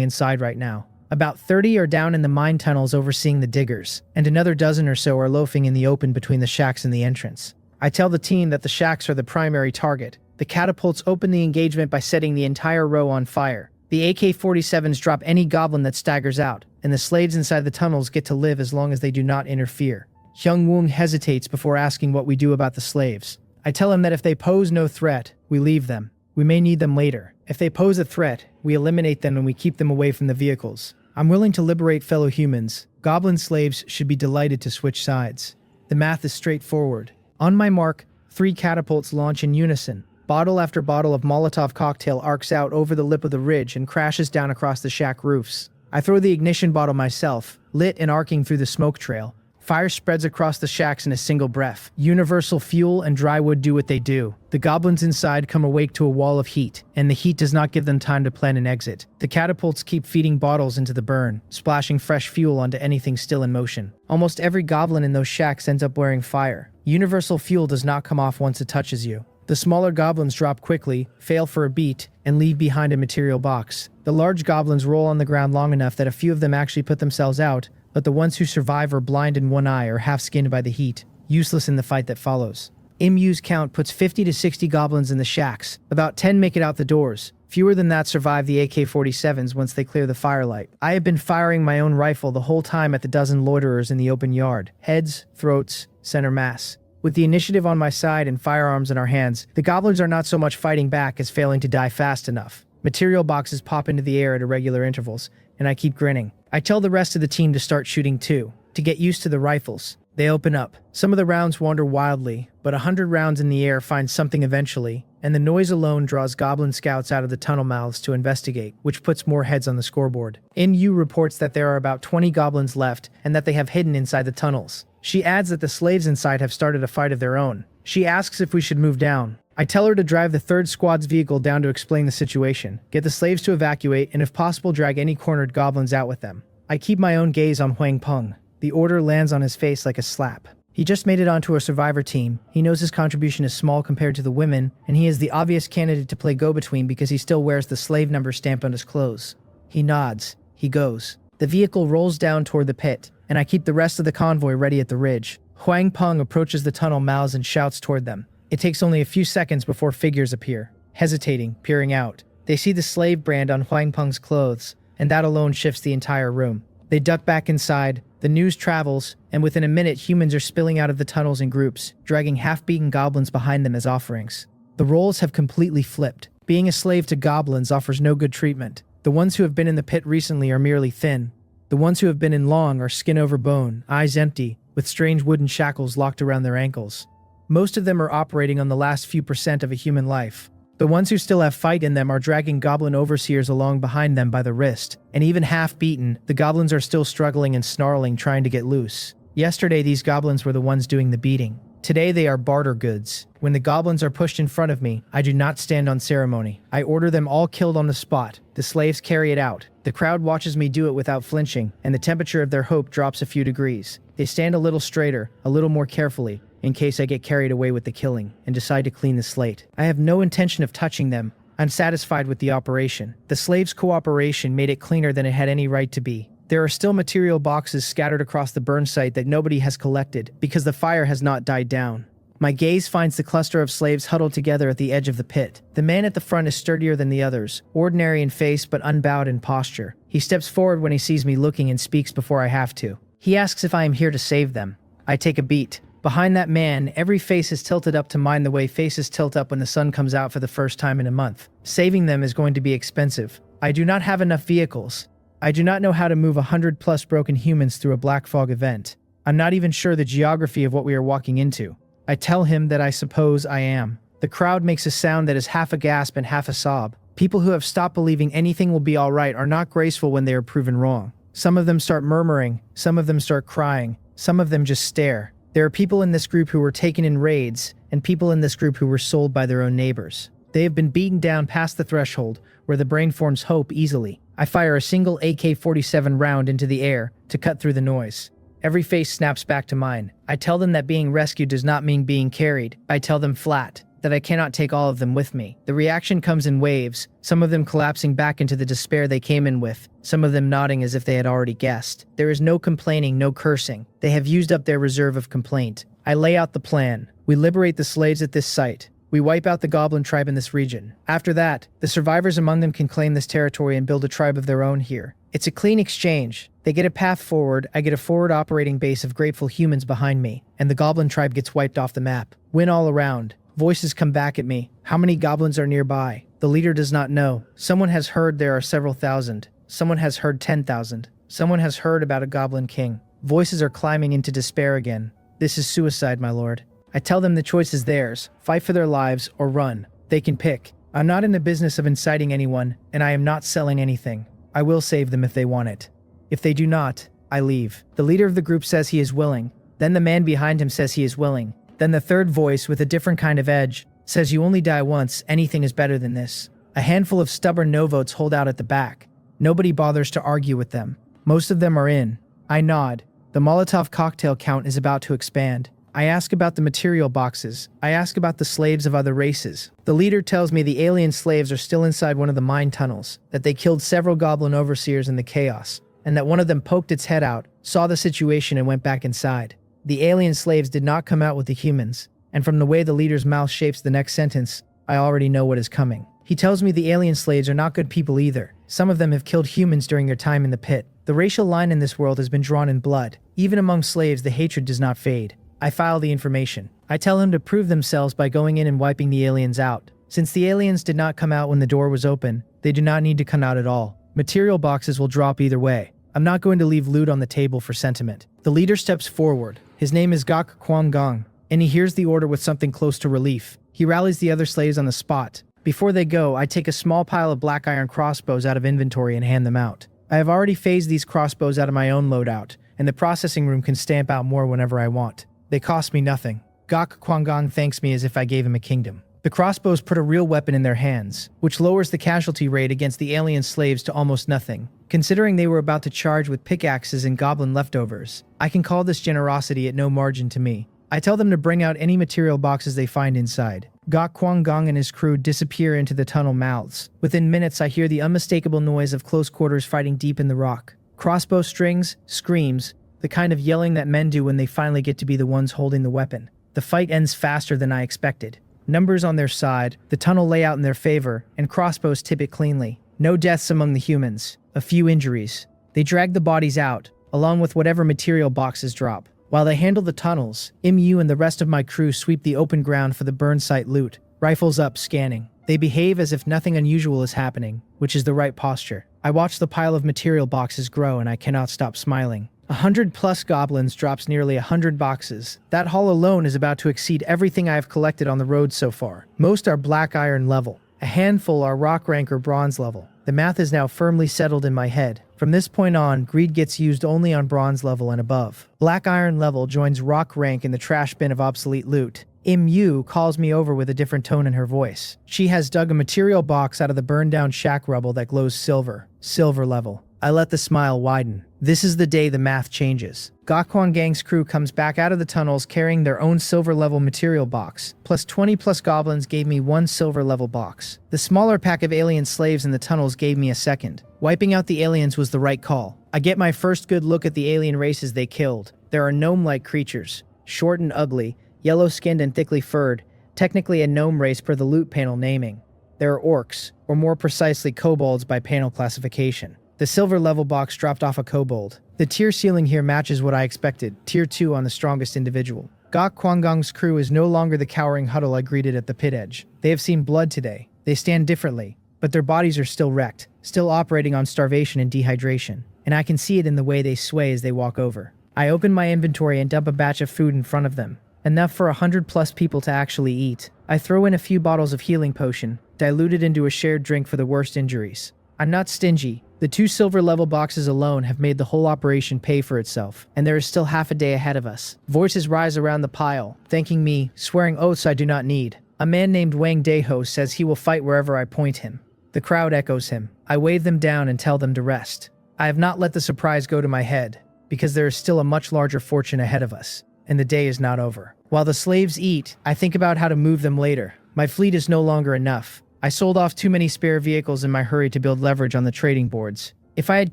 inside right now. About 30 are down in the mine tunnels overseeing the diggers, and another dozen or so are loafing in the open between the shacks and the entrance. I tell the team that the shacks are the primary target. The catapults open the engagement by setting the entire row on fire. The AK-47s drop any goblin that staggers out, and the slaves inside the tunnels get to live as long as they do not interfere. Hyung Woong hesitates before asking what we do about the slaves. I tell him that if they pose no threat, we leave them. We may need them later. If they pose a threat, we eliminate them and we keep them away from the vehicles. I'm willing to liberate fellow humans. Goblin slaves should be delighted to switch sides. The math is straightforward. On my mark, 3 catapults launch in unison. Bottle after bottle of Molotov cocktail arcs out over the lip of the ridge and crashes down across the shack roofs. I throw the ignition bottle myself, lit and arcing through the smoke trail. Fire spreads across the shacks in a single breath. Universal fuel and dry wood do what they do. The goblins inside come awake to a wall of heat, and the heat does not give them time to plan an exit. The catapults keep feeding bottles into the burn, splashing fresh fuel onto anything still in motion. Almost every goblin in those shacks ends up wearing fire. Universal fuel does not come off once it touches you. The smaller goblins drop quickly, fail for a beat, and leave behind a material box. The large goblins roll on the ground long enough that a few of them actually put themselves out, but the ones who survive are blind in one eye or half-skinned by the heat, useless in the fight that follows. MU's count puts 50 to 60 goblins in the shacks. About 10 make it out the doors. Fewer than that survive the AK-47s once they clear the firelight. I have been firing my own rifle the whole time at the dozen loiterers in the open yard. Heads, throats, center mass. With the initiative on my side and firearms in our hands, the goblins are not so much fighting back as failing to die fast enough. Material boxes pop into the air at irregular intervals, and I keep grinning. I tell the rest of the team to start shooting too, to get used to the rifles. They open up. Some of the rounds wander wildly, but 100 rounds in the air find something eventually, and the noise alone draws goblin scouts out of the tunnel mouths to investigate, which puts more heads on the scoreboard. NU reports that there are about 20 goblins left, and that they have hidden inside the tunnels. She adds that the slaves inside have started a fight of their own. She asks if we should move down. I tell her to drive the 3rd squad's vehicle down to explain the situation, get the slaves to evacuate, and if possible drag any cornered goblins out with them. I keep my own gaze on Huang Peng. The order lands on his face like a slap. He just made it onto a survivor team. He knows his contribution is small compared to the women, and he is the obvious candidate to play go-between because he still wears the slave number stamp on his clothes. He nods. He goes. The vehicle rolls down toward the pit, and I keep the rest of the convoy ready at the ridge. Huang Peng approaches the tunnel mouths and shouts toward them. It takes only a few seconds before figures appear, hesitating, peering out. They see the slave brand on Huang Peng's clothes, and that alone shifts the entire room. They duck back inside, the news travels, and within a minute humans are spilling out of the tunnels in groups, dragging half-beaten goblins behind them as offerings. The roles have completely flipped. Being a slave to goblins offers no good treatment. The ones who have been in the pit recently are merely thin. The ones who have been in long are skin over bone, eyes empty, with strange wooden shackles locked around their ankles. Most of them are operating on the last few % of a human life. The ones who still have fight in them are dragging goblin overseers along behind them by the wrist, and even half-beaten, the goblins are still struggling and snarling trying to get loose. Yesterday these goblins were the ones doing the beating. Today they are barter goods. When the goblins are pushed in front of me, I do not stand on ceremony. I order them all killed on the spot. The slaves carry it out. The crowd watches me do it without flinching, and the temperature of their hope drops a few degrees. They stand a little straighter, a little more carefully, in case I get carried away with the killing, and decide to clean the slate. I have no intention of touching them. I'm satisfied with the operation. The slaves' cooperation made it cleaner than it had any right to be. There are still material boxes scattered across the burn site that nobody has collected, because the fire has not died down. My gaze finds the cluster of slaves huddled together at the edge of the pit. The man at the front is sturdier than the others, ordinary in face but unbowed in posture. He steps forward when he sees me looking and speaks before I have to. He asks if I am here to save them. I take a beat. Behind that man, every face is tilted up to mine the way faces tilt up when the sun comes out for the first time in a month. Saving them is going to be expensive. I do not have enough vehicles. I do not know how to move 100+ broken humans through a black fog event. I'm not even sure the geography of what we are walking into. I tell him that I suppose I am. The crowd makes a sound that is half a gasp and half a sob. People who have stopped believing anything will be alright are not graceful when they are proven wrong. Some of them start murmuring, some of them start crying, some of them just stare. There are people in this group who were taken in raids, and people in this group who were sold by their own neighbors. They have been beaten down past the threshold, where the brain forms hope easily. I fire a single AK-47 round into the air to cut through the noise. Every face snaps back to mine. I tell them that being rescued does not mean being carried. I tell them flat that I cannot take all of them with me. The reaction comes in waves, some of them collapsing back into the despair they came in with, some of them nodding as if they had already guessed. There is no complaining, no cursing. They have used up their reserve of complaint. I lay out the plan. We liberate the slaves at this site. We wipe out the goblin tribe in this region. After that, the survivors among them can claim this territory and build a tribe of their own here. It's a clean exchange. They get a path forward, I get a forward operating base of grateful humans behind me, and the goblin tribe gets wiped off the map. Win all around. Voices come back at me. How many goblins are nearby? The leader does not know. Someone has heard there are several thousand. Someone has heard 10,000. Someone has heard about a goblin king. Voices are climbing into despair again. This is suicide, my lord. I tell them the choice is theirs. Fight for their lives or run. They can pick. I'm not in the business of inciting anyone, and I am not selling anything. I will save them if they want it. If they do not, I leave. The leader of the group says he is willing. Then the man behind him says he is willing. Then the third voice, with a different kind of edge, says you only die once, anything is better than this. A handful of stubborn no-votes hold out at the back. Nobody bothers to argue with them. Most of them are in. I nod. The Molotov cocktail count is about to expand. I ask about the material boxes. I ask about the slaves of other races. The leader tells me the alien slaves are still inside one of the mine tunnels, that they killed several goblin overseers in the chaos, and that one of them poked its head out, saw the situation and went back inside. The alien slaves did not come out with the humans, and from the way the leader's mouth shapes the next sentence, I already know what is coming. He tells me the alien slaves are not good people either. Some of them have killed humans during their time in the pit. The racial line in this world has been drawn in blood. Even among slaves, the hatred does not fade. I file the information. I tell him to prove themselves by going in and wiping the aliens out. Since the aliens did not come out when the door was open, they do not need to come out at all. Material boxes will drop either way. I'm not going to leave loot on the table for sentiment. The leader steps forward. His name is Gok Kwang Gong, and he hears the order with something close to relief. He rallies the other slaves on the spot. Before they go, I take a small pile of black iron crossbows out of inventory and hand them out. I have already phased these crossbows out of my own loadout, and the processing room can stamp out more whenever I want. They cost me nothing. Gok Kwang Gong thanks me as if I gave him a kingdom. The crossbows put a real weapon in their hands, which lowers the casualty rate against the alien slaves to almost nothing. Considering they were about to charge with pickaxes and goblin leftovers, I can call this generosity at no margin to me. I tell them to bring out any material boxes they find inside. Gok Kwang Gong and his crew disappear into the tunnel mouths. Within minutes, I hear the unmistakable noise of close quarters fighting deep in the rock. Crossbow strings, screams, the kind of yelling that men do when they finally get to be the ones holding the weapon. The fight ends faster than I expected. Numbers on their side, the tunnel layout in their favor, and crossbows tip it cleanly. No deaths among the humans. A few injuries. They drag the bodies out, along with whatever material boxes drop. While they handle the tunnels, MU and the rest of my crew sweep the open ground for the burn site loot. Rifles up, scanning. They behave as if nothing unusual is happening, which is the right posture. I watch the pile of material boxes grow and I cannot stop smiling. 100+ goblins drops nearly 100 boxes. That haul alone is about to exceed everything I have collected on the road so far. Most are black iron level. A handful are rock rank or bronze level. The math is now firmly settled in my head. From this point on, greed gets used only on bronze level and above. Black iron level joins rock rank in the trash bin of obsolete loot. MU calls me over with a different tone in her voice. She has dug a material box out of the burned down shack rubble that glows silver. Silver level. I let the smile widen. This is the day the math changes. Gok Kwang Gang's crew comes back out of the tunnels carrying their own silver level material box. Plus 20+ goblins gave me one silver level box. The smaller pack of alien slaves in the tunnels gave me a second. Wiping out the aliens was the right call. I get my first good look at the alien races they killed. There are gnome-like creatures. Short and ugly, yellow-skinned and thickly furred. Technically a gnome race per the loot panel naming. There are orcs, or more precisely kobolds by panel classification. The silver level box dropped off a kobold. The tier ceiling here matches what I expected, tier 2 on the strongest individual. Gok Kwang Gong's crew is no longer the cowering huddle I greeted at the pit edge. They have seen blood today. They stand differently, but their bodies are still wrecked, still operating on starvation and dehydration, and I can see it in the way they sway as they walk over. I open my inventory and dump a batch of food in front of them, enough for 100+ people to actually eat. I throw in a few bottles of healing potion, diluted into a shared drink for the worst injuries. I'm not stingy. The 2 silver level boxes alone have made the whole operation pay for itself, and there is still half a day ahead of us. Voices rise around the pile, thanking me, swearing oaths I do not need. A man named Wang Daeho says he will fight wherever I point him. The crowd echoes him. I wave them down and tell them to rest. I have not let the surprise go to my head, because there is still a much larger fortune ahead of us, and the day is not over. While the slaves eat, I think about how to move them later. My fleet is no longer enough. I sold off too many spare vehicles in my hurry to build leverage on the trading boards. If I had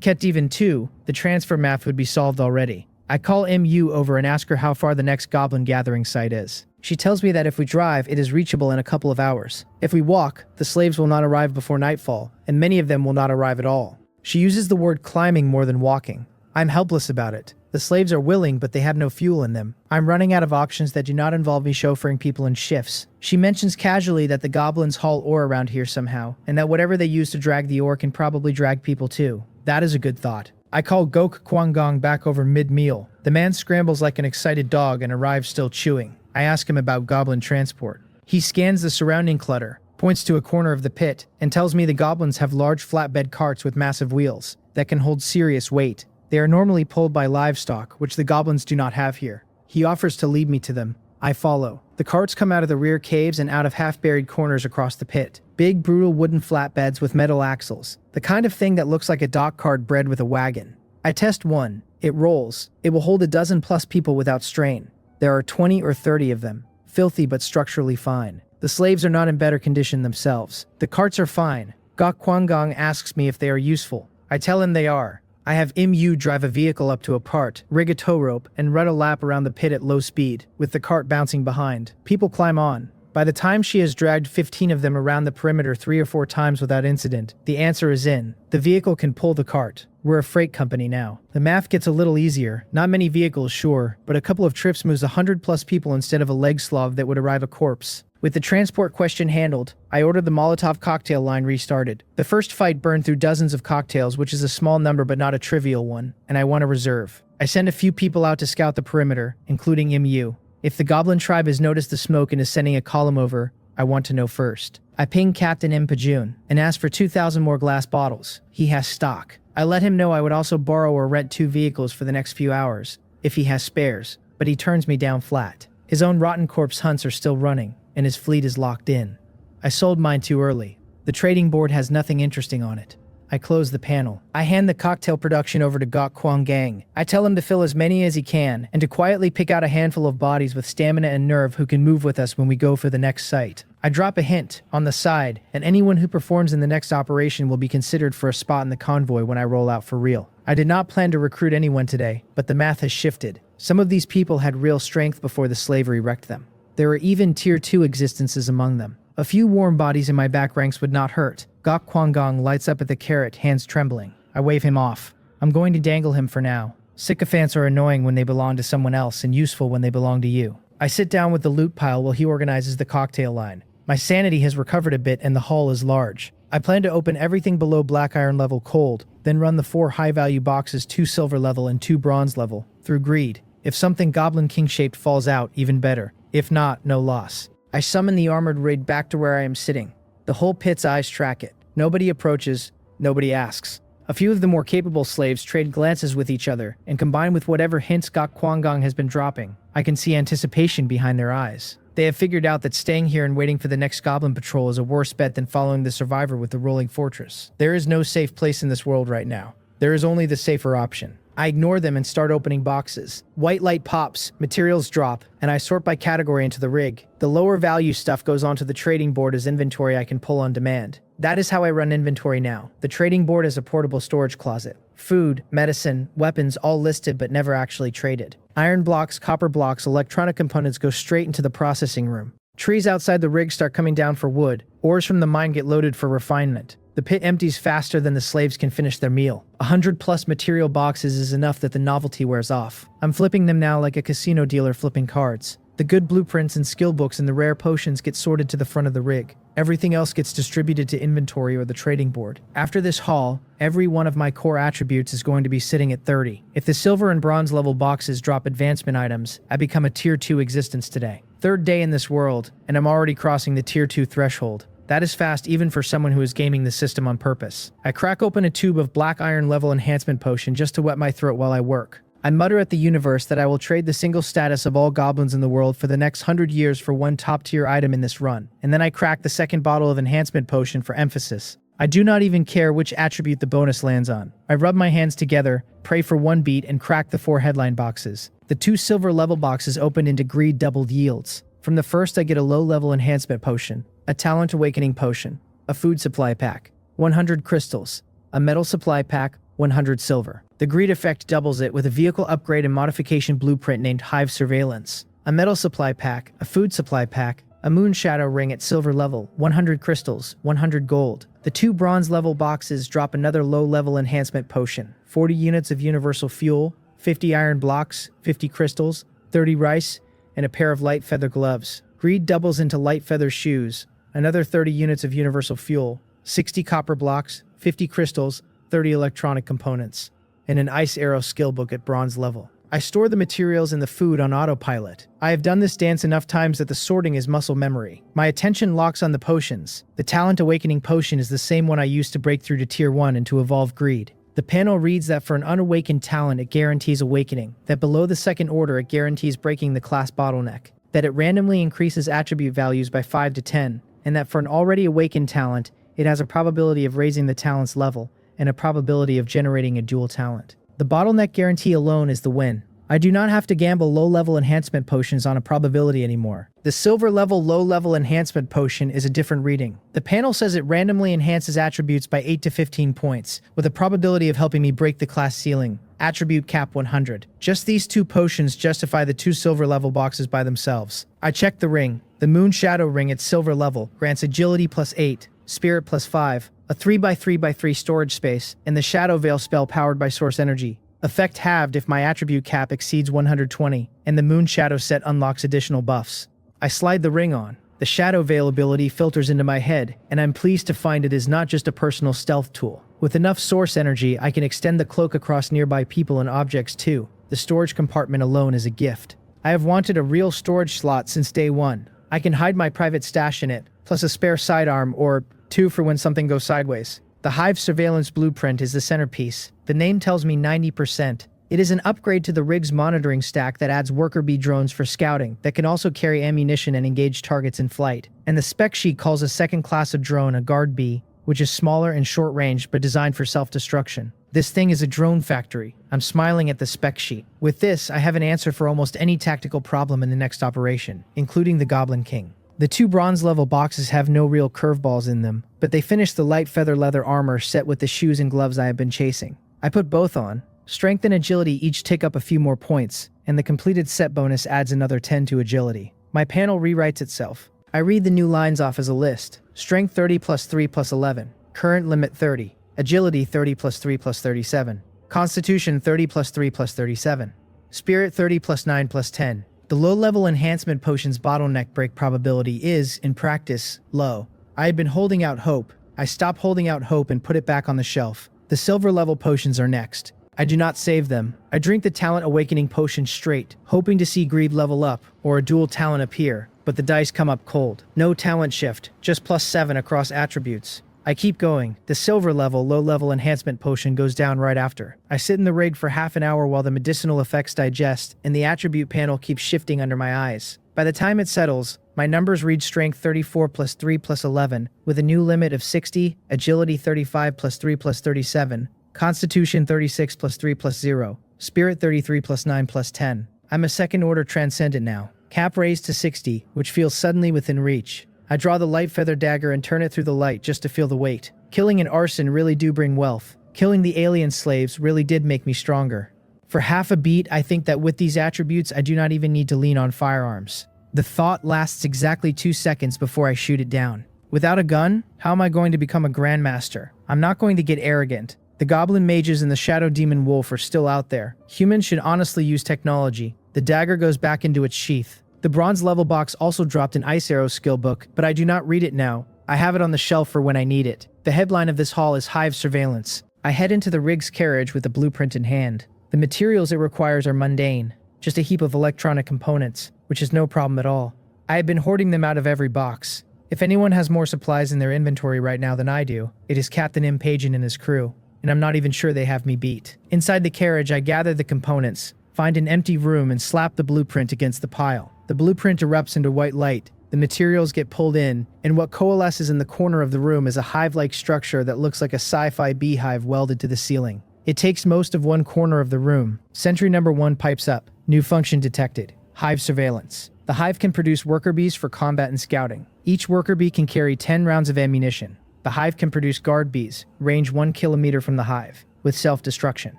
kept even 2, the transfer math would be solved already. I call MU over and ask her how far the next goblin gathering site is. She tells me that if we drive, it is reachable in a couple of hours. If we walk, the slaves will not arrive before nightfall, and many of them will not arrive at all. She uses the word climbing more than walking. I'm helpless about it. The slaves are willing, but they have no fuel in them. I'm running out of auctions that do not involve me chauffeuring people in shifts. She mentions casually that the goblins haul ore around here somehow, and that whatever they use to drag the ore can probably drag people too. That is a good thought. I call Gok Kwangong back over mid-meal. The man scrambles like an excited dog and arrives still chewing. I ask him about goblin transport. He scans the surrounding clutter, points to a corner of the pit, and tells me the goblins have large flatbed carts with massive wheels that can hold serious weight. They are normally pulled by livestock, which the goblins do not have here. He offers to lead me to them. I follow. The carts come out of the rear caves and out of half-buried corners across the pit. Big, brutal wooden flatbeds with metal axles. The kind of thing that looks like a dock cart bred with a wagon. I test one. It rolls. It will hold a dozen plus people without strain. There are 20 or 30 of them. Filthy but structurally fine. The slaves are not in better condition themselves. The carts are fine. Gok Kwangong asks me if they are useful. I tell him they are. I have MU drive a vehicle up to a part, rig a tow rope, and run a lap around the pit at low speed, with the cart bouncing behind. People climb on. By the time she has dragged 15 of them around the perimeter 3 or 4 times without incident, the answer is in. The vehicle can pull the cart. We're a freight company now. The math gets a little easier. Not many vehicles, sure, but a couple of trips moves 100 plus people instead of a leg slov that would arrive a corpse. With the transport question handled, I ordered the Molotov cocktail line restarted. The first fight burned through dozens of cocktails, which is a small number but not a trivial one, and I want a reserve. I send a few people out to scout the perimeter, including MU. If the goblin tribe has noticed the smoke and is sending a column over, I want to know first. I ping Captain M. Pajun and ask for 2,000 more glass bottles. He has stock. I let him know I would also borrow or rent 2 vehicles for the next few hours, if he has spares, but he turns me down flat. His own rotten corpse hunts are still running, and his fleet is locked in. I sold mine too early. The trading board has nothing interesting on it. I close the panel. I hand the cocktail production over to Gok Kwanggang. I tell him to fill as many as he can, and to quietly pick out a handful of bodies with stamina and nerve who can move with us when we go for the next site. I drop a hint on the side, and anyone who performs in the next operation will be considered for a spot in the convoy when I roll out for real. I did not plan to recruit anyone today, but the math has shifted. Some of these people had real strength before the slavery wrecked them. There are even Tier 2 existences among them. A few warm bodies in my back ranks would not hurt. Gok Kwangong lights up at the carrot, hands trembling. I wave him off. I'm going to dangle him for now. Sycophants are annoying when they belong to someone else and useful when they belong to you. I sit down with the loot pile while he organizes the cocktail line. My sanity has recovered a bit and the haul is large. I plan to open everything below black iron level cold, then run the 4 high-value boxes 2 silver level and 2 bronze level, through greed. If something Goblin King-shaped falls out, even better. If not, no loss. I summon the armored raid back to where I am sitting. The whole pit's eyes track it. Nobody approaches, nobody asks. A few of the more capable slaves trade glances with each other, and combined with whatever hints Gok Kwangong has been dropping, I can see anticipation behind their eyes. They have figured out that staying here and waiting for the next goblin patrol is a worse bet than following the survivor with the rolling fortress. There is no safe place in this world right now. There is only the safer option. I ignore them and start opening boxes. White light pops, materials drop, and I sort by category into the rig. The lower value stuff goes onto the trading board as inventory I can pull on demand. That is how I run inventory now. The trading board is a portable storage closet. Food, medicine, weapons all listed but never actually traded. Iron blocks, copper blocks, electronic components go straight into the processing room. Trees outside the rig start coming down for wood. Ores from the mine get loaded for refinement. The pit empties faster than the slaves can finish their meal. 100+ material boxes is enough that the novelty wears off. I'm flipping them now like a casino dealer flipping cards. The good blueprints and skill books and the rare potions get sorted to the front of the rig. Everything else gets distributed to inventory or the trading board. After this haul, every one of my core attributes is going to be sitting at 30. If the silver and bronze level boxes drop advancement items, I become a Tier 2 existence today. 3rd day in this world, and I'm already crossing the Tier 2 threshold. That is fast even for someone who is gaming the system on purpose. I crack open a tube of black iron level enhancement potion just to wet my throat while I work. I mutter at the universe that I will trade the single status of all goblins in the world for the next 100 years for one top-tier item in this run, and then I crack the second bottle of enhancement potion for emphasis. I do not even care which attribute the bonus lands on. I rub my hands together, pray for one beat, and crack the 4 headline boxes. The 2 silver level boxes open into greed doubled yields. From the first I get a low-level enhancement potion, a talent awakening potion, a food supply pack, 100 crystals, a metal supply pack, 100 silver. The greed effect doubles it with a vehicle upgrade and modification blueprint named Hive Surveillance, a metal supply pack, a food supply pack, a moon shadow ring at silver level, 100 crystals, 100 gold. The 2 bronze level boxes drop another low-level enhancement potion, 40 units of universal fuel, 50 iron blocks, 50 crystals, 30 rice, and a pair of light feather gloves. Greed doubles into light feather shoes, another 30 units of universal fuel, 60 copper blocks, 50 crystals, 30 electronic components, and an ice arrow skill book at bronze level. I store the materials and the food on autopilot. I have done this dance enough times that the sorting is muscle memory. My attention locks on the potions. The talent awakening potion is the same one I used to break through to tier 1 and to evolve greed. The panel reads that for an unawakened talent it guarantees awakening, that below the second order it guarantees breaking the class bottleneck, that it randomly increases attribute values by 5 to 10, and that for an already awakened talent it has a probability of raising the talent's level and a probability of generating a dual talent. The bottleneck guarantee alone is the win. I do not have to gamble low-level enhancement potions on a probability anymore. The silver level low-level enhancement potion is a different reading. The panel says it randomly enhances attributes by 8 to 15 points, with a probability of helping me break the class ceiling. Attribute cap 100. Just these 2 potions justify the 2 silver level boxes by themselves. I check the ring. The moon shadow ring at silver level grants agility plus 8, spirit plus 5, a 3x3x3 storage space, and the Shadow Veil spell powered by source energy. Effect halved if my attribute cap exceeds 120, and the Moon Shadow set unlocks additional buffs. I slide the ring on. The Shadow Veil ability filters into my head, and I'm pleased to find it is not just a personal stealth tool. With enough source energy, I can extend the cloak across nearby people and objects too. The storage compartment alone is a gift. I have wanted a real storage slot since day 1. I can hide my private stash in it, plus a spare sidearm or 2 for when something goes sideways. The Hive Surveillance blueprint is the centerpiece. The name tells me 90%. It is an upgrade to the rig's monitoring stack that adds worker bee drones for scouting that can also carry ammunition and engage targets in flight. And the spec sheet calls a second class of drone a guard bee, which is smaller and short-range but designed for self-destruction. This thing is a drone factory. I'm smiling at the spec sheet. With this, I have an answer for almost any tactical problem in the next operation, including the Goblin King. The 2 bronze level boxes have no real curveballs in them, but they finish the light feather leather armor set with the shoes and gloves I have been chasing. I put both on. Strength and agility each tick up a few more points, and the completed set bonus adds another 10 to agility. My panel rewrites itself. I read the new lines off as a list. Strength 30 plus 3 plus 11. Current limit 30. Agility 30 plus 3 plus 37. Constitution 30 plus 3 plus 37. Spirit 30 plus 9 plus 10. The low-level enhancement potion's bottleneck break probability is, in practice, low. I had been holding out hope. I stop holding out hope and put it back on the shelf. The silver-level potions are next. I do not save them. I drink the Talent Awakening potion straight, hoping to see greed level up, or a dual talent appear, but the dice come up cold. No talent shift, just +7 across attributes. I keep going. The silver level, low-level enhancement potion goes down right after. I sit in the rig for half an hour while the medicinal effects digest, and the attribute panel keeps shifting under my eyes. By the time it settles, my numbers read strength 34 plus 3 plus 11, with a new limit of 60, agility 35 plus 3 plus 37, constitution 36 plus 3 plus 0, spirit 33 plus 9 plus 10. I'm a second-order transcendent now. Cap raised to 60, which feels suddenly within reach. I draw the light feather dagger and turn it through the light just to feel the weight. Killing and arson really do bring wealth. Killing the alien slaves really did make me stronger. For half a beat, I think that with these attributes, I do not even need to lean on firearms. The thought lasts exactly 2 seconds before I shoot it down. Without a gun, how am I going to become a grandmaster? I'm not going to get arrogant. The goblin mages and the shadow demon wolf are still out there. Humans should honestly use technology. The dagger goes back into its sheath. The bronze level box also dropped an ice arrow skill book, but I do not read it now. I have it on the shelf for when I need it. The headline of this haul is Hive Surveillance. I head into the rig's carriage with the blueprint in hand. The materials it requires are mundane, just a heap of electronic components, which is no problem at all. I have been hoarding them out of every box. If anyone has more supplies in their inventory right now than I do, it is Captain M. Pagan and his crew, and I'm not even sure they have me beat. Inside the carriage, I gather the components, find an empty room, and slap the blueprint against the pile. The blueprint erupts into white light, the materials get pulled in, and what coalesces in the corner of the room is a hive-like structure that looks like a sci-fi beehive welded to the ceiling. It takes most of one corner of the room. Sentry number 1 pipes up. New function detected. Hive surveillance. The hive can produce worker bees for combat and scouting. Each worker bee can carry 10 rounds of ammunition. The hive can produce guard bees, range 1 kilometer from the hive, with self-destruction.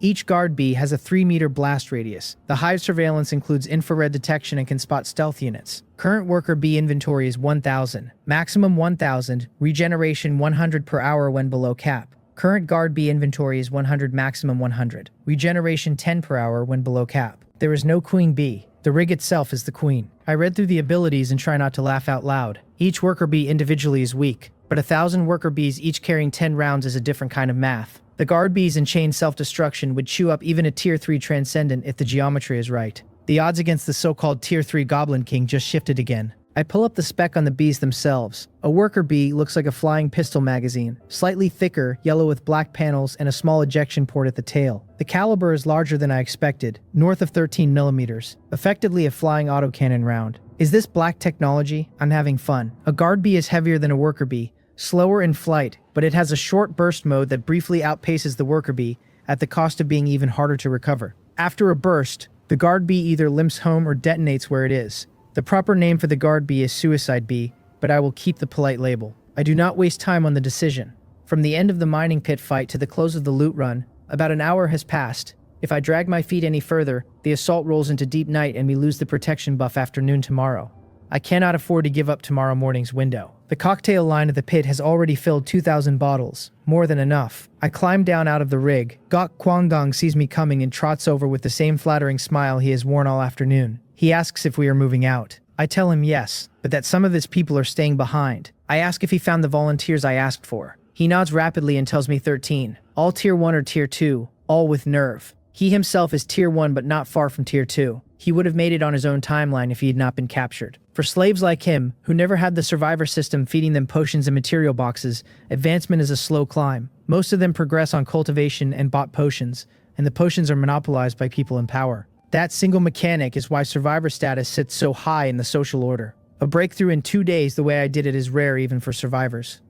Each guard bee has a 3-meter blast radius. The hive surveillance includes infrared detection and can spot stealth units. Current worker bee inventory is 1,000. Maximum 1,000. Regeneration 100 per hour when below cap. Current guard bee inventory is 100, maximum 100. Regeneration 10 per hour when below cap. There is no queen bee. The rig itself is the queen. I read through the abilities and try not to laugh out loud. Each worker bee individually is weak, but 1,000 worker bees each carrying 10 rounds is a different kind of math. The guard bees in chain self-destruction would chew up even a tier 3 transcendent if the geometry is right. The odds against the so-called tier 3 Goblin King just shifted again. I pull up the spec on the bees themselves. A worker bee looks like a flying pistol magazine, slightly thicker, yellow with black panels and a small ejection port at the tail. The caliber is larger than I expected, north of 13 millimeters, effectively a flying autocannon round. Is this black technology? I'm having fun. A guard bee is heavier than a worker bee, slower in flight, but it has a short burst mode that briefly outpaces the worker bee at the cost of being even harder to recover. After a burst, the guard bee either limps home or detonates where it is. The proper name for the guard bee is suicide bee, but I will keep the polite label. I do not waste time on the decision. From the end of the mining pit fight to the close of the loot run, about an hour has passed. If I drag my feet any further, the assault rolls into deep night and we lose the protection buff after noon tomorrow. I cannot afford to give up tomorrow morning's window. The cocktail line of the pit has already filled 2,000 bottles, more than enough. I climb down out of the rig. Gok Kwangdong sees me coming and trots over with the same flattering smile he has worn all afternoon. He asks if we are moving out. I tell him yes, but that some of his people are staying behind. I ask if he found the volunteers I asked for. He nods rapidly and tells me 13. All tier 1 or tier 2, all with nerve. He himself is tier 1 but not far from tier 2. He would have made it on his own timeline if he had not been captured. For slaves like him, who never had the survivor system feeding them potions and material boxes, advancement is a slow climb. Most of them progress on cultivation and bought potions, and the potions are monopolized by people in power. That single mechanic is why survivor status sits so high in the social order. A breakthrough in 2 days the way I did it is rare even for survivors.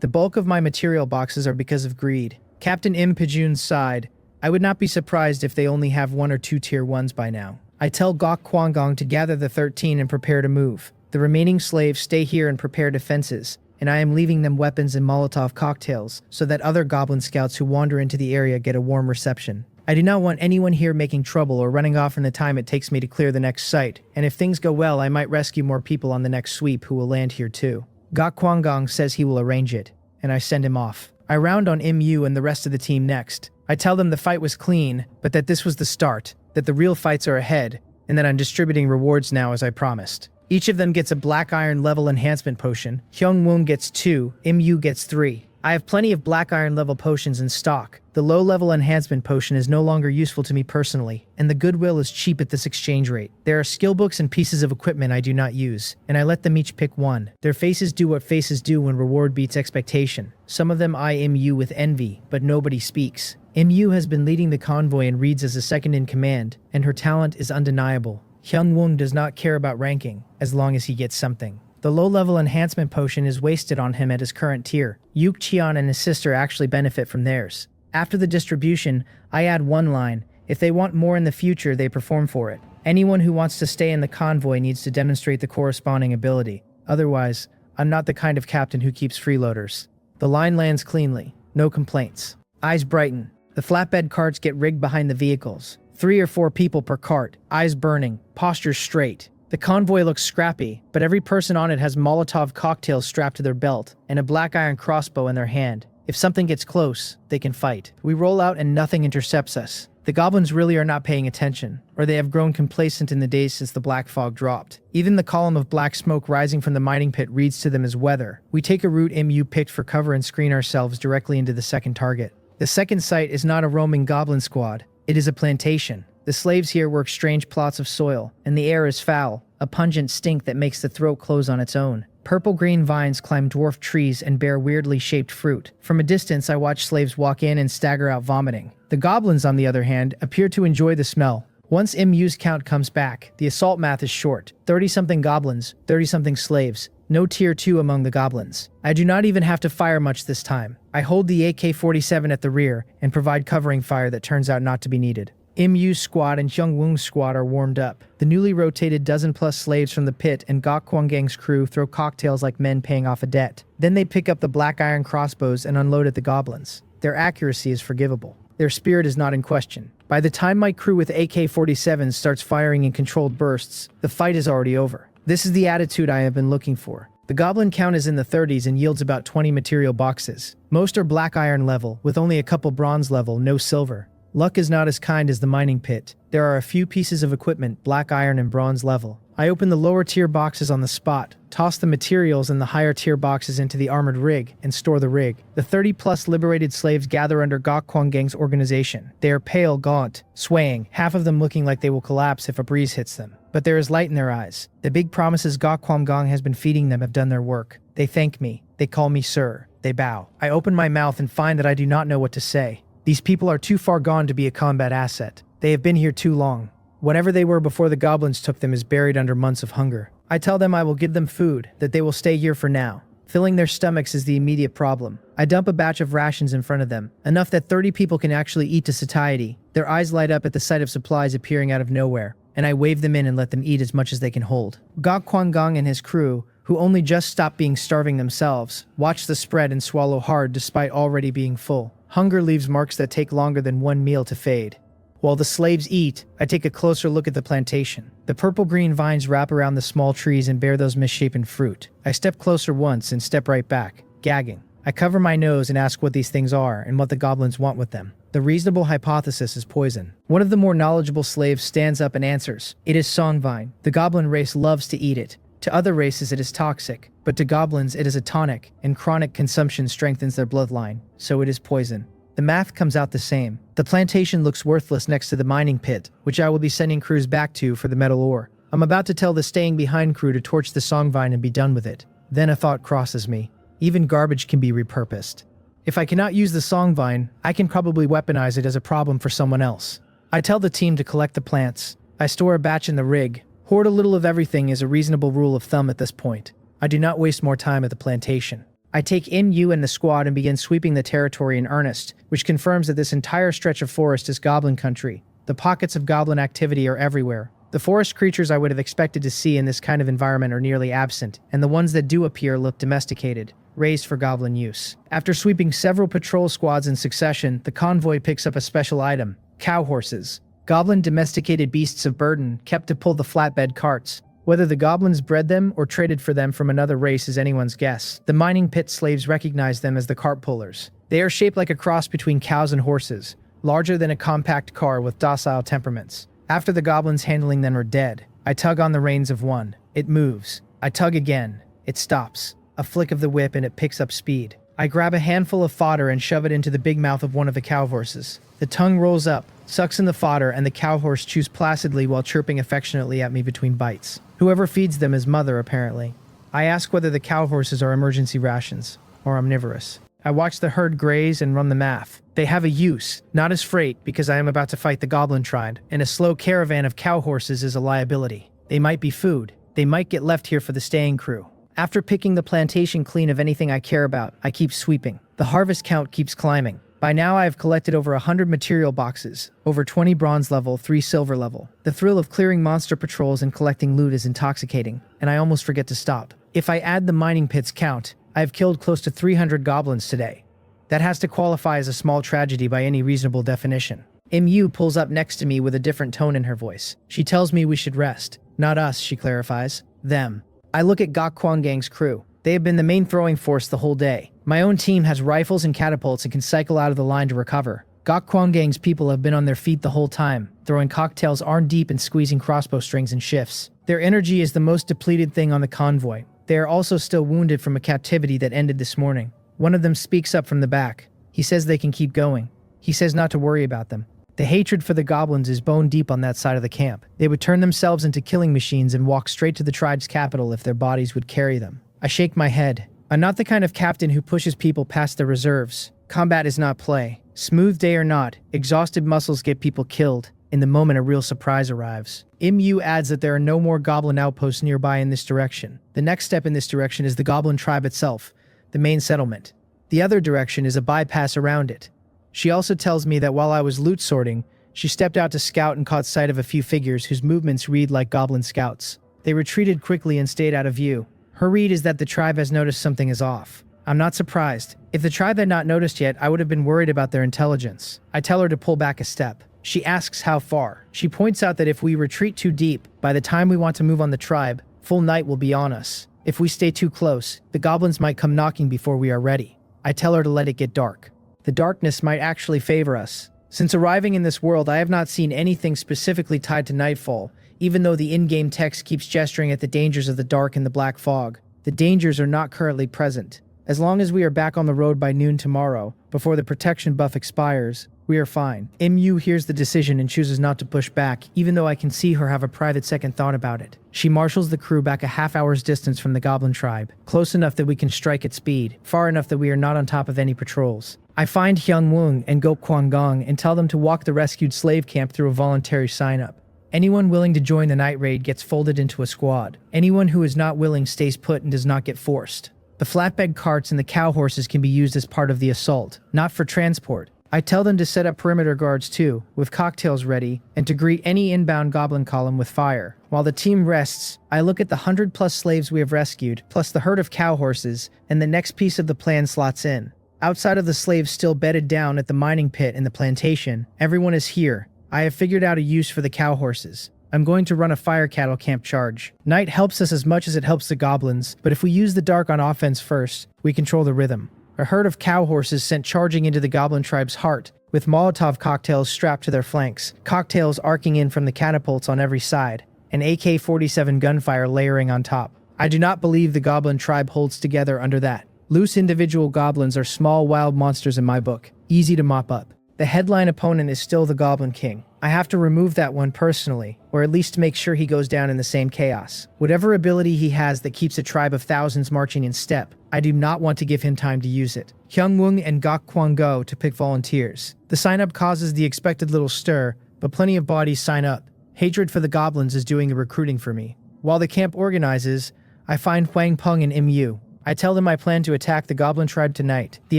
The bulk of my material boxes are because of greed. Captain Im Pijun's side, I would not be surprised if they only have 1 or 2 tier 1s by now. I tell Gok Kwangdong to gather the 13 and prepare to move. The remaining slaves stay here and prepare defenses, and I am leaving them weapons and Molotov cocktails so that other goblin scouts who wander into the area get a warm reception. I do not want anyone here making trouble or running off in the time it takes me to clear the next site, and if things go well I might rescue more people on the next sweep who will land here too. Gok Kwangdong says he will arrange it, and I send him off. I round on MU and the rest of the team next. I tell them the fight was clean, but that this was the start, that the real fights are ahead, and that I'm distributing rewards now as I promised. Each of them gets a black iron level enhancement potion. Hyungwon gets 2, MU gets 3. I have plenty of black iron level potions in stock. The low level enhancement potion is no longer useful to me personally, and the goodwill is cheap at this exchange rate. There are skill books and pieces of equipment I do not use, and I let them each pick one. Their faces do what faces do when reward beats expectation. Some of them eye MU with envy, but nobody speaks. MU has been leading the convoy and reads as a second in command, and her talent is undeniable. Hyungwon does not care about ranking, as long as he gets something. The low-level enhancement potion is wasted on him at his current tier. Yuk Cheon and his sister actually benefit from theirs. After the distribution, I add one line. If they want more in the future, they perform for it. Anyone who wants to stay in the convoy needs to demonstrate the corresponding ability. Otherwise, I'm not the kind of captain who keeps freeloaders. The line lands cleanly. No complaints. Eyes brighten. The flatbed carts get rigged behind the vehicles. 3 or 4 people per cart. Eyes burning. Postures straight. The convoy looks scrappy, but every person on it has Molotov cocktails strapped to their belt and a black iron crossbow in their hand. If something gets close, they can fight. We roll out and nothing intercepts us. The goblins really are not paying attention, or they have grown complacent in the days since the black fog dropped. Even the column of black smoke rising from the mining pit reads to them as weather. We take a route MU picked for cover and screen ourselves directly into the second target. The second site is not a roaming goblin squad. It is a plantation. The slaves here work strange plots of soil, and the air is foul, a pungent stink that makes the throat close on its own. Purple-green vines climb dwarf trees and bear weirdly shaped fruit. From a distance, I watch slaves walk in and stagger out vomiting. The goblins, on the other hand, appear to enjoy the smell. Once MU's count comes back, the assault math is short. 30-something goblins, 30-something slaves. No tier 2 among the goblins. I do not even have to fire much this time. I hold the AK-47 at the rear and provide covering fire that turns out not to be needed. MU's squad and Hyungwoong's squad are warmed up. The newly rotated dozen-plus slaves from the pit and Gok Kwangang's crew throw cocktails like men paying off a debt. Then they pick up the black iron crossbows and unload at the goblins. Their accuracy is forgivable. Their spirit is not in question. By the time my crew with AK-47s starts firing in controlled bursts, the fight is already over. This is the attitude I have been looking for. The goblin count is in the 30s and yields about 20 material boxes. Most are black iron level, with only a couple bronze level, no silver. Luck is not as kind as the mining pit. There are a few pieces of equipment, black iron and bronze level. I open the lower tier boxes on the spot, toss the materials in the higher tier boxes into the armored rig, and store the rig. The 30-plus liberated slaves gather under Gok Kwangang's organization. They are pale, gaunt, swaying, half of them looking like they will collapse if a breeze hits them. But there is light in their eyes. The big promises Gok Kwangang has been feeding them have done their work. They thank me. They call me sir. They bow. I open my mouth and find that I do not know what to say. These people are too far gone to be a combat asset. They have been here too long. Whatever they were before the goblins took them is buried under months of hunger. I tell them I will give them food, that they will stay here for now. Filling their stomachs is the immediate problem. I dump a batch of rations in front of them, enough that 30 people can actually eat to satiety. Their eyes light up at the sight of supplies appearing out of nowhere, and I wave them in and let them eat as much as they can hold. Gok Kwangang and his crew, who only just stopped being starving themselves, watch the spread and swallow hard despite already being full. Hunger leaves marks that take longer than one meal to fade. While the slaves eat, I take a closer look at the plantation. The purple-green vines wrap around the small trees and bear those misshapen fruit. I step closer once and step right back, gagging. I cover my nose and ask what these things are and what the goblins want with them. The reasonable hypothesis is poison. One of the more knowledgeable slaves stands up and answers. It is songvine. The goblin race loves to eat it. To other races it is toxic, but to goblins it is a tonic, and chronic consumption strengthens their bloodline, so it is poison. The math comes out the same. The plantation looks worthless next to the mining pit, which I will be sending crews back to for the metal ore. I'm about to tell the staying behind crew to torch the songvine and be done with it. Then a thought crosses me. Even garbage can be repurposed. If I cannot use the songvine, I can probably weaponize it as a problem for someone else. I tell the team to collect the plants. I store a batch in the rig. Hoard a little of everything is a reasonable rule of thumb at this point. I do not waste more time at the plantation. I take MU and the squad and begin sweeping the territory in earnest, which confirms that this entire stretch of forest is goblin country. The pockets of goblin activity are everywhere. The forest creatures I would have expected to see in this kind of environment are nearly absent, and the ones that do appear look domesticated, raised for goblin use. After sweeping several patrol squads in succession, the convoy picks up a special item: cow horses. Goblin domesticated beasts of burden, kept to pull the flatbed carts. Whether the goblins bred them or traded for them from another race is anyone's guess. The mining pit slaves recognize them as the cart pullers. They are shaped like a cross between cows and horses, larger than a compact car with docile temperaments. After the goblins handling them are dead, I tug on the reins of one. It moves. I tug again. It stops. A flick of the whip and it picks up speed. I grab a handful of fodder and shove it into the big mouth of one of the cow horses. The tongue rolls up, sucks in the fodder, and the cow horse chews placidly while chirping affectionately at me between bites. Whoever feeds them is mother, apparently. I ask whether the cow horses are emergency rations, or omnivorous. I watch the herd graze and run the math. They have a use, not as freight, because I am about to fight the goblin tribe, and a slow caravan of cow horses is a liability. They might be food. They might get left here for the staying crew. After picking the plantation clean of anything I care about, I keep sweeping. The harvest count keeps climbing. By now I have collected over 100 material boxes, over 20 bronze level, 3 silver level. The thrill of clearing monster patrols and collecting loot is intoxicating, and I almost forget to stop. If I add the mining pits count, I have killed close to 300 goblins today. That has to qualify as a small tragedy by any reasonable definition. MU pulls up next to me with a different tone in her voice. She tells me we should rest. Not us, she clarifies. Them. I look at Gok Kwangang's crew. They have been the main throwing force the whole day. My own team has rifles and catapults and can cycle out of the line to recover. Gok Kwangang's people have been on their feet the whole time, throwing cocktails arm deep and squeezing crossbow strings in shifts. Their energy is the most depleted thing on the convoy. They are also still wounded from a captivity that ended this morning. One of them speaks up from the back. He says they can keep going. He says not to worry about them. The hatred for the goblins is bone deep on that side of the camp. They would turn themselves into killing machines and walk straight to the tribe's capital if their bodies would carry them. I shake my head. I'm not the kind of captain who pushes people past their reserves. Combat is not play. Smooth day or not, exhausted muscles get people killed. In the moment, a real surprise arrives. MU adds that there are no more goblin outposts nearby in this direction. The next step in this direction is the goblin tribe itself, the main settlement. The other direction is a bypass around it. She also tells me that while I was loot sorting, she stepped out to scout and caught sight of a few figures whose movements read like goblin scouts. They retreated quickly and stayed out of view. Her read is that the tribe has noticed something is off. I'm not surprised. If the tribe had not noticed yet, I would have been worried about their intelligence. I tell her to pull back a step. She asks how far. She points out that if we retreat too deep, by the time we want to move on the tribe, full night will be on us. If we stay too close, the goblins might come knocking before we are ready. I tell her to let it get dark. The darkness might actually favor us. Since arriving in this world, I have not seen anything specifically tied to nightfall, even though the in-game text keeps gesturing at the dangers of the dark and the black fog. The dangers are not currently present. As long as we are back on the road by noon tomorrow, before the protection buff expires, we are fine. MU hears the decision and chooses not to push back, even though I can see her have a private second thought about it. She marshals the crew back a half-hour's distance from the goblin tribe, close enough that we can strike at speed, far enough that we are not on top of any patrols. I find Hyungwoong and Go Kwanggang and tell them to walk the rescued slave camp through a voluntary sign-up. Anyone willing to join the night raid gets folded into a squad. Anyone who is not willing stays put and does not get forced. The flatbed carts and the cow horses can be used as part of the assault, not for transport. I tell them to set up perimeter guards too, with cocktails ready, and to greet any inbound goblin column with fire. While the team rests, I look at the 100+ slaves we have rescued, plus the herd of cow horses, and the next piece of the plan slots in. Outside of the slaves still bedded down at the mining pit in the plantation, everyone is here. I have figured out a use for the cow horses. I'm going to run a fire cattle camp charge. Night helps us as much as it helps the goblins, but if we use the dark on offense first, we control the rhythm. A herd of cow horses sent charging into the goblin tribe's heart, with Molotov cocktails strapped to their flanks, cocktails arcing in from the catapults on every side, and AK-47 gunfire layering on top. I do not believe the goblin tribe holds together under that. Loose individual goblins are small wild monsters in my book, easy to mop up. The headline opponent is still the Goblin King. I have to remove that one personally, or at least make sure he goes down in the same chaos. Whatever ability he has that keeps a tribe of thousands marching in step, I do not want to give him time to use it. Hyungwoong and Gok Kwang-go to pick volunteers. The sign-up causes the expected little stir, but plenty of bodies sign up. Hatred for the goblins is doing the recruiting for me. While the camp organizes, I find Huang Peng and MU. I tell them I plan to attack the goblin tribe tonight. The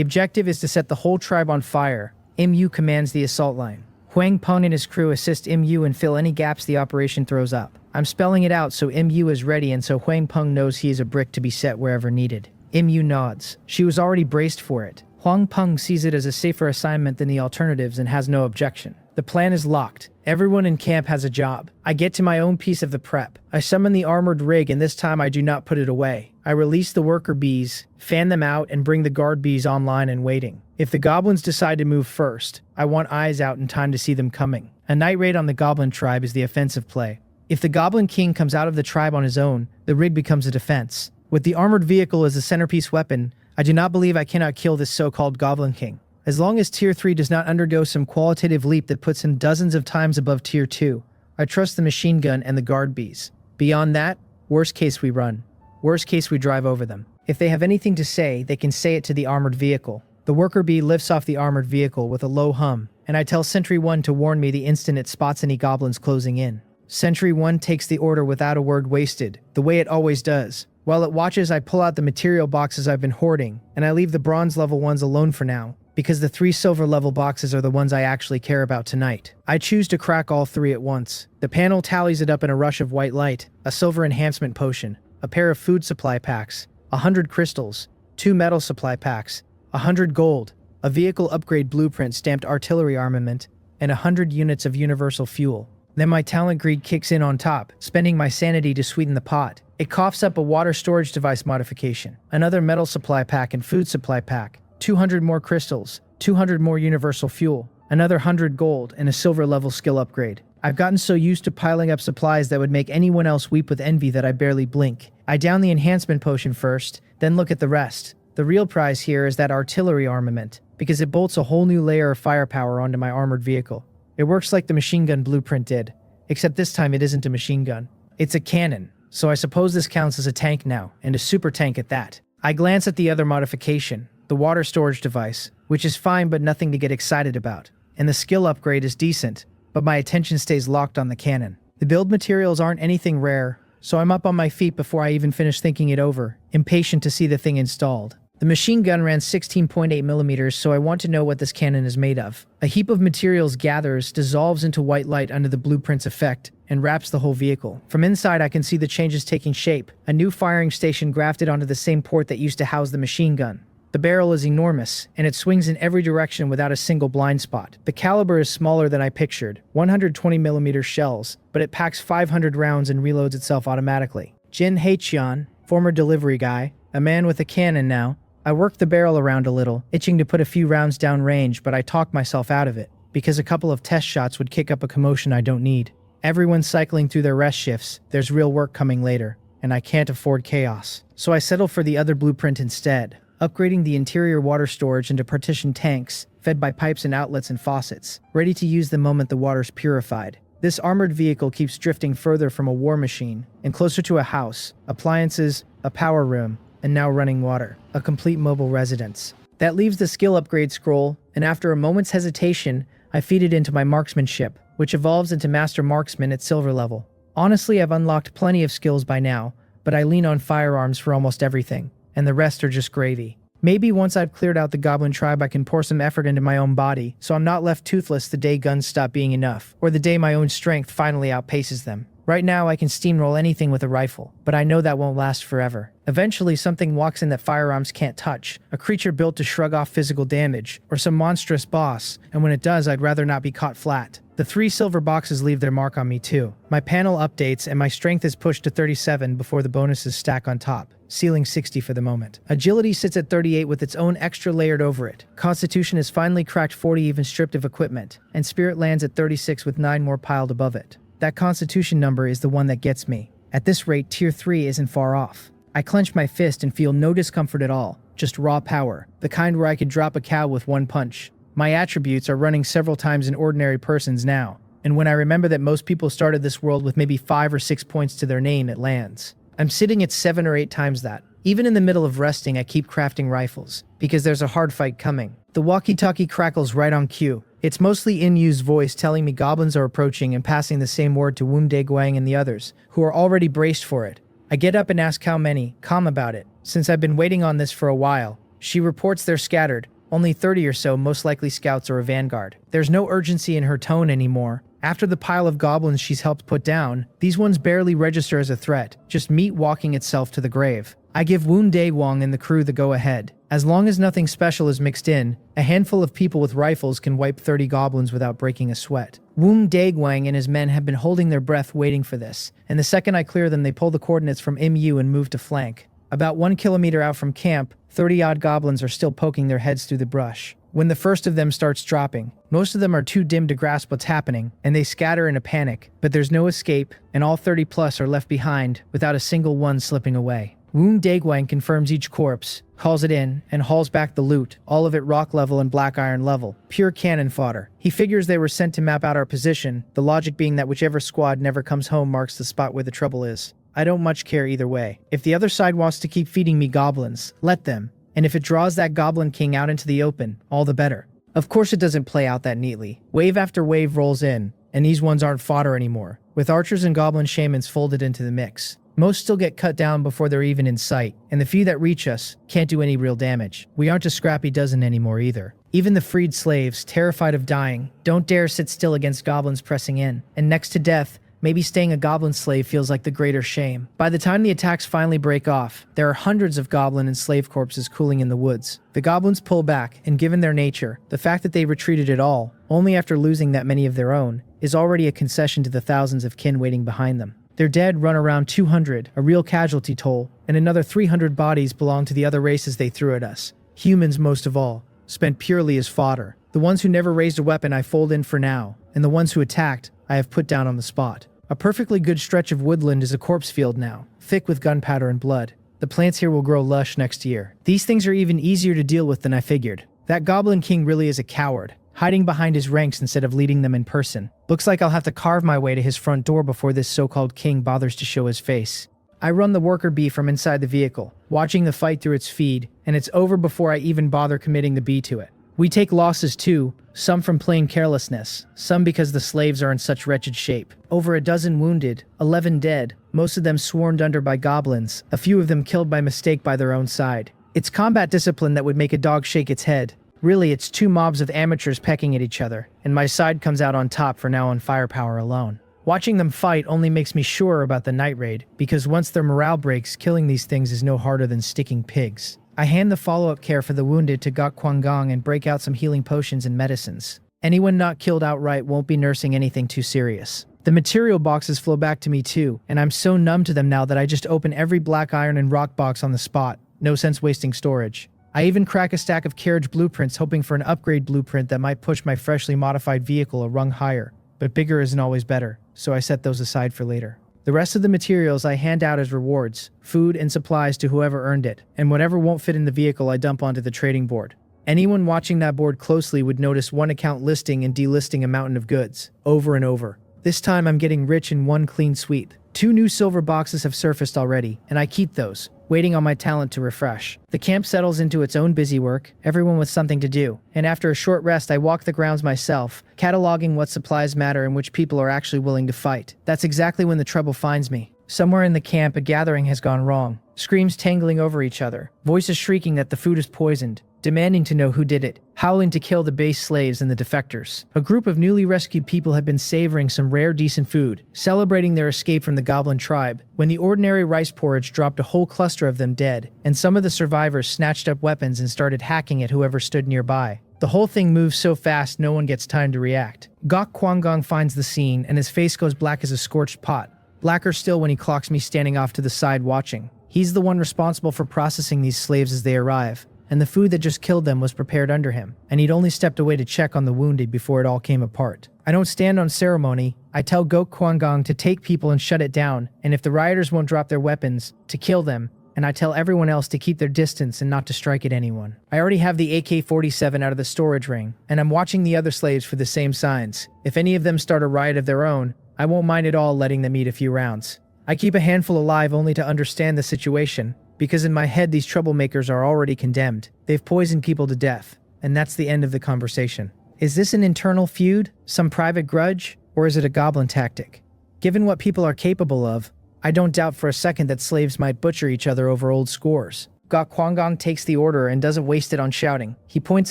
objective is to set the whole tribe on fire. MU commands the assault line. Huang Peng and his crew assist MU and fill any gaps the operation throws up. I'm spelling it out so MU is ready and so Huang Peng knows he is a brick to be set wherever needed. MU nods. She was already braced for it. Huang Peng sees it as a safer assignment than the alternatives and has no objection. The plan is locked. Everyone in camp has a job. I get to my own piece of the prep. I summon the armored rig and this time I do not put it away. I release the worker bees, fan them out, and bring the guard bees online and waiting. If the goblins decide to move first, I want eyes out in time to see them coming. A night raid on the goblin tribe is the offensive play. If the Goblin King comes out of the tribe on his own, the rig becomes a defense. With the armored vehicle as the centerpiece weapon, I do not believe I cannot kill this so-called Goblin King. As long as Tier 3 does not undergo some qualitative leap that puts him dozens of times above Tier 2, I trust the machine gun and the guard bees. Beyond that, worst case we run. Worst case we drive over them. If they have anything to say, they can say it to the armored vehicle. The worker bee lifts off the armored vehicle with a low hum, and I tell Sentry 1 to warn me the instant it spots any goblins closing in. Sentry 1 takes the order without a word wasted, the way it always does. While it watches, I pull out the material boxes I've been hoarding, and I leave the bronze level ones alone for now, because the 3 silver level boxes are the ones I actually care about tonight. I choose to crack all 3 at once. The panel tallies it up in a rush of white light, a silver enhancement potion, a pair of food supply packs, 100 crystals, 2 metal supply packs, 100 gold, a vehicle upgrade blueprint stamped artillery armament, and 100 units of universal fuel. Then my talent greed kicks in on top, spending my sanity to sweeten the pot. It coughs up a water storage device modification, another metal supply pack and food supply pack, 200 more crystals, 200 more universal fuel, another 100 gold, and a silver level skill upgrade. I've gotten so used to piling up supplies that would make anyone else weep with envy that I barely blink. I down the enhancement potion first, then look at the rest. The real prize here is that artillery armament, because it bolts a whole new layer of firepower onto my armored vehicle. It works like the machine gun blueprint did, except this time it isn't a machine gun. It's a cannon. so I suppose this counts as a tank now, and a super tank at that. I glance at the other modification, the water storage device, which is fine but nothing to get excited about. And the skill upgrade is decent, but my attention stays locked on the cannon. The build materials aren't anything rare, so I'm up on my feet before I even finish thinking it over, impatient to see the thing installed. The machine gun ran 16.8 millimeters, so I want to know what this cannon is made of. A heap of materials gathers, dissolves into white light under the blueprint's effect, and wraps the whole vehicle. From inside I can see the changes taking shape, a new firing station grafted onto the same port that used to house the machine gun. The barrel is enormous, and it swings in every direction without a single blind spot. The caliber is smaller than I pictured, 120mm shells, but it packs 500 rounds and reloads itself automatically. Jin Haecheon, former delivery guy, a man with a cannon now. I worked the barrel around a little, itching to put a few rounds down range, but I talked myself out of it, because a couple of test shots would kick up a commotion I don't need. Everyone's cycling through their rest shifts, there's real work coming later, and I can't afford chaos. So I settle for the other blueprint instead, upgrading the interior water storage into partitioned tanks, fed by pipes and outlets and faucets, ready to use the moment the water's purified. This armored vehicle keeps drifting further from a war machine, and closer to a house, appliances, a power room, and now running water, a complete mobile residence. That leaves the skill upgrade scroll, and after a moment's hesitation, I feed it into my marksmanship, which evolves into Master Marksman at silver level. Honestly, I've unlocked plenty of skills by now, but I lean on firearms for almost everything, and the rest are just gravy. Maybe once I've cleared out the goblin tribe I can pour some effort into my own body, so I'm not left toothless the day guns stop being enough, or the day my own strength finally outpaces them. Right now I can steamroll anything with a rifle, but I know that won't last forever. Eventually something walks in that firearms can't touch, a creature built to shrug off physical damage, or some monstrous boss, and when it does I'd rather not be caught flat. The 3 silver boxes leave their mark on me too. My panel updates and my strength is pushed to 37 before the bonuses stack on top, ceiling 60 for the moment. Agility sits at 38 with its own extra layered over it. Constitution is finally cracked 40 even stripped of equipment, and Spirit lands at 36 with 9 more piled above it. That Constitution number is the one that gets me. At this rate, Tier 3 isn't far off. I clench my fist and feel no discomfort at all, just raw power, the kind where I could drop a cow with one punch. My attributes are running several times an ordinary person's now, and when I remember that most people started this world with maybe 5 or 6 points to their name, it lands. I'm sitting at 7 or 8 times that. Even in the middle of resting, I keep crafting rifles, because there's a hard fight coming. The walkie-talkie crackles right on cue. It's mostly in-use voice telling me goblins are approaching and passing the same word to Woon-dae-gwang and the others, who are already braced for it. I get up and ask how many, calm about it, since I've been waiting on this for a while. She reports they're scattered, only 30 or so, most likely scouts or a vanguard. There's no urgency in her tone anymore. After the pile of goblins she's helped put down, these ones barely register as a threat, just meat walking itself to the grave. I give Woon-dae-gwang and the crew the go-ahead. As long as nothing special is mixed in, a handful of people with rifles can wipe 30 goblins without breaking a sweat. Woon-dae-gwang and his men have been holding their breath waiting for this, and the second I clear them they pull the coordinates from MU and move to flank. About 1 kilometer out from camp, 30-odd goblins are still poking their heads through the brush. When the first of them starts dropping, most of them are too dim to grasp what's happening, and they scatter in a panic, but there's no escape, and all 30 plus are left behind, without a single one slipping away. Woon-dae-gwang confirms each corpse, calls it in, and hauls back the loot, all of it rock level and black iron level, pure cannon fodder. He figures they were sent to map out our position, the logic being that whichever squad never comes home marks the spot where the trouble is. I don't much care either way. If the other side wants to keep feeding me goblins, let them. And if it draws that Goblin King out into the open, all the better. Of course it doesn't play out that neatly. Wave after wave rolls in, and these ones aren't fodder anymore, with archers and goblin shamans folded into the mix. Most still get cut down before they're even in sight, and the few that reach us can't do any real damage. We aren't a scrappy dozen anymore either. Even the freed slaves, terrified of dying, don't dare sit still against goblins pressing in, and next to death, maybe staying a goblin slave feels like the greater shame. By the time the attacks finally break off, there are hundreds of goblin and slave corpses cooling in the woods. The goblins pull back, and given their nature, the fact that they retreated at all, only after losing that many of their own, is already a concession to the thousands of kin waiting behind them. Their dead run around 200, a real casualty toll, and another 300 bodies belong to the other races they threw at us. Humans most of all, spent purely as fodder. The ones who never raised a weapon I fold in for now, and the ones who attacked, I have put down on the spot. A perfectly good stretch of woodland is a corpse field now, thick with gunpowder and blood. The plants here will grow lush next year. These things are even easier to deal with than I figured. That Goblin King really is a coward, hiding behind his ranks instead of leading them in person. Looks like I'll have to carve my way to his front door before this so-called king bothers to show his face. I run the worker bee from inside the vehicle, watching the fight through its feed, and it's over before I even bother committing the bee to it. We take losses too, some from plain carelessness, some because the slaves are in such wretched shape. Over a dozen wounded, 11 dead, most of them swarmed under by goblins, a few of them killed by mistake by their own side. It's combat discipline that would make a dog shake its head. Really, it's two mobs of amateurs pecking at each other, and my side comes out on top for now on firepower alone. Watching them fight only makes me sure about the night raid, because once their morale breaks, killing these things is no harder than sticking pigs. I hand the follow-up care for the wounded to Gok Kwanggang and break out some healing potions and medicines. Anyone not killed outright won't be nursing anything too serious. The material boxes flow back to me too, and I'm so numb to them now that I just open every black iron and rock box on the spot. No sense wasting storage. I even crack a stack of carriage blueprints hoping for an upgrade blueprint that might push my freshly modified vehicle a rung higher. But bigger isn't always better, so I set those aside for later. The rest of the materials I hand out as rewards, food and supplies to whoever earned it, and whatever won't fit in the vehicle I dump onto the trading board. Anyone watching that board closely would notice one account listing and delisting a mountain of goods, over and over. This time I'm getting rich in one clean sweep. 2 new silver boxes have surfaced already, and I keep those, waiting on my talent to refresh. The camp settles into its own busy work, everyone with something to do, and after a short rest I walk the grounds myself, cataloging what supplies matter and which people are actually willing to fight. That's exactly when the trouble finds me. Somewhere in the camp a gathering has gone wrong. Screams tangling over each other, voices shrieking that the food is poisoned, demanding to know who did it, howling to kill the base slaves and the defectors. A group of newly rescued people had been savoring some rare decent food, celebrating their escape from the goblin tribe, when the ordinary rice porridge dropped a whole cluster of them dead, and some of the survivors snatched up weapons and started hacking at whoever stood nearby. The whole thing moves so fast no one gets time to react. Gok Kwanggang finds the scene and his face goes black as a scorched pot. Blacker still when he clocks me standing off to the side watching. He's the one responsible for processing these slaves as they arrive, and the food that just killed them was prepared under him, and he'd only stepped away to check on the wounded before it all came apart. I don't stand on ceremony. I tell Gok Kwanggang to take people and shut it down, and if the rioters won't drop their weapons, to kill them, and I tell everyone else to keep their distance and not to strike at anyone. I already have the AK-47 out of the storage ring, and I'm watching the other slaves for the same signs. If any of them start a riot of their own, I won't mind at all letting them eat a few rounds. I keep a handful alive only to understand the situation, because in my head these troublemakers are already condemned. They've poisoned people to death, and that's the end of the conversation. Is this an internal feud, some private grudge, or is it a goblin tactic? Given what people are capable of, I don't doubt for a second that slaves might butcher each other over old scores. Gok Kwanggang takes the order and doesn't waste it on shouting. He points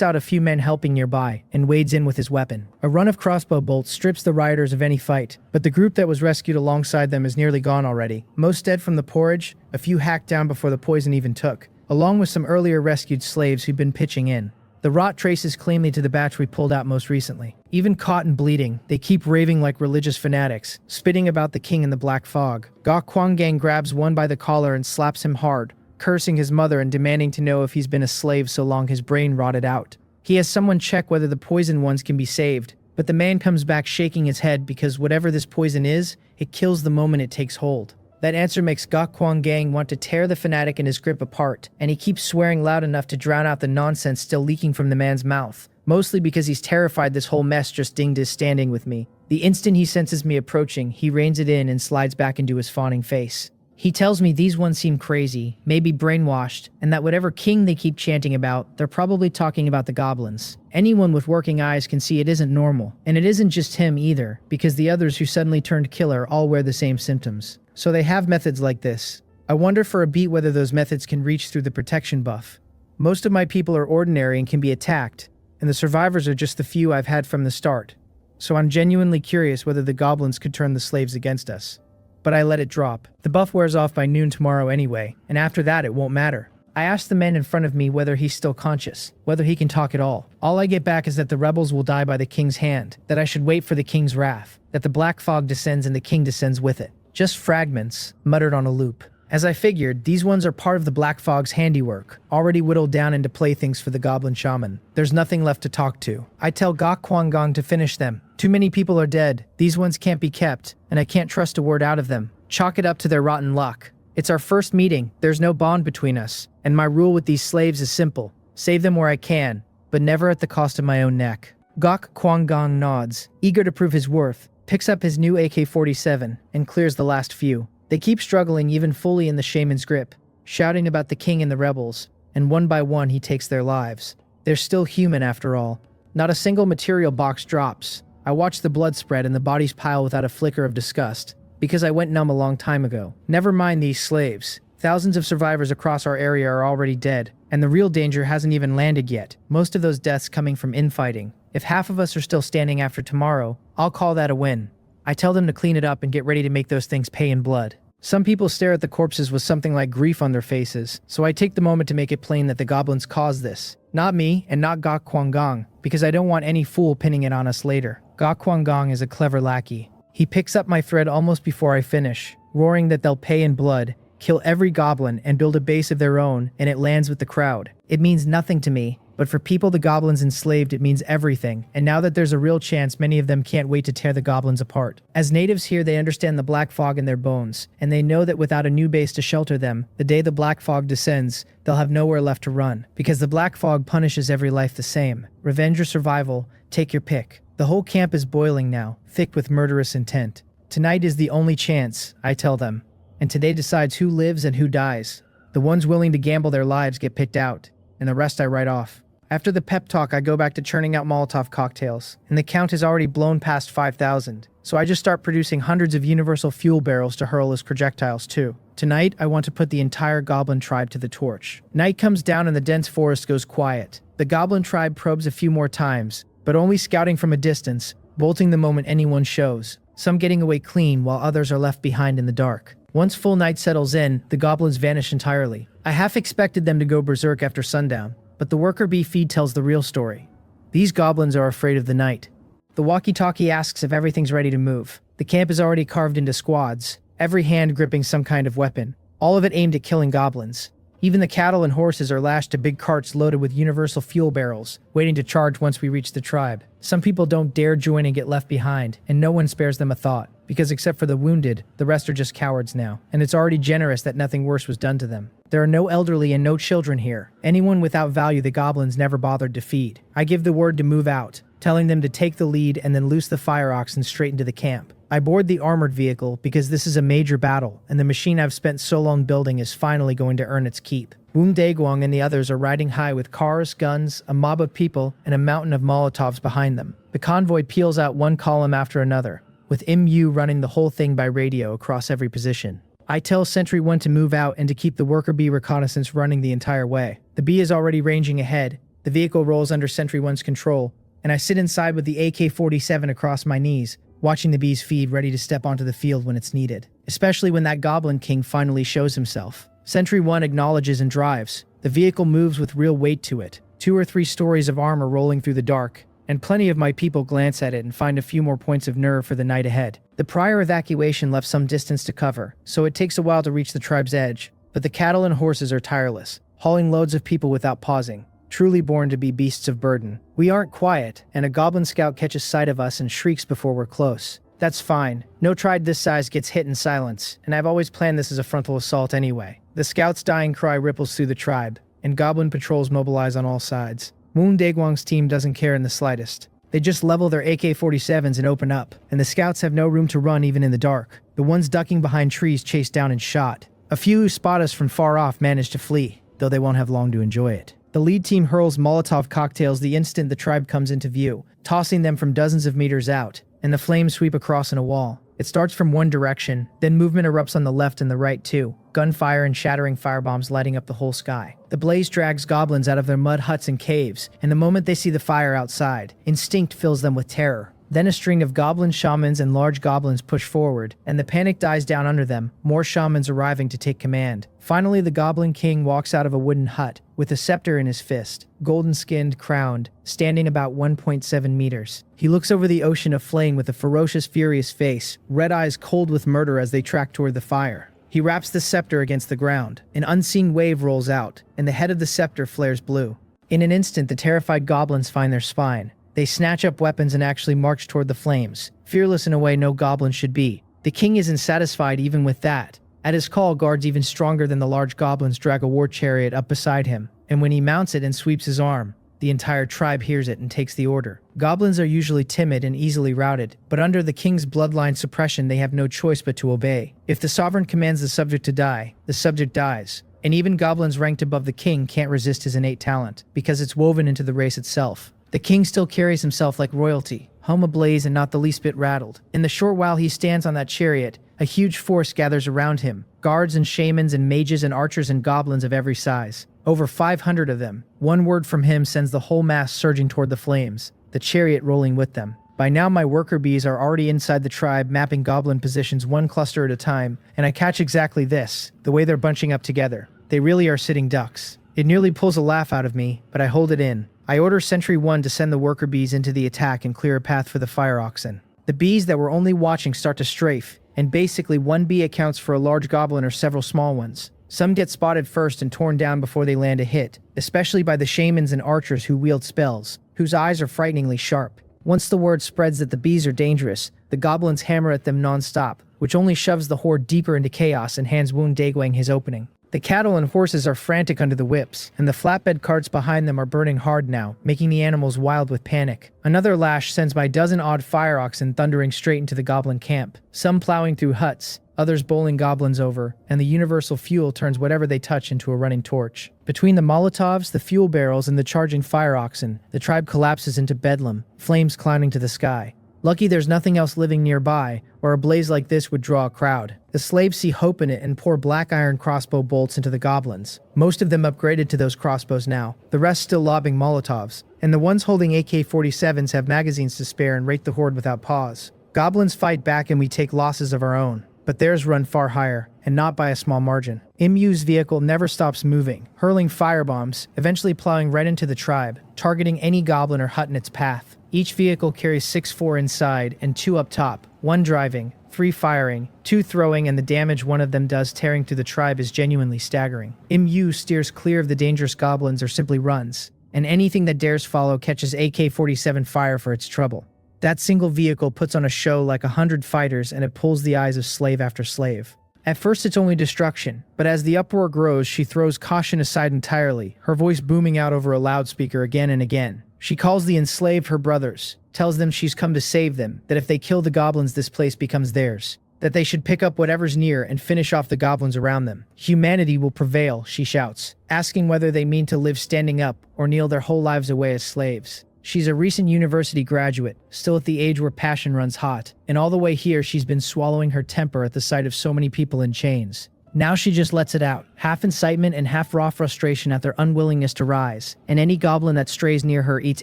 out a few men helping nearby and wades in with his weapon. A run of crossbow bolts strips the rioters of any fight, but the group that was rescued alongside them is nearly gone already. Most dead from the porridge, a few hacked down before the poison even took, along with some earlier rescued slaves who'd been pitching in. The rot traces cleanly to the batch we pulled out most recently. Even caught and bleeding, they keep raving like religious fanatics, spitting about the king in the black fog. Gok Kwanggang grabs one by the collar and slaps him hard, cursing his mother and demanding to know if he's been a slave so long his brain rotted out. He has someone check whether the poisoned ones can be saved, but the man comes back shaking his head because whatever this poison is, it kills the moment it takes hold. That answer makes Gok Kwanggang want to tear the fanatic in his grip apart, and he keeps swearing loud enough to drown out the nonsense still leaking from the man's mouth, mostly because he's terrified this whole mess just dinged his standing with me. The instant he senses me approaching, he reins it in and slides back into his fawning face. He tells me these ones seem crazy, maybe brainwashed, and that whatever king they keep chanting about, they're probably talking about the goblins. Anyone with working eyes can see it isn't normal, and it isn't just him either, because the others who suddenly turned killer all wear the same symptoms. So they have methods like this. I wonder for a beat whether those methods can reach through the protection buff. Most of my people are ordinary and can be attacked, and the survivors are just the few I've had from the start. So I'm genuinely curious whether the goblins could turn the slaves against us. But I let it drop. The buff wears off by noon tomorrow anyway, and after that it won't matter. I ask the man in front of me whether he's still conscious, whether he can talk at all. All I get back is that the rebels will die by the king's hand, that I should wait for the king's wrath, that the black fog descends and the king descends with it. Just fragments, muttered on a loop. As I figured, these ones are part of the black fog's handiwork, already whittled down into playthings for the goblin shaman. There's nothing left to talk to. I tell Gok Kwanggang to finish them. Too many people are dead. These ones can't be kept, and I can't trust a word out of them. Chalk it up to their rotten luck. It's our first meeting. There's no bond between us, and my rule with these slaves is simple. Save them where I can, but never at the cost of my own neck. Gok Kwanggang nods, eager to prove his worth, picks up his new AK-47, and clears the last few. They keep struggling even fully in the shaman's grip, shouting about the king and the rebels, and one by one he takes their lives. They're still human after all. Not a single material box drops. I watch the blood spread and the bodies pile without a flicker of disgust, because I went numb a long time ago. Never mind these slaves. Thousands of survivors across our area are already dead, and the real danger hasn't even landed yet. Most of those deaths coming from infighting. If half of us are still standing after tomorrow, I'll call that a win. I tell them to clean it up and get ready to make those things pay in blood. Some people stare at the corpses with something like grief on their faces, so I take the moment to make it plain that the goblins caused this. Not me, and not Ga Kwanggang, because I don't want any fool pinning it on us later. Ga Kwanggang is a clever lackey. He picks up my thread almost before I finish, roaring that they'll pay in blood, kill every goblin, and build a base of their own, and it lands with the crowd. It means nothing to me, but for people the goblins enslaved it means everything, and now that there's a real chance many of them can't wait to tear the goblins apart. As natives here they understand the black fog in their bones, and they know that without a new base to shelter them, the day the black fog descends, they'll have nowhere left to run, because the black fog punishes every life the same. Revenge or survival, take your pick. The whole camp is boiling now, thick with murderous intent. Tonight is the only chance, I tell them, and today decides who lives and who dies. The ones willing to gamble their lives get picked out, and the rest I write off. After the pep talk, I go back to churning out Molotov cocktails, and the count has already blown past 5,000, so I just start producing hundreds of universal fuel barrels to hurl as projectiles too. Tonight, I want to put the entire goblin tribe to the torch. Night comes down and the dense forest goes quiet. The goblin tribe probes a few more times, but only scouting from a distance, bolting the moment anyone shows, some getting away clean while others are left behind in the dark. Once full night settles in, the goblins vanish entirely. I half expected them to go berserk after sundown, but the worker bee feed tells the real story. These goblins are afraid of the night. The walkie-talkie asks if everything's ready to move. The camp is already carved into squads, every hand gripping some kind of weapon, all of it aimed at killing goblins. Even the cattle and horses are lashed to big carts loaded with universal fuel barrels, waiting to charge once we reach the tribe. Some people don't dare join and get left behind, and no one spares them a thought, because except for the wounded, the rest are just cowards now, and it's already generous that nothing worse was done to them. There are no elderly and no children here. Anyone without value the goblins never bothered to feed. I give the word to move out, telling them to take the lead and then loose the fire oxen straight into the camp. I board the armored vehicle because this is a major battle, and the machine I've spent so long building is finally going to earn its keep. Woon Daegwang and the others are riding high with cars, guns, a mob of people, and a mountain of Molotovs behind them. The convoy peels out one column after another, with MU running the whole thing by radio across every position. I tell Sentry 1 to move out and to keep the worker bee reconnaissance running the entire way. The bee is already ranging ahead, the vehicle rolls under Sentry 1's control, and I sit inside with the AK-47 across my knees, watching the bees feed ready to step onto the field when it's needed. Especially when that Goblin King finally shows himself. Sentry 1 acknowledges and drives. The vehicle moves with real weight to it. 2 or 3 stories of armor rolling through the dark, and plenty of my people glance at it and find a few more points of nerve for the night ahead. The prior evacuation left some distance to cover, so it takes a while to reach the tribe's edge, but the cattle and horses are tireless, hauling loads of people without pausing, truly born to be beasts of burden. We aren't quiet, and a goblin scout catches sight of us and shrieks before we're close. That's fine. No tribe this size gets hit in silence, and I've always planned this as a frontal assault anyway. The scout's dying cry ripples through the tribe, and goblin patrols mobilize on all sides. Woon Daegwang's team doesn't care in the slightest. They just level their AK-47s and open up, and the scouts have no room to run even in the dark. The ones ducking behind trees chase down and shot. A few who spot us from far off manage to flee, though they won't have long to enjoy it. The lead team hurls Molotov cocktails the instant the tribe comes into view, tossing them from dozens of meters out, and the flames sweep across in a wall. It starts from one direction, then movement erupts on the left and the right too, gunfire and shattering firebombs lighting up the whole sky. The blaze drags goblins out of their mud huts and caves, and the moment they see the fire outside, instinct fills them with terror. Then a string of goblin shamans and large goblins push forward, and the panic dies down under them, more shamans arriving to take command. Finally, the Goblin King walks out of a wooden hut, with a scepter in his fist, golden-skinned, crowned, standing about 1.7 meters. He looks over the ocean of flame with a ferocious, furious face, red eyes cold with murder as they track toward the fire. He raps the scepter against the ground. An unseen wave rolls out, and the head of the scepter flares blue. In an instant, the terrified goblins find their spine. They snatch up weapons and actually march toward the flames, fearless in a way no goblin should be. The king isn't satisfied even with that. At his call, guards even stronger than the large goblins drag a war chariot up beside him, and when he mounts it and sweeps his arm, The entire tribe hears it and takes the order. Goblins are usually timid and easily routed, but under the king's bloodline suppression they have no choice but to obey. If the sovereign commands the subject to die, the subject dies. And even goblins ranked above the king can't resist his innate talent, because it's woven into the race itself. The king still carries himself like royalty, home ablaze and not the least bit rattled. In the short while he stands on that chariot, a huge force gathers around him, guards and shamans and mages and archers and goblins of every size. Over 500 of them. One word from him sends the whole mass surging toward the flames, the chariot rolling with them. By now my worker bees are already inside the tribe, mapping goblin positions one cluster at a time, and I catch exactly this, the way they're bunching up together. They really are sitting ducks. It nearly pulls a laugh out of me, but I hold it in. I order Sentry 1 to send the worker bees into the attack and clear a path for the fire oxen. The bees that were only watching start to strafe, and basically one bee accounts for a large goblin or several small ones. Some get spotted first and torn down before they land a hit, especially by the shamans and archers who wield spells, whose eyes are frighteningly sharp. Once the word spreads that the bees are dangerous, the goblins hammer at them non-stop, which only shoves the horde deeper into chaos and hands Woon Daegwang his opening. The cattle and horses are frantic under the whips, and the flatbed carts behind them are burning hard now, making the animals wild with panic. Another lash sends my dozen-odd fire oxen thundering straight into the goblin camp, some plowing through huts, others bowling goblins over, and the universal fuel turns whatever they touch into a running torch. Between the Molotovs, the fuel barrels, and the charging fire oxen, the tribe collapses into bedlam, flames climbing to the sky. Lucky there's nothing else living nearby, or a blaze like this would draw a crowd. The slaves see hope in it and pour black iron crossbow bolts into the goblins. Most of them upgraded to those crossbows now, the rest still lobbing Molotovs, and the ones holding AK-47s have magazines to spare and rake the horde without pause. Goblins fight back and we take losses of our own, but theirs run far higher, and not by a small margin. MU's vehicle never stops moving, hurling firebombs, eventually plowing right into the tribe, targeting any goblin or hut in its path. Each vehicle carries 6-4 inside and 2 up top, 1 driving, 3 firing, 2 throwing, and the damage one of them does tearing through the tribe is genuinely staggering. MU steers clear of the dangerous goblins or simply runs, and anything that dares follow catches AK-47 fire for its trouble. That single vehicle puts on a show like 100 fighters, and it pulls the eyes of slave after slave. At first it's only destruction, but as the uproar grows she throws caution aside entirely, her voice booming out over a loudspeaker again and again. She calls the enslaved her brothers, tells them she's come to save them, that if they kill the goblins this place becomes theirs, that they should pick up whatever's near and finish off the goblins around them. Humanity will prevail, she shouts, asking whether they mean to live standing up or kneel their whole lives away as slaves. She's a recent university graduate, still at the age where passion runs hot, and all the way here she's been swallowing her temper at the sight of so many people in chains. Now she just lets it out, half incitement and half raw frustration at their unwillingness to rise, and any goblin that strays near her eats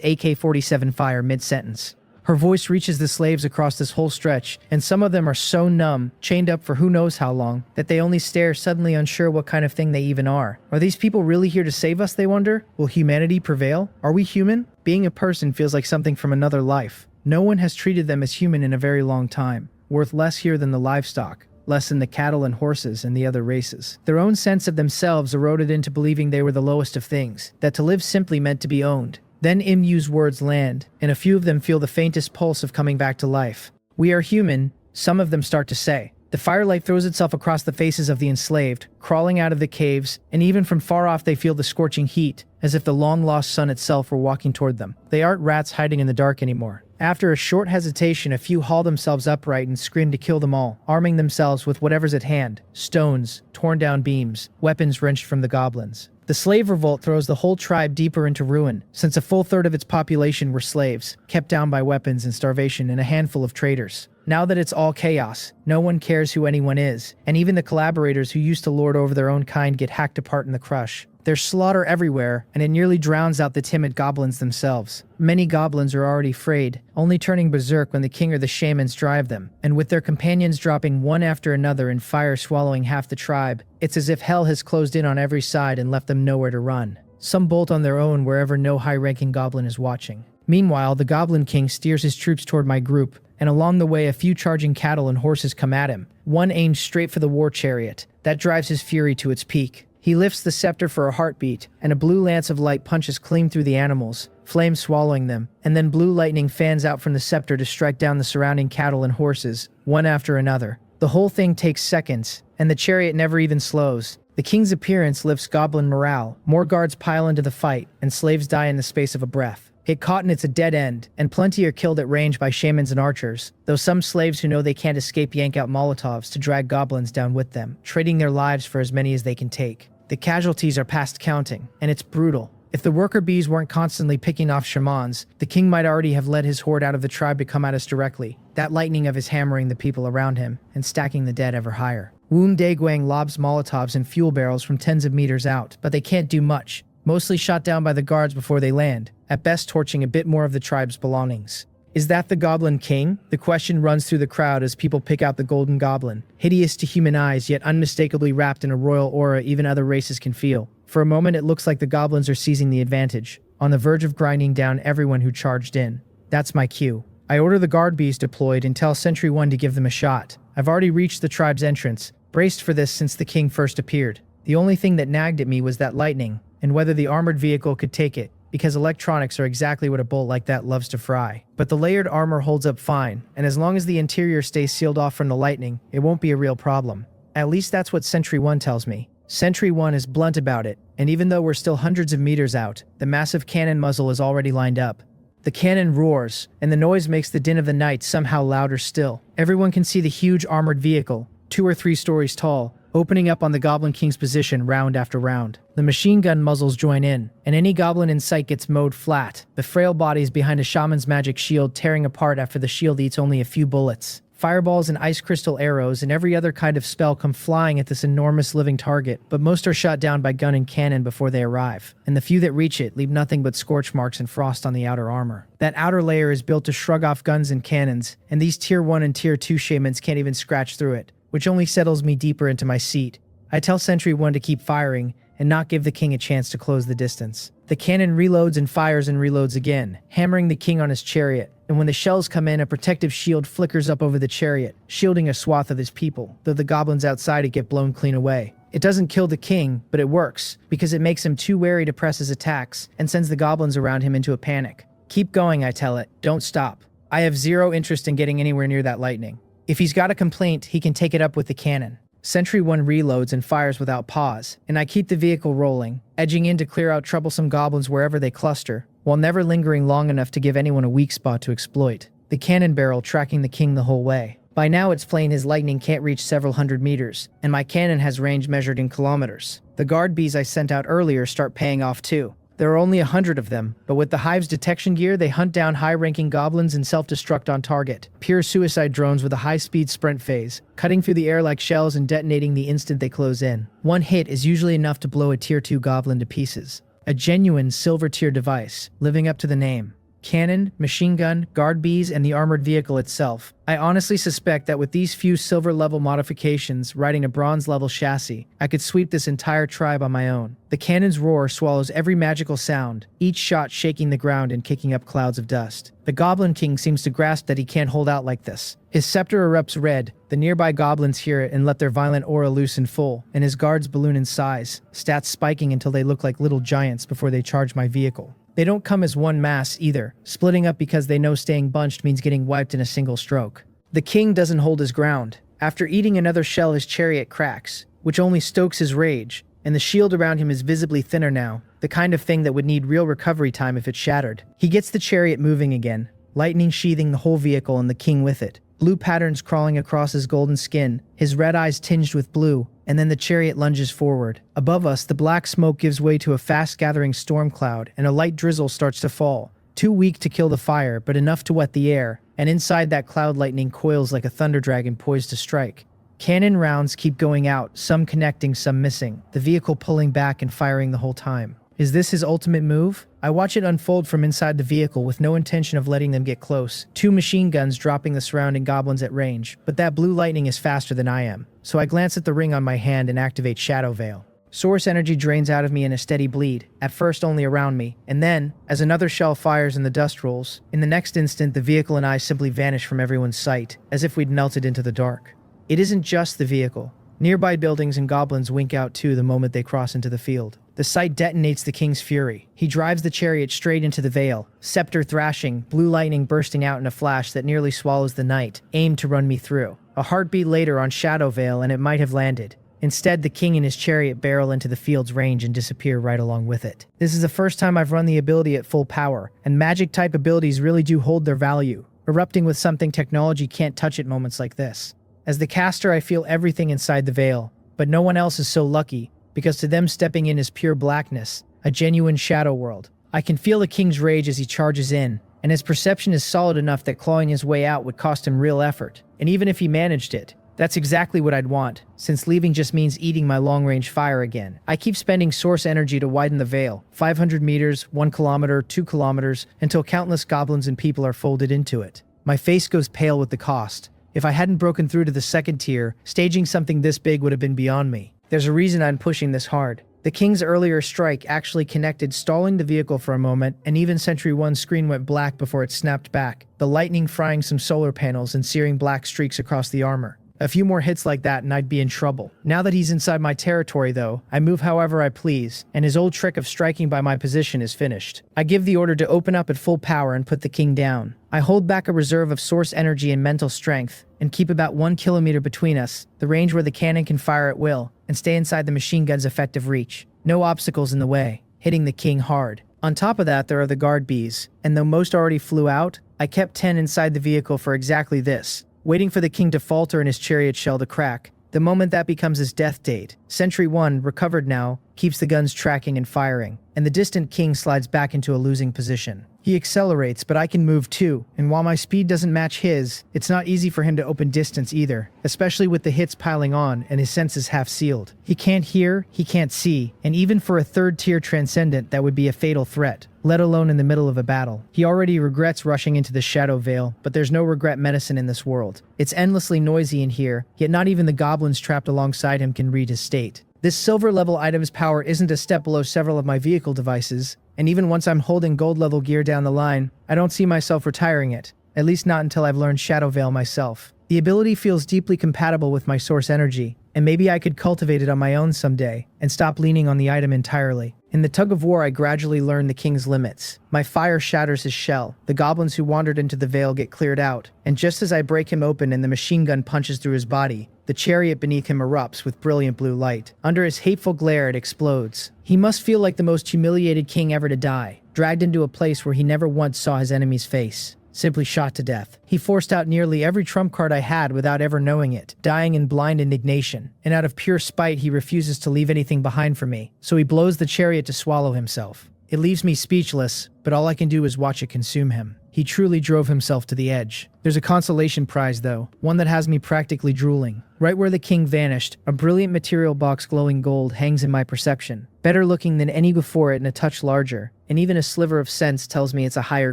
AK-47 fire mid-sentence. Her voice reaches the slaves across this whole stretch, and some of them are so numb, chained up for who knows how long, that they only stare, suddenly unsure what kind of thing they even are. Are these people really here to save us, they wonder? Will humanity prevail? Are we human? Being a person feels like something from another life. No one has treated them as human in a very long time, worth less here than the livestock, less than the cattle and horses and the other races. Their own sense of themselves eroded into believing they were the lowest of things, that to live simply meant to be owned. Then MU's words land, and a few of them feel the faintest pulse of coming back to life. We are human, some of them start to say. The firelight throws itself across the faces of the enslaved, crawling out of the caves, and even from far off they feel the scorching heat, as if the long-lost sun itself were walking toward them. They aren't rats hiding in the dark anymore. After a short hesitation, a few haul themselves upright and scream to kill them all, arming themselves with whatever's at hand: stones, torn down beams, weapons wrenched from the goblins. The slave revolt throws the whole tribe deeper into ruin, since a full third of its population were slaves, kept down by weapons and starvation and a handful of traitors. Now that it's all chaos, no one cares who anyone is, and even the collaborators who used to lord over their own kind get hacked apart in the crush. There's slaughter everywhere, and it nearly drowns out the timid goblins themselves. Many goblins are already frayed, only turning berserk when the king or the shamans drive them, and with their companions dropping one after another and fire swallowing half the tribe, it's as if hell has closed in on every side and left them nowhere to run. Some bolt on their own wherever no high-ranking goblin is watching. Meanwhile, the Goblin King steers his troops toward my group, and along the way a few charging cattle and horses come at him. One aims straight for the war chariot. That drives his fury to its peak. He lifts the scepter for a heartbeat, and a blue lance of light punches clean through the animals, flames swallowing them, and then blue lightning fans out from the scepter to strike down the surrounding cattle and horses, one after another. The whole thing takes seconds, and the chariot never even slows. The king's appearance lifts goblin morale. More guards pile into the fight, and slaves die in the space of a breath. Get caught and it's a dead end, and plenty are killed at range by shamans and archers, though some slaves who know they can't escape yank out Molotovs to drag goblins down with them, trading their lives for as many as they can take. The casualties are past counting, and it's brutal. If the worker bees weren't constantly picking off shamans, the king might already have led his horde out of the tribe to come at us directly, that lightning of his hammering the people around him, and stacking the dead ever higher. Woon Daegwang lobs Molotovs and fuel barrels from tens of meters out, but they can't do much, mostly shot down by the guards before they land, at best torching a bit more of the tribe's belongings. Is that the Goblin King? The question runs through the crowd as people pick out the Golden Goblin, hideous to human eyes yet unmistakably wrapped in a royal aura even other races can feel. For a moment it looks like the goblins are seizing the advantage, on the verge of grinding down everyone who charged in. That's my cue. I order the guard bees deployed and tell Sentry 1 to give them a shot. I've already reached the tribe's entrance, braced for this since the king first appeared. The only thing that nagged at me was that lightning, and whether the armored vehicle could take it, because electronics are exactly what a bolt like that loves to fry. But the layered armor holds up fine, and as long as the interior stays sealed off from the lightning, it won't be a real problem. At least that's what Sentry 1 tells me. Sentry 1 is blunt about it, and even though we're still hundreds of meters out, the massive cannon muzzle is already lined up. The cannon roars, and the noise makes the din of the night somehow louder still. Everyone can see the huge armored vehicle, 2 or 3 stories tall, opening up on the Goblin King's position round after round. The machine gun muzzles join in, and any goblin in sight gets mowed flat, the frail bodies behind a shaman's magic shield tearing apart after the shield eats only a few bullets. Fireballs and ice crystal arrows and every other kind of spell come flying at this enormous living target, but most are shot down by gun and cannon before they arrive, and the few that reach it leave nothing but scorch marks and frost on the outer armor. That outer layer is built to shrug off guns and cannons, and these Tier 1 and Tier 2 shamans can't even scratch through it, which only settles me deeper into my seat. I tell Sentry 1 to keep firing, and not give the king a chance to close the distance. The cannon reloads and fires and reloads again, hammering the king on his chariot, and when the shells come in, a protective shield flickers up over the chariot, shielding a swath of his people, though the goblins outside it get blown clean away. It doesn't kill the king, but it works, because it makes him too wary to press his attacks, and sends the goblins around him into a panic. Keep going, I tell it, don't stop. I have zero interest in getting anywhere near that lightning. If he's got a complaint, he can take it up with the cannon. Sentry 1 reloads and fires without pause, and I keep the vehicle rolling, edging in to clear out troublesome goblins wherever they cluster, while never lingering long enough to give anyone a weak spot to exploit. The cannon barrel tracking the king the whole way. By now it's plain his lightning can't reach several hundred meters, and my cannon has range measured in kilometers. The guard bees I sent out earlier start paying off too. There are only 100 of them, but with the hive's detection gear they hunt down high-ranking goblins and self-destruct on target. Pure suicide drones with a high-speed sprint phase, cutting through the air like shells and detonating the instant they close in. One hit is usually enough to blow a Tier 2 goblin to pieces. A genuine silver tier device, living up to the name. Cannon, machine gun, guard bees, and the armored vehicle itself. I honestly suspect that with these few silver-level modifications riding a bronze-level chassis, I could sweep this entire tribe on my own. The cannon's roar swallows every magical sound, each shot shaking the ground and kicking up clouds of dust. The Goblin King seems to grasp that he can't hold out like this. His scepter erupts red, the nearby goblins hear it and let their violent aura loose in full, and his guards balloon in size, stats spiking until they look like little giants before they charge my vehicle. They don't come as one mass either, splitting up because they know staying bunched means getting wiped in a single stroke. The king doesn't hold his ground. After eating another shell, his chariot cracks, which only stokes his rage, and the shield around him is visibly thinner now, the kind of thing that would need real recovery time if it shattered. He gets the chariot moving again, lightning sheathing the whole vehicle and the king with it. Blue patterns crawling across his golden skin, his red eyes tinged with blue, and then the chariot lunges forward. Above us, the black smoke gives way to a fast-gathering storm cloud, and a light drizzle starts to fall. Too weak to kill the fire, but enough to wet the air, and inside that cloud lightning coils like a thunder dragon poised to strike. Cannon rounds keep going out, some connecting, some missing, the vehicle pulling back and firing the whole time. Is this his ultimate move? I watch it unfold from inside the vehicle with no intention of letting them get close. 2 machine guns dropping the surrounding goblins at range, but that blue lightning is faster than I am, so I glance at the ring on my hand and activate Shadow Veil. Source energy drains out of me in a steady bleed, at first only around me, and then, as another shell fires and the dust rolls, in the next instant the vehicle and I simply vanish from everyone's sight, as if we'd melted into the dark. It isn't just the vehicle. Nearby buildings and goblins wink out too the moment they cross into the field. The sight detonates the king's fury. He drives the chariot straight into the veil, scepter thrashing, blue lightning bursting out in a flash that nearly swallows the night, aimed to run me through. A heartbeat later on Shadow Veil and it might have landed. Instead, the king and his chariot barrel into the field's range and disappear right along with it. This is the first time I've run the ability at full power, and magic-type abilities really do hold their value, erupting with something technology can't touch at moments like this. As the caster, I feel everything inside the veil, but no one else is so lucky, because to them stepping in is pure blackness, a genuine shadow world. I can feel the king's rage as he charges in, and his perception is solid enough that clawing his way out would cost him real effort. And even if he managed it, that's exactly what I'd want, since leaving just means eating my long-range fire again. I keep spending source energy to widen the veil, 500 meters, 1 kilometer, 2 kilometers, until countless goblins and people are folded into it. My face goes pale with the cost. If I hadn't broken through to the second tier, staging something this big would have been beyond me. There's a reason I'm pushing this hard. The king's earlier strike actually connected, stalling the vehicle for a moment, and even Sentry 1's screen went black before it snapped back, the lightning frying some solar panels and searing black streaks across the armor. A few more hits like that and I'd be in trouble. Now that he's inside my territory though, I move however I please, and his old trick of striking by my position is finished. I give the order to open up at full power and put the king down. I hold back a reserve of source energy and mental strength, and keep about 1 kilometer between us, the range where the cannon can fire at will, and stay inside the machine gun's effective reach. No obstacles in the way, hitting the king hard. On top of that, there are the guard bees, and though most already flew out, I kept 10 inside the vehicle for exactly this, waiting for the king to falter and his chariot shell to crack. The moment that becomes his death date, Sentry 1, recovered now, keeps the guns tracking and firing, and the distant king slides back into a losing position. He accelerates, but I can move too, and while my speed doesn't match his, it's not easy for him to open distance either, especially with the hits piling on and his senses half sealed. He can't hear, he can't see, and even for a third-tier transcendent that would be a fatal threat, let alone in the middle of a battle. He already regrets rushing into the Shadow Veil, but there's no regret medicine in this world. It's endlessly noisy in here, yet not even the goblins trapped alongside him can read his state. This silver-level item's power isn't a step below several of my vehicle devices, and even once I'm holding gold-level gear down the line, I don't see myself retiring it, at least not until I've learned Shadow Veil myself. The ability feels deeply compatible with my source energy, and maybe I could cultivate it on my own someday, and stop leaning on the item entirely. In the tug of war, I gradually learn the king's limits. My fire shatters his shell, the goblins who wandered into the veil get cleared out, and just as I break him open and the machine gun punches through his body, the chariot beneath him erupts with brilliant blue light. Under his hateful glare, it explodes. He must feel like the most humiliated king ever to die, dragged into a place where he never once saw his enemy's face. Simply shot to death. He forced out nearly every trump card I had without ever knowing it, dying in blind indignation, and out of pure spite he refuses to leave anything behind for me, so he blows the chariot to swallow himself. It leaves me speechless, but all I can do is watch it consume him. He truly drove himself to the edge. There's a consolation prize though, one that has me practically drooling. Right where the king vanished, a brilliant material box glowing gold hangs in my perception. Better looking than any before it and a touch larger, and even a sliver of sense tells me it's a higher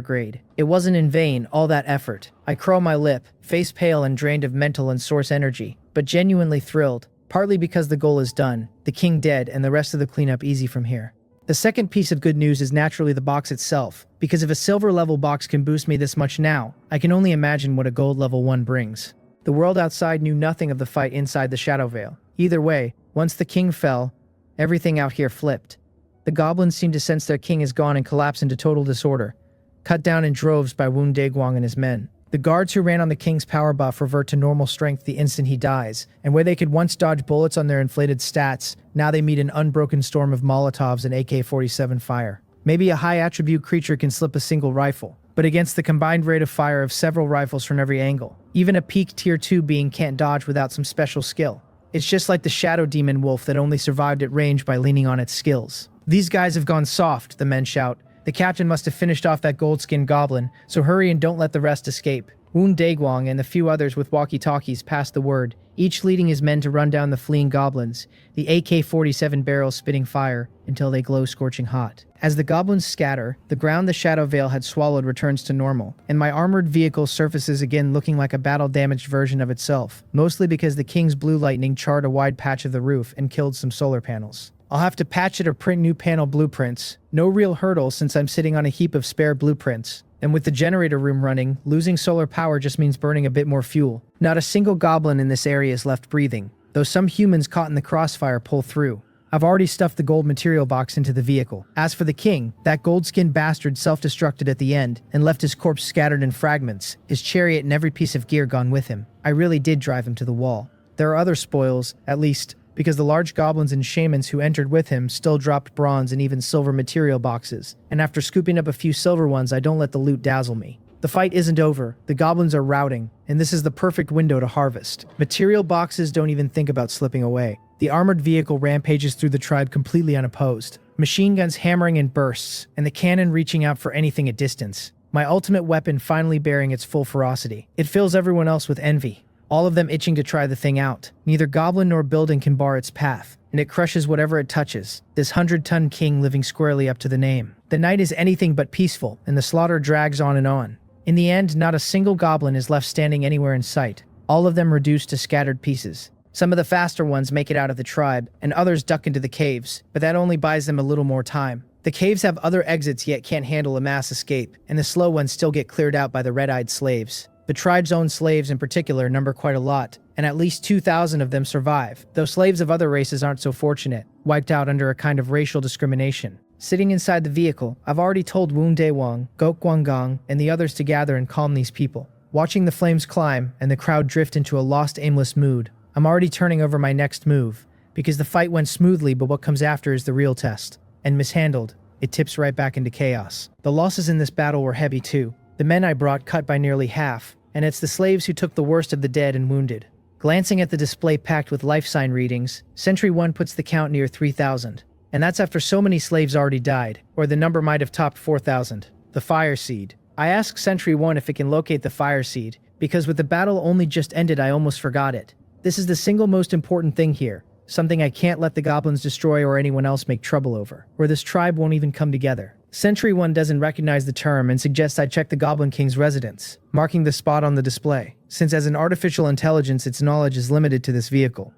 grade. It wasn't in vain, all that effort. I curl my lip, face pale and drained of mental and source energy, but genuinely thrilled, partly because the goal is done, the king dead, and the rest of the cleanup easy from here. The second piece of good news is naturally the box itself, because if a silver level box can boost me this much now, I can only imagine what a gold level 1 brings. The world outside knew nothing of the fight inside the Shadow Veil. Either way, once the king fell, everything out here flipped. The goblins seem to sense their king is gone and collapse into total disorder, cut down in droves by Woon Daegwang and his men. The guards who ran on the king's power buff revert to normal strength the instant he dies, and where they could once dodge bullets on their inflated stats, now they meet an unbroken storm of Molotovs and AK-47 fire. Maybe a high-attribute creature can slip a single rifle, but against the combined rate of fire of several rifles from every angle, even a peak tier 2 being can't dodge without some special skill. It's just like the Shadow Demon Wolf that only survived at range by leaning on its skills. These guys have gone soft, the men shout. The captain must have finished off that gold-skinned goblin, so hurry and don't let the rest escape. Woon Daegwang and the few others with walkie-talkies pass the word, each leading his men to run down the fleeing goblins, the AK-47 barrels spitting fire until they glow scorching hot. As the goblins scatter, the ground the Shadow Veil had swallowed returns to normal, and my armored vehicle surfaces again looking like a battle-damaged version of itself, mostly because the king's blue lightning charred a wide patch of the roof and killed some solar panels. I'll have to patch it or print new panel blueprints. No real hurdle since I'm sitting on a heap of spare blueprints. And with the generator room running, losing solar power just means burning a bit more fuel. Not a single goblin in this area is left breathing, though some humans caught in the crossfire pull through. I've already stuffed the gold material box into the vehicle. As for the king, that gold-skinned bastard self-destructed at the end and left his corpse scattered in fragments, his chariot and every piece of gear gone with him. I really did drive him to the wall. There are other spoils, at least because the large goblins and shamans who entered with him still dropped bronze and even silver material boxes, and after scooping up a few silver ones, I don't let the loot dazzle me. The fight isn't over, the goblins are routing, and this is the perfect window to harvest. Material boxes don't even think about slipping away. The armored vehicle rampages through the tribe completely unopposed. Machine guns hammering in bursts, and the cannon reaching out for anything at distance. My ultimate weapon finally bearing its full ferocity. It fills everyone else with envy, all of them itching to try the thing out. Neither goblin nor building can bar its path, and it crushes whatever it touches. This 100-ton king living squarely up to the name. The night is anything but peaceful, and the slaughter drags on and on. In the end, not a single goblin is left standing anywhere in sight, all of them reduced to scattered pieces. Some of the faster ones make it out of the tribe, and others duck into the caves, but that only buys them a little more time. The caves have other exits yet can't handle a mass escape, and the slow ones still get cleared out by the red-eyed slaves. The tribe's own slaves in particular number quite a lot, and at least 2,000 of them survive, though slaves of other races aren't so fortunate, wiped out under a kind of racial discrimination. Sitting inside the vehicle, I've already told Woon Daewang, Gok Guanggang, and the others to gather and calm these people. Watching the flames climb and the crowd drift into a lost, aimless mood, I'm already turning over my next move, because the fight went smoothly, but what comes after is the real test. And mishandled, it tips right back into chaos. The losses in this battle were heavy too. The men I brought cut by nearly half, and it's the slaves who took the worst of the dead and wounded. Glancing at the display packed with life sign readings, Sentry 1 puts the count near 3,000. And that's after so many slaves already died, or the number might have topped 4,000. The Fire Seed. I asked Sentry 1 if it can locate the Fire Seed, because with the battle only just ended I almost forgot it. This is the single most important thing here, something I can't let the goblins destroy or anyone else make trouble over, or this tribe won't even come together. Sentry 1 doesn't recognize the term and suggests I check the Goblin King's residence, marking the spot on the display, since as an artificial intelligence its knowledge is limited to this vehicle.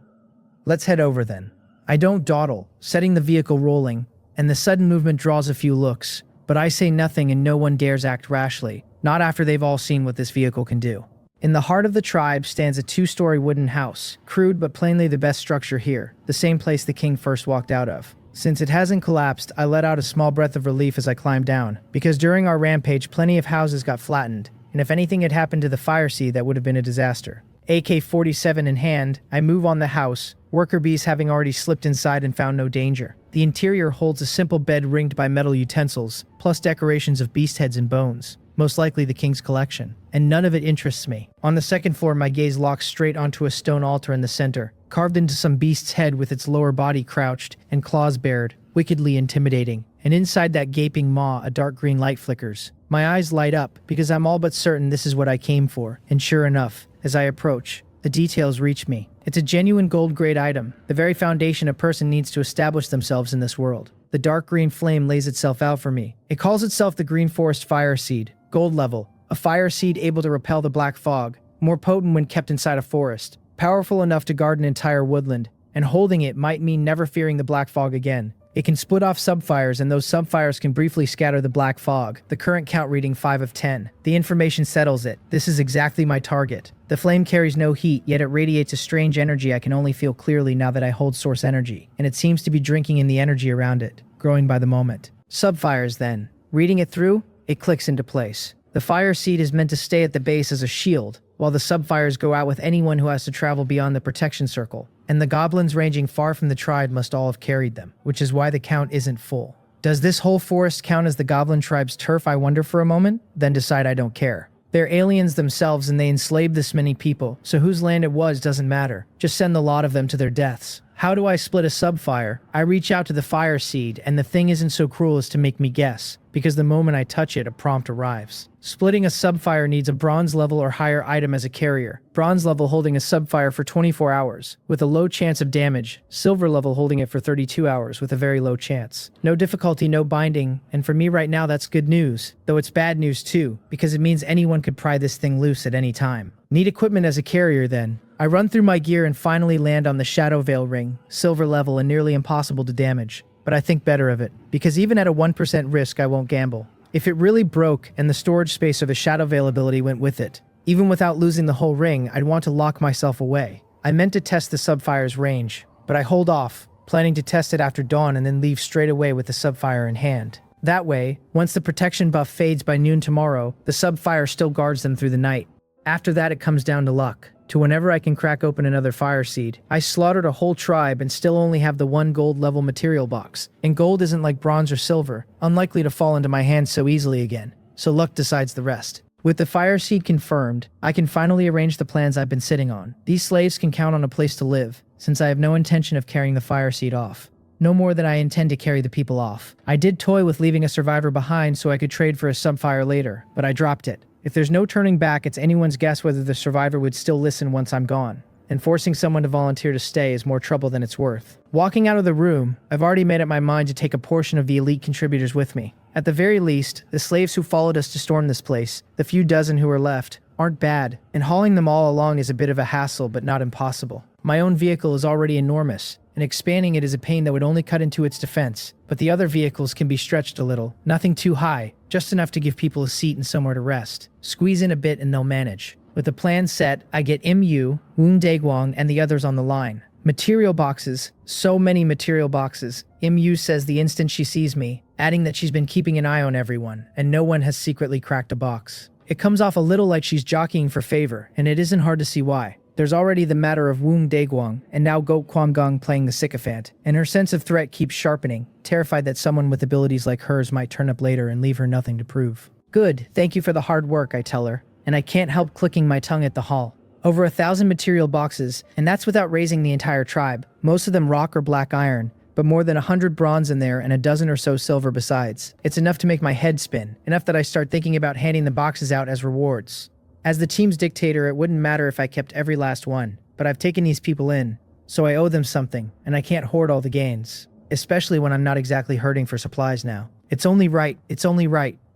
Let's head over then. I don't dawdle, setting the vehicle rolling, and the sudden movement draws a few looks, but I say nothing and no one dares act rashly, not after they've all seen what this vehicle can do. In the heart of the tribe stands a 2-story wooden house, crude but plainly the best structure here, the same place the king first walked out of. Since it hasn't collapsed, I let out a small breath of relief as I climbed down, because during our rampage plenty of houses got flattened, and if anything had happened to the Fire Seed that would have been a disaster. AK-47 in hand, I move on the house, worker bees having already slipped inside and found no danger. The interior holds a simple bed ringed by metal utensils, plus decorations of beast heads and bones, most likely the king's collection, and none of it interests me. On the second floor, my gaze locks straight onto a stone altar in the center, carved into some beast's head with its lower body crouched and claws bared, wickedly intimidating, and inside that gaping maw a dark green light flickers. My eyes light up, because I'm all but certain this is what I came for, and sure enough, as I approach, the details reach me. It's a genuine gold-grade item, the very foundation a person needs to establish themselves in this world. The dark green flame lays itself out for me. It calls itself the Green Forest Fire Seed, gold level, a fire seed able to repel the black fog, more potent when kept inside a forest, powerful enough to guard an entire woodland, and holding it might mean never fearing the black fog again. It can split off subfires, and those subfires can briefly scatter the black fog, the current count reading 5 of 10. The information settles it. This is exactly my target. The flame carries no heat, yet it radiates a strange energy I can only feel clearly now that I hold source energy, and it seems to be drinking in the energy around it, growing by the moment. Subfires then. Reading it through, it clicks into place. The fire seed is meant to stay at the base as a shield, while the subfires go out with anyone who has to travel beyond the protection circle, and the goblins ranging far from the tribe must all have carried them, which is why the count isn't full. Does this whole forest count as the goblin tribe's turf, I wonder for a moment, then decide I don't care. They're aliens themselves and they enslaved this many people, so whose land it was doesn't matter. Just send the lot of them to their deaths. How do I split a subfire? I reach out to the fire seed, and the thing isn't so cruel as to make me guess, because the moment I touch it, a prompt arrives. Splitting a subfire needs a bronze level or higher item as a carrier. Bronze level holding a subfire for 24 hours, with a low chance of damage. Silver level holding it for 32 hours, with a very low chance. No difficulty, no binding, and for me right now that's good news. Though it's bad news too, because it means anyone could pry this thing loose at any time. Need equipment as a carrier then. I run through my gear and finally land on the Shadow Veil ring, silver level and nearly impossible to damage. But I think better of it, because even at a 1% risk I won't gamble. If it really broke and the storage space or the Shadow Veil ability went with it, even without losing the whole ring, I'd want to lock myself away. I meant to test the subfire's range, but I hold off, planning to test it after dawn and then leave straight away with the subfire in hand. That way, once the protection buff fades by noon tomorrow, the subfire still guards them through the night. After that it comes down to luck. to whenever I can crack open another fire seed. I slaughtered a whole tribe and still only have the one gold level material box. And gold isn't like bronze or silver, unlikely to fall into my hands so easily again. So luck decides the rest. With the fire seed confirmed, I can finally arrange the plans I've been sitting on. These slaves can count on a place to live, since I have no intention of carrying the fire seed off. No more than I intend to carry the people off. I did toy with leaving a survivor behind so I could trade for a subfire later, but I dropped it. If there's no turning back, it's anyone's guess whether the survivor would still listen once I'm gone. And forcing someone to volunteer to stay is more trouble than it's worth. Walking out of the room, I've already made up my mind to take a portion of the elite contributors with me. At the very least, the slaves who followed us to storm this place, the few dozen who are left, aren't bad, and hauling them all along is a bit of a hassle but not impossible. My own vehicle is already enormous, and expanding it is a pain that would only cut into its defense, but the other vehicles can be stretched a little. Nothing too high, just enough to give people a seat and somewhere to rest. Squeeze in a bit and they'll manage. With the plan set, I get Mu, Woon Daegwang, and the others on the line. Material boxes. So many material boxes. Mu says the instant she sees me, adding that she's been keeping an eye on everyone, and no one has secretly cracked a box. It comes off a little like she's jockeying for favor, and it isn't hard to see why. There's already the matter of Woon Daegwang, and now Go Kwanggang playing the sycophant, and her sense of threat keeps sharpening, terrified that someone with abilities like hers might turn up later and leave her nothing to prove. Good, thank you for the hard work, I tell her, and I can't help clicking my tongue at the haul. Over 1,000 material boxes, and that's without raising the entire tribe, most of them rock or black iron, but more than 100 bronze in there and a dozen or so silver besides. It's enough to make my head spin, enough that I start thinking about handing the boxes out as rewards. As the team's dictator, it wouldn't matter if I kept every last one, but I've taken these people in, so I owe them something, and I can't hoard all the gains, especially when I'm not exactly hurting for supplies now. It's only right,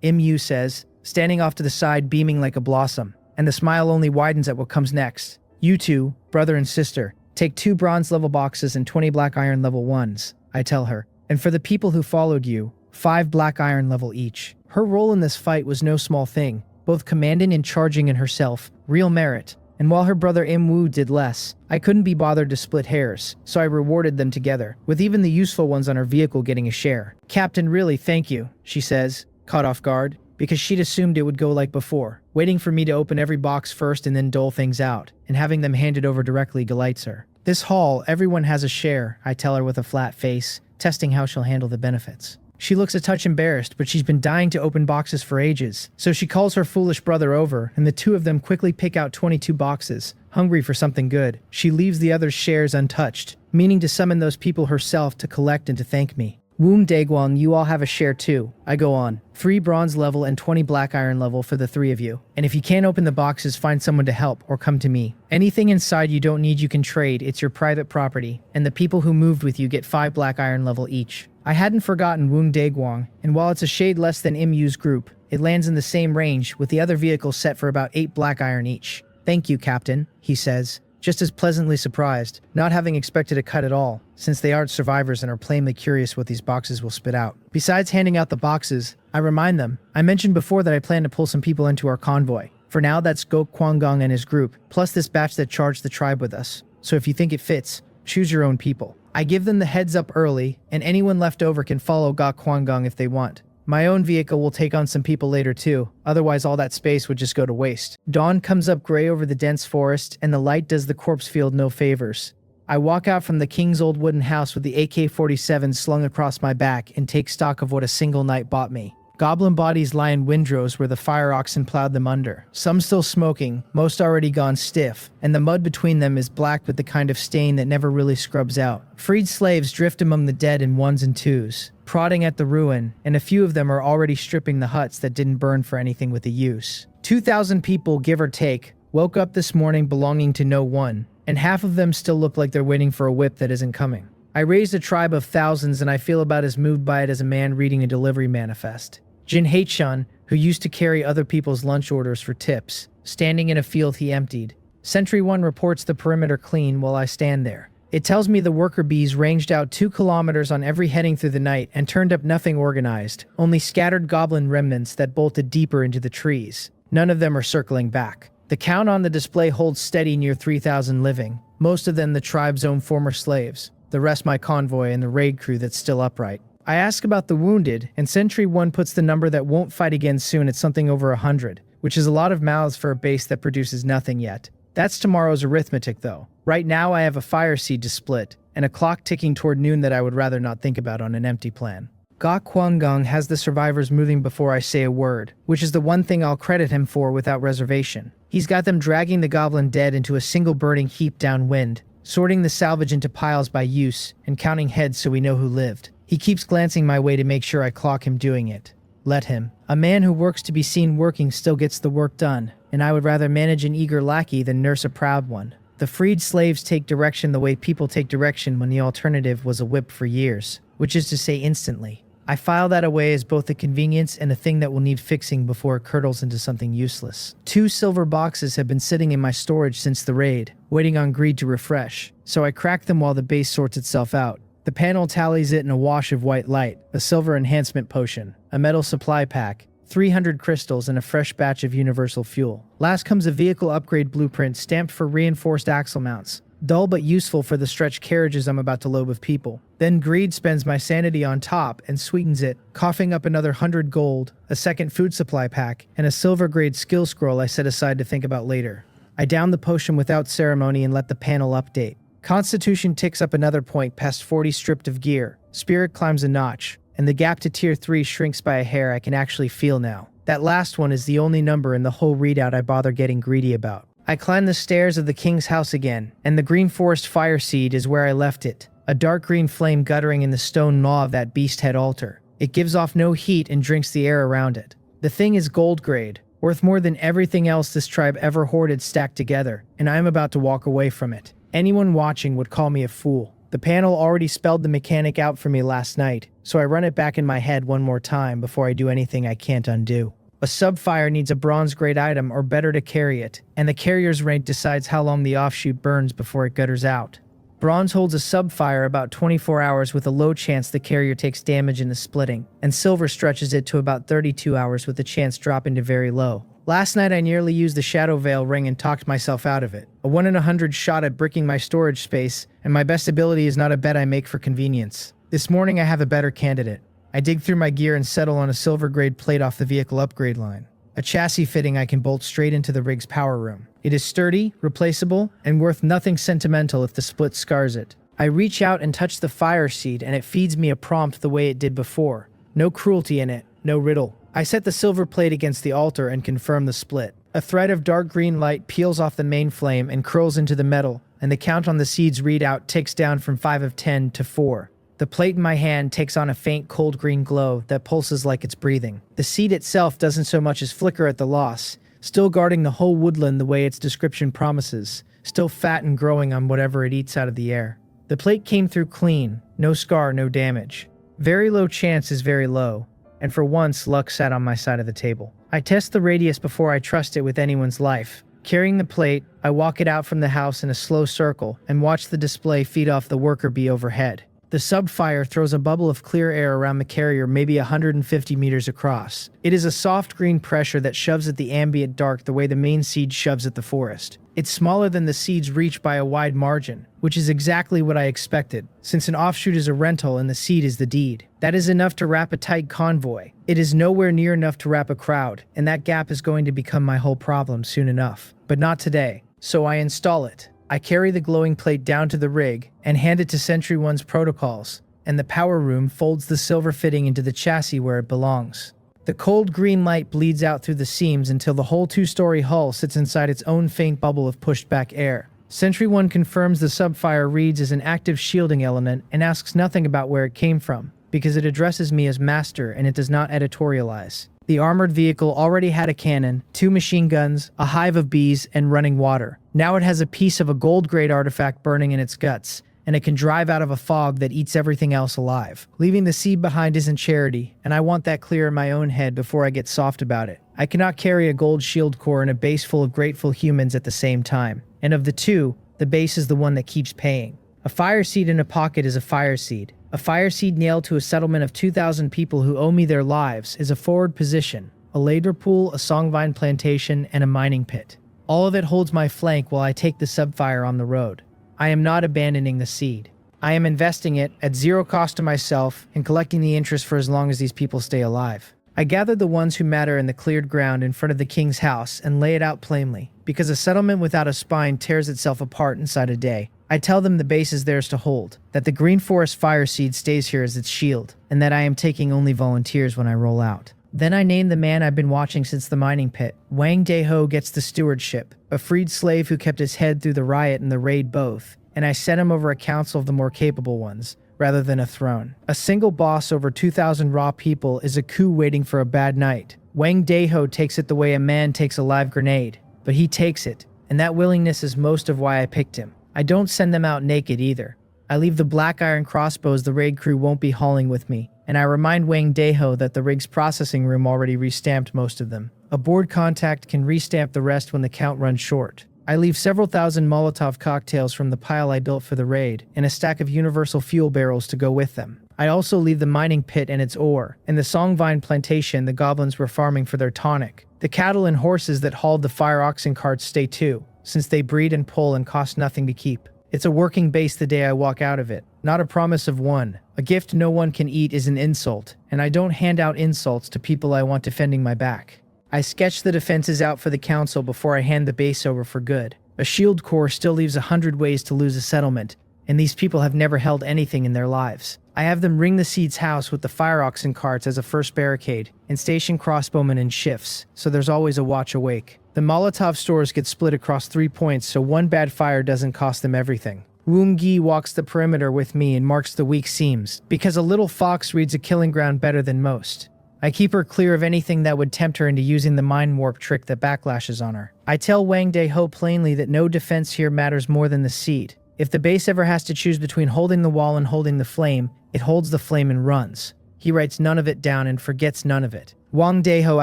Mu says, standing off to the side beaming like a blossom, and the smile only widens at what comes next. You two, brother and sister, take 2 bronze level boxes and 20 black iron level 1s, I tell her, and for the people who followed you, 5 black iron level each. Her role in this fight was no small thing, both commanding and charging in herself, real merit, and while her brother Imwoo did less, I couldn't be bothered to split hairs, so I rewarded them together, with even the useful ones on her vehicle getting a share. Captain, really thank you, she says, caught off guard, because she'd assumed it would go like before, waiting for me to open every box first and then dole things out, and having them handed over directly delights her. This haul, everyone has a share, I tell her with a flat face, testing how she'll handle the benefits. She looks a touch embarrassed, but she's been dying to open boxes for ages, so she calls her foolish brother over, and the two of them quickly pick out 22 boxes, hungry for something good. She leaves the others' shares untouched, meaning to summon those people herself to collect and to thank me. Woon Daegwang, you all have a share too. I go on. 3 bronze level and 20 black iron level for the 3 of you. And if you can't open the boxes, find someone to help or come to me. Anything inside you don't need you can trade, it's your private property, and the people who moved with you get 5 black iron level each. I hadn't forgotten Woon Daegwang, and while it's a shade less than Mu's group, it lands in the same range, with the other vehicles set for about 8 black iron each. Thank you, Captain, he says, just as pleasantly surprised, not having expected a cut at all, since they aren't survivors and are plainly curious what these boxes will spit out. Besides handing out the boxes, I remind them, I mentioned before that I plan to pull some people into our convoy. For now, that's Go Kwanggang and his group, plus this batch that charged the tribe with us. So if you think it fits, choose your own people. I give them the heads up early, and anyone left over can follow Ga Kwanggang if they want. My own vehicle will take on some people later too, otherwise all that space would just go to waste. Dawn comes up gray over the dense forest, and the light does the corpse field no favors. I walk out from the king's old wooden house with the AK-47 slung across my back and take stock of what a single night bought me. Goblin bodies lie in windrows where the fire oxen plowed them under, some still smoking, most already gone stiff, and the mud between them is black with the kind of stain that never really scrubs out. Freed slaves drift among the dead in 1s and 2s, prodding at the ruin, and a few of them are already stripping the huts that didn't burn for anything with a use. 2,000 people, give or take, woke up this morning belonging to no one, and half of them still look like they're waiting for a whip that isn't coming. I raised a tribe of thousands, and I feel about as moved by it as a man reading a delivery manifest. Jin Haechun, who used to carry other people's lunch orders for tips, standing in a field he emptied. Sentry 1 reports the perimeter clean while I stand there. It tells me the worker bees ranged out 2 kilometers on every heading through the night and turned up nothing organized, only scattered goblin remnants that bolted deeper into the trees. None of them are circling back. The count on the display holds steady near 3,000 living, most of them the tribe's own former slaves, the rest my convoy and the raid crew that's still upright. I ask about the wounded, and Sentry 1 puts the number that won't fight again soon at something over 100, which is a lot of mouths for a base that produces nothing yet. That's tomorrow's arithmetic, though. Right now I have a fire seed to split, and a clock ticking toward noon that I would rather not think about on an empty plan. Ga Kwanggang has the survivors moving before I say a word, which is the one thing I'll credit him for without reservation. He's got them dragging the goblin dead into a single burning heap downwind, sorting the salvage into piles by use, and counting heads so we know who lived. He keeps glancing my way to make sure I clock him doing it. Let him. A man who works to be seen working still gets the work done, and I would rather manage an eager lackey than nurse a proud one. The freed slaves take direction the way people take direction when the alternative was a whip for years, which is to say instantly. I file that away as both a convenience and a thing that will need fixing before it curdles into something useless. 2 silver boxes have been sitting in my storage since the raid, waiting on greed to refresh, so I crack them while the base sorts itself out. The panel tallies it in a wash of white light, a silver enhancement potion, a metal supply pack, 300 crystals, and a fresh batch of universal fuel. Last comes a vehicle upgrade blueprint stamped for reinforced axle mounts, dull but useful for the stretched carriages I'm about to load with people. Then greed spends my sanity on top and sweetens it, coughing up another 100 gold, a second food supply pack, and a silver-grade skill scroll I set aside to think about later. I down the potion without ceremony and let the panel update. Constitution ticks up another point past 40 stripped of gear. Spirit climbs a notch, and the gap to tier 3 shrinks by a hair I can actually feel now. That last one is the only number in the whole readout I bother getting greedy about. I climb the stairs of the king's house again, and the green forest fire seed is where I left it, a dark green flame guttering in the stone maw of that beast head altar. It gives off no heat and drinks the air around it. The thing is gold grade, worth more than everything else this tribe ever hoarded stacked together, and I am about to walk away from it. Anyone watching would call me a fool. The panel already spelled the mechanic out for me last night, so I run it back in my head one more time before I do anything I can't undo. A subfire needs a bronze-grade item or better to carry it, and the carrier's rank decides how long the offshoot burns before it gutters out. Bronze holds a subfire about 24 hours with a low chance the carrier takes damage in the splitting, and silver stretches it to about 32 hours with a chance dropping to very low. Last night I nearly used the Shadow Veil ring and talked myself out of it. A 1 in 100 shot at bricking my storage space, and my best ability is not a bet I make for convenience. This morning I have a better candidate. I dig through my gear and settle on a silver-grade plate off the vehicle upgrade line. A chassis fitting I can bolt straight into the rig's power room. It is sturdy, replaceable, and worth nothing sentimental if the split scars it. I reach out and touch the fire seed, and it feeds me a prompt the way it did before. No cruelty in it, no riddle. I set the silver plate against the altar and confirm the split. A thread of dark green light peels off the main flame and curls into the metal, and the count on the seed's readout ticks down from 5 of 10 to 4. The plate in my hand takes on a faint cold green glow that pulses like it's breathing. The seed itself doesn't so much as flicker at the loss, still guarding the whole woodland the way its description promises, still fat and growing on whatever it eats out of the air. The plate came through clean, no scar, no damage. Very low chance is very low, and for once luck sat on my side of the table. I test the radius before I trust it with anyone's life. Carrying the plate, I walk it out from the house in a slow circle and watch the display feed off the worker bee overhead. The subfire throws a bubble of clear air around the carrier maybe 150 meters across. It is a soft green pressure that shoves at the ambient dark the way the main seed shoves at the forest. It's smaller than the seed's reach by a wide margin, which is exactly what I expected, since an offshoot is a rental and the seed is the deed. That is enough to wrap a tight convoy. It is nowhere near enough to wrap a crowd, and that gap is going to become my whole problem soon enough. But not today. So I install it. I carry the glowing plate down to the rig and hand it to Sentry One's protocols, and the power room folds the silver fitting into the chassis where it belongs. The cold green light bleeds out through the seams until the whole 2-story hull sits inside its own faint bubble of pushed-back air. Sentry One confirms the subfire reads as an active shielding element and asks nothing about where it came from, because it addresses me as master and it does not editorialize. The armored vehicle already had a cannon, 2 machine guns, a hive of bees, and running water. Now it has a piece of a gold-grade artifact burning in its guts, and it can drive out of a fog that eats everything else alive. Leaving the seed behind isn't charity, and I want that clear in my own head before I get soft about it. I cannot carry a gold shield core and a base full of grateful humans at the same time. And of the two, the base is the one that keeps paying. A fire seed in a pocket is a fire seed. A fire seed nailed to a settlement of 2,000 people who owe me their lives is a forward position, a labor pool, a songvine plantation, and a mining pit. All of it holds my flank while I take the subfire on the road. I am not abandoning the seed. I am investing it at 0 cost to myself and collecting the interest for as long as these people stay alive. I gather the ones who matter in the cleared ground in front of the king's house and lay it out plainly, because a settlement without a spine tears itself apart inside a day. I tell them the base is theirs to hold, that the green forest fire seed stays here as its shield, and that I am taking only volunteers when I roll out. Then I name the man I've been watching since the mining pit. Wang Daeho gets the stewardship, a freed slave who kept his head through the riot and the raid both, and I set him over a council of the more capable ones, rather than a throne. A single boss over 2,000 raw people is a coup waiting for a bad night. Wang Daeho takes it the way a man takes a live grenade, but he takes it, and that willingness is most of why I picked him. I don't send them out naked either. I leave the black iron crossbows the raid crew won't be hauling with me, and I remind Wang Daeho that the rig's processing room already restamped most of them. A board contact can restamp the rest when the count runs short. I leave several thousand Molotov cocktails from the pile I built for the raid, and a stack of universal fuel barrels to go with them. I also leave the mining pit and its ore, and the Songvine plantation the goblins were farming for their tonic. The cattle and horses that hauled the fire oxen carts stay too, since they breed and pull and cost nothing to keep. It's a working base the day I walk out of it, not a promise of one. A gift no one can eat is an insult, and I don't hand out insults to people I want defending my back. I sketch the defenses out for the council before I hand the base over for good. A shield corps still leaves 100 ways to lose a settlement, and these people have never held anything in their lives. I have them ring the seed's house with the fire oxen carts as a first barricade, and station crossbowmen in shifts, so there's always a watch awake. The Molotov stores get split across 3 points so one bad fire doesn't cost them everything. Woomgi walks the perimeter with me and marks the weak seams, because a little fox reads a killing ground better than most. I keep her clear of anything that would tempt her into using the mind warp trick that backlashes on her. I tell Wang Daeho plainly that no defense here matters more than the seed. If the base ever has to choose between holding the wall and holding the flame, it holds the flame and runs. He writes none of it down and forgets none of it. Wang Daeho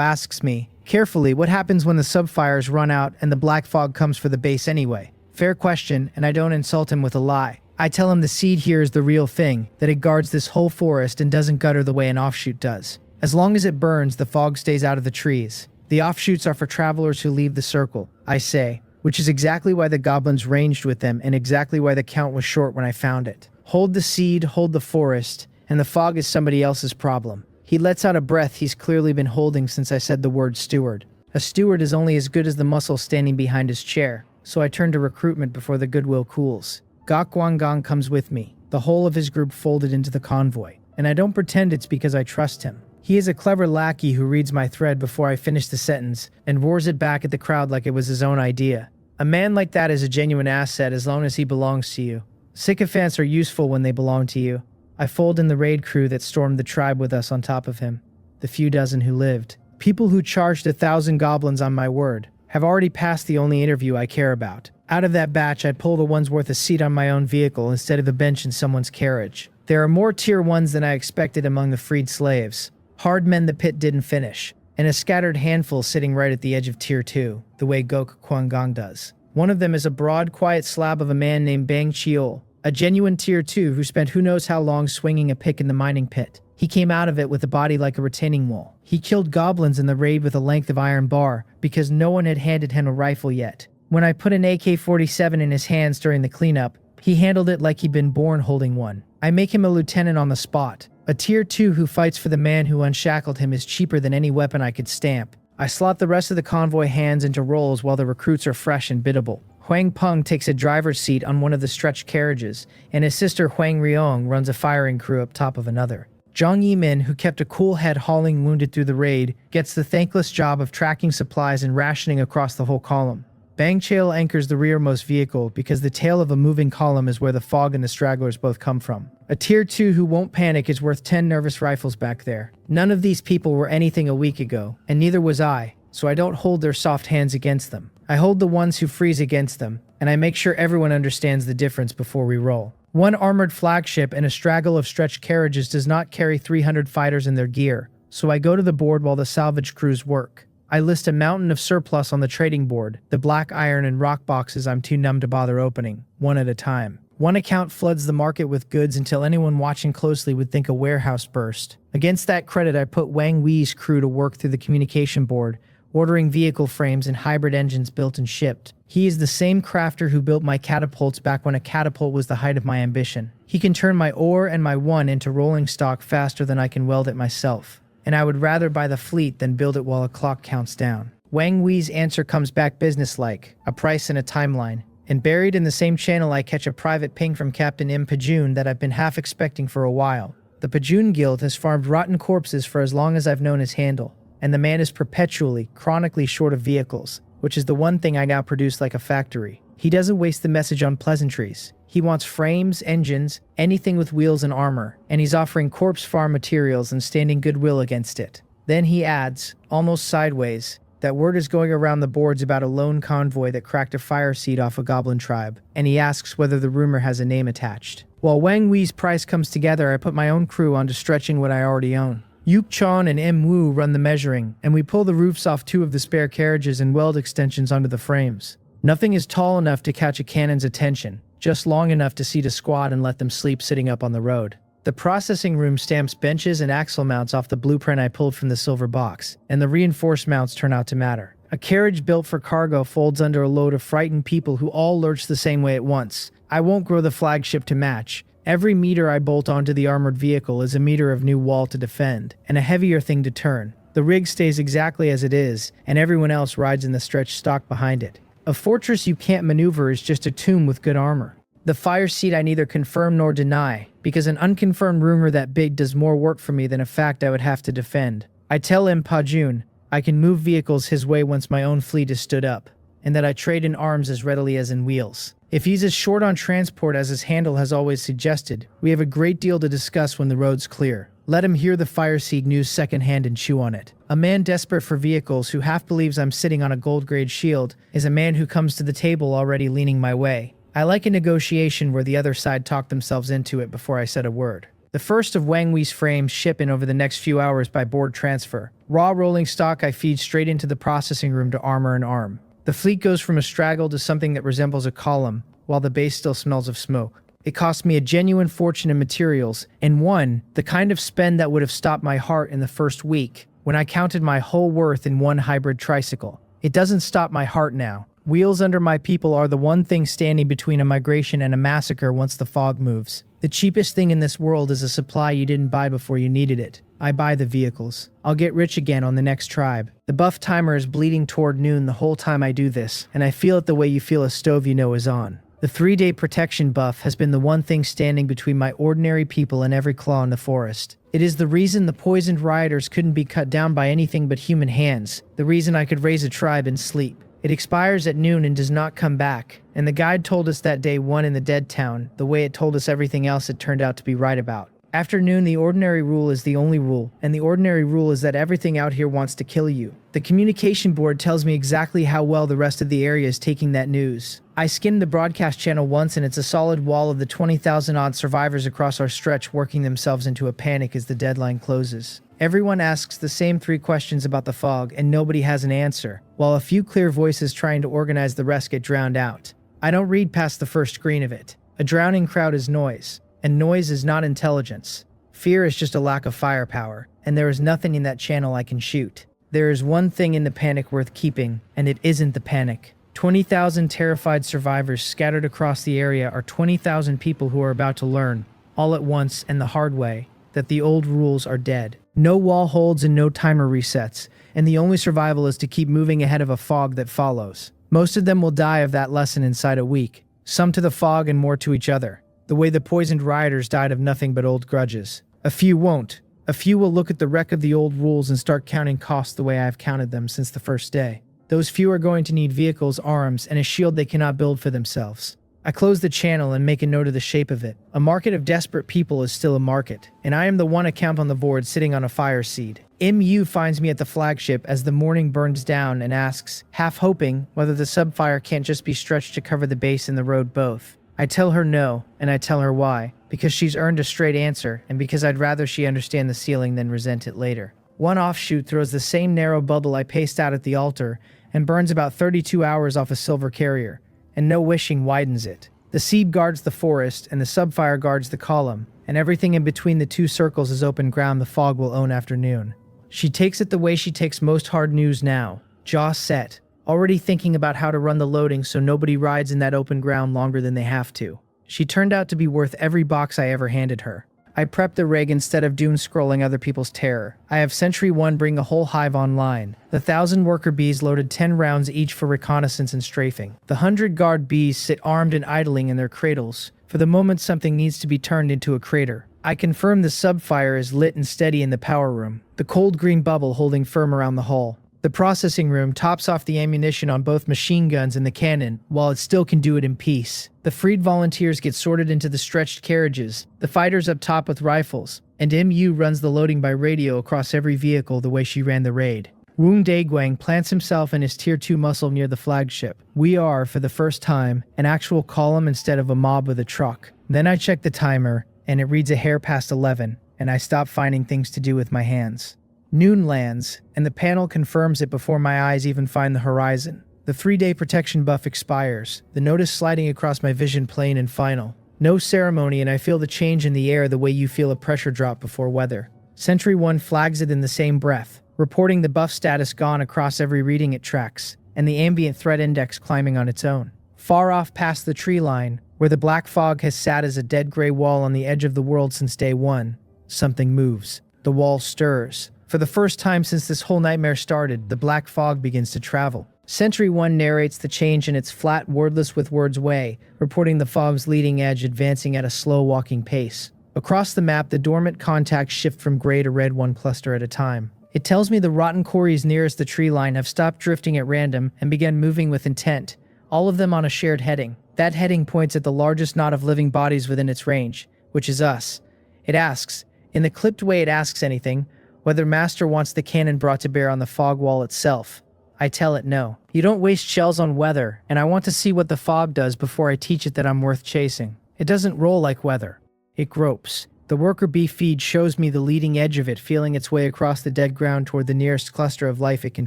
asks me, carefully, what happens when the subfires run out and the black fog comes for the base anyway? Fair question, and I don't insult him with a lie. I tell him the seed here is the real thing, that it guards this whole forest and doesn't gutter the way an offshoot does. As long as it burns, the fog stays out of the trees. The offshoots are for travelers who leave the circle, I say, which is exactly why the goblins ranged with them and exactly why the count was short when I found it. Hold the seed, hold the forest, and the fog is somebody else's problem. He lets out a breath he's clearly been holding since I said the word steward. A steward is only as good as the muscle standing behind his chair, so I turn to recruitment before the goodwill cools. Gok Wangang comes with me, the whole of his group folded into the convoy, and I don't pretend it's because I trust him. He is a clever lackey who reads my thread before I finish the sentence and roars it back at the crowd like it was his own idea. A man like that is a genuine asset as long as he belongs to you. Sycophants are useful when they belong to you. I fold in the raid crew that stormed the tribe with us on top of him, the few dozen who lived. People who charged 1,000 goblins on my word have already passed the only interview I care about. Out of that batch, I'd pull the ones worth a seat on my own vehicle instead of a bench in someone's carriage. There are more tier 1s than I expected among the freed slaves. Hard men the pit didn't finish, and a scattered handful sitting right at the edge of tier 2, the way Gok Kwangang does. One of them is a broad, quiet slab of a man named Bang Chiol, a genuine tier 2 who spent who knows how long swinging a pick in the mining pit. He came out of it with a body like a retaining wall. He killed goblins in the raid with a length of iron bar because no one had handed him a rifle yet. When I put an AK-47 in his hands during the cleanup, he handled it like he'd been born holding one. I make him a lieutenant on the spot. A tier 2 who fights for the man who unshackled him is cheaper than any weapon I could stamp. I slot the rest of the convoy hands into roles while the recruits are fresh and biddable. Huang Peng takes a driver's seat on one of the stretched carriages, and his sister Huang Riong runs a firing crew up top of another. Zhang Yimin, who kept a cool head hauling wounded through the raid, gets the thankless job of tracking supplies and rationing across the whole column. Bang Chail anchors the rearmost vehicle because the tail of a moving column is where the fog and the stragglers both come from. A tier 2 who won't panic is worth 10 nervous rifles back there. None of these people were anything a week ago, and neither was I, so I don't hold their soft hands against them. I hold the ones who freeze against them, and I make sure everyone understands the difference before we roll. One armored flagship and a straggle of stretched carriages does not carry 300 fighters in their gear, so I go to the board while the salvage crews work. I list a mountain of surplus on the trading board, the black iron and rock boxes I'm too numb to bother opening, one at a time. One account floods the market with goods until anyone watching closely would think a warehouse burst. Against that credit, I put Wang Wei's crew to work through the communication board, ordering vehicle frames and hybrid engines built and shipped. He is the same crafter who built my catapults back when a catapult was the height of my ambition. He can turn my ore and my one into rolling stock faster than I can weld it myself. and I would rather buy the fleet than build it while a clock counts down. Wang Wei's answer comes back businesslike, a price and a timeline. And buried in the same channel I catch a private ping from Captain M. Pajun that I've been half expecting for a while. The Pajun Guild has farmed rotten corpses for as long as I've known his handle, and the man is perpetually, chronically short of vehicles, which is the one thing I now produce like a factory. He doesn't waste the message on pleasantries. He wants frames, engines, anything with wheels and armor, and he's offering corpse farm materials and standing goodwill against it. Then he adds, almost sideways, that word is going around the boards about a lone convoy that cracked a fire seed off a goblin tribe, and he asks whether the rumor has a name attached. While Wang Wei's price comes together, I put my own crew onto stretching what I already own. Yuk Chon and M. Wu run the measuring, and we pull the roofs off 2 of the spare carriages and weld extensions onto the frames. Nothing is tall enough to catch a cannon's attention, just long enough to seat a squad and let them sleep sitting up on the road. The processing room stamps benches and axle mounts off the blueprint I pulled from the silver box, and the reinforced mounts turn out to matter. A carriage built for cargo folds under a load of frightened people who all lurch the same way at once. I won't grow the flagship to match. Every meter I bolt onto the armored vehicle is a meter of new wall to defend, and a heavier thing to turn. The rig stays exactly as it is, and everyone else rides in the stretched stock behind it. A fortress you can't maneuver is just a tomb with good armor. The fire seat I neither confirm nor deny, because an unconfirmed rumor that big does more work for me than a fact I would have to defend. I tell him Pajun I can move vehicles his way once my own fleet is stood up, and that I trade in arms as readily as in wheels. If he's as short on transport as his handle has always suggested, we have a great deal to discuss when the road's clear. Let him hear the fire seed news secondhand and chew on it. A man desperate for vehicles who half believes I'm sitting on a gold-grade shield is a man who comes to the table already leaning my way. I like a negotiation where the other side talk themselves into it before I said a word. The first of Wang Wei's frames ship in over the next few hours by board transfer. Raw rolling stock I feed straight into the processing room to armor and arm. The fleet goes from a straggle to something that resembles a column, while the base still smells of smoke. It cost me a genuine fortune in materials, and the kind of spend that would have stopped my heart in the first week, when I counted my whole worth in one hybrid tricycle. It doesn't stop my heart now. Wheels under my people are the one thing standing between a migration and a massacre once the fog moves. The cheapest thing in this world is a supply you didn't buy before you needed it. I buy the vehicles. I'll get rich again on the next tribe. The buff timer is bleeding toward noon the whole time I do this, and I feel it the way you feel a stove you know is on. The 3-day protection buff has been the one thing standing between my ordinary people and every claw in the forest. It is the reason the poisoned rioters couldn't be cut down by anything but human hands, the reason I could raise a tribe in sleep. It expires at noon and does not come back, and the guide told us that day 1 in the dead town, the way it told us everything else it turned out to be right about. After noon, the ordinary rule is the only rule, and the ordinary rule is that everything out here wants to kill you. The communication board tells me exactly how well the rest of the area is taking that news. I skimmed the broadcast channel once and it's a solid wall of the 20,000-odd survivors across our stretch working themselves into a panic as the deadline closes. Everyone asks the same 3 questions about the fog and nobody has an answer, while a few clear voices trying to organize the rest get drowned out. I don't read past the first screen of it. A drowning crowd is noise, and noise is not intelligence. Fear is just a lack of firepower, and there is nothing in that channel I can shoot. There is one thing in the panic worth keeping, and it isn't the panic. 20,000 terrified survivors scattered across the area are 20,000 people who are about to learn, all at once and the hard way, that the old rules are dead. No wall holds and no timer resets, and the only survival is to keep moving ahead of a fog that follows. Most of them will die of that lesson inside a week, some to the fog and more to each other, the way the poisoned rioters died of nothing but old grudges. A few won't. A few will look at the wreck of the old rules and start counting costs the way I've counted them since the first day. Those few are going to need vehicles, arms, and a shield they cannot build for themselves. I close the channel and make a note of the shape of it. A market of desperate people is still a market, and I am the one account on the board sitting on a fire seed. MU finds me at the flagship as the morning burns down and asks, half hoping, whether the subfire can't just be stretched to cover the base and the road both. I tell her no, and I tell her why. Because she's earned a straight answer, and because I'd rather she understand the ceiling than resent it later. One offshoot throws the same narrow bubble I paced out at the altar, and burns about 32 hours off a silver carrier, and no wishing widens it. The seed guards the forest, and the subfire guards the column, and everything in between the 2 circles is open ground the fog will own after noon. She takes it the way she takes most hard news now, jaw set, already thinking about how to run the loading so nobody rides in that open ground longer than they have to. She turned out to be worth every box I ever handed her. I prep the rig instead of doom scrolling other people's terror. I have Sentry 1 bring a whole hive online. The 1,000 worker bees loaded 10 rounds each for reconnaissance and strafing. The 100 guard bees sit armed and idling in their cradles, for the moment something needs to be turned into a crater. I confirm the subfire is lit and steady in the power room, the cold green bubble holding firm around the hull. The processing room tops off the ammunition on both machine guns and the cannon, while it still can do it in peace. The freed volunteers get sorted into the stretched carriages, the fighters up top with rifles, and MU runs the loading by radio across every vehicle the way she ran the raid. Woong Daeguang plants himself in his Tier 2 muscle near the flagship. We are, for the first time, an actual column instead of a mob with a truck. Then I check the timer, and it reads a hair past 11, and I stop finding things to do with my hands. Noon lands, and the panel confirms it before my eyes even find the horizon. The 3-day protection buff expires, the notice sliding across my vision plain and final. No ceremony, and I feel the change in the air the way you feel a pressure drop before weather. Sentry 1 flags it in the same breath, reporting the buff status gone across every reading it tracks, and the ambient threat index climbing on its own. Far off past the tree line, where the black fog has sat as a dead gray wall on the edge of the world since day one, something moves. The wall stirs. For the first time since this whole nightmare started, the black fog begins to travel. Sentry 1 narrates the change in its flat, wordless with words way, reporting the fog's leading edge advancing at a slow walking pace. Across the map, the dormant contacts shift from gray to red one cluster at a time. It tells me the rotten quarries nearest the tree line have stopped drifting at random and began moving with intent, all of them on a shared heading. That heading points at the largest knot of living bodies within its range, which is us. It asks, in the clipped way it asks anything, whether Master wants the cannon brought to bear on the fog wall itself. I tell it no. You don't waste shells on weather, and I want to see what the fog does before I teach it that I'm worth chasing. It doesn't roll like weather. It gropes. The worker bee feed shows me the leading edge of it feeling its way across the dead ground toward the nearest cluster of life it can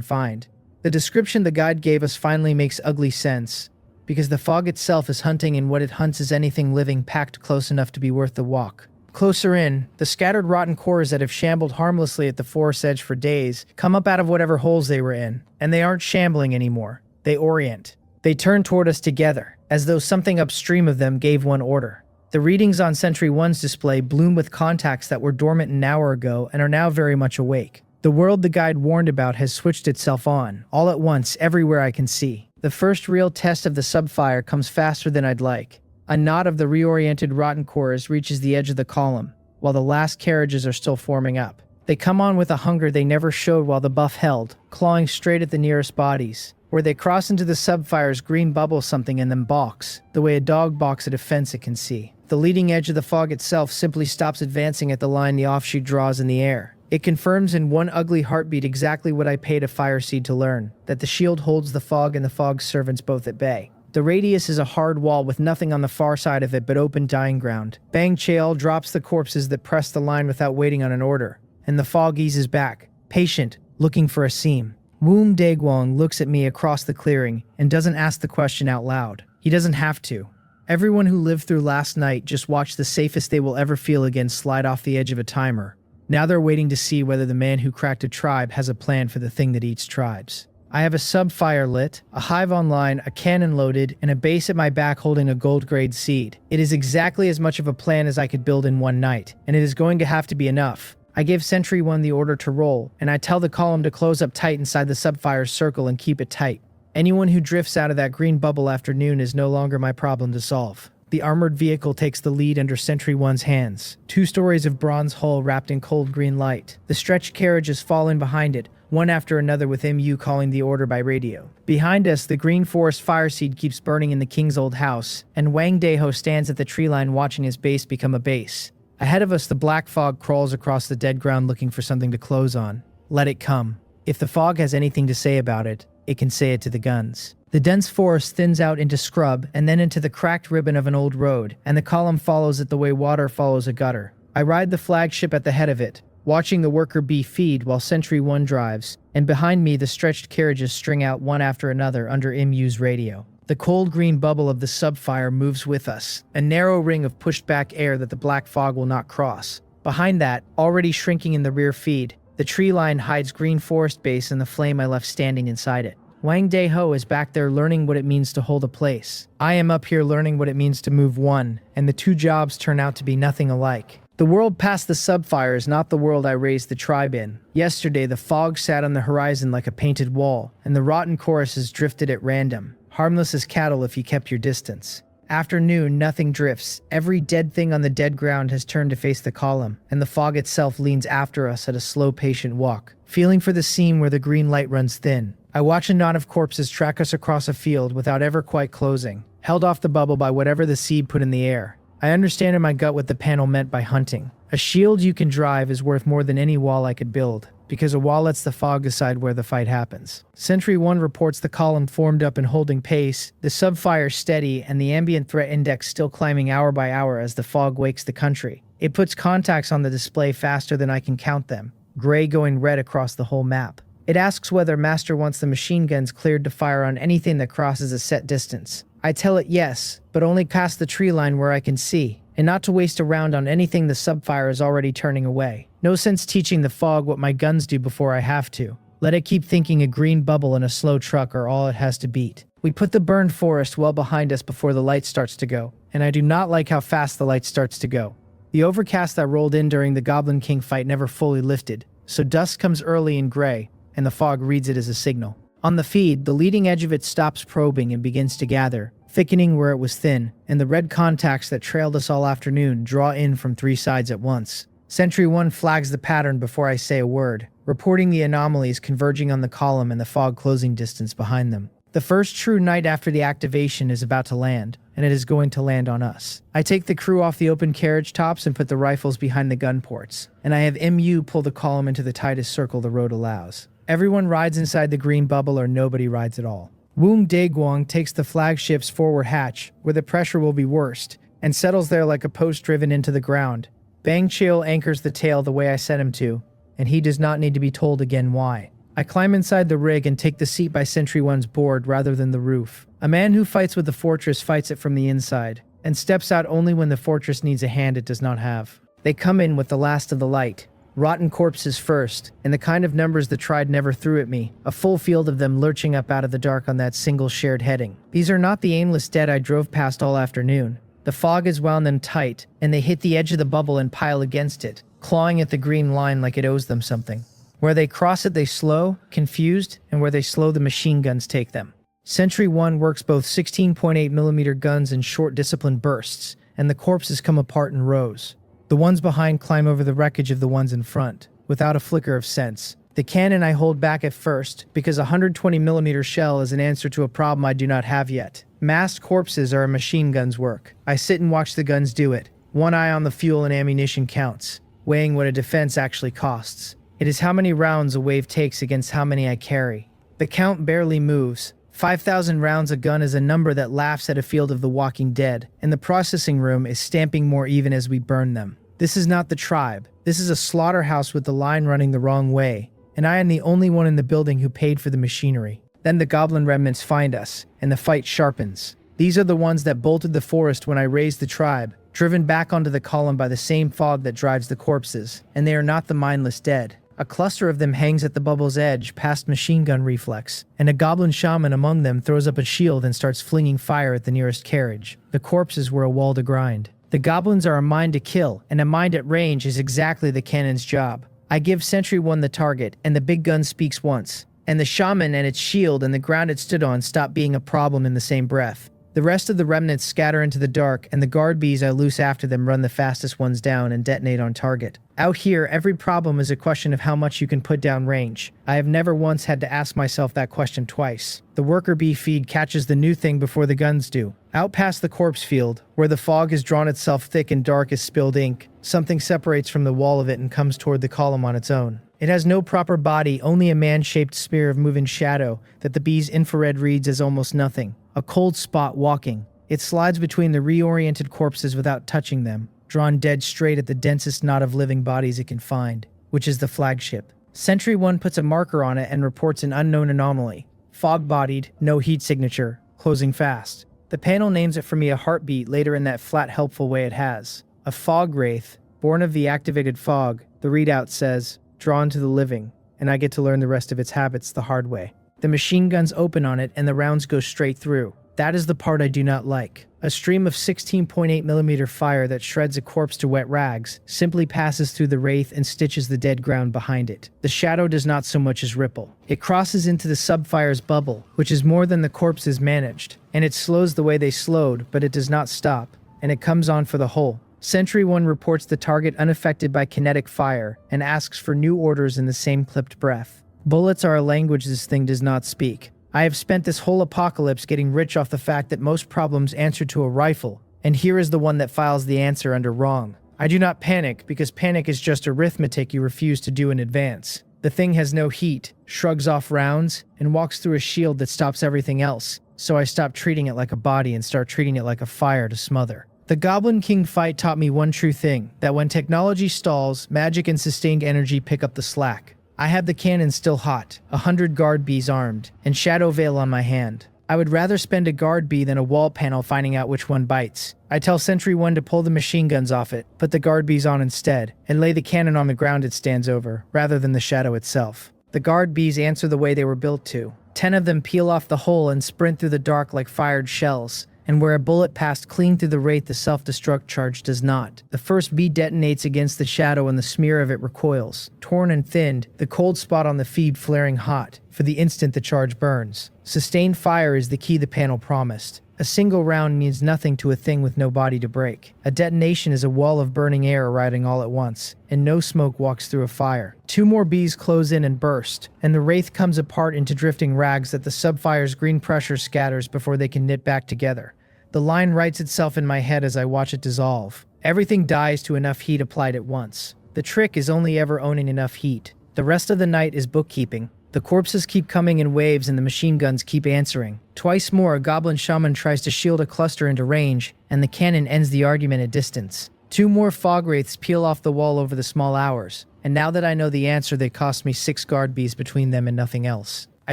find. The description the guide gave us finally makes ugly sense, because the fog itself is hunting, and what it hunts is anything living packed close enough to be worth the walk. Closer in, the scattered rotten cores that have shambled harmlessly at the forest edge for days come up out of whatever holes they were in, and they aren't shambling anymore. They orient. They turn toward us together, as though something upstream of them gave one order. The readings on Sentry 1's display bloom with contacts that were dormant an hour ago and are now very much awake. The world the guide warned about has switched itself on, all at once, everywhere I can see. The first real test of the subfire comes faster than I'd like. A knot of the reoriented rotten cores reaches the edge of the column, while the last carriages are still forming up. They come on with a hunger they never showed while the buff held, clawing straight at the nearest bodies. Where they cross into the subfire's green bubble, something in them balks, the way a dog balks at a fence it can see. The leading edge of the fog itself simply stops advancing at the line the offshoot draws in the air. It confirms in one ugly heartbeat exactly what I paid a fireseed to learn, that the shield holds the fog and the fog's servants both at bay. The radius is a hard wall with nothing on the far side of it but open dying ground. Bang Chael drops the corpses that press the line without waiting on an order, and the fog eases back, patient, looking for a seam. Woong Daeguang looks at me across the clearing and doesn't ask the question out loud. He doesn't have to. Everyone who lived through last night just watched the safest they will ever feel again slide off the edge of a timer. Now they're waiting to see whether the man who cracked a tribe has a plan for the thing that eats tribes. I have a subfire lit, a hive online, a cannon loaded, and a base at my back holding a gold-grade seed. It is exactly as much of a plan as I could build in one night, and it is going to have to be enough. I give Sentry 1 the order to roll, and I tell the column to close up tight inside the subfire's circle and keep it tight. Anyone who drifts out of that green bubble after noon is no longer my problem to solve. The armored vehicle takes the lead under Sentry 1's hands. 2 stories of bronze hull wrapped in cold green light. The stretched carriages fall in behind it, one after another with MU calling the order by radio. Behind us, the green forest fireseed keeps burning in the king's old house, and Wang Daeho stands at the tree line watching his base become a base. Ahead of us, the black fog crawls across the dead ground looking for something to close on. Let it come. If the fog has anything to say about it, it can say it to the guns. The dense forest thins out into scrub and then into the cracked ribbon of an old road, and the column follows it the way water follows a gutter. I ride the flagship at the head of it, watching the worker bee feed while Sentry 1 drives, and behind me the stretched carriages string out one after another under MU's radio. The cold green bubble of the subfire moves with us, a narrow ring of pushed back air that the black fog will not cross. Behind that, already shrinking in the rear feed, the tree line hides green forest base and the flame I left standing inside it. Wang Daeho is back there learning what it means to hold a place. I am up here learning what it means to move one, and the two jobs turn out to be nothing alike. The world past the subfire is not the world I raised the tribe in. Yesterday, the fog sat on the horizon like a painted wall, and the rotten choruses drifted at random, harmless as cattle if you kept your distance. After noon, nothing drifts. Every dead thing on the dead ground has turned to face the column, and the fog itself leans after us at a slow, patient walk, feeling for the seam where the green light runs thin. I watch a knot of corpses track us across a field without ever quite closing, held off the bubble by whatever the seed put in the air. I understand in my gut what the panel meant by hunting. A shield you can drive is worth more than any wall I could build, because a wall lets the fog decide where the fight happens. Sentry 1 reports the column formed up and holding pace, the subfire steady, and the ambient threat index still climbing hour by hour as the fog wakes the country. It puts contacts on the display faster than I can count them, gray going red across the whole map. It asks whether Master wants the machine guns cleared to fire on anything that crosses a set distance. I tell it yes, but only past the tree line where I can see, and not to waste a round on anything the subfire is already turning away. No sense teaching the fog what my guns do before I have to. Let it keep thinking a green bubble in a slow truck are all it has to beat. We put the burned forest well behind us before the light starts to go, and I do not like how fast the light starts to go. The overcast that rolled in during the Goblin King fight never fully lifted, so dusk comes early and gray, and the fog reads it as a signal. On the feed, the leading edge of it stops probing and begins to gather, thickening where it was thin, and the red contacts that trailed us all afternoon draw in from 3 sides at once. Sentry 1 flags the pattern before I say a word, reporting the anomalies converging on the column and the fog closing distance behind them. The first true night after the activation is about to land, and it is going to land on us. I take the crew off the open carriage tops and put the rifles behind the gun ports, and I have MU pull the column into the tightest circle the road allows. Everyone rides inside the green bubble or nobody rides at all. Woong Daeguang takes the flagship's forward hatch, where the pressure will be worst, and settles there like a post driven into the ground. Bang Cheol anchors the tail the way I set him to, and he does not need to be told again why. I climb inside the rig and take the seat by Sentry 1's board rather than the roof. A man who fights with the fortress fights it from the inside, and steps out only when the fortress needs a hand it does not have. They come in with the last of the light. Rotten corpses first, and the kind of numbers the tribe never threw at me, a full field of them lurching up out of the dark on that single shared heading. These are not the aimless dead I drove past all afternoon. The fog has wound them tight, and they hit the edge of the bubble and pile against it, clawing at the green line like it owes them something. Where they cross it they slow, confused, and where they slow the machine guns take them. Sentry 1 works both 16.8mm guns in short disciplined bursts, and the corpses come apart in rows. The ones behind climb over the wreckage of the ones in front, without a flicker of sense. The cannon I hold back at first, because a 120mm shell is an answer to a problem I do not have yet. Massed corpses are a machine gun's work. I sit and watch the guns do it. One eye on the fuel and ammunition counts, weighing what a defense actually costs. It is how many rounds a wave takes against how many I carry. The count barely moves. 5,000 rounds a gun is a number that laughs at a field of the walking dead, and the processing room is stamping more even as we burn them. This is not the tribe. This is a slaughterhouse with the line running the wrong way, and I am the only one in the building who paid for the machinery. Then the goblin remnants find us, and the fight sharpens. These are the ones that bolted the forest when I raised the tribe, driven back onto the column by the same fog that drives the corpses, and they are not the mindless dead. A cluster of them hangs at the bubble's edge past machine gun reflex, and a goblin shaman among them throws up a shield and starts flinging fire at the nearest carriage. The corpses were a wall to grind. The goblins are a mind to kill, and a mind at range is exactly the cannon's job. I give Sentry 1 the target, and the big gun speaks once, and the shaman and its shield and the ground it stood on stop being a problem in the same breath. The rest of the remnants scatter into the dark, and the guard bees I loose after them run the fastest ones down and detonate on target. Out here, every problem is a question of how much you can put down range. I have never once had to ask myself that question twice. The worker bee feed catches the new thing before the guns do. Out past the corpse field, where the fog has drawn itself thick and dark as spilled ink, something separates from the wall of it and comes toward the column on its own. It has no proper body, only a man-shaped spear of moving shadow that the bee's infrared reads as almost nothing. A cold spot walking. It slides between the reoriented corpses without touching them, drawn dead straight at the densest knot of living bodies it can find, which is the flagship. Sentry 1 puts a marker on it and reports an unknown anomaly. Fog-bodied, no heat signature, closing fast. The panel names it for me a heartbeat later in that flat, helpful way it has. A fog wraith, born of the activated fog, the readout says, drawn to the living, and I get to learn the rest of its habits the hard way. The machine guns open on it and the rounds go straight through. That is the part I do not like. A stream of 16.8mm fire that shreds a corpse to wet rags simply passes through the wraith and stitches the dead ground behind it. The shadow does not so much as ripple. It crosses into the subfire's bubble, which is more than the corpses managed, and it slows the way they slowed, but it does not stop, and it comes on for the whole. Sentry 1 reports the target unaffected by kinetic fire and asks for new orders in the same clipped breath. Bullets are a language this thing does not speak. I have spent this whole apocalypse getting rich off the fact that most problems answer to a rifle, and here is the one that files the answer under wrong. I do not panic, because panic is just arithmetic you refuse to do in advance. The thing has no heat, shrugs off rounds, and walks through a shield that stops everything else, so I stop treating it like a body and start treating it like a fire to smother. The Goblin King fight taught me one true thing, that when technology stalls, magic and sustained energy pick up the slack. I had the cannon still hot, 100 guard bees armed, and Shadow Veil on my hand. I would rather spend a guard bee than a wall panel finding out which one bites. I tell Sentry 1 to pull the machine guns off it, put the guard bees on instead, and lay the cannon on the ground it stands over, rather than the shadow itself. The guard bees answer the way they were built to. 10 of them peel off the hull and sprint through the dark like fired shells. And where a bullet passed clean through the wraith, the self-destruct charge does not. The first bee detonates against the shadow and the smear of it recoils. Torn and thinned, the cold spot on the feed flaring hot. For the instant the charge burns. Sustained fire is the key the panel promised. A single round means nothing to a thing with no body to break. A detonation is a wall of burning air arriving all at once, and no smoke walks through a fire. 2 more bees close in and burst, and the wraith comes apart into drifting rags that the subfire's green pressure scatters before they can knit back together. The line writes itself in my head as I watch it dissolve. Everything dies to enough heat applied at once. The trick is only ever owning enough heat. The rest of the night is bookkeeping. The corpses keep coming in waves and the machine guns keep answering. Twice more, a goblin shaman tries to shield a cluster into range, and the cannon ends the argument at distance. 2 more fog wraiths peel off the wall over the small hours, and now that I know the answer, they cost me 6 guard bees between them and nothing else. I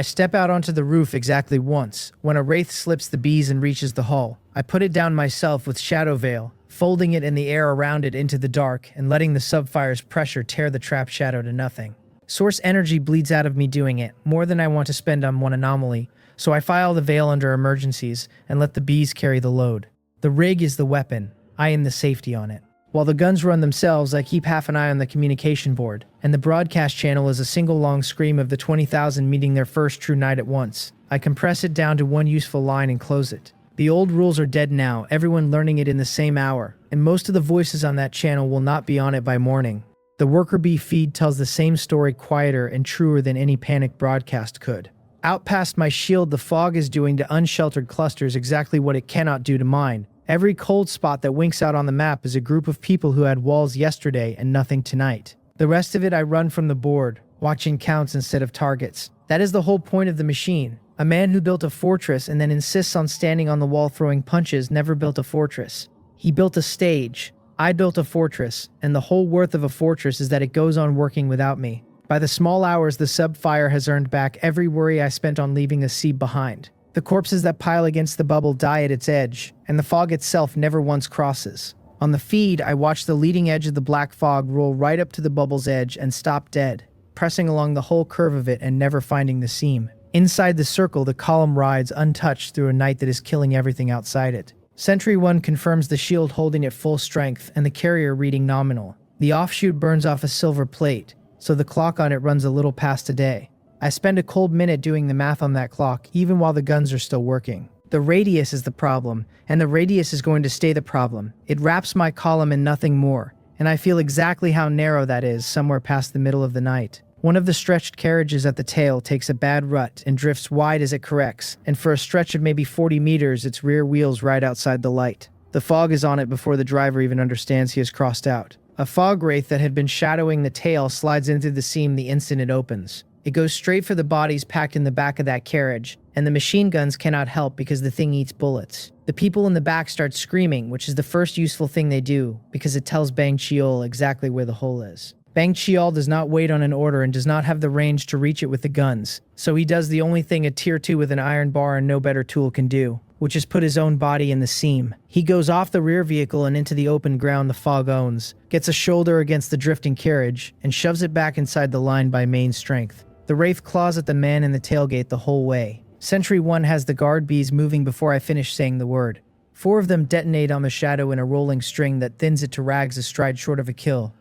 step out onto the roof exactly once, when a wraith slips the bees and reaches the hull. I put it down myself with Shadow Veil, folding it in the air around it into the dark and letting the subfire's pressure tear the trapped shadow to nothing. Source energy bleeds out of me doing it, more than I want to spend on one anomaly, so I file the veil under emergencies and let the bees carry the load. The rig is the weapon, I am the safety on it. While the guns run themselves, I keep half an eye on the communication board, and the broadcast channel is a single long scream of the 20,000 meeting their first true night at once. I compress it down to one useful line and close it. The old rules are dead now, everyone learning it in the same hour, and most of the voices on that channel will not be on it by morning. The worker bee feed tells the same story quieter and truer than any panic broadcast could. Out past my shield, the fog is doing to unsheltered clusters exactly what it cannot do to mine. Every cold spot that winks out on the map is a group of people who had walls yesterday and nothing tonight. The rest of it I run from the board, watching counts instead of targets. That is the whole point of the machine. A man who built a fortress and then insists on standing on the wall throwing punches never built a fortress. He built a stage. I built a fortress, and the whole worth of a fortress is that it goes on working without me. By the small hours, the sub-fire has earned back every worry I spent on leaving the sea behind. The corpses that pile against the bubble die at its edge, and the fog itself never once crosses. On the feed, I watch the leading edge of the black fog roll right up to the bubble's edge and stop dead, pressing along the whole curve of it and never finding the seam. Inside the circle, the column rides untouched through a night that is killing everything outside it. Sentry 1 confirms the shield holding at full strength and the carrier reading nominal. The offshoot burns off a silver plate, so the clock on it runs a little past a day. I spend a cold minute doing the math on that clock, even while the guns are still working. The radius is the problem, and the radius is going to stay the problem. It wraps my column in nothing more, and I feel exactly how narrow that is somewhere past the middle of the night. One of the stretched carriages at the tail takes a bad rut and drifts wide as it corrects, and for a stretch of maybe 40 meters, its rear wheels ride outside the light. The fog is on it before the driver even understands he has crossed out. A fog wraith that had been shadowing the tail slides into the seam the instant it opens. It goes straight for the bodies packed in the back of that carriage, and the machine guns cannot help because the thing eats bullets. The people in the back start screaming, which is the first useful thing they do, because it tells Bang Chiol exactly where the hole is. Bang Chiol does not wait on an order and does not have the range to reach it with the guns, so he does the only thing a tier 2 with an iron bar and no better tool can do, which is put his own body in the seam. He goes off the rear vehicle and into the open ground the fog owns, gets a shoulder against the drifting carriage, and shoves it back inside the line by main strength. The wraith claws at the man in the tailgate the whole way. Sentry 1 has the guard bees moving before I finish saying the word. 4 of them detonate on the shadow in a rolling string that thins it to rags a stride short of a kill.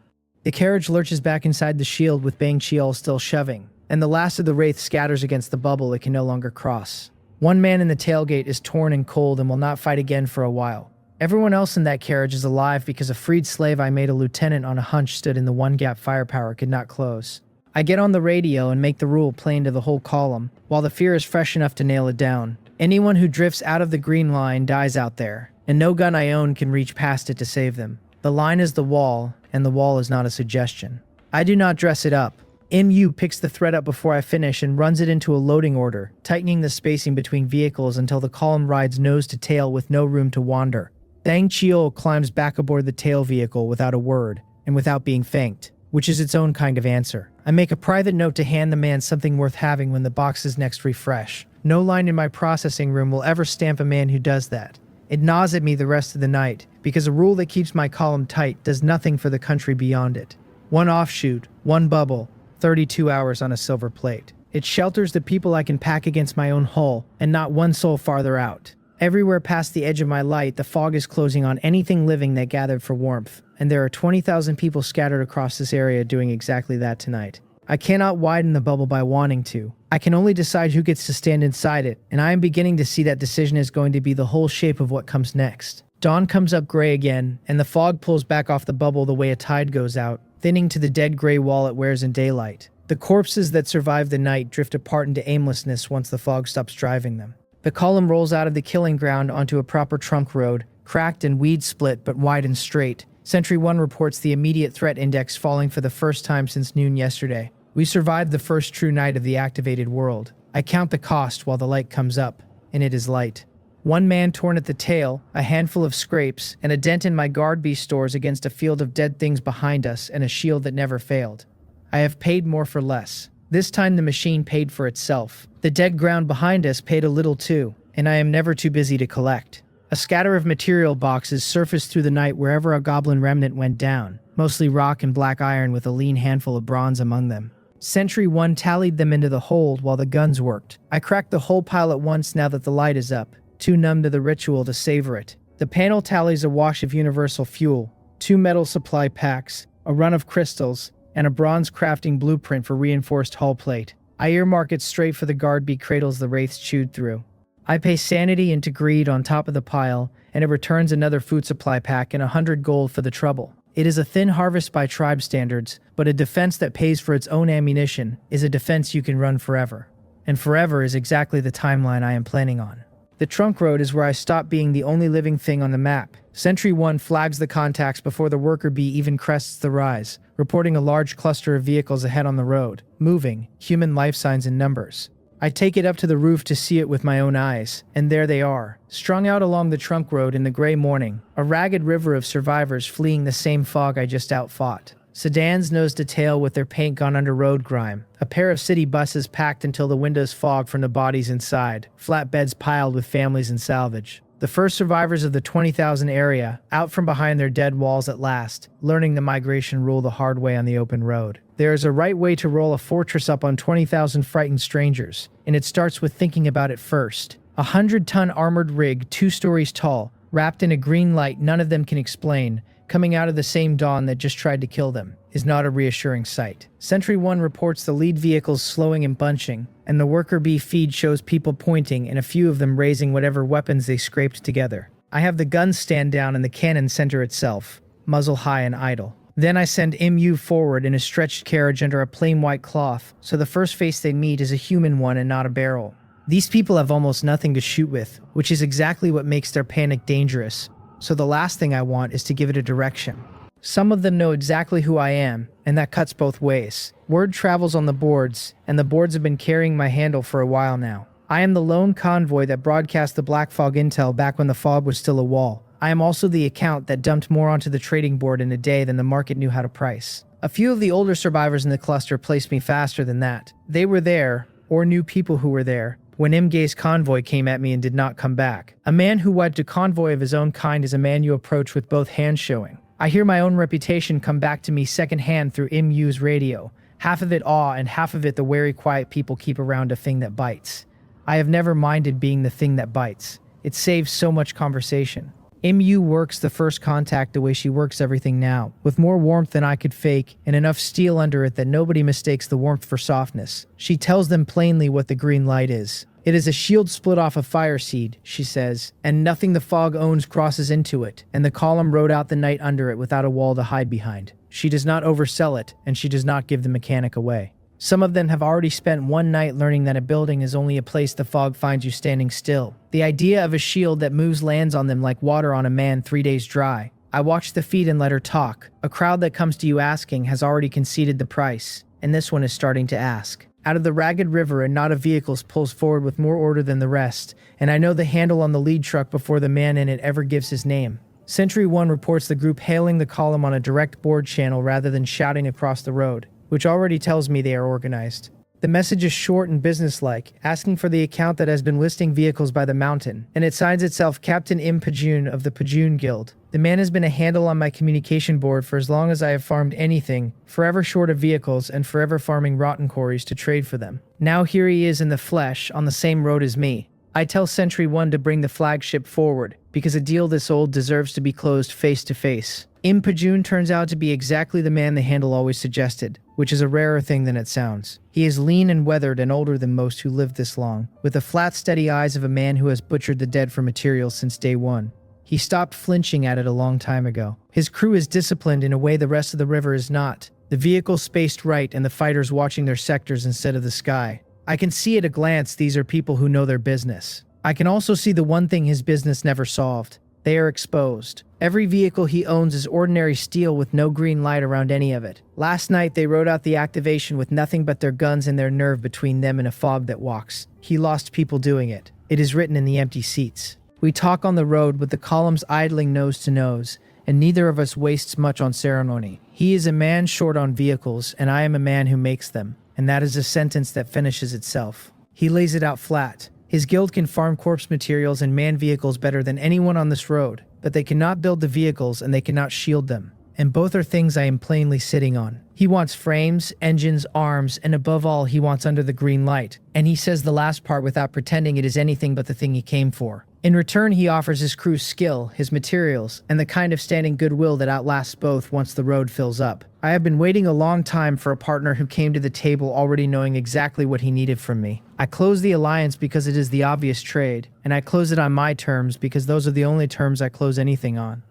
The carriage lurches back inside the shield with Bang Chiol still shoving, and the last of the wraith scatters against the bubble it can no longer cross. One man in the tailgate is torn and cold and will not fight again for a while. Everyone else in that carriage is alive because a freed slave I made a lieutenant on a hunch stood in the one gap firepower could not close. I get on the radio and make the rule plain to the whole column, while the fear is fresh enough to nail it down. Anyone who drifts out of the green line dies out there, and no gun I own can reach past it to save them. The line is the wall, and the wall is not a suggestion. I do not dress it up. MU picks the thread up before I finish and runs it into a loading order, tightening the spacing between vehicles until the column rides nose to tail with no room to wander. Bang Chiol climbs back aboard the tail vehicle without a word, and without being thanked, which is its own kind of answer. I make a private note to hand the man something worth having when the boxes next refresh. No line in my processing room will ever stamp a man who does that. It gnaws at me the rest of the night, because a rule that keeps my column tight does nothing for the country beyond it. One offshoot, one bubble, 32 hours on a silver plate. It shelters the people I can pack against my own hull, and not one soul farther out. Everywhere past the edge of my light, the fog is closing on anything living that gathered for warmth, and there are 20,000 people scattered across this area doing exactly that tonight. I cannot widen the bubble by wanting to. I can only decide who gets to stand inside it, and I am beginning to see that decision is going to be the whole shape of what comes next. Dawn comes up gray again, and the fog pulls back off the bubble the way a tide goes out, thinning to the dead gray wall it wears in daylight. The corpses that survive the night drift apart into aimlessness once the fog stops driving them. The column rolls out of the killing ground onto a proper trunk road, cracked and weed split but wide and straight. Sentry 1 reports the immediate threat index falling for the first time since noon yesterday. We survived the first true night of the activated world. I count the cost while the light comes up, and it is light. 1 man torn at the tail, a handful of scrapes, and a dent in my guard beast stores against a field of dead things behind us and a shield that never failed. I have paid more for less. This time the machine paid for itself. The dead ground behind us paid a little too, and I am never too busy to collect. A scatter of material boxes surfaced through the night wherever a goblin remnant went down, mostly rock and black iron with a lean handful of bronze among them. Sentry 1 tallied them into the hold while the guns worked. I cracked the whole pile at once now that the light is up, too numb to the ritual to savor it. The panel tallies a wash of universal fuel, 2 metal supply packs, a run of crystals, and a bronze crafting blueprint for reinforced hull plate. I earmark it straight for the guard bee cradles the wraiths chewed through. I pay sanity into greed on top of the pile, and it returns another food supply pack and 100 gold for the trouble. It is a thin harvest by tribe standards, but a defense that pays for its own ammunition is a defense you can run forever. And forever is exactly the timeline I am planning on. The trunk road is where I stop being the only living thing on the map. Sentry 1 flags the contacts before the worker bee even crests the rise, reporting a large cluster of vehicles ahead on the road, moving, human life signs in numbers. I take it up to the roof to see it with my own eyes, and there they are, strung out along the trunk road in the gray morning, a ragged river of survivors fleeing the same fog I just outfought. Sedans nose to tail with their paint gone under road grime, a pair of city buses packed until the windows fog from the bodies inside, flatbeds piled with families and salvage. The first survivors of the 20,000 area, out from behind their dead walls at last, learning the migration rule the hard way on the open road. There is a right way to roll a fortress up on 20,000 frightened strangers, and it starts with thinking about it first. 100-ton armored rig, 2 stories tall, wrapped in a green light none of them can explain, coming out of the same dawn that just tried to kill them, is not a reassuring sight. Sentry 1 reports the lead vehicles slowing and bunching, and the worker bee feed shows people pointing and a few of them raising whatever weapons they scraped together. I have the guns stand down and the cannon center itself, muzzle high and idle. Then I send MU forward in a stretched carriage under a plain white cloth, so the first face they meet is a human one and not a barrel. These people have almost nothing to shoot with, which is exactly what makes their panic dangerous, so the last thing I want is to give it a direction. Some of them know exactly who I am, and that cuts both ways. Word travels on the boards, and the boards have been carrying my handle for a while now. I am the lone convoy that broadcast the Black Fog intel back when the fog was still a wall. I am also the account that dumped more onto the trading board in a day than the market knew how to price. A few of the older survivors in the cluster placed me faster than that. They were there, or knew people who were there, when Mgay's convoy came at me and did not come back. A man who wiped a convoy of his own kind is a man you approach with both hands showing. I hear my own reputation come back to me secondhand through MU's radio, half of it awe and half of it the wary quiet people keep around a thing that bites. I have never minded being the thing that bites. It saves so much conversation. MU works the first contact the way she works everything now, with more warmth than I could fake and enough steel under it that nobody mistakes the warmth for softness. She tells them plainly what the green light is. It is a shield split off a fire seed, she says, and nothing the fog owns crosses into it, and the column rode out the night under it without a wall to hide behind. She does not oversell it, and she does not give the mechanic away. Some of them have already spent one night learning that a building is only a place the fog finds you standing still. The idea of a shield that moves lands on them like water on a man 3 days dry. I watch the feed and let her talk. A crowd that comes to you asking has already conceded the price, and this one is starting to ask. Out of the ragged river, a knot of vehicles pulls forward with more order than the rest, and I know the handle on the lead truck before the man in it ever gives his name. Sentry 1 reports the group hailing the column on a direct board channel rather than shouting across the road, which already tells me they are organized. The message is short and businesslike, asking for the account that has been listing vehicles by the mountain, and it signs itself Captain Im Pajun of the Pajun Guild. The man has been a handle on my communication board for as long as I have farmed anything, forever short of vehicles and forever farming rotten quarries to trade for them. Now here he is in the flesh, on the same road as me. I tell Sentry 1 to bring the flagship forward, because a deal this old deserves to be closed face to face. Im Pajun turns out to be exactly the man the handle always suggested, which is a rarer thing than it sounds. He is lean and weathered and older than most who lived this long, with the flat, steady eyes of a man who has butchered the dead for materials since day one. He stopped flinching at it a long time ago. His crew is disciplined in a way the rest of the river is not. The vehicles spaced right and the fighters watching their sectors instead of the sky. I can see at a glance these are people who know their business. I can also see the one thing his business never solved. They are exposed. Every vehicle he owns is ordinary steel with no green light around any of it. Last night they rode out the activation with nothing but their guns and their nerve between them and a fog that walks. He lost people doing it. It is written in the empty seats. We talk on the road with the columns idling nose to nose, and neither of us wastes much on ceremony. He is a man short on vehicles, and I am a man who makes them, and that is a sentence that finishes itself. He lays it out flat. His guild can farm corpse materials and man vehicles better than anyone on this road, but they cannot build the vehicles and they cannot shield them. And both are things I am plainly sitting on. He wants frames, engines, arms, and above all, he wants under the green light. And he says the last part without pretending it is anything but the thing he came for. In return, he offers his crew skill, his materials, and the kind of standing goodwill that outlasts both once the road fills up. I have been waiting a long time for a partner who came to the table already knowing exactly what he needed from me. I close the alliance because it is the obvious trade, and I close it on my terms because those are the only terms I close anything on.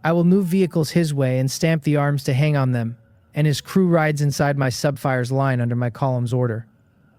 I will move vehicles his way and stamp the arms to hang on them, and his crew rides inside my subfire's line under my column's order,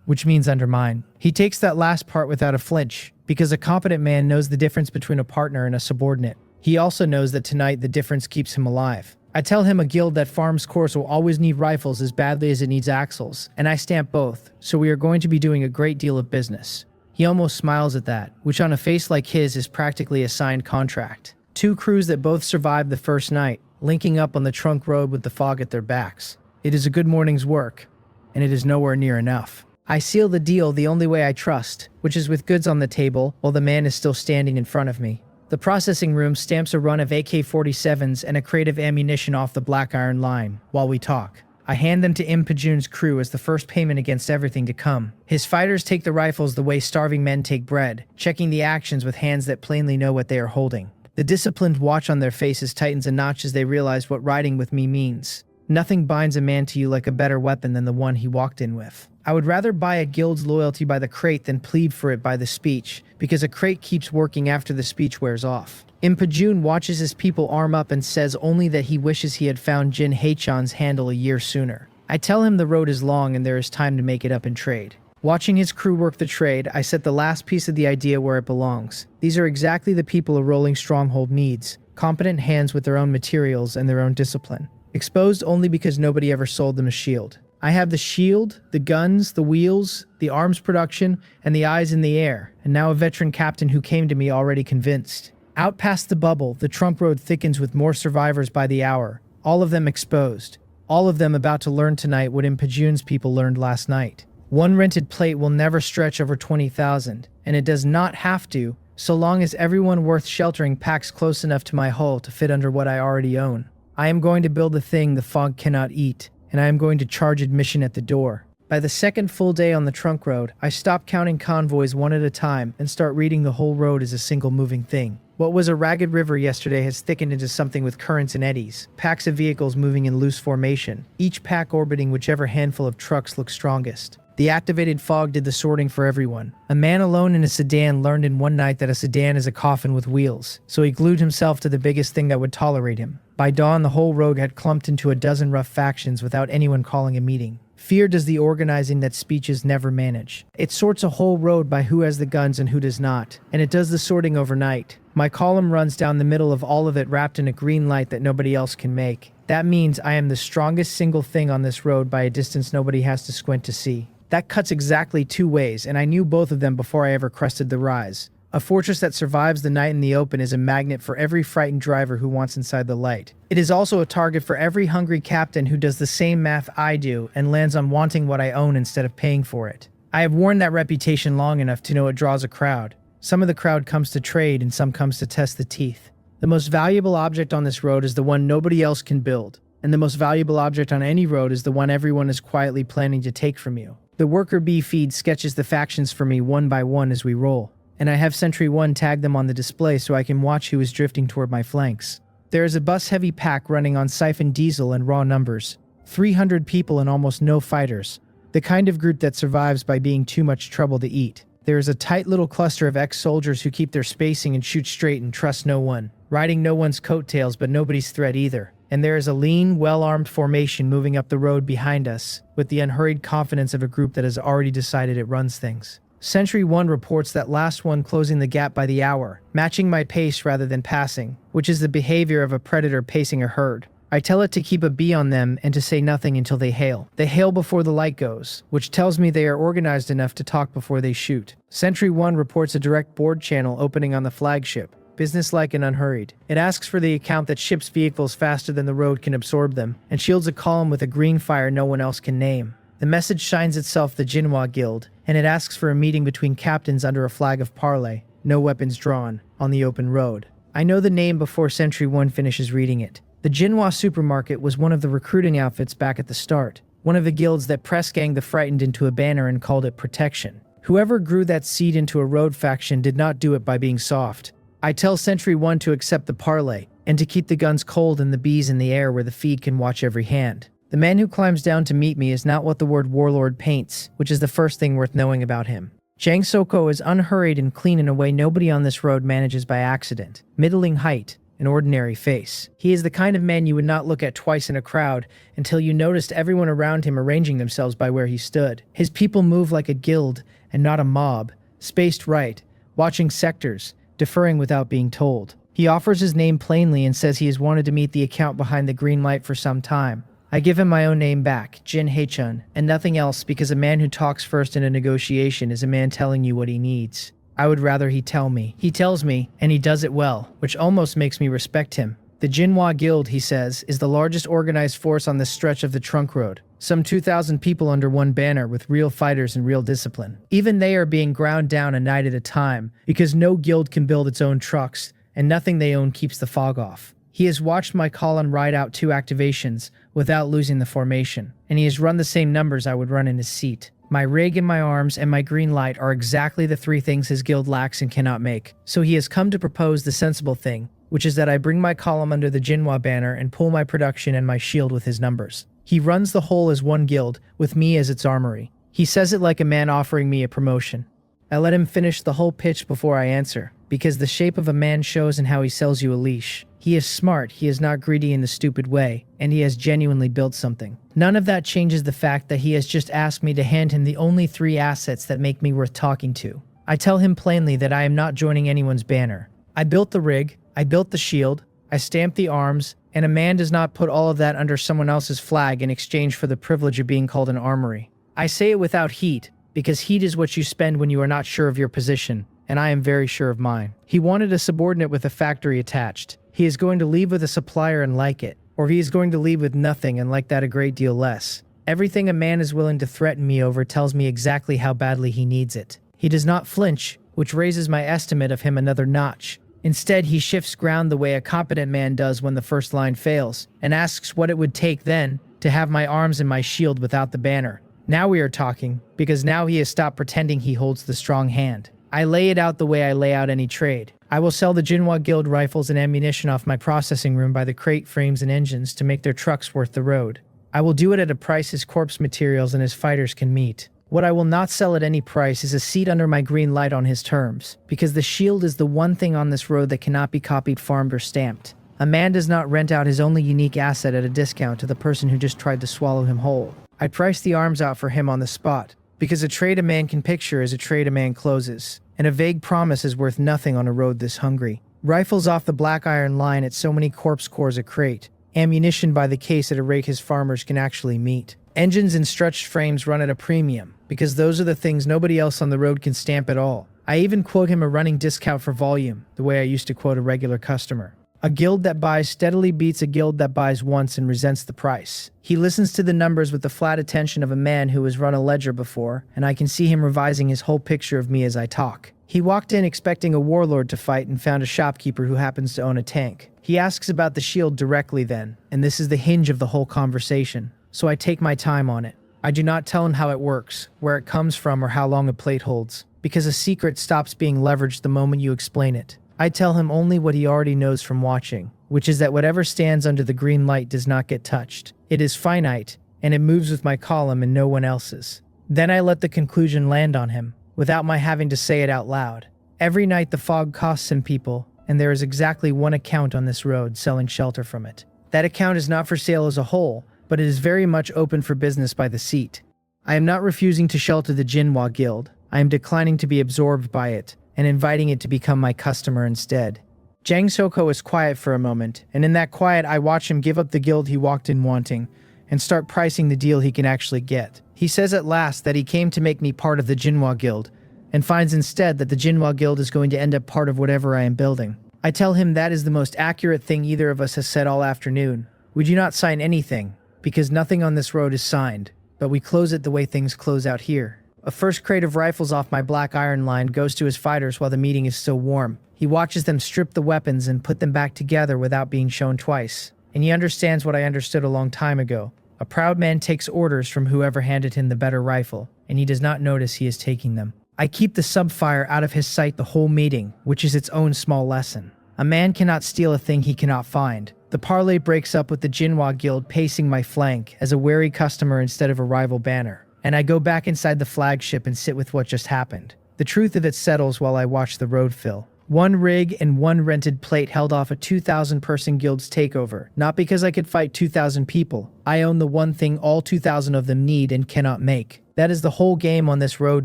which means under mine. He takes that last part without a flinch, because a competent man knows the difference between a partner and a subordinate. He also knows that tonight the difference keeps him alive. I tell him a guild that farms cores will always need rifles as badly as it needs axles, and I stamp both, so we are going to be doing a great deal of business. He almost smiles at that, which on a face like his is practically a signed contract. Two crews that both survived the first night, linking up on the trunk road with the fog at their backs. It is a good morning's work, and it is nowhere near enough. I seal the deal the only way I trust, which is with goods on the table while the man is still standing in front of me. The processing room stamps a run of AK-47s and a crate of ammunition off the black iron line while we talk. I hand them to Im Pajun's crew as the first payment against everything to come. His fighters take the rifles the way starving men take bread, checking the actions with hands that plainly know what they are holding. The disciplined watch on their faces tightens a notch as they realize what riding with me means. Nothing binds a man to you like a better weapon than the one he walked in with. I would rather buy a guild's loyalty by the crate than plead for it by the speech, because a crate keeps working after the speech wears off. Im Pajun watches his people arm up and says only that he wishes he had found Jin Haechan's handle a year sooner. I tell him the road is long and there is time to make it up in trade. Watching his crew work the trade, I set the last piece of the idea where it belongs. These are exactly the people a rolling stronghold needs, competent hands with their own materials and their own discipline. Exposed only because nobody ever sold them a shield. I have the shield, the guns, the wheels, the arms production, and the eyes in the air, and now a veteran captain who came to me already convinced. Out past the bubble, the trunk road thickens with more survivors by the hour, all of them exposed, all of them about to learn tonight what Im Pajun's people learned last night. One rented plate will never stretch over 20,000, and it does not have to, so long as everyone worth sheltering packs close enough to my hull to fit under what I already own. I am going to build a thing the fog cannot eat, and I am going to charge admission at the door. By the second full day on the trunk road, I stop counting convoys one at a time and start reading the whole road as a single moving thing. What was a ragged river yesterday has thickened into something with currents and eddies, packs of vehicles moving in loose formation, each pack orbiting whichever handful of trucks looks strongest. The activated fog did the sorting for everyone. A man alone in a sedan learned in one night that a sedan is a coffin with wheels, so he glued himself to the biggest thing that would tolerate him. By dawn, the whole road had clumped into a dozen rough factions without anyone calling a meeting. Fear does the organizing that speeches never manage. It sorts a whole road by who has the guns and who does not, and it does the sorting overnight. My column runs down the middle of all of it wrapped in a green light that nobody else can make. That means I am the strongest single thing on this road by a distance nobody has to squint to see. That cuts exactly two ways, and I knew both of them before I ever crested the rise. A fortress that survives the night in the open is a magnet for every frightened driver who wants inside the light. It is also a target for every hungry captain who does the same math I do and lands on wanting what I own instead of paying for it. I have worn that reputation long enough to know it draws a crowd. Some of the crowd comes to trade and some comes to test the teeth. The most valuable object on this road is the one nobody else can build, and the most valuable object on any road is the one everyone is quietly planning to take from you. The worker bee feed sketches the factions for me one by one as we roll, and I have Sentry 1 tag them on the display so I can watch who is drifting toward my flanks. There is a bus-heavy pack running on siphon diesel and raw numbers. 300 people and almost no fighters. The kind of group that survives by being too much trouble to eat. There is a tight little cluster of ex-soldiers who keep their spacing and shoot straight and trust no one. Riding no one's coattails but nobody's threat either. And there is a lean, well-armed formation moving up the road behind us, with the unhurried confidence of a group that has already decided it runs things. Sentry 1 reports that last one closing the gap by the hour, matching my pace rather than passing, which is the behavior of a predator pacing a herd. I tell it to keep a bee on them and to say nothing until they hail. They hail before the light goes, which tells me they are organized enough to talk before they shoot. Sentry 1 reports a direct board channel opening on the flagship, businesslike and unhurried. It asks for the account that ships vehicles faster than the road can absorb them, and shields a column with a green fire no one else can name. The message shines itself the Jinhwa Guild, and it asks for a meeting between captains under a flag of parley, no weapons drawn, on the open road. I know the name before Sentry 1 finishes reading it. The Jinhwa supermarket was one of the recruiting outfits back at the start, one of the guilds that press-ganged the frightened into a banner and called it protection. Whoever grew that seed into a road faction did not do it by being soft. I tell Sentry 1 to accept the parley, and to keep the guns cold and the bees in the air where the feed can watch every hand. The man who climbs down to meet me is not what the word warlord paints, which is the first thing worth knowing about him. Jang Soko is unhurried and clean in a way nobody on this road manages by accident. Middling height, an ordinary face. He is the kind of man you would not look at twice in a crowd until you noticed everyone around him arranging themselves by where he stood. His people move like a guild and not a mob, spaced right, watching sectors, deferring without being told. He offers his name plainly and says he has wanted to meet the account behind the green light for some time. I give him my own name back, Jin Haechun, and nothing else because a man who talks first in a negotiation is a man telling you what he needs. I would rather he tell me. He tells me, and he does it well, which almost makes me respect him. The Jinhwa Guild, he says, is the largest organized force on this stretch of the trunk road. Some 2,000 people under one banner with real fighters and real discipline. Even they are being ground down a night at a time because no guild can build its own trucks, and nothing they own keeps the fog off. He has watched my column ride out 2 activations without losing the formation, and he has run the same numbers I would run in his seat. My rig and my arms and my green light are exactly the 3 things his guild lacks and cannot make, so he has come to propose the sensible thing, which is that I bring my column under the Jinhwa banner and pull my production and my shield with his numbers. He runs the whole as one guild, with me as its armory. He says it like a man offering me a promotion. I let him finish the whole pitch before I answer, because the shape of a man shows in how he sells you a leash. He is smart, he is not greedy in the stupid way, and he has genuinely built something. None of that changes the fact that he has just asked me to hand him the only 3 assets that make me worth talking to. I tell him plainly that I am not joining anyone's banner. I built the rig, I built the shield, I stamped the arms, and a man does not put all of that under someone else's flag in exchange for the privilege of being called an armory. I say it without heat, because heat is what you spend when you are not sure of your position, and I am very sure of mine. He wanted a subordinate with a factory attached. He is going to leave with a supplier and like it, or he is going to leave with nothing and like that a great deal less. Everything a man is willing to threaten me over tells me exactly how badly he needs it. He does not flinch, which raises my estimate of him another notch. Instead, he shifts ground the way a competent man does when the first line fails, and asks what it would take then to have my arms and my shield without the banner. Now we are talking, because now he has stopped pretending he holds the strong hand. I lay it out the way I lay out any trade. I will sell the Jinhua Guild rifles and ammunition off my processing room by the crate, frames, and engines to make their trucks worth the road. I will do it at a price his corpse materials and his fighters can meet. What I will not sell at any price is a seat under my green light on his terms, because the shield is the one thing on this road that cannot be copied, farmed, or stamped. A man does not rent out his only unique asset at a discount to the person who just tried to swallow him whole. I price the arms out for him on the spot, because a trade a man can picture is a trade a man closes, and a vague promise is worth nothing on a road this hungry. Rifles off the black iron line at so many corpse cores a crate, ammunition by the case at a rate his farmers can actually meet. Engines and stretched frames run at a premium, because those are the things nobody else on the road can stamp at all. I even quote him a running discount for volume, the way I used to quote a regular customer. A guild that buys steadily beats a guild that buys once and resents the price. He listens to the numbers with the flat attention of a man who has run a ledger before, and I can see him revising his whole picture of me as I talk. He walked in expecting a warlord to fight and found a shopkeeper who happens to own a tank. He asks about the shield directly then, and this is the hinge of the whole conversation. So I take my time on it. I do not tell him how it works, where it comes from, or how long a plate holds, because a secret stops being leveraged the moment you explain it. I tell him only what he already knows from watching, which is that whatever stands under the green light does not get touched. It is finite, and it moves with my column and no one else's. Then I let the conclusion land on him, without my having to say it out loud. Every night the fog costs him people, and there is exactly one account on this road selling shelter from it. That account is not for sale as a whole, but it is very much open for business by the seat. I am not refusing to shelter the Jinhua Guild. I am declining to be absorbed by it, and inviting it to become my customer instead. Jang Soko is quiet for a moment, and in that quiet I watch him give up the guild he walked in wanting, and start pricing the deal he can actually get. He says at last that he came to make me part of the Jinhua Guild, and finds instead that the Jinhua Guild is going to end up part of whatever I am building. I tell him that is the most accurate thing either of us has said all afternoon. We do not sign anything, because nothing on this road is signed, but we close it the way things close out here. A first crate of rifles off my black iron line goes to his fighters while the meeting is still warm. He watches them strip the weapons and put them back together without being shown twice. And he understands what I understood a long time ago. A proud man takes orders from whoever handed him the better rifle, and he does not notice he is taking them. I keep the subfire out of his sight the whole meeting, which is its own small lesson. A man cannot steal a thing he cannot find. The parley breaks up with the Jinhua Guild pacing my flank as a wary customer instead of a rival banner. And I go back inside the flagship and sit with what just happened. The truth of it settles while I watch the road fill. One rig and one rented plate held off a 2,000-person guild's takeover, not because I could fight 2,000 people. I own the one thing all 2,000 of them need and cannot make. That is the whole game on this road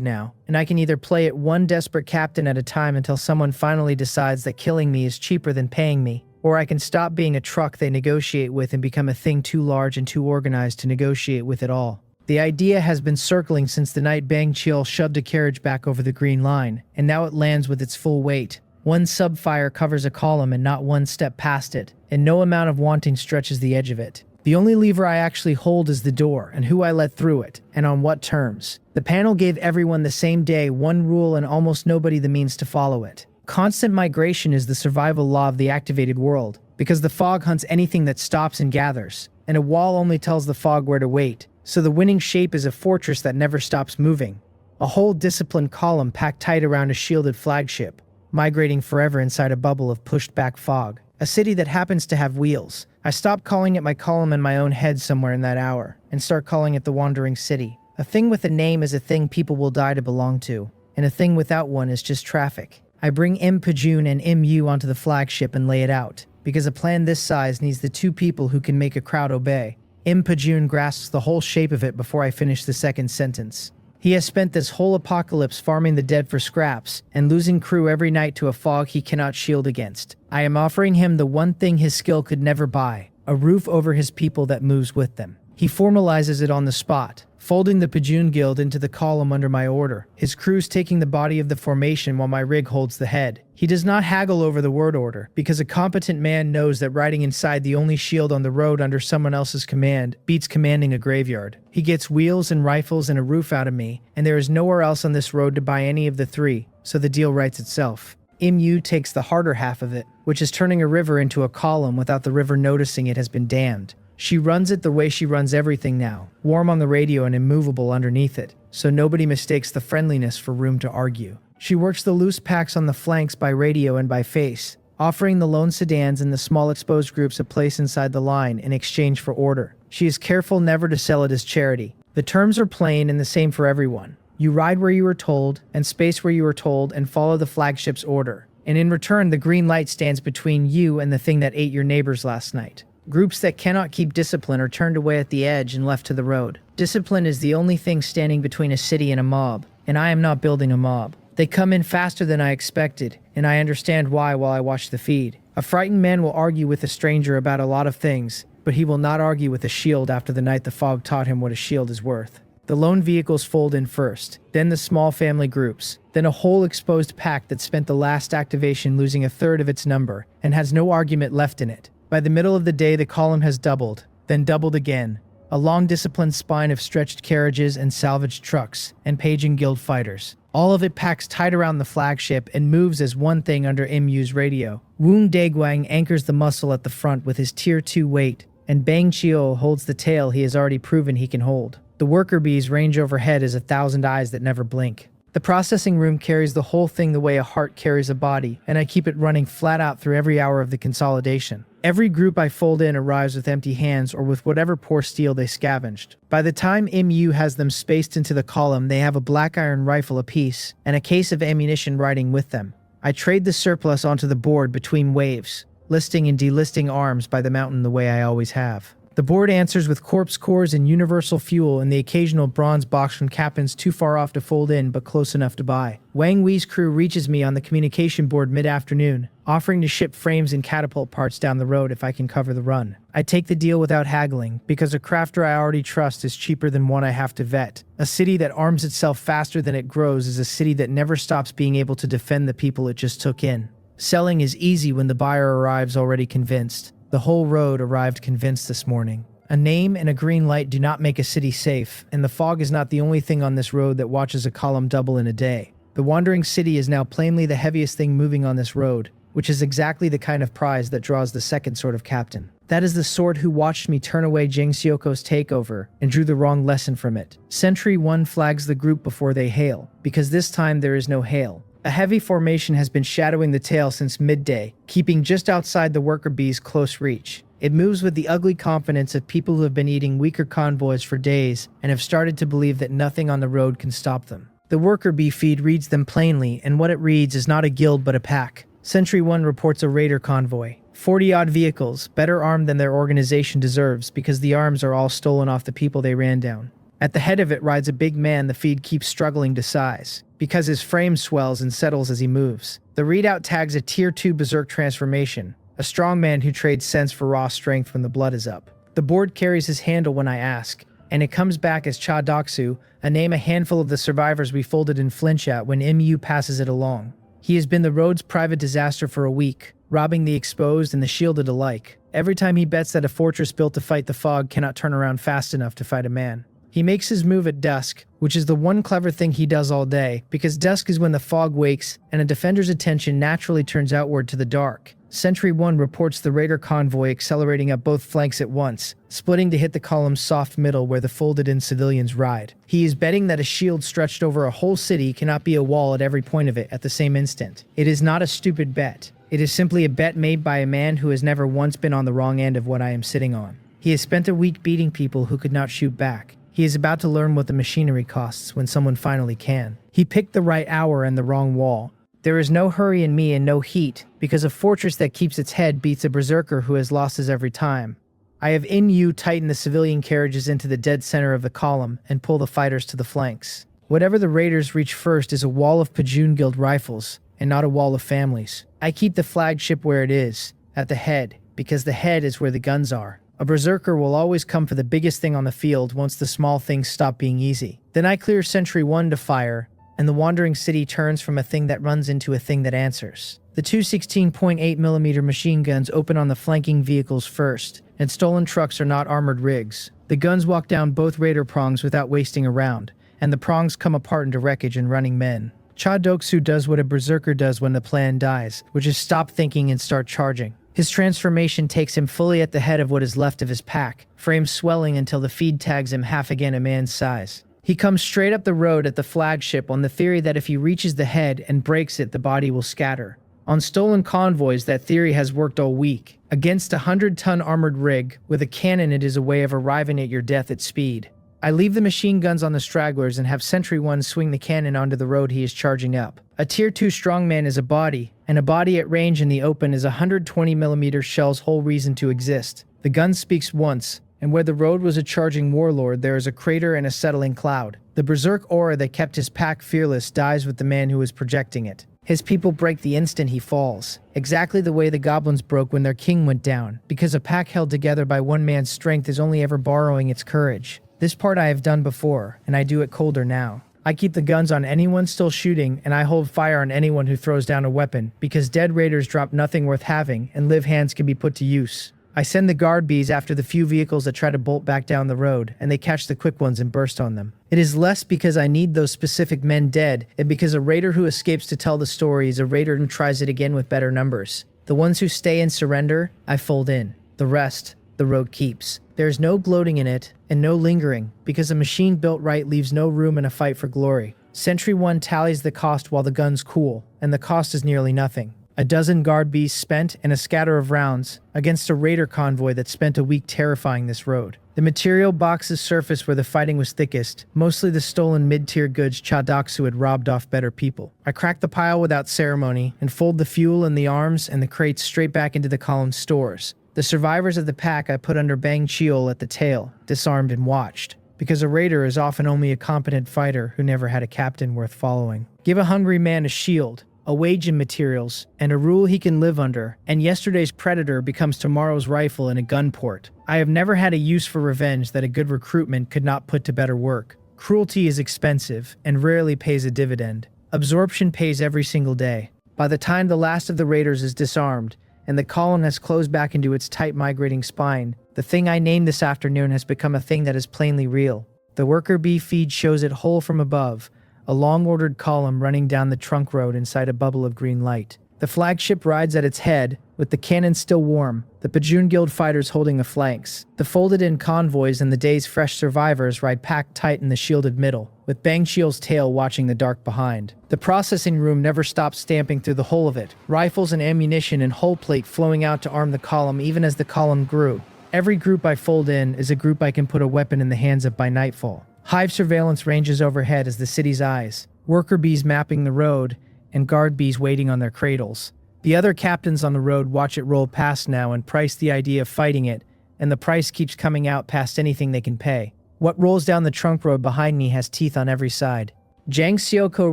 now, and I can either play it one desperate captain at a time until someone finally decides that killing me is cheaper than paying me, or I can stop being a truck they negotiate with and become a thing too large and too organized to negotiate with at all. The idea has been circling since the night Bang Chiel shoved a carriage back over the green line, and now it lands with its full weight. One subfire covers a column and not one step past it, and no amount of wanting stretches the edge of it. The only lever I actually hold is the door, and who I let through it, and on what terms. The panel gave everyone the same day one rule and almost nobody the means to follow it. Constant migration is the survival law of the activated world, because the fog hunts anything that stops and gathers, and a wall only tells the fog where to wait. So the winning shape is a fortress that never stops moving. A whole disciplined column packed tight around a shielded flagship, migrating forever inside a bubble of pushed-back fog. A city that happens to have wheels. I stop calling it my column in my own head somewhere in that hour, and start calling it the Wandering City. A thing with a name is a thing people will die to belong to, and a thing without one is just traffic. I bring Im Pajun and Im Yu onto the flagship and lay it out, because a plan this size needs the two people who can make a crowd obey. Im Pajun grasps the whole shape of it before I finish the second sentence. He has spent this whole apocalypse farming the dead for scraps and losing crew every night to a fog he cannot shield against. I am offering him the one thing his skill could never buy, a roof over his people that moves with them. He formalizes it on the spot, folding the Pajun Guild into the column under my order, his crews taking the body of the formation while my rig holds the head. He does not haggle over the word order, because a competent man knows that riding inside the only shield on the road under someone else's command beats commanding a graveyard. He gets wheels and rifles and a roof out of me, and there is nowhere else on this road to buy any of the three, so the deal writes itself. Im Yu takes the harder half of it, which is turning a river into a column without the river noticing it has been dammed. She runs it the way she runs everything now, warm on the radio and immovable underneath it, so nobody mistakes the friendliness for room to argue. She works the loose packs on the flanks by radio and by face, offering the lone sedans and the small exposed groups a place inside the line in exchange for order. She is careful never to sell it as charity. The terms are plain and the same for everyone. You ride where you are told, and space where you are told, and follow the flagship's order. And in return, the green light stands between you and the thing that ate your neighbors last night. Groups that cannot keep discipline are turned away at the edge and left to the road. Discipline is the only thing standing between a city and a mob, and I am not building a mob. They come in faster than I expected, and I understand why while I watch the feed. A frightened man will argue with a stranger about a lot of things, but he will not argue with a shield after the night the fog taught him what a shield is worth. The lone vehicles fold in first, then the small family groups, then a whole exposed pack that spent the last activation losing a third of its number and has no argument left in it. By the middle of the day, the column has doubled, then doubled again. A long disciplined spine of stretched carriages and salvaged trucks, and paging guild fighters. All of it packs tight around the flagship and moves as one thing under MU's radio. Woong Daegwang anchors the muscle at the front with his Tier 2 weight, and Bang Chio holds the tail he has already proven he can hold. The worker bees range overhead as 1,000 eyes that never blink. The processing room carries the whole thing the way a heart carries a body, and I keep it running flat out through every hour of the consolidation. Every group I fold in arrives with empty hands or with whatever poor steel they scavenged. By the time MU has them spaced into the column, they have a black iron rifle apiece and a case of ammunition riding with them. I trade the surplus onto the board between waves, listing and delisting arms by the mountain the way I always have. The board answers with corpse cores and universal fuel and the occasional bronze box from captains too far off to fold in but close enough to buy. Wang Wei's crew reaches me on the communication board mid-afternoon, offering to ship frames and catapult parts down the road if I can cover the run. I take the deal without haggling, because a crafter I already trust is cheaper than one I have to vet. A city that arms itself faster than it grows is a city that never stops being able to defend the people it just took in. Selling is easy when the buyer arrives already convinced. The whole road arrived convinced this morning. A name and a green light do not make a city safe, and the fog is not the only thing on this road that watches a column double in a day. The wandering city is now plainly the heaviest thing moving on this road, which is exactly the kind of prize that draws the second sort of captain. That is the sort who watched me turn away Jang Seoko's takeover and drew the wrong lesson from it. Sentry 1 flags the group before they hail, because this time there is no hail. A heavy formation has been shadowing the tail since midday, keeping just outside the worker bees' close reach. It moves with the ugly confidence of people who have been eating weaker convoys for days and have started to believe that nothing on the road can stop them. The worker bee feed reads them plainly, and what it reads is not a guild but a pack. Sentry 1 reports a raider convoy. 40-odd vehicles, better armed than their organization deserves because the arms are all stolen off the people they ran down. At the head of it rides a big man the feed keeps struggling to size, because his frame swells and settles as he moves. The readout tags a Tier 2 berserk transformation, a strong man who trades sense for raw strength when the blood is up. The board carries his handle when I ask, and it comes back as Cha Doksu, a name a handful of the survivors we folded in flinch at when MU passes it along. He has been the road's private disaster for a week, robbing the exposed and the shielded alike. Every time he bets that a fortress built to fight the fog cannot turn around fast enough to fight a man. He makes his move at dusk, which is the one clever thing he does all day, because dusk is when the fog wakes and a defender's attention naturally turns outward to the dark. Sentry 1 reports the raider convoy accelerating up both flanks at once, splitting to hit the column's soft middle where the folded-in civilians ride. He is betting that a shield stretched over a whole city cannot be a wall at every point of it at the same instant. It is not a stupid bet. It is simply a bet made by a man who has never once been on the wrong end of what I am sitting on. He has spent a week beating people who could not shoot back. He is about to learn what the machinery costs when someone finally can. He picked the right hour and the wrong wall. There is no hurry in me and no heat, because a fortress that keeps its head beats a berserker who has lost his every time. I have in you tighten the civilian carriages into the dead center of the column and pull the fighters to the flanks. Whatever the raiders reach first is a wall of Pajun Guild rifles, and not a wall of families. I keep the flagship where it is, at the head, because the head is where the guns are. A berserker will always come for the biggest thing on the field once the small things stop being easy. Then I clear Sentry 1 to fire, and the wandering city turns from a thing that runs into a thing that answers. The two 16.8mm machine guns open on the flanking vehicles first, and stolen trucks are not armored rigs. The guns walk down both raider prongs without wasting a round, and the prongs come apart into wreckage and running men. Cha Doksu does what a berserker does when the plan dies, which is stop thinking and start charging. His transformation takes him fully at the head of what is left of his pack, frames swelling until the feed tags him half again a man's size. He comes straight up the road at the flagship on the theory that if he reaches the head and breaks it, the body will scatter. On stolen convoys, that theory has worked all week. Against a 100-ton armored rig, with a cannon, it is a way of arriving at your death at speed. I leave the machine guns on the stragglers and have Sentry 1 swing the cannon onto the road he is charging up. A Tier 2 strongman is a body, and a body at range in the open is a 120mm shell's whole reason to exist. The gun speaks once, and where the road was a charging warlord, there is a crater and a settling cloud. The berserk aura that kept his pack fearless dies with the man who was projecting it. His people break the instant he falls, exactly the way the goblins broke when their king went down, because a pack held together by one man's strength is only ever borrowing its courage. This part I have done before, and I do it colder now. I keep the guns on anyone still shooting, and I hold fire on anyone who throws down a weapon, because dead raiders drop nothing worth having, and live hands can be put to use. I send the guard bees after the few vehicles that try to bolt back down the road, and they catch the quick ones and burst on them. It is less because I need those specific men dead, and because a raider who escapes to tell the story is a raider who tries it again with better numbers. The ones who stay and surrender, I fold in. The rest, the road keeps. There is no gloating in it, and no lingering, because a machine built right leaves no room in a fight for glory. Sentry 1 tallies the cost while the guns cool, and the cost is nearly nothing. A dozen guard bees spent and a scatter of rounds against a raider convoy that spent a week terrifying this road. The material boxes surfaced where the fighting was thickest, mostly the stolen mid-tier goods Chadoksu had robbed off better people. I crack the pile without ceremony and fold the fuel and the arms and the crates straight back into the column's stores. The survivors of the pack I put under Bang Chiol at the tail, disarmed and watched, because a raider is often only a competent fighter who never had a captain worth following. Give a hungry man a shield, a wage in materials, and a rule he can live under, and yesterday's predator becomes tomorrow's rifle in a gun port. I have never had a use for revenge that a good recruitment could not put to better work. Cruelty is expensive, and rarely pays a dividend. Absorption pays every single day. By the time the last of the raiders is disarmed, and the column has closed back into its tight migrating spine, the thing I named this afternoon has become a thing that is plainly real. The worker bee feed shows it whole from above, a long-ordered column running down the trunk road inside a bubble of green light. The flagship rides at its head, with the cannon still warm, the Pajun Guild fighters holding the flanks. The folded-in convoys and the day's fresh survivors ride packed tight in the shielded middle, with Bang Chiel's tail watching the dark behind. The processing room never stops stamping through the whole of it, rifles and ammunition and hull plate flowing out to arm the column even as the column grew. Every group I fold in is a group I can put a weapon in the hands of by nightfall. Hive surveillance ranges overhead as the city's eyes, worker bees mapping the road, and guard bees waiting on their cradles. The other captains on the road watch it roll past now and price the idea of fighting it, and the price keeps coming out past anything they can pay. What rolls down the trunk road behind me has teeth on every side. Jang Seoko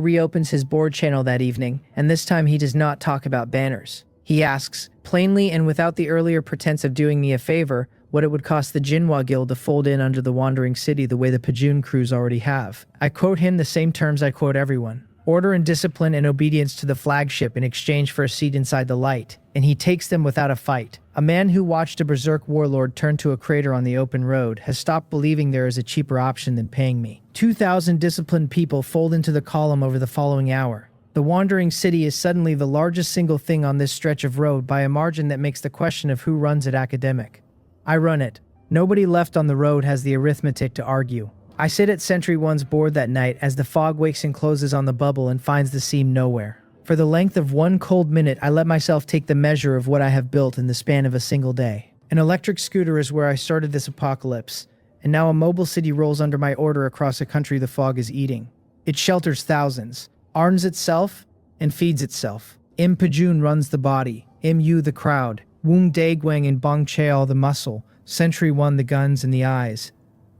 reopens his board channel that evening, and this time he does not talk about banners. He asks, plainly and without the earlier pretense of doing me a favor, what it would cost the Jinhua Guild to fold in under the Wandering City the way the Pajun crews already have. I quote him the same terms I quote everyone. Order and discipline and obedience to the flagship in exchange for a seat inside the light, and he takes them without a fight. A man who watched a berserk warlord turn to a crater on the open road has stopped believing there is a cheaper option than paying me. 2,000 disciplined people fold into the column over the following hour. The Wandering City is suddenly the largest single thing on this stretch of road by a margin that makes the question of who runs it academic. I run it. Nobody left on the road has the arithmetic to argue. I sit at Sentry 1's board that night as the fog wakes and closes on the bubble and finds the seam nowhere. For the length of one cold minute, I let myself take the measure of what I have built in the span of a single day. An electric scooter is where I started this apocalypse, and now a mobile city rolls under my order across a country the fog is eating. It shelters thousands, arms itself, and feeds itself. Im Pajun runs the body, Im Yu the crowd, Woong Daegwang and Bong Cheol the muscle, Sentry 1 the guns and the eyes,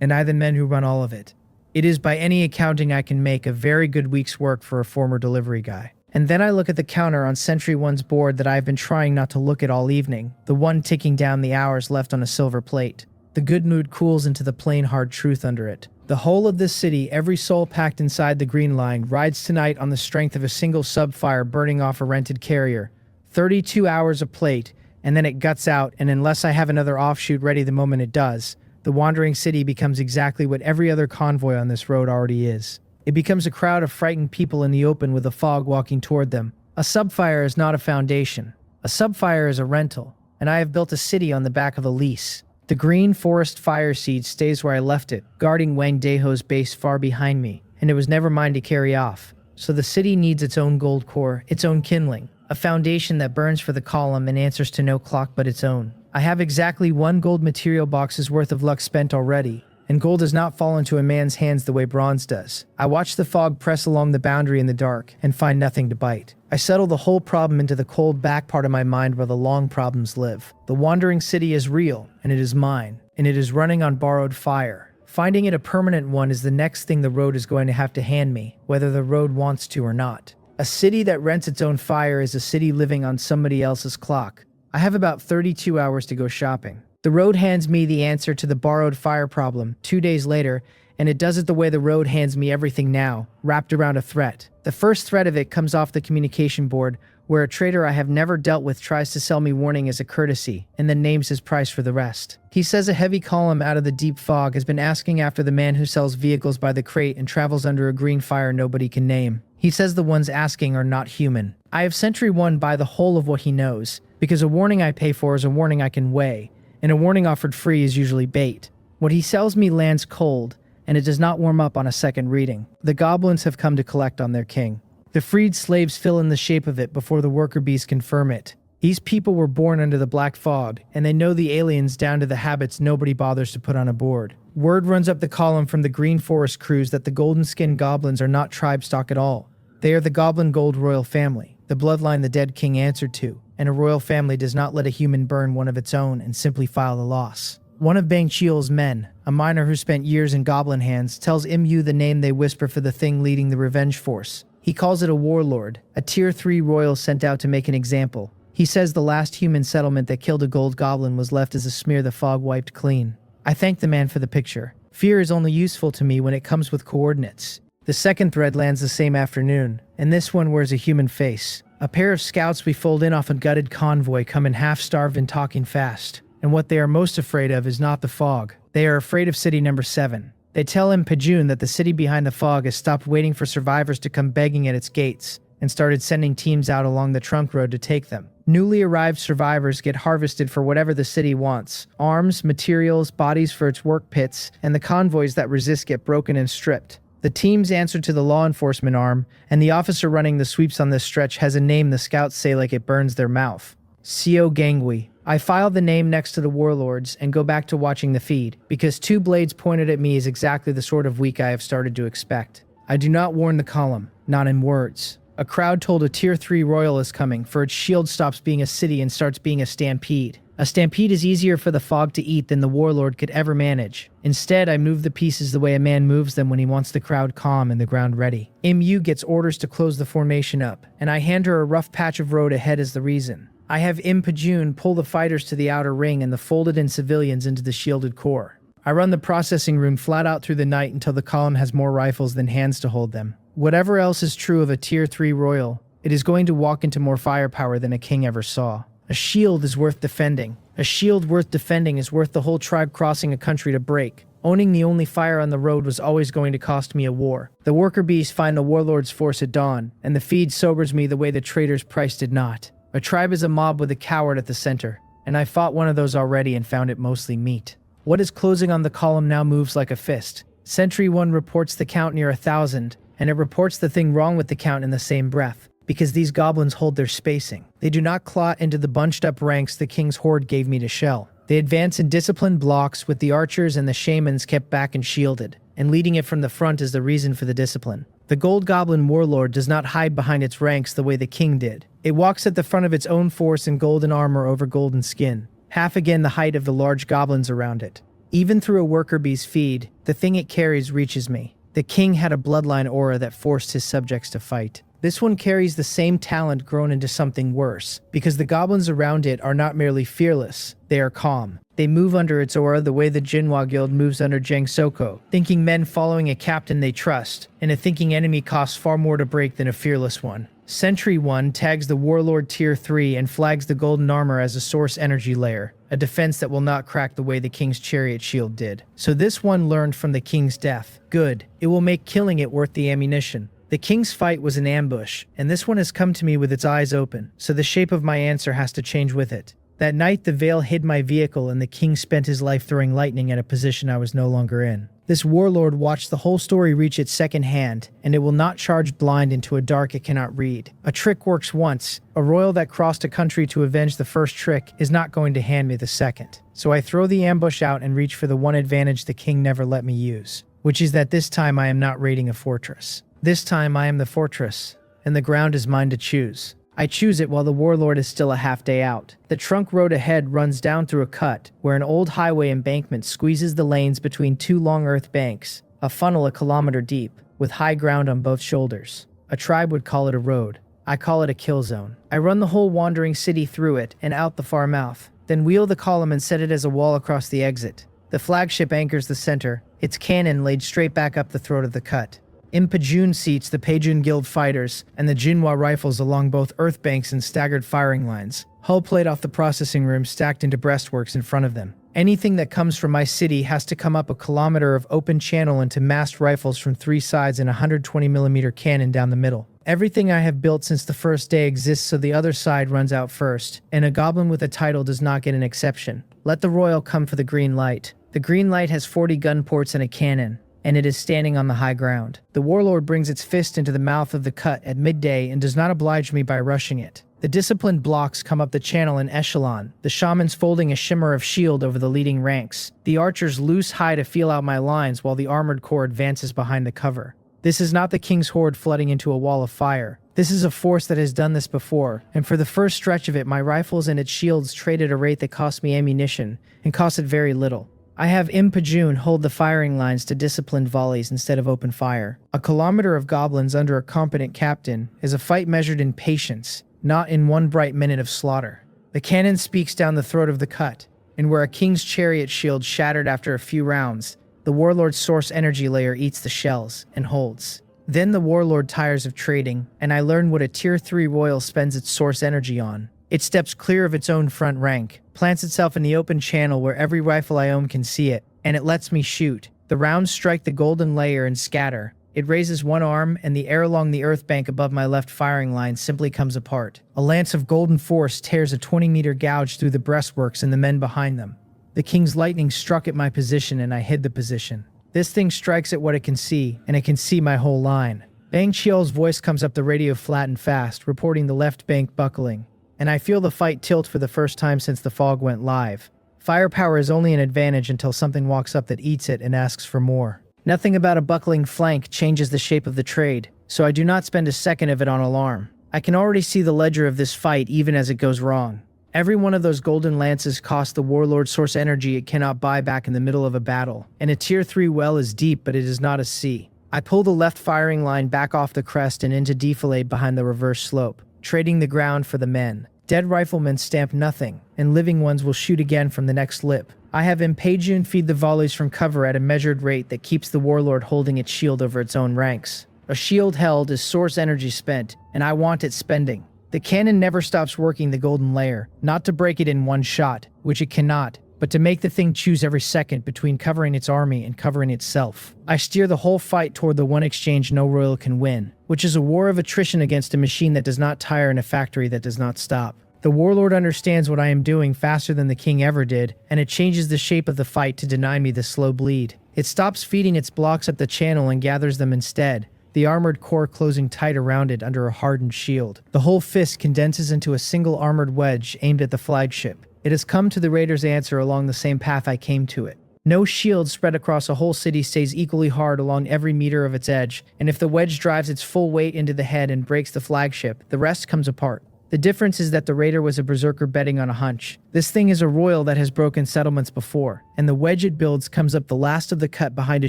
and I the men who run all of it. It is by any accounting I can make a very good week's work for a former delivery guy. And then I look at the counter on Sentry 1's board that I've been trying not to look at all evening, the one ticking down the hours left on a silver plate. The good mood cools into the plain hard truth under it. The whole of this city, every soul packed inside the green line, rides tonight on the strength of a single sub-fire burning off a rented carrier. 32 hours of plate, and then it guts out, and unless I have another offshoot ready the moment it does, the Wandering City becomes exactly what every other convoy on this road already is. It becomes a crowd of frightened people in the open with a fog walking toward them. A subfire is not a foundation. A subfire is a rental. and I have built a city on the back of a lease. The green forest fire seed stays where I left it, guarding Wang Daho's base far behind me, and it was never mine to carry off. So the city needs its own gold core, its own kindling, a foundation that burns for the column and answers to no clock but its own. I have exactly 1 gold material box's worth of luck spent already, and gold does not fall into a man's hands the way bronze does. I watch the fog press along the boundary in the dark and find nothing to bite. I settle the whole problem into the cold back part of my mind where the long problems live. The wandering city is real, and it is mine, and it is running on borrowed fire. Finding it a permanent one is the next thing the road is going to have to hand me, whether the road wants to or not. A city that rents its own fire is a city living on somebody else's clock. I have about 32 hours to go shopping. The road hands me the answer to the borrowed fire problem 2 days later, and it does it the way the road hands me everything now, wrapped around a threat. The first threat of it comes off the communication board, where a trader I have never dealt with tries to sell me warning as a courtesy, and then names his price for the rest. He says a heavy column out of the deep fog has been asking after the man who sells vehicles by the crate and travels under a green fire nobody can name. He says the ones asking are not human. I have Sentry 1 buy the whole of what he knows, because a warning I pay for is a warning I can weigh, and a warning offered free is usually bait. What he sells me lands cold, and it does not warm up on a second reading. The goblins have come to collect on their king. The freed slaves fill in the shape of it before the worker bees confirm it. These people were born under the black fog, and they know the aliens down to the habits nobody bothers to put on a board. Word runs up the column from the Green Forest crews that the golden-skinned goblins are not tribe stock at all. They are the Goblin Gold royal family, the bloodline the dead king answered to, and a royal family does not let a human burn one of its own and simply file the loss. One of Bang Chiol's men, a miner who spent years in goblin hands, tells Mu the name they whisper for the thing leading the revenge force. He calls it a warlord, a tier 3 royal sent out to make an example. He says the last human settlement that killed a gold goblin was left as a smear the fog wiped clean. I thank the man for the picture. Fear is only useful to me when it comes with coordinates. The second thread lands the same afternoon, and this one wears a human face. A pair of scouts we fold in off a gutted convoy come in half-starved and talking fast. And what they are most afraid of is not the fog. They are afraid of city number 7. They tell Pajun that the city behind the fog has stopped waiting for survivors to come begging at its gates and started sending teams out along the trunk road to take them. Newly arrived survivors get harvested for whatever the city wants. Arms, materials, bodies for its work pits, and the convoys that resist get broken and stripped. The teams answer to the law enforcement arm, and the officer running the sweeps on this stretch has a name the scouts say like it burns their mouth. Seo Gangwi. I file the name next to the warlords and go back to watching the feed, because 2 blades pointed at me is exactly the sort of week I have started to expect. I do not warn the column, not in words. A crowd told a tier 3 royal is coming, for its shield stops being a city and starts being a stampede. A stampede is easier for the fog to eat than the warlord could ever manage. Instead, I move the pieces the way a man moves them when he wants the crowd calm and the ground ready. Mu gets orders to close the formation up, and I hand her a rough patch of road ahead as the reason. I have Pajun pull the fighters to the outer ring and the folded-in civilians into the shielded core. I run the processing room flat out through the night until the column has more rifles than hands to hold them. Whatever else is true of a tier 3 royal, it is going to walk into more firepower than a king ever saw. A shield is worth defending. A shield worth defending is worth the whole tribe crossing a country to break. Owning the only fire on the road was always going to cost me a war. The worker bees find the warlord's force at dawn, and the feed sobers me the way the trader's price did not. A tribe is a mob with a coward at the center, and I fought one of those already and found it mostly meat. What is closing on the column now moves like a fist. Sentry 1 reports the count near 1,000, and it reports the thing wrong with the count in the same breath, because these goblins hold their spacing. They do not clot into the bunched-up ranks the king's hoard gave me to shell. They advance in disciplined blocks with the archers and the shamans kept back and shielded, and leading it from the front is the reason for the discipline. The Gold Goblin Warlord does not hide behind its ranks the way the king did. It walks at the front of its own force in golden armor over golden skin, half again the height of the large goblins around it. Even through a worker bee's feed, the thing it carries reaches me. The king had a bloodline aura that forced his subjects to fight. This one carries the same talent grown into something worse, because the goblins around it are not merely fearless, they are calm. They move under its aura the way the Jinhua Guild moves under Jang Soko, thinking men following a captain they trust, and a thinking enemy costs far more to break than a fearless one. Sentry 1 tags the Warlord Tier 3 and flags the golden armor as a source energy layer, a defense that will not crack the way the king's chariot shield did. So this one learned from the king's death. Good. It will make killing it worth the ammunition. The king's fight was an ambush, and this one has come to me with its eyes open, so the shape of my answer has to change with it. That night, the veil hid my vehicle and the king spent his life throwing lightning at a position I was no longer in. This warlord watched the whole story reach its second hand, and it will not charge blind into a dark it cannot read. A trick works once. A royal that crossed a country to avenge the first trick is not going to hand me the second. So I throw the ambush out and reach for the one advantage the king never let me use, which is that this time I am not raiding a fortress. This time I am the fortress, and the ground is mine to choose. I choose it while the warlord is still a half day out. The trunk road ahead runs down through a cut, where an old highway embankment squeezes the lanes between two long earth banks, a funnel a kilometer deep, with high ground on both shoulders. A tribe would call it a road. I call it a kill zone. I run the whole wandering city through it and out the far mouth, then wheel the column and set it as a wall across the exit. The flagship anchors the center, its cannon laid straight back up the throat of the cut. Impajun seats the Peijun Guild fighters and the Jinhua rifles along both earth banks in staggered firing lines, hull plate off the processing room stacked into breastworks in front of them. Anything that comes from my city has to come up a kilometer of open channel into massed rifles from three sides and a 120mm cannon down the middle. Everything I have built since the first day exists so the other side runs out first, and a goblin with a title does not get an exception. Let the royal come for the green light. The green light has 40 gun ports and a cannon, and it is standing on the high ground. The warlord brings its fist into the mouth of the cut at midday and does not oblige me by rushing it. The disciplined blocks come up the channel in echelon, the shamans folding a shimmer of shield over the leading ranks. The archers loose high to feel out my lines while the armored corps advances behind the cover. This is not the king's horde flooding into a wall of fire. This is a force that has done this before, and for the first stretch of it my rifles and its shields trade at a rate that cost me ammunition, and cost it very little. I have Impajun hold the firing lines to disciplined volleys instead of open fire. A kilometer of goblins under a competent captain is a fight measured in patience, not in one bright minute of slaughter. The cannon speaks down the throat of the cut, and where a king's chariot shield shattered after a few rounds, the warlord's source energy layer eats the shells and holds. Then the warlord tires of trading, and I learn what a tier 3 royal spends its source energy on. It steps clear of its own front rank, plants itself in the open channel where every rifle I own can see it, and it lets me shoot. The rounds strike the golden layer and scatter. It raises one arm, and the air along the earth bank above my left firing line simply comes apart. A lance of golden force tears a 20-meter gouge through the breastworks and the men behind them. The king's lightning struck at my position, and I hid the position. This thing strikes at what it can see, and it can see my whole line. Bang Chiel's voice comes up the radio flat and fast, reporting the left bank buckling, and I feel the fight tilt for the first time since the fog went live. Firepower is only an advantage until something walks up that eats it and asks for more. Nothing about a buckling flank changes the shape of the trade, so I do not spend a second of it on alarm. I can already see the ledger of this fight even as it goes wrong. Every one of those golden lances costs the warlord source energy it cannot buy back in the middle of a battle, and a tier 3 well is deep but it is not a sea. I pull the left firing line back off the crest and into defilade behind the reverse slope, trading the ground for the men. Dead riflemen stamp nothing, and living ones will shoot again from the next lip. I have Impajun feed the volleys from cover at a measured rate that keeps the warlord holding its shield over its own ranks. A shield held is source energy spent, and I want it spending. The cannon never stops working the golden layer, not to break it in one shot, which it cannot, but to make the thing choose every second between covering its army and covering itself. I steer the whole fight toward the one exchange no royal can win, which is a war of attrition against a machine that does not tire and a factory that does not stop. The warlord understands what I am doing faster than the king ever did, and it changes the shape of the fight to deny me the slow bleed. It stops feeding its blocks up the channel and gathers them instead, the armored core closing tight around it under a hardened shield. The whole fist condenses into a single armored wedge aimed at the flagship. It has come to the raiders' answer along the same path I came to it. No shield spread across a whole city stays equally hard along every meter of its edge, and if the wedge drives its full weight into the head and breaks the flagship, the rest comes apart. The difference is that the raider was a berserker betting on a hunch. This thing is a royal that has broken settlements before, and the wedge it builds comes up the last of the cut behind a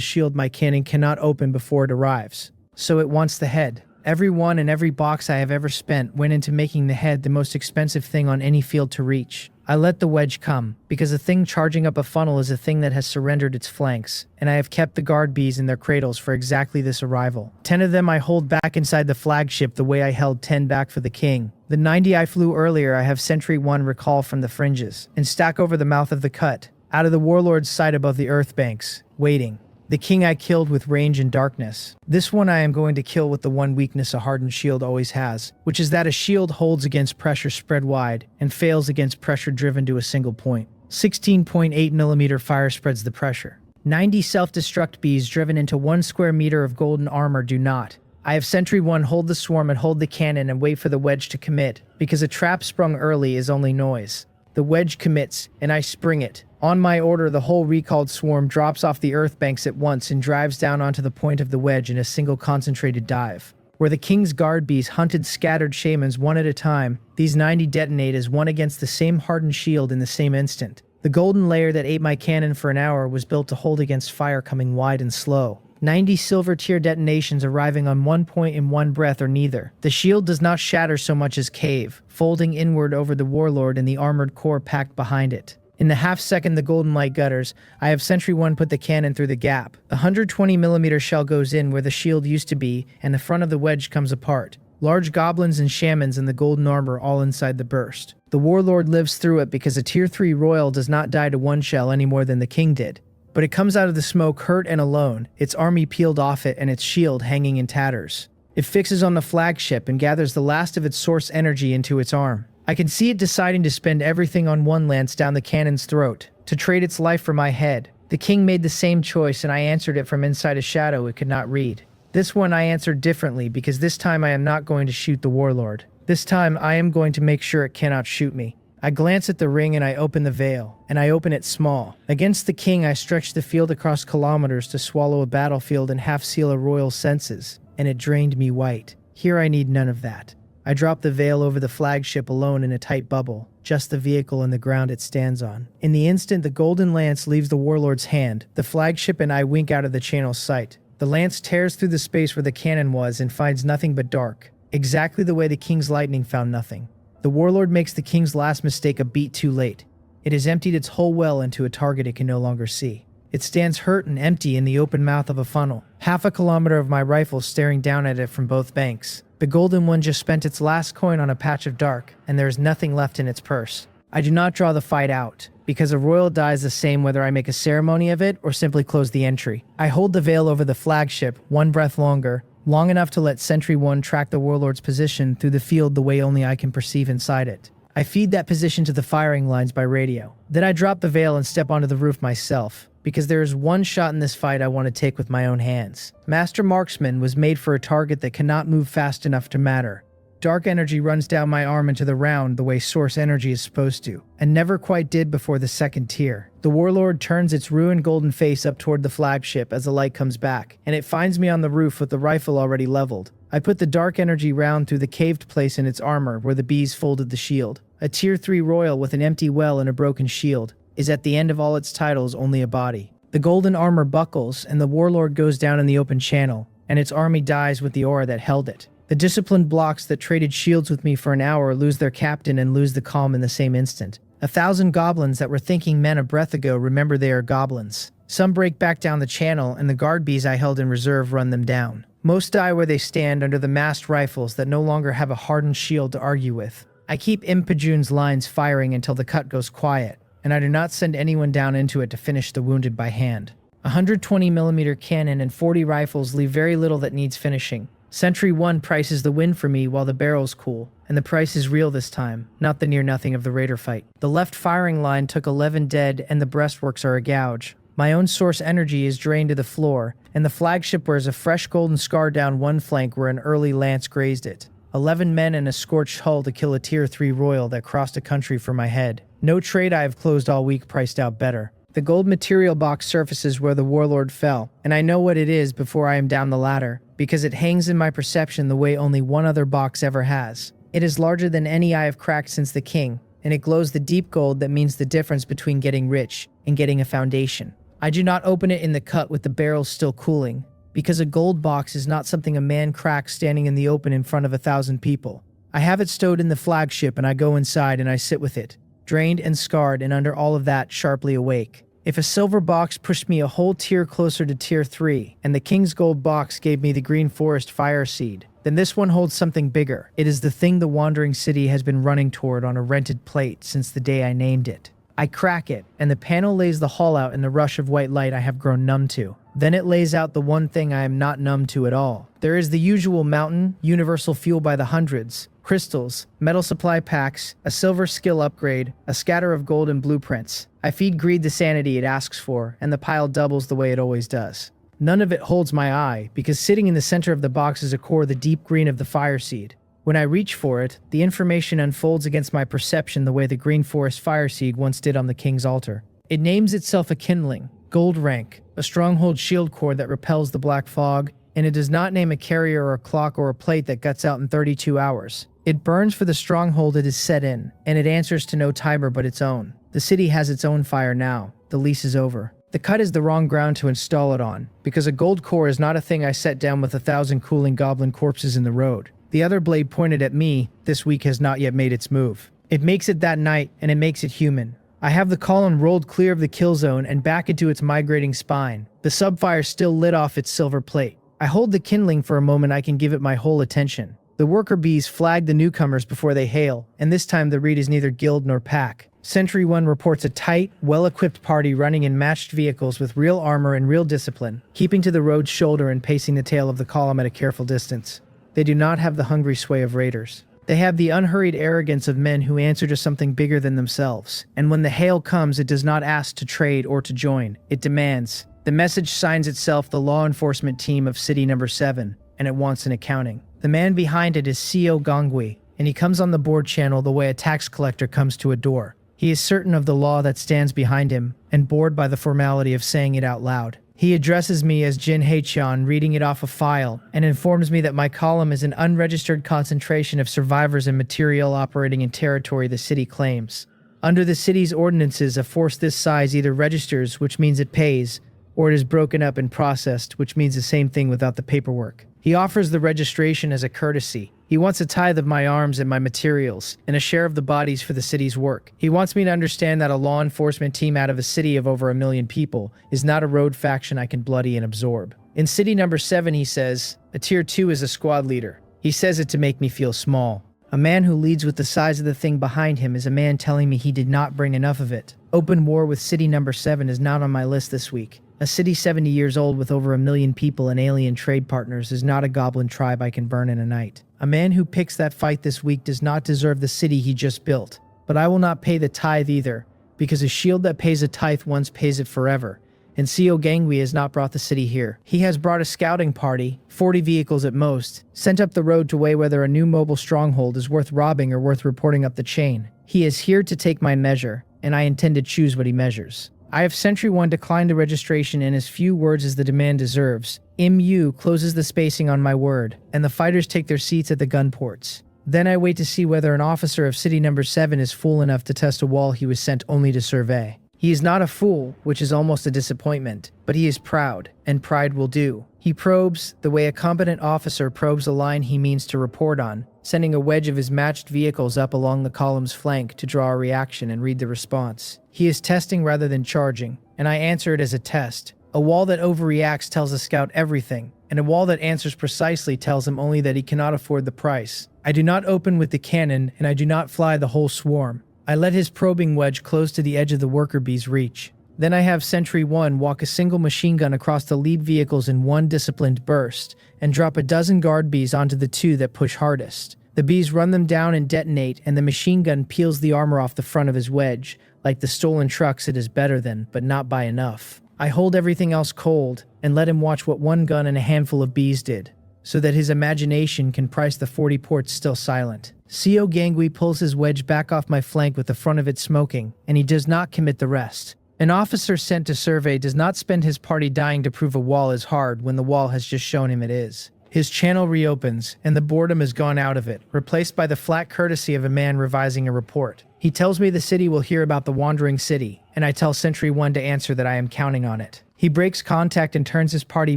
shield my cannon cannot open before it arrives. So it wants the head. Every one and every box I have ever spent went into making the head the most expensive thing on any field to reach. I let the wedge come, because a thing charging up a funnel is a thing that has surrendered its flanks, and I have kept the guard bees in their cradles for exactly this arrival. 10 of them I hold back inside the flagship the way I held 10 back for the king. The 90 I flew earlier I have Sentry 1 recall from the fringes, and stack over the mouth of the cut, out of the warlord's sight above the earth banks, waiting. The king I killed with range and darkness. This one I am going to kill with the one weakness a hardened shield always has, which is that a shield holds against pressure spread wide and fails against pressure driven to a single point. 16.8mm fire spreads the pressure. 90 self-destruct bees driven into 1 square meter of golden armor do not. I have Sentry 1 hold the swarm and hold the cannon and wait for the wedge to commit, because a trap sprung early is only noise. The wedge commits, and I spring it. On my order, the whole recalled swarm drops off the earth banks at once and drives down onto the point of the wedge in a single concentrated dive. Where the king's guard bees hunted scattered shamans one at a time, these 90 detonate as one against the same hardened shield in the same instant. The golden layer that ate my cannon for an hour was built to hold against fire coming wide and slow. 90 silver tier detonations arriving on one point in one breath or neither. The shield does not shatter so much as cave, folding inward over the warlord and the armored core packed behind it. In the half second the golden light gutters, I have Sentry 1 put the cannon through the gap. The 120mm shell goes in where the shield used to be, and the front of the wedge comes apart. Large goblins and shamans in the golden armor all inside the burst. The warlord lives through it because a tier 3 royal does not die to one shell any more than the king did. But it comes out of the smoke hurt and alone, its army peeled off it and its shield hanging in tatters. It fixes on the flagship and gathers the last of its source energy into its arm. I can see it deciding to spend everything on one lance down the cannon's throat, to trade its life for my head. The king made the same choice and I answered it from inside a shadow it could not read. This one I answered differently because this time I am not going to shoot the warlord. This time I am going to make sure it cannot shoot me. I glance at the ring and I open the veil, and I open it small. Against the king I stretch the field across kilometers to swallow a battlefield and half seal a royal's senses, and it drained me white. Here I need none of that. I drop the veil over the flagship alone in a tight bubble, just the vehicle and the ground it stands on. In the instant the golden lance leaves the warlord's hand, the flagship and I wink out of the channel's sight. The lance tears through the space where the cannon was and finds nothing but dark, exactly the way the king's lightning found nothing. The warlord makes the king's last mistake a beat too late. It has emptied its whole well into a target it can no longer see. It stands hurt and empty in the open mouth of a funnel, half a kilometer of my rifle staring down at it from both banks. The golden one just spent its last coin on a patch of dark, and there is nothing left in its purse. I do not draw the fight out, because a royal dies the same whether I make a ceremony of it or simply close the entry. I hold the veil over the flagship, one breath longer, long enough to let Sentry 1 track the warlord's position through the field the way only I can perceive inside it. I feed that position to the firing lines by radio. Then I drop the veil and step onto the roof myself, because there is one shot in this fight I want to take with my own hands. Master Marksman was made for a target that cannot move fast enough to matter. Dark energy runs down my arm into the round the way source energy is supposed to, and never quite did before the second tier. The warlord turns its ruined golden face up toward the flagship as the light comes back, and it finds me on the roof with the rifle already leveled. I put the dark energy round through the caved place in its armor where the bees folded the shield. A tier 3 royal with an empty well and a broken shield is at the end of all its titles only a body. The golden armor buckles and the warlord goes down in the open channel, and its army dies with the aura that held it. The disciplined blocks that traded shields with me for an hour lose their captain and lose the calm in the same instant. 1,000 goblins that were thinking men a breath ago remember they are goblins. Some break back down the channel, and the guard bees I held in reserve run them down. Most die where they stand under the massed rifles that no longer have a hardened shield to argue with. I keep Impajun's lines firing until the cut goes quiet, and I do not send anyone down into it to finish the wounded by hand. 120mm cannon and 40 rifles leave very little that needs finishing. Sentry 1 prices the win for me while the barrels cool, and the price is real this time, not the near-nothing of the raider fight. The left firing line took 11 dead and the breastworks are a gouge. My own source energy is drained to the floor, and the flagship wears a fresh golden scar down one flank where an early lance grazed it. 11 men and a scorched hull to kill a tier 3 royal that crossed a country for my head. No trade I have closed all week priced out better. The gold material box surfaces where the warlord fell, and I know what it is before I am down the ladder, because it hangs in my perception the way only one other box ever has. It is larger than any I have cracked since the king, and it glows the deep gold that means the difference between getting rich and getting a foundation. I do not open it in the cut with the barrels still cooling, because a gold box is not something a man cracks standing in the open in front of 1,000 people. I have it stowed in the flagship and I go inside and I sit with it, drained and scarred and under all of that sharply awake. If a silver box pushed me a whole tier closer to tier 3, and the king's gold box gave me the green forest fire seed, then this one holds something bigger. It is the thing the wandering city has been running toward on a rented plate since the day I named it. I crack it, and the panel lays the hull out in the rush of white light I have grown numb to. Then it lays out the one thing I am not numb to at all. There is the usual mountain, universal fuel by the hundreds, crystals, metal supply packs, a silver skill upgrade, a scatter of gold and blueprints. I feed greed the sanity it asks for, and the pile doubles the way it always does. None of it holds my eye, because sitting in the center of the box is a core the deep green of the fire seed. When I reach for it, the information unfolds against my perception the way the green forest fire seed once did on the king's altar. It names itself a kindling, gold rank, a stronghold shield core that repels the black fog, and it does not name a carrier or a clock or a plate that guts out in 32 hours. It burns for the stronghold it is set in, and it answers to no timer but its own. The city has its own fire now. The lease is over. The cut is the wrong ground to install it on, because a gold core is not a thing I set down with 1,000 cooling goblin corpses in the road. The other blade pointed at me this week has not yet made its move. It makes it that night, and it makes it human. I have the column rolled clear of the kill zone and back into its migrating spine. The subfire still lit off its silver plate. I hold the kindling for a moment I can give it my whole attention. The worker bees flag the newcomers before they hail, and this time the read is neither guild nor pack. Sentry 1 reports a tight, well-equipped party running in matched vehicles with real armor and real discipline, keeping to the road's shoulder and pacing the tail of the column at a careful distance. They do not have the hungry sway of raiders. They have the unhurried arrogance of men who answer to something bigger than themselves. And when the hail comes, it does not ask to trade or to join. It demands. The message signs itself the law enforcement team of City Number 7, and it wants an accounting. The man behind it is CEO Gongui, and he comes on the board channel the way a tax collector comes to a door. He is certain of the law that stands behind him, and bored by the formality of saying it out loud. He addresses me as Jin Haechan, reading it off a file, and informs me that my column is an unregistered concentration of survivors and material operating in territory the city claims. Under the city's ordinances, a force this size either registers, which means it pays, or it is broken up and processed, which means the same thing without the paperwork. He offers the registration as a courtesy. He wants a tithe of my arms and my materials, and a share of the bodies for the city's work. He wants me to understand that a law enforcement team out of a city of over 1 million people is not a road faction I can bloody and absorb. In City Number 7, he says, a Tier 2 is a squad leader. He says it to make me feel small. A man who leads with the size of the thing behind him is a man telling me he did not bring enough of it. Open war with City Number 7 is not on my list this week. A city 70 years old with over 1 million people and alien trade partners is not a goblin tribe I can burn in a night. A man who picks that fight this week does not deserve the city he just built. But I will not pay the tithe either, because a shield that pays a tithe once pays it forever. And CEO Gangui has not brought the city here. He has brought a scouting party, 40 vehicles at most, sent up the road to weigh whether a new mobile stronghold is worth robbing or worth reporting up the chain. He is here to take my measure, and I intend to choose what he measures. I have Sentry 1 decline the registration in as few words as the demand deserves. MU closes the spacing on my word, and the fighters take their seats at the gun ports. Then I wait to see whether an officer of City Number 7 is fool enough to test a wall he was sent only to survey. He is not a fool, which is almost a disappointment, but he is proud, and pride will do. He probes the way a competent officer probes a line he means to report on, sending a wedge of his matched vehicles up along the column's flank to draw a reaction and read the response. He is testing rather than charging, and I answer it as a test. A wall that overreacts tells a scout everything, and a wall that answers precisely tells him only that he cannot afford the price. I do not open with the cannon, and I do not fly the whole swarm. I let his probing wedge close to the edge of the worker bee's reach. Then I have Sentry 1 walk a single machine gun across the lead vehicles in one disciplined burst, and drop a dozen guard bees onto the two that push hardest. The bees run them down and detonate, and the machine gun peels the armor off the front of his wedge. Like the stolen trucks it is better than, but not by enough. I hold everything else cold, and let him watch what one gun and a handful of bees did, so that his imagination can price the 40 ports still silent. CEO Gangui pulls his wedge back off my flank with the front of it smoking, and he does not commit the rest. An officer sent to survey does not spend his party dying to prove a wall is hard when the wall has just shown him it is. His channel reopens, and the boredom has gone out of it, replaced by the flat courtesy of a man revising a report. He tells me the city will hear about the wandering city, and I tell Sentry 1 to answer that I am counting on it. He breaks contact and turns his party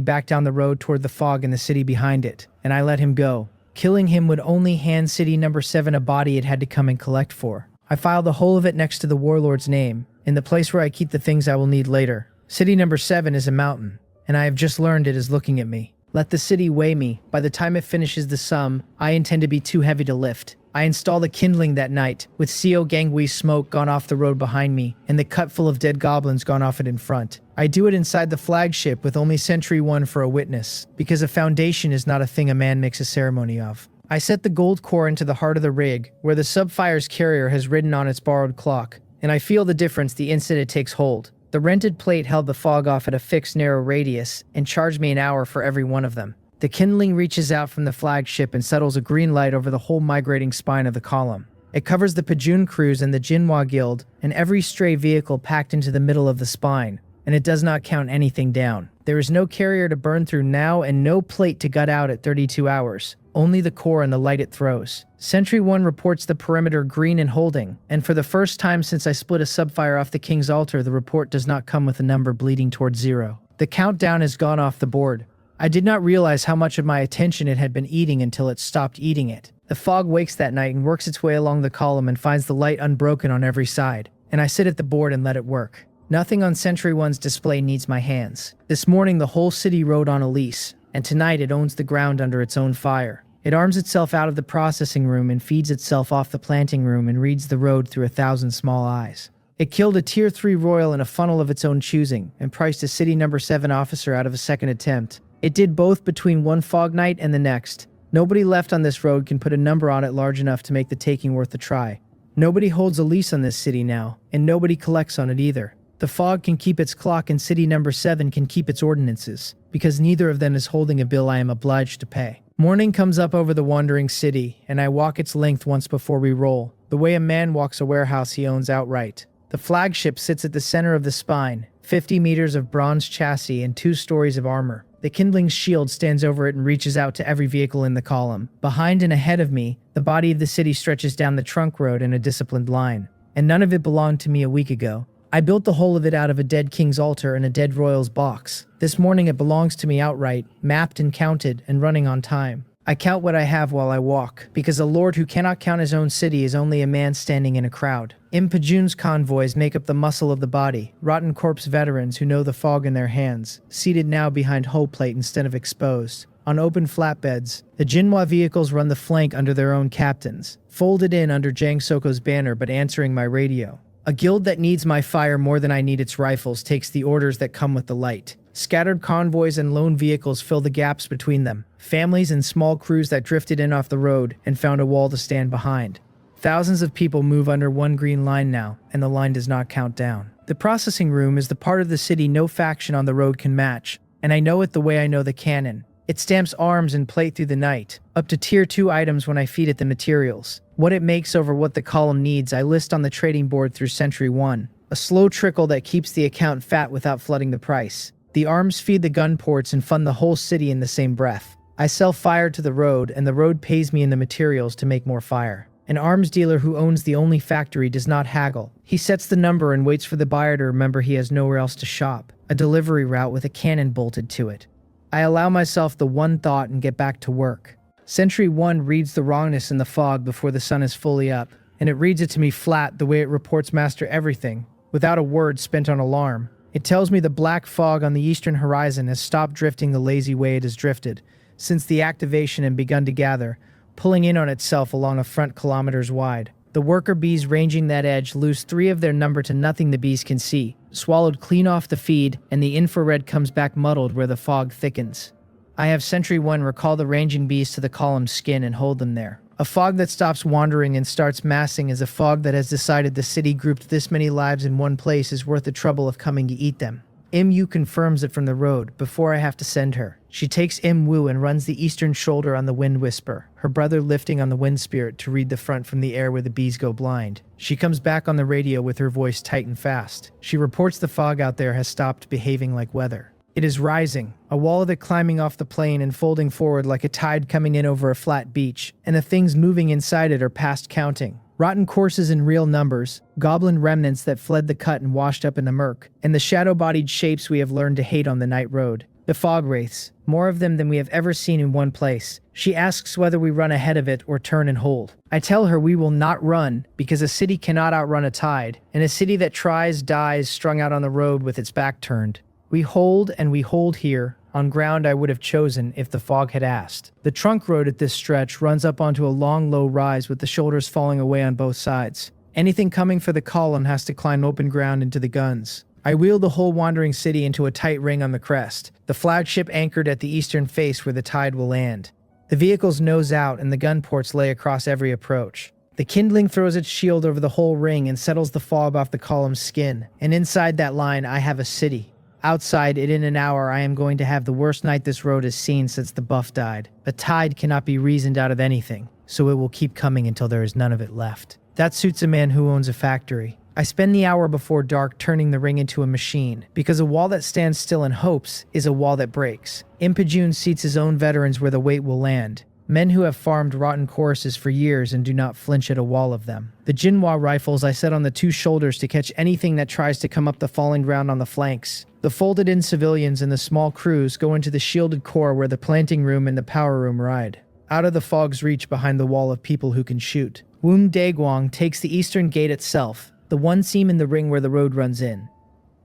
back down the road toward the fog and the city behind it, and I let him go. Killing him would only hand City Number 7 a body it had to come and collect for. I file the whole of it next to the warlord's name, in the place where I keep the things I will need later. City Number 7 is a mountain, and I have just learned it is looking at me. Let the city weigh me. By the time it finishes the sum, I intend to be too heavy to lift. I install the kindling that night, with CO Gangui's smoke gone off the road behind me, and the cut full of dead goblins gone off it in front. I do it inside the flagship with only Sentry 1 for a witness, because a foundation is not a thing a man makes a ceremony of. I set the gold core into the heart of the rig, where the Subfire's carrier has ridden on its borrowed clock, and I feel the difference the instant it takes hold. The rented plate held the fog off at a fixed narrow radius, and charged me an hour for every one of them. The kindling reaches out from the flagship and settles a green light over the whole migrating spine of the column. It covers the Pajun crews and the Jinhwa Guild, and every stray vehicle packed into the middle of the spine, and it does not count anything down. There is no carrier to burn through now and no plate to gut out at 32 hours. Only the core and the light it throws. Sentry 1 reports the perimeter green and holding, and for the first time since I split a Subfire off the King's altar, the report does not come with a number bleeding towards 0. The countdown has gone off the board. I did not realize how much of my attention it had been eating until it stopped eating it. The fog wakes that night and works its way along the column and finds the light unbroken on every side, and I sit at the board and let it work. Nothing on Sentry 1's display needs my hands. This morning the whole city rode on a lease, and tonight it owns the ground under its own fire. It arms itself out of the processing room and feeds itself off the planting room and reads the road through 1,000 small eyes. It killed a Tier 3 royal in a funnel of its own choosing and priced a City No. 7 officer out of a second attempt. It did both between one fog night and the next. Nobody left on this road can put a number on it large enough to make the taking worth a try. Nobody holds a lease on this city now, and nobody collects on it either. The fog can keep its clock and City No. 7 can keep its ordinances, because neither of them is holding a bill I am obliged to pay. Morning comes up over the wandering city, and I walk its length once before we roll, the way a man walks a warehouse he owns outright. The flagship sits at the center of the spine, 50 meters of bronze chassis and 2 stories of armor. The kindling shield stands over it and reaches out to every vehicle in the column. Behind and ahead of me, the body of the city stretches down the trunk road in a disciplined line, and none of it belonged to me a week ago. I built the whole of it out of a dead king's altar and a dead royal's box. This morning it belongs to me outright, mapped and counted, and running on time. I count what I have while I walk, because a lord who cannot count his own city is only a man standing in a crowd. Impajun's convoys make up the muscle of the body, rotten corpse veterans who know the fog in their hands, seated now behind hull plate instead of exposed. On open flatbeds, the Jinhwa vehicles run the flank under their own captains, folded in under Jang Soko's banner but answering my radio. A guild that needs my fire more than I need its rifles takes the orders that come with the light. Scattered convoys and lone vehicles fill the gaps between them. Families and small crews that drifted in off the road and found a wall to stand behind. Thousands of people move under one green line now, and the line does not count down. The processing room is the part of the city no faction on the road can match, and I know it the way I know the cannon. It stamps arms and plate through the night, up to Tier 2 items when I feed it the materials. What it makes over what the column needs I list on the trading board through Sentry 1. A slow trickle that keeps the account fat without flooding the price. The arms feed the gun ports and fund the whole city in the same breath. I sell fire to the road, and the road pays me in the materials to make more fire. An arms dealer who owns the only factory does not haggle. He sets the number and waits for the buyer to remember he has nowhere else to shop. A delivery route with a cannon bolted to it. I allow myself the one thought and get back to work. Sentry 1 reads the wrongness in the fog before the sun is fully up, and it reads it to me flat the way it reports master everything, without a word spent on alarm. It tells me the black fog on the eastern horizon has stopped drifting the lazy way it has drifted, since the activation had begun to gather, pulling in on itself along a front kilometers wide. The worker bees ranging that edge lose 3 of their number to nothing the bees can see, swallowed clean off the feed, and the infrared comes back muddled where the fog thickens. I have Sentry 1 recall the ranging bees to the column's skin and hold them there. A fog that stops wandering and starts massing is a fog that has decided the city grouped this many lives in one place is worth the trouble of coming to eat them. Mu confirms it from the road before I have to send her. She takes Wu and runs the eastern shoulder on the Wind Whisper, her brother lifting on the Wind Spirit to read the front from the air where the bees go blind. She comes back on the radio with her voice tight and fast. She reports the fog out there has stopped behaving like weather. It is rising, a wall of it climbing off the plain and folding forward like a tide coming in over a flat beach, and the things moving inside it are past counting. Rotten corpses in real numbers, goblin remnants that fled the cut and washed up in the murk, and the shadow-bodied shapes we have learned to hate on the night road. The fog wraiths, more of them than we have ever seen in one place. She asks whether we run ahead of it or turn and hold. I tell her we will not run, because a city cannot outrun a tide, and a city that tries dies strung out on the road with its back turned. We hold and we hold here, on ground I would have chosen if the fog had asked. The trunk road at this stretch runs up onto a long low rise with the shoulders falling away on both sides. Anything coming for the column has to climb open ground into the guns. I wheeled the whole wandering city into a tight ring on the crest, the flagship anchored at the eastern face where the tide will land. The vehicles nose out and the gun ports lay across every approach. The kindling throws its shield over the whole ring and settles the fog off the column's skin, and inside that line I have a city. Outside it in an hour I am going to have the worst night this road has seen since the buff died. A tide cannot be reasoned out of anything, so it will keep coming until there is none of it left. That suits a man who owns a factory. I spend the hour before dark turning the ring into a machine, because a wall that stands still and hopes is a wall that breaks. Impajun seats his own veterans where the weight will land. Men who have farmed rotten choruses for years and do not flinch at a wall of them. The Jinhua rifles I set on the two shoulders to catch anything that tries to come up the falling ground on the flanks. The folded-in civilians and the small crews go into the shielded core where the planting room and the power room ride. Out of the fog's reach behind the wall of people who can shoot. Woon Daeguang takes the eastern gate itself, the one seam in the ring where the road runs in.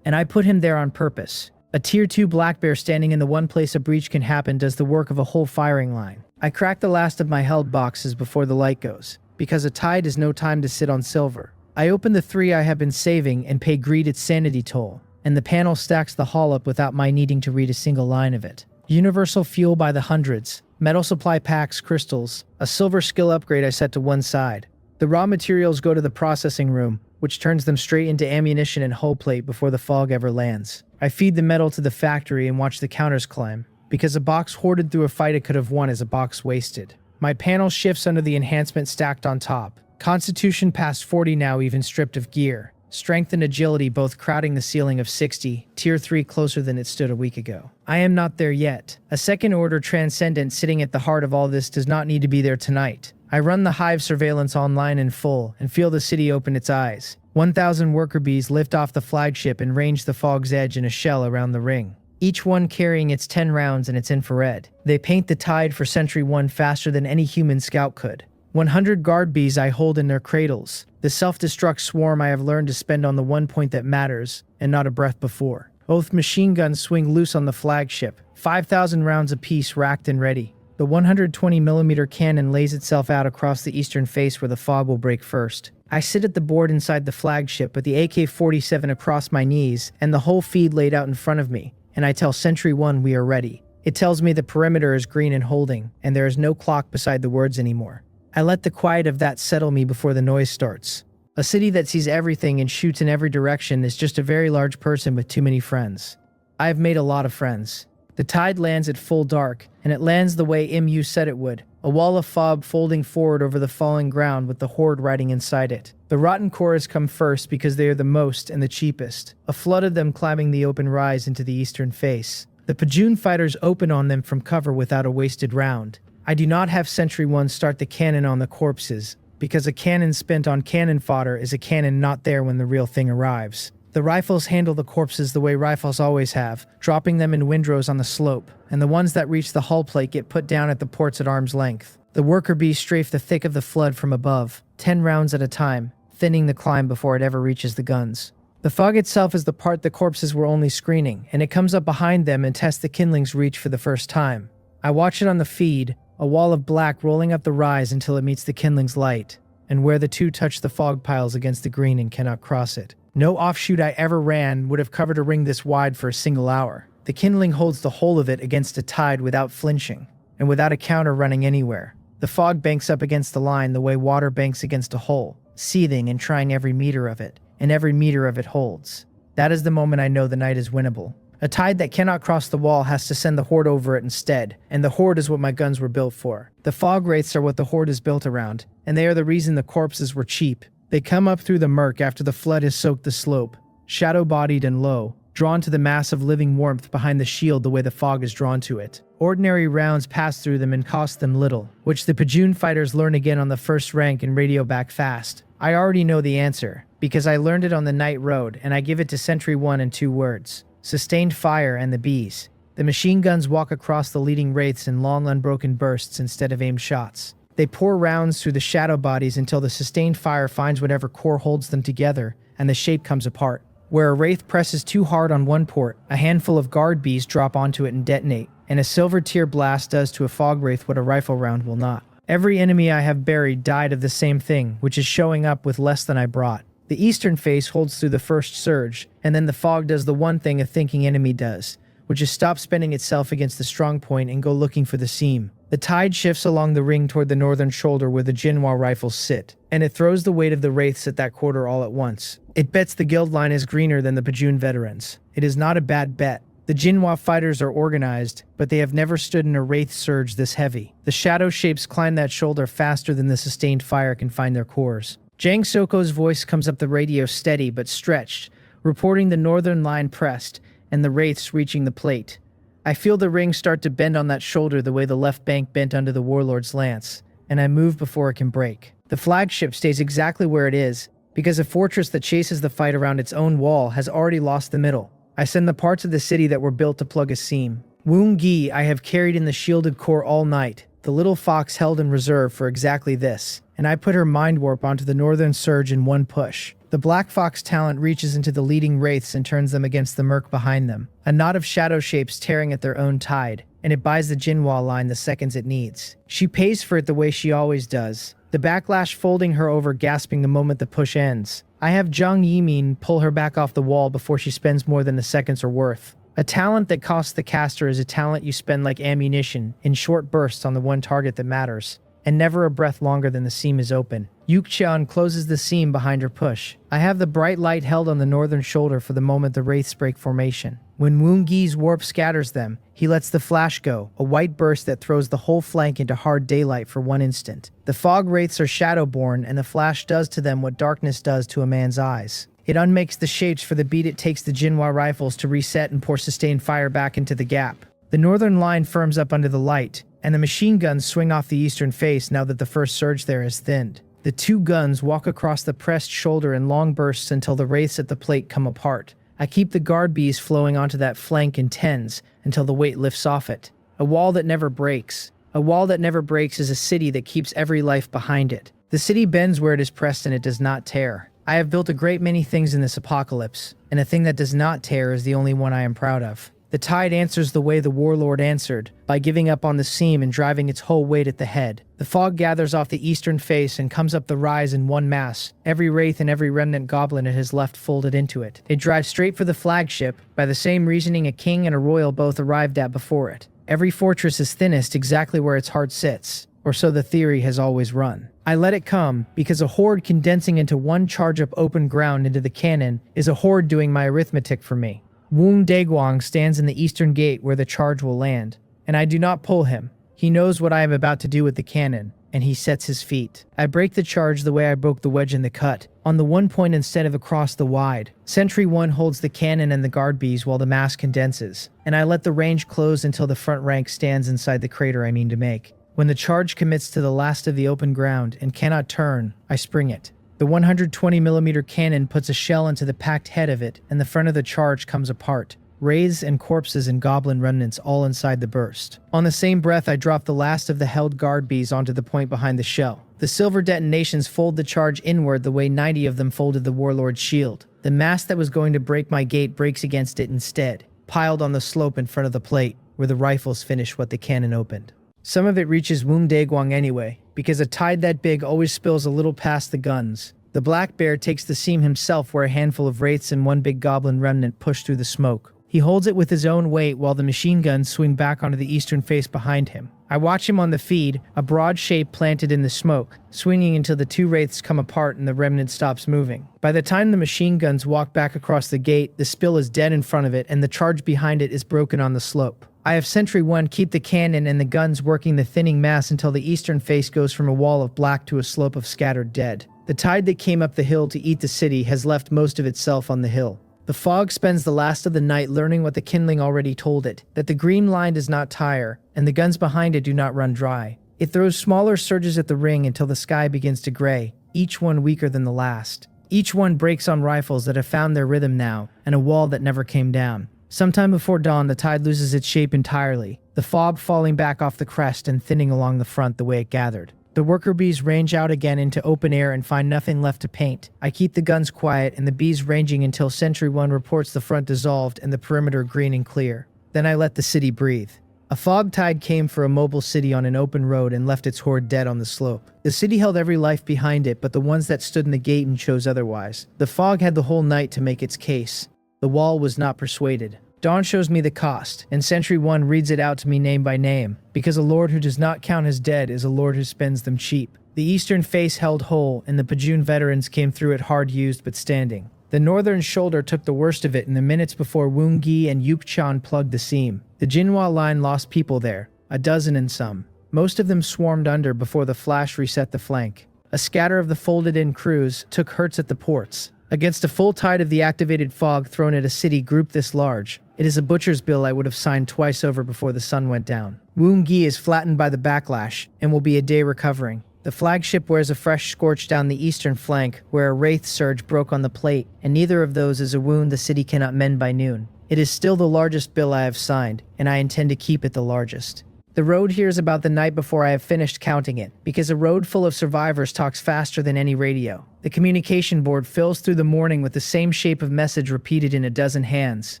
And I put him there on purpose. A Tier 2 black bear standing in the one place a breach can happen does the work of a whole firing line. I crack the last of my held boxes before the light goes, because a tide is no time to sit on silver. I open the 3 I have been saving and pay greed its sanity toll, and the panel stacks the haul up without my needing to read a single line of it. Universal fuel by the hundreds, metal supply packs, crystals, a silver skill upgrade I set to one side. The raw materials go to the processing room, which turns them straight into ammunition and hull plate before the fog ever lands. I feed the metal to the factory and watch the counters climb, because a box hoarded through a fight it could have won is a box wasted. My panel shifts under the enhancement stacked on top. Constitution past 40 now even stripped of gear. Strength and agility both crowding the ceiling of 60, Tier 3 closer than it stood a week ago. I am not there yet. A second order transcendent sitting at the heart of all this does not need to be there tonight. I run the hive surveillance online in full and feel the city open its eyes. 1,000 worker bees lift off the flagship and range the fog's edge in a shell around the ring, each one carrying its 10 rounds and its infrared. They paint the tide for Sentry 1 faster than any human scout could. 100 guard bees I hold in their cradles, the self-destruct swarm I have learned to spend on the one point that matters, and not a breath before. Both machine guns swing loose on the flagship, 5,000 rounds apiece racked and ready. The 120mm cannon lays itself out across the eastern face where the fog will break first. I sit at the board inside the flagship with the AK-47 across my knees and the whole feed laid out in front of me, and I tell Sentry 1 we are ready. It tells me the perimeter is green and holding, and there is no clock beside the words anymore. I let the quiet of that settle me before the noise starts. A city that sees everything and shoots in every direction is just a very large person with too many friends. I have made a lot of friends. The tide lands at full dark, and it lands the way MU said it would, a wall of fog folding forward over the falling ground with the Hoard riding inside it. The rotten cores come first because they are the most and the cheapest, a flood of them climbing the open rise into the eastern face. The Pajun fighters open on them from cover without a wasted round. I do not have Sentry 1 start the cannon on the corpses, because a cannon spent on cannon fodder is a cannon not there when the real thing arrives. The rifles handle the corpses the way rifles always have, dropping them in windrows on the slope, and the ones that reach the hull plate get put down at the ports at arm's length. The worker bees strafe the thick of the flood from above, 10 rounds at a time, thinning the climb before it ever reaches the guns. The fog itself is the part the corpses were only screening, and it comes up behind them and tests the kindling's reach for the first time. I watch it on the feed, a wall of black rolling up the rise until it meets the kindling's light, and where the two touch the fog piles against the green and cannot cross it. No offshoot I ever ran would have covered a ring this wide for a single hour. The kindling holds the whole of it against a tide without flinching, and without a counter running anywhere. The fog banks up against the line the way water banks against a hole, seething and trying every meter of it, and every meter of it holds. That is the moment I know the night is winnable. A tide that cannot cross the wall has to send the Hoard over it instead, and the Hoard is what my guns were built for. The fog wraiths are what the Hoard is built around, and they are the reason the corpses were cheap. They come up through the murk after the flood has soaked the slope, shadow-bodied and low, drawn to the mass of living warmth behind the shield the way the fog is drawn to it. Ordinary rounds pass through them and cost them little, which the Pajun fighters learn again on the first rank and radio back fast. I already know the answer, because I learned it on the night road, and I give it to Sentry 1 in 2 words. Sustained fire and the bees. The machine guns walk across the leading wraiths in long unbroken bursts instead of aimed shots. They pour rounds through the shadow bodies until the sustained fire finds whatever core holds them together, and the shape comes apart. Where a wraith presses too hard on one port, a handful of guard bees drop onto it and detonate, and a silver tear blast does to a fog wraith what a rifle round will not. Every enemy I have buried died of the same thing, which is showing up with less than I brought. The eastern face holds through the first surge, and then the fog does the one thing a thinking enemy does, which is stop spinning itself against the strong point and go looking for the seam. The tide shifts along the ring toward the northern shoulder where the Jinhwa rifles sit, and it throws the weight of the wraiths at that quarter all at once. It bets the guild line is greener than the Pajun veterans. It is not a bad bet. The Jinhwa fighters are organized, but they have never stood in a wraith surge this heavy. The shadow shapes climb that shoulder faster than the sustained fire can find their cores. Jang Soko's voice comes up the radio steady but stretched, reporting the northern line pressed, and the wraiths reaching the plate. I feel the ring start to bend on that shoulder the way the left bank bent under the warlord's lance, and I move before it can break. The flagship stays exactly where it is, because a fortress that chases the fight around its own wall has already lost the middle. I send the parts of the city that were built to plug a seam. Woong Gi I have carried in the shielded core all night, the little fox held in reserve for exactly this, and I put her mind warp onto the northern surge in one push. The Black Fox talent reaches into the leading wraiths and turns them against the murk behind them, a knot of shadow shapes tearing at their own tide, and it buys the Jinhwa line the seconds it needs. She pays for it the way she always does, the backlash folding her over, gasping the moment the push ends. I have Zhang Yimin pull her back off the wall before she spends more than the seconds are worth. A talent that costs the caster is a talent you spend like ammunition, in short bursts on the one target that matters, and never a breath longer than the seam is open. Yukcheon closes the seam behind her push. I have the bright light held on the northern shoulder for the moment the wraiths break formation. When Woong Gi's warp scatters them, he lets the flash go, a white burst that throws the whole flank into hard daylight for one instant. The fog wraiths are shadowborn, and the flash does to them what darkness does to a man's eyes. It unmakes the shapes for the beat it takes the Jinhwa rifles to reset and pour sustained fire back into the gap. The northern line firms up under the light, and the machine guns swing off the eastern face now that the first surge there has thinned. The two guns walk across the pressed shoulder in long bursts until the wraiths at the plate come apart. I keep the guard bees flowing onto that flank in tens until the weight lifts off it. A wall that never breaks. A wall that never breaks is a city that keeps every life behind it. The city bends where it is pressed and it does not tear. I have built a great many things in this apocalypse, and a thing that does not tear is the only one I am proud of. The tide answers the way the warlord answered, by giving up on the seam and driving its whole weight at the head. The fog gathers off the eastern face and comes up the rise in one mass, every wraith and every remnant goblin it has left folded into it. It drives straight for the flagship, by the same reasoning a king and a royal both arrived at before it. Every fortress is thinnest exactly where its heart sits, or so the theory has always run. I let it come, because a horde condensing into one charge up open ground into the cannon is a horde doing my arithmetic for me. Woong Daeguang stands in the eastern gate where the charge will land, and I do not pull him. He knows what I am about to do with the cannon, and he sets his feet. I break the charge the way I broke the wedge in the cut, on the one point instead of across the wide. Sentry 1 holds the cannon and the guard bees while the mass condenses, and I let the range close until the front rank stands inside the crater I mean to make. When the charge commits to the last of the open ground and cannot turn, I spring it. The 120mm cannon puts a shell into the packed head of it, and the front of the charge comes apart. Wraiths and corpses and goblin remnants all inside the burst. On the same breath, I drop the last of the held guard bees onto the point behind the shell. The silver detonations fold the charge inward the way 90 of them folded the warlord's shield. The mass that was going to break my gate breaks against it instead, piled on the slope in front of the plate, where the rifles finish what the cannon opened. Some of it reaches Woong Daeguang anyway, because a tide that big always spills a little past the guns. The black bear takes the seam himself where a handful of wraiths and one big goblin remnant push through the smoke. He holds it with his own weight while the machine guns swing back onto the eastern face behind him. I watch him on the feed, a broad shape planted in the smoke, swinging until the two wraiths come apart and the remnant stops moving. By the time the machine guns walk back across the gate, the spill is dead in front of it and the charge behind it is broken on the slope. I have Sentry 1 keep the cannon and the guns working the thinning mass until the eastern face goes from a wall of black to a slope of scattered dead. The tide that came up the hill to eat the city has left most of itself on the hill. The fog spends the last of the night learning what the kindling already told it, that the green line does not tire, and the guns behind it do not run dry. It throws smaller surges at the ring until the sky begins to gray, each one weaker than the last. Each one breaks on rifles that have found their rhythm now, and a wall that never came down. Sometime before dawn, the tide loses its shape entirely, the fog falling back off the crest and thinning along the front the way it gathered. The worker bees range out again into open air and find nothing left to paint. I keep the guns quiet and the bees ranging until Sentry 1 reports the front dissolved and the perimeter green and clear. Then I let the city breathe. A fog tide came for a mobile city on an open road and left its horde dead on the slope. The city held every life behind it, but the ones that stood in the gate and chose otherwise. The fog had the whole night to make its case. The wall was not persuaded. Dawn shows me the cost, and Sentry 1 reads it out to me name by name, because a lord who does not count his dead is a lord who spends them cheap. The eastern face held whole, and the Pajun veterans came through it hard used but standing. The northern shoulder took the worst of it in the minutes before Woong Gi and Yuk Chan plugged the seam. The Jinhua line lost people there, a dozen and some. Most of them swarmed under before the flash reset the flank. A scatter of the folded-in crews took hurts at the ports. Against a full tide of the activated fog thrown at a city group this large, it is a butcher's bill I would have signed twice over before the sun went down. Woong Gi is flattened by the backlash, and will be a day recovering. The flagship wears a fresh scorch down the eastern flank, where a wraith surge broke on the plate, and neither of those is a wound the city cannot mend by noon. It is still the largest bill I have signed, and I intend to keep it the largest. The road hears about the night before I have finished counting it, because a road full of survivors talks faster than any radio. The communication board fills through the morning with the same shape of message repeated in a dozen hands,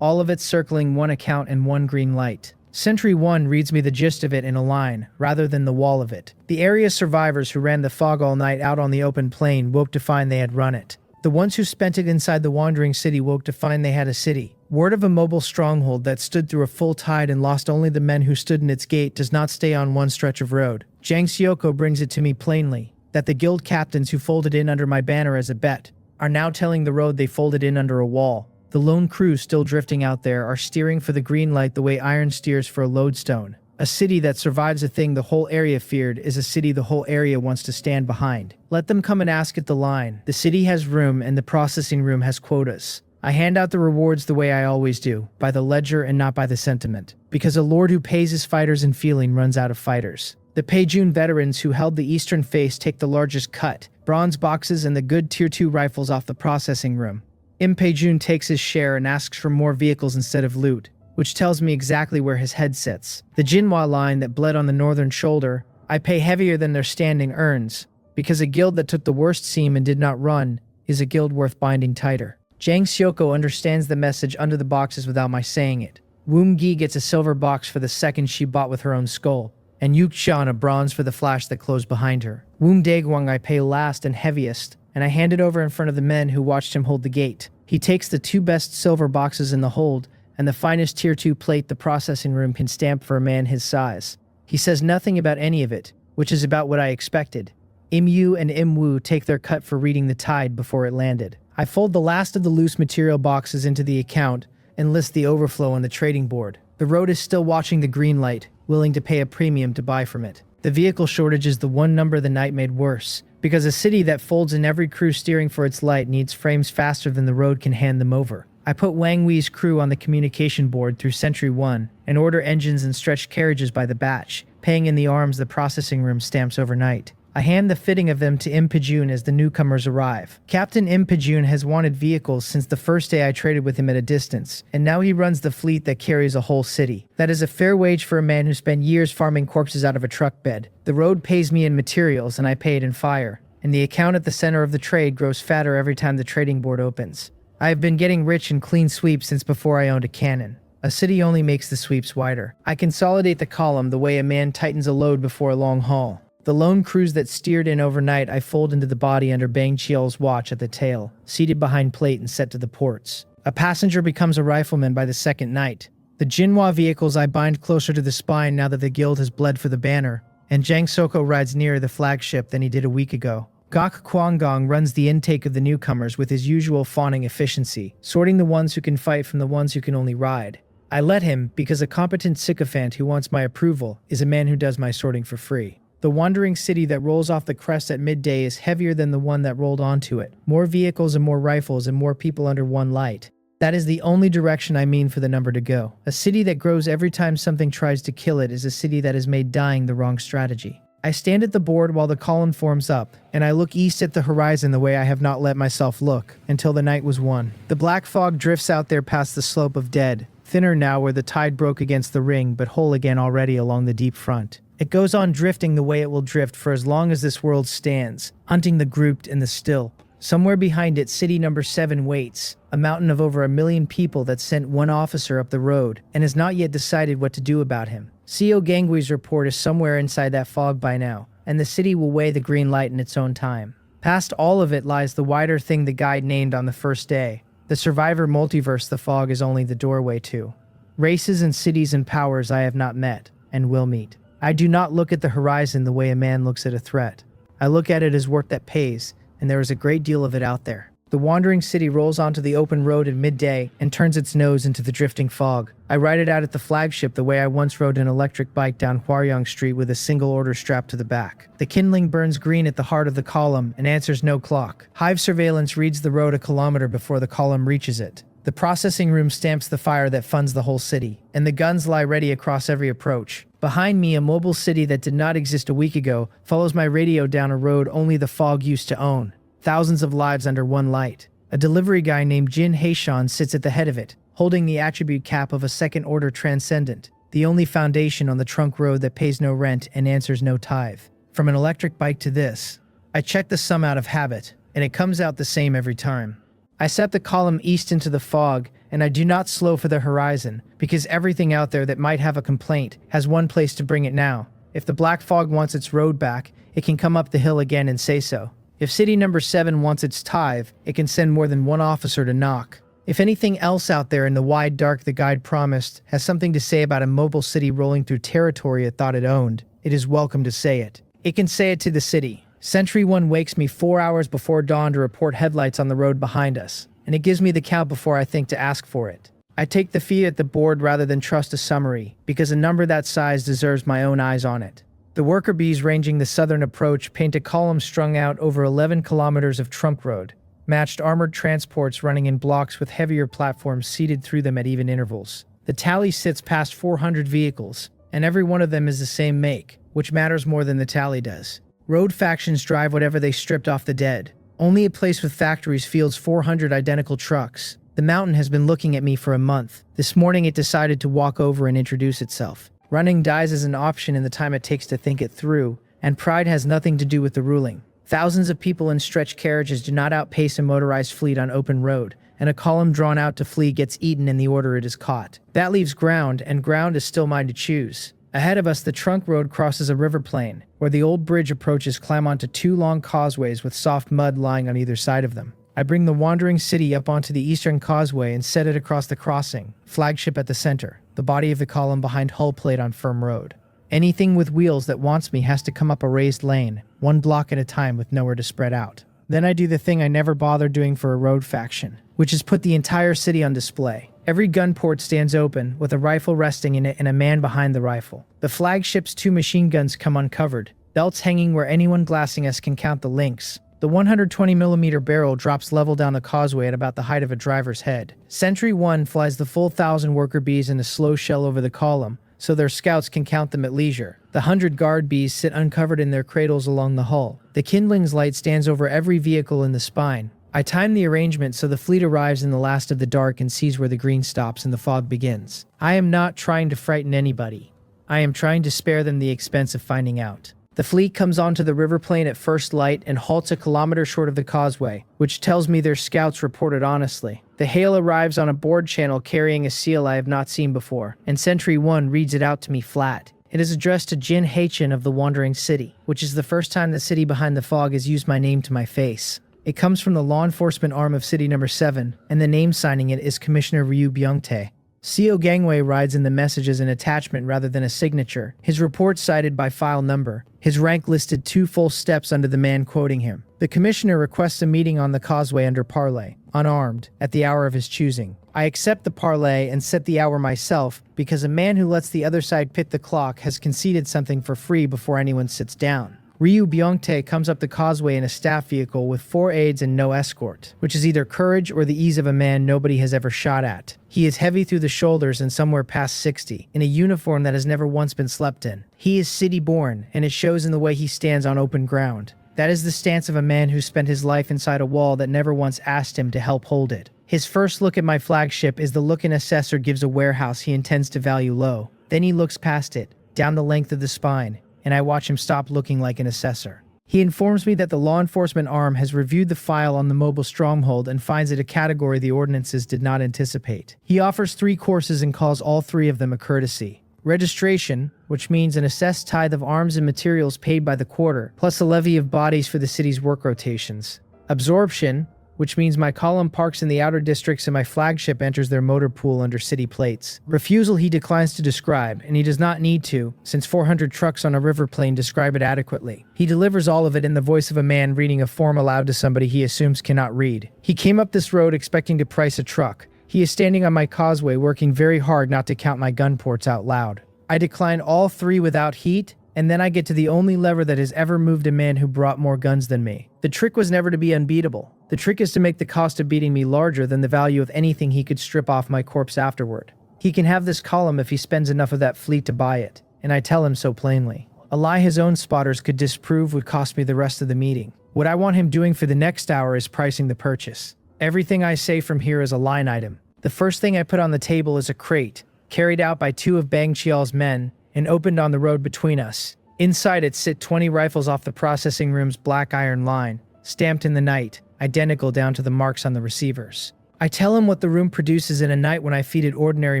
all of it circling one account and one green light. Sentry 1 reads me the gist of it in a line, rather than the wall of it. The area survivors who ran the fog all night out on the open plain woke to find they had run it. The ones who spent it inside the wandering city woke to find they had a city. Word of a mobile stronghold that stood through a full tide and lost only the men who stood in its gate does not stay on one stretch of road. Jang Seoko brings it to me plainly, that the guild captains who folded in under my banner as a bet are now telling the road they folded in under a wall. The lone crews still drifting out there are steering for the green light the way iron steers for a lodestone. A city that survives a thing the whole area feared is a city the whole area wants to stand behind. Let them come and ask at the line. The city has room and the processing room has quotas. I hand out the rewards the way I always do, by the ledger and not by the sentiment. Because a lord who pays his fighters in feeling runs out of fighters. The Peijun veterans who held the eastern face take the largest cut, bronze boxes and the good tier 2 rifles off the processing room. Im Peijun takes his share and asks for more vehicles instead of loot, which tells me exactly where his head sits. The Jinhua line that bled on the northern shoulder, I pay heavier than their standing earns, because a guild that took the worst seam and did not run is a guild worth binding tighter. Jang Seoko understands the message under the boxes without my saying it. Woong Gi gets a silver box for the second she bought with her own skull, and Yuk Chan a bronze for the flash that closed behind her. Woong Daegwang I pay last and heaviest, and I hand it over in front of the men who watched him hold the gate. He takes the 2 best silver boxes in the hold, and the finest tier 2 plate the processing room can stamp for a man his size. He says nothing about any of it, which is about what I expected. Im Yu and Im Wu take their cut for reading the tide before it landed. I fold the last of the loose material boxes into the account and list the overflow on the trading board. The road is still watching the green light, willing to pay a premium to buy from it. The vehicle shortage is the one number the night made worse, because a city that folds in every crew steering for its light needs frames faster than the road can hand them over. I put Wang Wei's crew on the communication board through Sentry 1 and order engines and stretched carriages by the batch, paying in the arms the processing room stamps overnight. I hand the fitting of them to Im Pijun as the newcomers arrive. Captain Im Pijun has wanted vehicles since the first day I traded with him at a distance, and now he runs the fleet that carries a whole city. That is a fair wage for a man who spent years farming corpses out of a truck bed. The road pays me in materials, and I pay it in fire, and the account at the center of the trade grows fatter every time the trading board opens. I have been getting rich in clean sweeps since before I owned a cannon. A city only makes the sweeps wider. I consolidate the column the way a man tightens a load before a long haul. The lone crews that steered in overnight I fold into the body under Bang Chiel's watch at the tail, seated behind plate and set to the ports. A passenger becomes a rifleman by the second night. The Jinhua vehicles I bind closer to the spine now that the guild has bled for the banner, and Jang Soko rides nearer the flagship than he did a week ago. Gok Kwangong runs the intake of the newcomers with his usual fawning efficiency, sorting the ones who can fight from the ones who can only ride. I let him because a competent sycophant who wants my approval is a man who does my sorting for free. The wandering city that rolls off the crest at midday is heavier than the one that rolled onto it. More vehicles and more rifles and more people under one light. That is the only direction I mean for the number to go. A city that grows every time something tries to kill it is a city that has made dying the wrong strategy. I stand at the board while the column forms up, and I look east at the horizon the way I have not let myself look, until the night was won. The black fog drifts out there past the slope of dead, thinner now where the tide broke against the ring, but whole again already along the deep front. It goes on drifting the way it will drift for as long as this world stands, hunting the grouped and the still. Somewhere behind it, city number 7 waits, a mountain of over 1 million people that sent one officer up the road, and has not yet decided what to do about him. CO Gangwei's report is somewhere inside that fog by now, and the city will weigh the green light in its own time. Past all of it lies the wider thing the guide named on the first day. The survivor multiverse the fog is only the doorway to. Races and cities and powers I have not met, and will meet. I do not look at the horizon the way a man looks at a threat. I look at it as work that pays, and there is a great deal of it out there. The wandering city rolls onto the open road at midday and turns its nose into the drifting fog. I ride it out at the flagship the way I once rode an electric bike down Hwaryong Street with a single order strapped to the back. The kindling burns green at the heart of the column and answers no clock. Hive surveillance reads the road a kilometer before the column reaches it. The processing room stamps the fire that funds the whole city, and the guns lie ready across every approach. Behind me, a mobile city that did not exist a week ago follows my radio down a road only the fog used to own. Thousands of lives under one light. A delivery guy named Jin Haeshan sits at the head of it, holding the attribute cap of a second-order transcendent, the only foundation on the trunk road that pays no rent and answers no tithe. From an electric bike to this, I check the sum out of habit, and it comes out the same every time. I set the column east into the fog, and I do not slow for the horizon, because everything out there that might have a complaint has one place to bring it now. If the black fog wants its road back, it can come up the hill again and say so. If city number 7 wants its tithe, it can send more than one officer to knock. If anything else out there in the wide dark the guide promised has something to say about a mobile city rolling through territory it thought it owned, it is welcome to say it. It can say it to the city. Sentry 1 wakes me 4 hours before dawn to report headlights on the road behind us, and it gives me the count before I think to ask for it. I take the fee at the board rather than trust a summary, because a number that size deserves my own eyes on it. The worker bees ranging the southern approach paint a column strung out over 11 kilometers of trunk road, matched armored transports running in blocks with heavier platforms seated through them at even intervals. The tally sits past 400 vehicles, and every one of them is the same make, which matters more than the tally does. Road factions drive whatever they stripped off the dead. Only a place with factories fields 400 identical trucks. The mountain has been looking at me for a month. This morning it decided to walk over and introduce itself. Running dies as an option in the time it takes to think it through, and pride has nothing to do with the ruling. Thousands of people in stretch carriages do not outpace a motorized fleet on open road, and a column drawn out to flee gets eaten in the order it is caught. That leaves ground, and ground is still mine to choose. Ahead of us, the trunk road crosses a river plain, where the old bridge approaches climb onto 2 long causeways with soft mud lying on either side of them. I bring the wandering city up onto the eastern causeway and set it across the crossing, flagship at the center, the body of the column behind hull plate on firm road. Anything with wheels that wants me has to come up a raised lane, 1 block at a time with nowhere to spread out. Then I do the thing I never bothered doing for a road faction, which is put the entire city on display. Every gun port stands open, with a rifle resting in it and a man behind the rifle. The flagship's 2 machine guns come uncovered, belts hanging where anyone glassing us can count the links. The 120mm barrel drops level down the causeway at about the height of a driver's head. Sentry 1 flies the full 1,000 worker bees in a slow shell over the column, so their scouts can count them at leisure. The 100 guard bees sit uncovered in their cradles along the hull. The kindling's light stands over every vehicle in the spine. I time the arrangement so the fleet arrives in the last of the dark and sees where the green stops and the fog begins. I am not trying to frighten anybody. I am trying to spare them the expense of finding out. The fleet comes onto the river plain at first light and halts a kilometer short of the causeway, which tells me their scouts reported honestly. The hail arrives on a board channel carrying a seal I have not seen before, and Sentry 1 reads it out to me flat. It is addressed to Jin Haechan of the Wandering City, which is the first time the city behind the fog has used my name to my face. It comes from the law enforcement arm of City Number 7, and the name signing it is Commissioner Ryu Byung-tae. CO Gangwei rides in the message as an attachment rather than a signature, his report cited by file number, his rank listed 2 full steps under the man quoting him. The commissioner requests a meeting on the causeway under parley, unarmed, at the hour of his choosing. I accept the parley and set the hour myself, because a man who lets the other side pick the clock has conceded something for free before anyone sits down. Ryu Byung-tae comes up the causeway in a staff vehicle with 4 aides and no escort, which is either courage or the ease of a man nobody has ever shot at. He is heavy through the shoulders and somewhere past 60, in a uniform that has never once been slept in. He is city-born, and it shows in the way he stands on open ground. That is the stance of a man who spent his life inside a wall that never once asked him to help hold it. His first look at my flagship is the look an assessor gives a warehouse he intends to value low. Then he looks past it, down the length of the spine, and I watch him stop looking like an assessor. He informs me that the law enforcement arm has reviewed the file on the mobile stronghold and finds it a category the ordinances did not anticipate. He offers 3 courses and calls all 3 of them a courtesy. Registration, which means an assessed tithe of arms and materials paid by the quarter, plus a levy of bodies for the city's work rotations. Absorption, which means my column parks in the outer districts and my flagship enters their motor pool under city plates. Refusal he declines to describe, and he does not need to, since 400 trucks on a river plain describe it adequately. He delivers all of it in the voice of a man reading a form aloud to somebody he assumes cannot read. He came up this road expecting to price a truck. He is standing on my causeway working very hard not to count my gun ports out loud. I decline all 3 without heat, and then I get to the only lever that has ever moved a man who brought more guns than me. The trick was never to be unbeatable. The trick is to make the cost of beating me larger than the value of anything he could strip off my corpse afterward. He can have this column if he spends enough of that fleet to buy it, and I tell him so plainly. A lie his own spotters could disprove would cost me the rest of the meeting. What I want him doing for the next hour is pricing the purchase. Everything I say from here is a line item. The first thing I put on the table is a crate, carried out by 2 of Bang Chial's men, and opened on the road between us. Inside it sit 20 rifles off the processing room's black iron line, stamped in the night, identical down to the marks on the receivers. I tell him what the room produces in a night when I feed it ordinary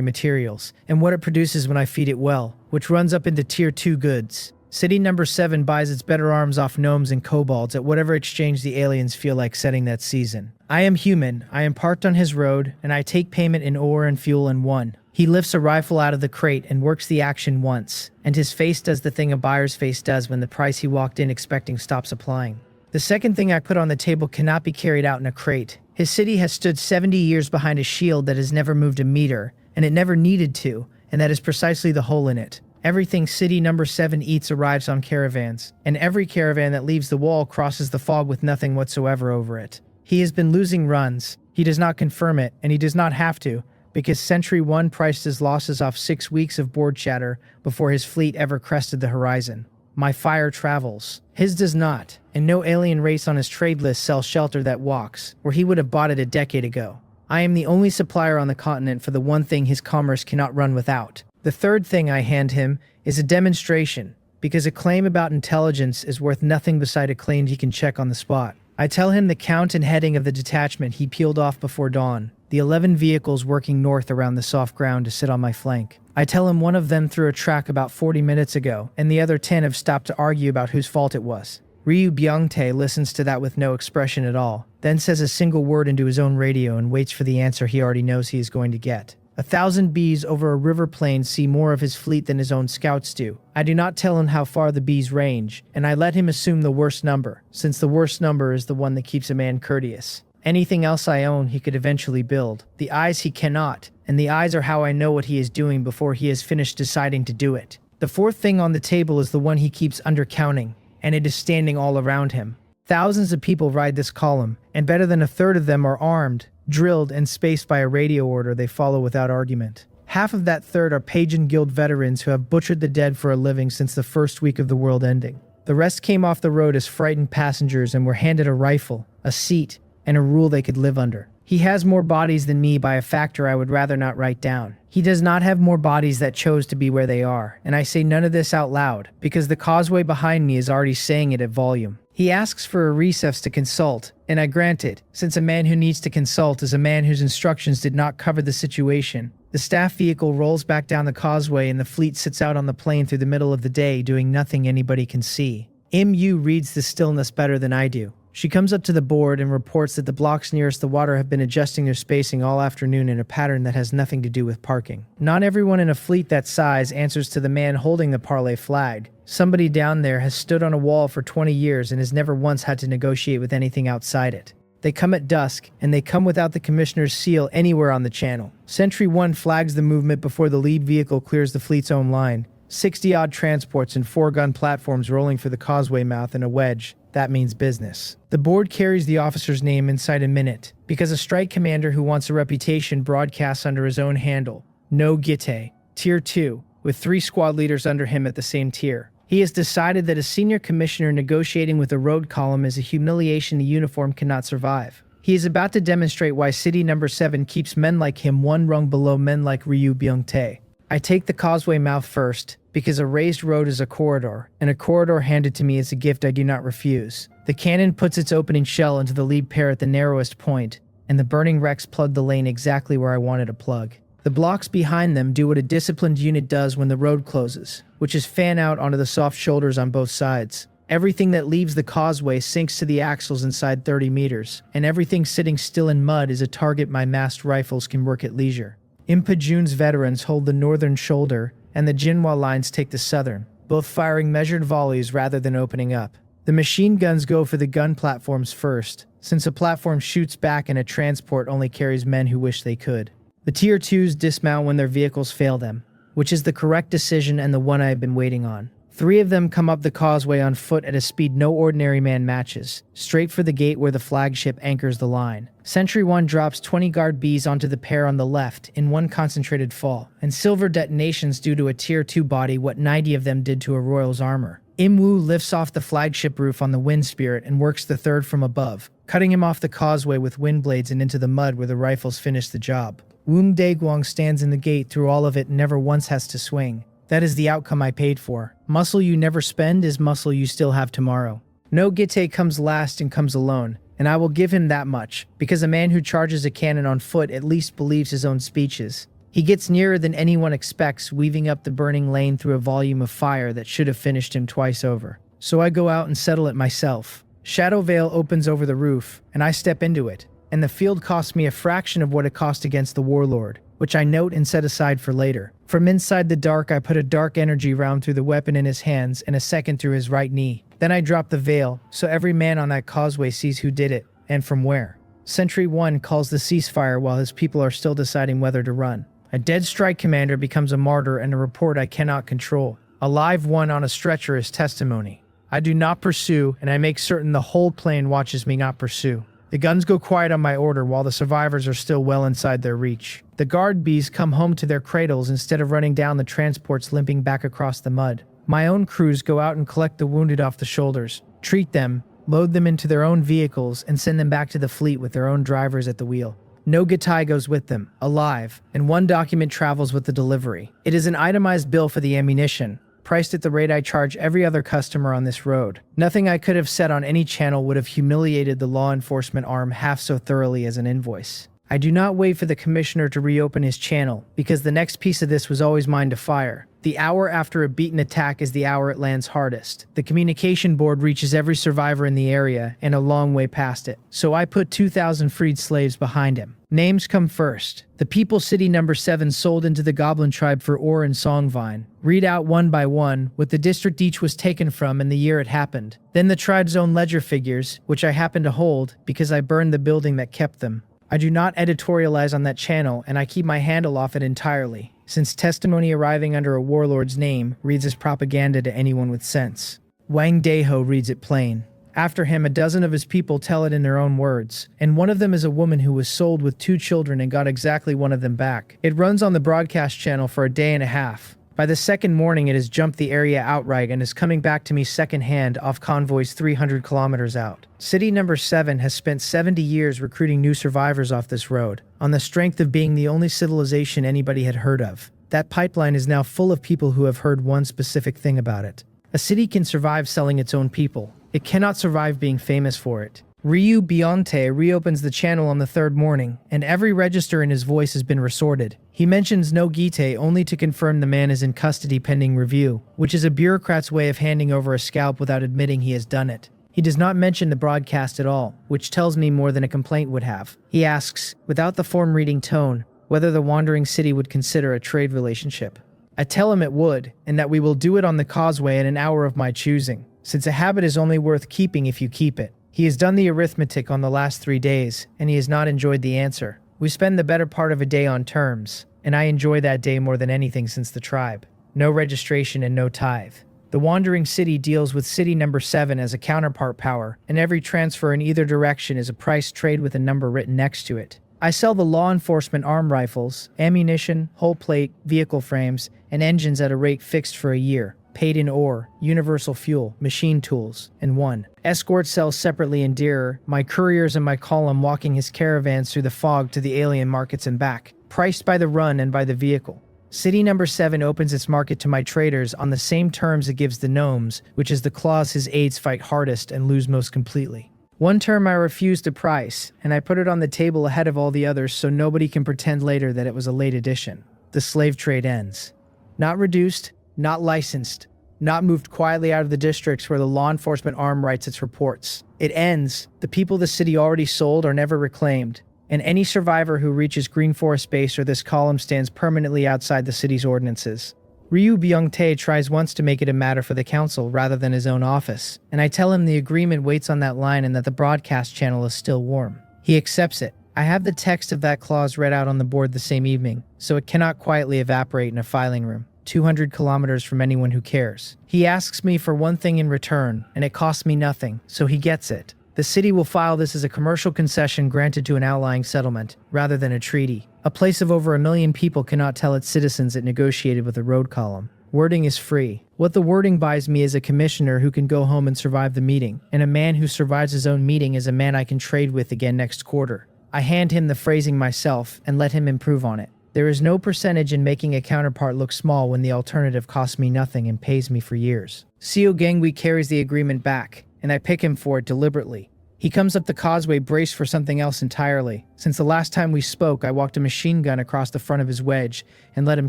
materials, and what it produces when I feed it well, which runs up into Tier 2 goods. City number 7 buys its better arms off gnomes and kobolds at whatever exchange the aliens feel like setting that season. I am human, I am parked on his road, and I take payment in ore and fuel in 1. He lifts a rifle out of the crate and works the action once, and his face does the thing a buyer's face does when the price he walked in expecting stops applying. The second thing I put on the table cannot be carried out in a crate. His city has stood 70 years behind a shield that has never moved a meter, and it never needed to, and that is precisely the hole in it. Everything City number 7 eats arrives on caravans, and every caravan that leaves the wall crosses the fog with nothing whatsoever over it. He has been losing runs. He does not confirm it, and he does not have to, because Sentry 1 priced his losses off 6 weeks of board chatter before his fleet ever crested the horizon. My fire travels. His does not, and no alien race on his trade list sells shelter that walks, or he would have bought it a decade ago. I am the only supplier on the continent for the one thing his commerce cannot run without. The third thing I hand him is a demonstration, because a claim about intelligence is worth nothing beside a claim he can check on the spot. I tell him the count and heading of the detachment he peeled off before dawn, the 11 vehicles working north around the soft ground to sit on my flank. I tell him one of them threw a track about 40 minutes ago, and the other 10 have stopped to argue about whose fault it was. Ryu Byung-tae listens to that with no expression at all, then says a single word into his own radio and waits for the answer he already knows he is going to get. 1,000 bees over a river plain see more of his fleet than his own scouts do. I do not tell him how far the bees range, and I let him assume the worst number, since the worst number is the one that keeps a man courteous. Anything else I own he could eventually build. The eyes he cannot, and the eyes are how I know what he is doing before he has finished deciding to do it. The fourth thing on the table is the one he keeps undercounting, and it is standing all around him. Thousands of people ride this column, and better than 1/3 of them are armed, drilled, and spaced by a radio order they follow without argument. Half of that third are Pagan Guild veterans who have butchered the dead for a living since the first week of the world ending. The rest came off the road as frightened passengers and were handed a rifle, a seat, and a rule they could live under. He has more bodies than me by a factor I would rather not write down. He does not have more bodies that chose to be where they are, and I say none of this out loud, because the causeway behind me is already saying it at volume. He asks for a recess to consult, and I grant it, since a man who needs to consult is a man whose instructions did not cover the situation. The staff vehicle rolls back down the causeway and the fleet sits out on the plain through the middle of the day doing nothing anybody can see. MU reads the stillness better than I do. She comes up to the board and reports that the blocks nearest the water have been adjusting their spacing all afternoon in a pattern that has nothing to do with parking. Not everyone in a fleet that size answers to the man holding the parlay flag. Somebody down there has stood on a wall for 20 years and has never once had to negotiate with anything outside it. They come at dusk, and they come without the commissioner's seal anywhere on the channel. Sentry 1 flags the movement before the lead vehicle clears the fleet's own line. 60-odd transports and 4-gun platforms rolling for the causeway mouth in a wedge. That means business. The board carries the officer's name inside a minute, because a strike commander who wants a reputation broadcasts under his own handle. No Gite, Tier 2, with 3 squad leaders under him at the same tier. He has decided that a senior commissioner negotiating with a road column is a humiliation the uniform cannot survive. He is about to demonstrate why City number 7 keeps men like him one rung below men like Ryu Byung-tae. I take the causeway mouth first, because a raised road is a corridor, and a corridor handed to me is a gift I do not refuse. The cannon puts its opening shell into the lead pair at the narrowest point, and the burning wrecks plug the lane exactly where I wanted a plug. The blocks behind them do what a disciplined unit does when the road closes, which is fan out onto the soft shoulders on both sides. Everything that leaves the causeway sinks to the axles inside 30 meters, and everything sitting still in mud is a target my massed rifles can work at leisure. Impajun's veterans hold the northern shoulder, and the Jinhua lines take the southern, both firing measured volleys rather than opening up. The machine guns go for the gun platforms first, since a platform shoots back and a transport only carries men who wish they could. The Tier 2s dismount when their vehicles fail them, which is the correct decision and the one I have been waiting on. 3 of them come up the causeway on foot at a speed no ordinary man matches, straight for the gate where the flagship anchors the line. Sentry 1 drops 20 guard Bs onto the pair on the left in one concentrated fall, and silver detonations do to a Tier 2 body what 90 of them did to a Royal's armor. Imwu lifts off the flagship roof on the Wind Spirit and works the 3rd from above, cutting him off the causeway with wind blades and into the mud where the rifles finish the job. Woong Daeguang stands in the gate through all of it and never once has to swing. That is the outcome I paid for. Muscle you never spend is muscle you still have tomorrow. No Gite comes last and comes alone, and I will give him that much, because a man who charges a cannon on foot at least believes his own speeches. He gets nearer than anyone expects, weaving up the burning lane through a volume of fire that should have finished him twice over. So I go out and settle it myself. Shadow Veil opens over the roof, and I step into it, and the field costs me a fraction of what it cost against the Warlord, which I note and set aside for later. From inside the dark, I put a dark energy round through the weapon in his hands and a second through his right knee. Then I drop the veil, so every man on that causeway sees who did it, and from where. Sentry 1 calls the ceasefire while his people are still deciding whether to run. A dead strike commander becomes a martyr and a report I cannot control. A live one on a stretcher is testimony. I do not pursue, and I make certain the whole plane watches me not pursue. The guns go quiet on my order while the survivors are still well inside their reach. The guard bees come home to their cradles instead of running down the transports limping back across the mud. My own crews go out and collect the wounded off the shoulders, treat them, load them into their own vehicles, and send them back to the fleet with their own drivers at the wheel. No Gatai goes with them, alive, and one document travels with the delivery. It is an itemized bill for the ammunition, priced at the rate I charge every other customer on this road. Nothing I could have said on any channel would have humiliated the law enforcement arm half so thoroughly as an invoice. I do not wait for the commissioner to reopen his channel, because the next piece of this was always mine to fire. The hour after a beaten attack is the hour it lands hardest. The communication board reaches every survivor in the area and a long way past it, so I put 2,000 freed slaves behind him. Names come first. The people city number 7 sold into the goblin tribe for ore and songvine. Read out one by one what the district each was taken from and the year it happened. Then the tribe's own ledger figures, which I happen to hold because I burned the building that kept them. I do not editorialize on that channel, and I keep my handle off it entirely, since testimony arriving under a warlord's name reads as propaganda to anyone with sense. Wang Daeho reads it plain. After him, a dozen of his people tell it in their own words, and one of them is a woman who was sold with 2 children and got exactly one of them back. It runs on the broadcast channel for a day and a half. By the second morning, it has jumped the area outright and is coming back to me secondhand off convoys 300 kilometers out. City number 7 has spent 70 years recruiting new survivors off this road, on the strength of being the only civilization anybody had heard of. That pipeline is now full of people who have heard one specific thing about it. A city can survive selling its own people. It cannot survive being famous for it. Ryu Bionte reopens the channel on the 3rd morning, and every register in his voice has been resorted. He mentions no Gite only to confirm the man is in custody pending review, which is a bureaucrat's way of handing over a scalp without admitting he has done it. He does not mention the broadcast at all, which tells me more than a complaint would have. He asks, without the form-reading tone, whether the wandering city would consider a trade relationship. I tell him it would, and that we will do it on the causeway in an hour of my choosing, since a habit is only worth keeping if you keep it. He has done the arithmetic on the last 3 days, and he has not enjoyed the answer. We spend the better part of a day on terms, and I enjoy that day more than anything since the tribe. No registration and no tithe. The wandering city deals with city number 7 as a counterpart power, and every transfer in either direction is a price trade with a number written next to it. I sell the law enforcement arm rifles, ammunition, hull plate, vehicle frames, and engines at a rate fixed for a year. Paid in ore, universal fuel, machine tools, and 1. Escort sells separately and dearer, my couriers and my column walking his caravans through the fog to the alien markets and back, priced by the run and by the vehicle. City number 7 opens its market to my traders on the same terms it gives the gnomes, which is the clause his aides fight hardest and lose most completely. One term I refused to price, and I put it on the table ahead of all the others so nobody can pretend later that it was a late edition. The slave trade ends. Not reduced, not licensed, not moved quietly out of the districts where the law enforcement arm writes its reports. It ends. The people the city already sold are never reclaimed, and any survivor who reaches Green Forest Base or this column stands permanently outside the city's ordinances. Ryu Byung-tae tries once to make it a matter for the council rather than his own office, and I tell him the agreement waits on that line and that the broadcast channel is still warm. He accepts it. I have the text of that clause read out on the board the same evening, so it cannot quietly evaporate in a filing room, 200 kilometers from anyone who cares. He asks me for one thing in return, and it costs me nothing, so he gets it. The city will file this as a commercial concession granted to an outlying settlement, rather than a treaty. A place of over 1 million people cannot tell its citizens it negotiated with a road column. Wording is free. What the wording buys me is a commissioner who can go home and survive the meeting, and a man who survives his own meeting is a man I can trade with again next quarter. I hand him the phrasing myself and let him improve on it. There is no percentage in making a counterpart look small when the alternative costs me nothing and pays me for years. Seo Gangwi carries the agreement back, and I pick him for it deliberately. He comes up the causeway braced for something else entirely. Since the last time we spoke, I walked a machine gun across the front of his wedge and let him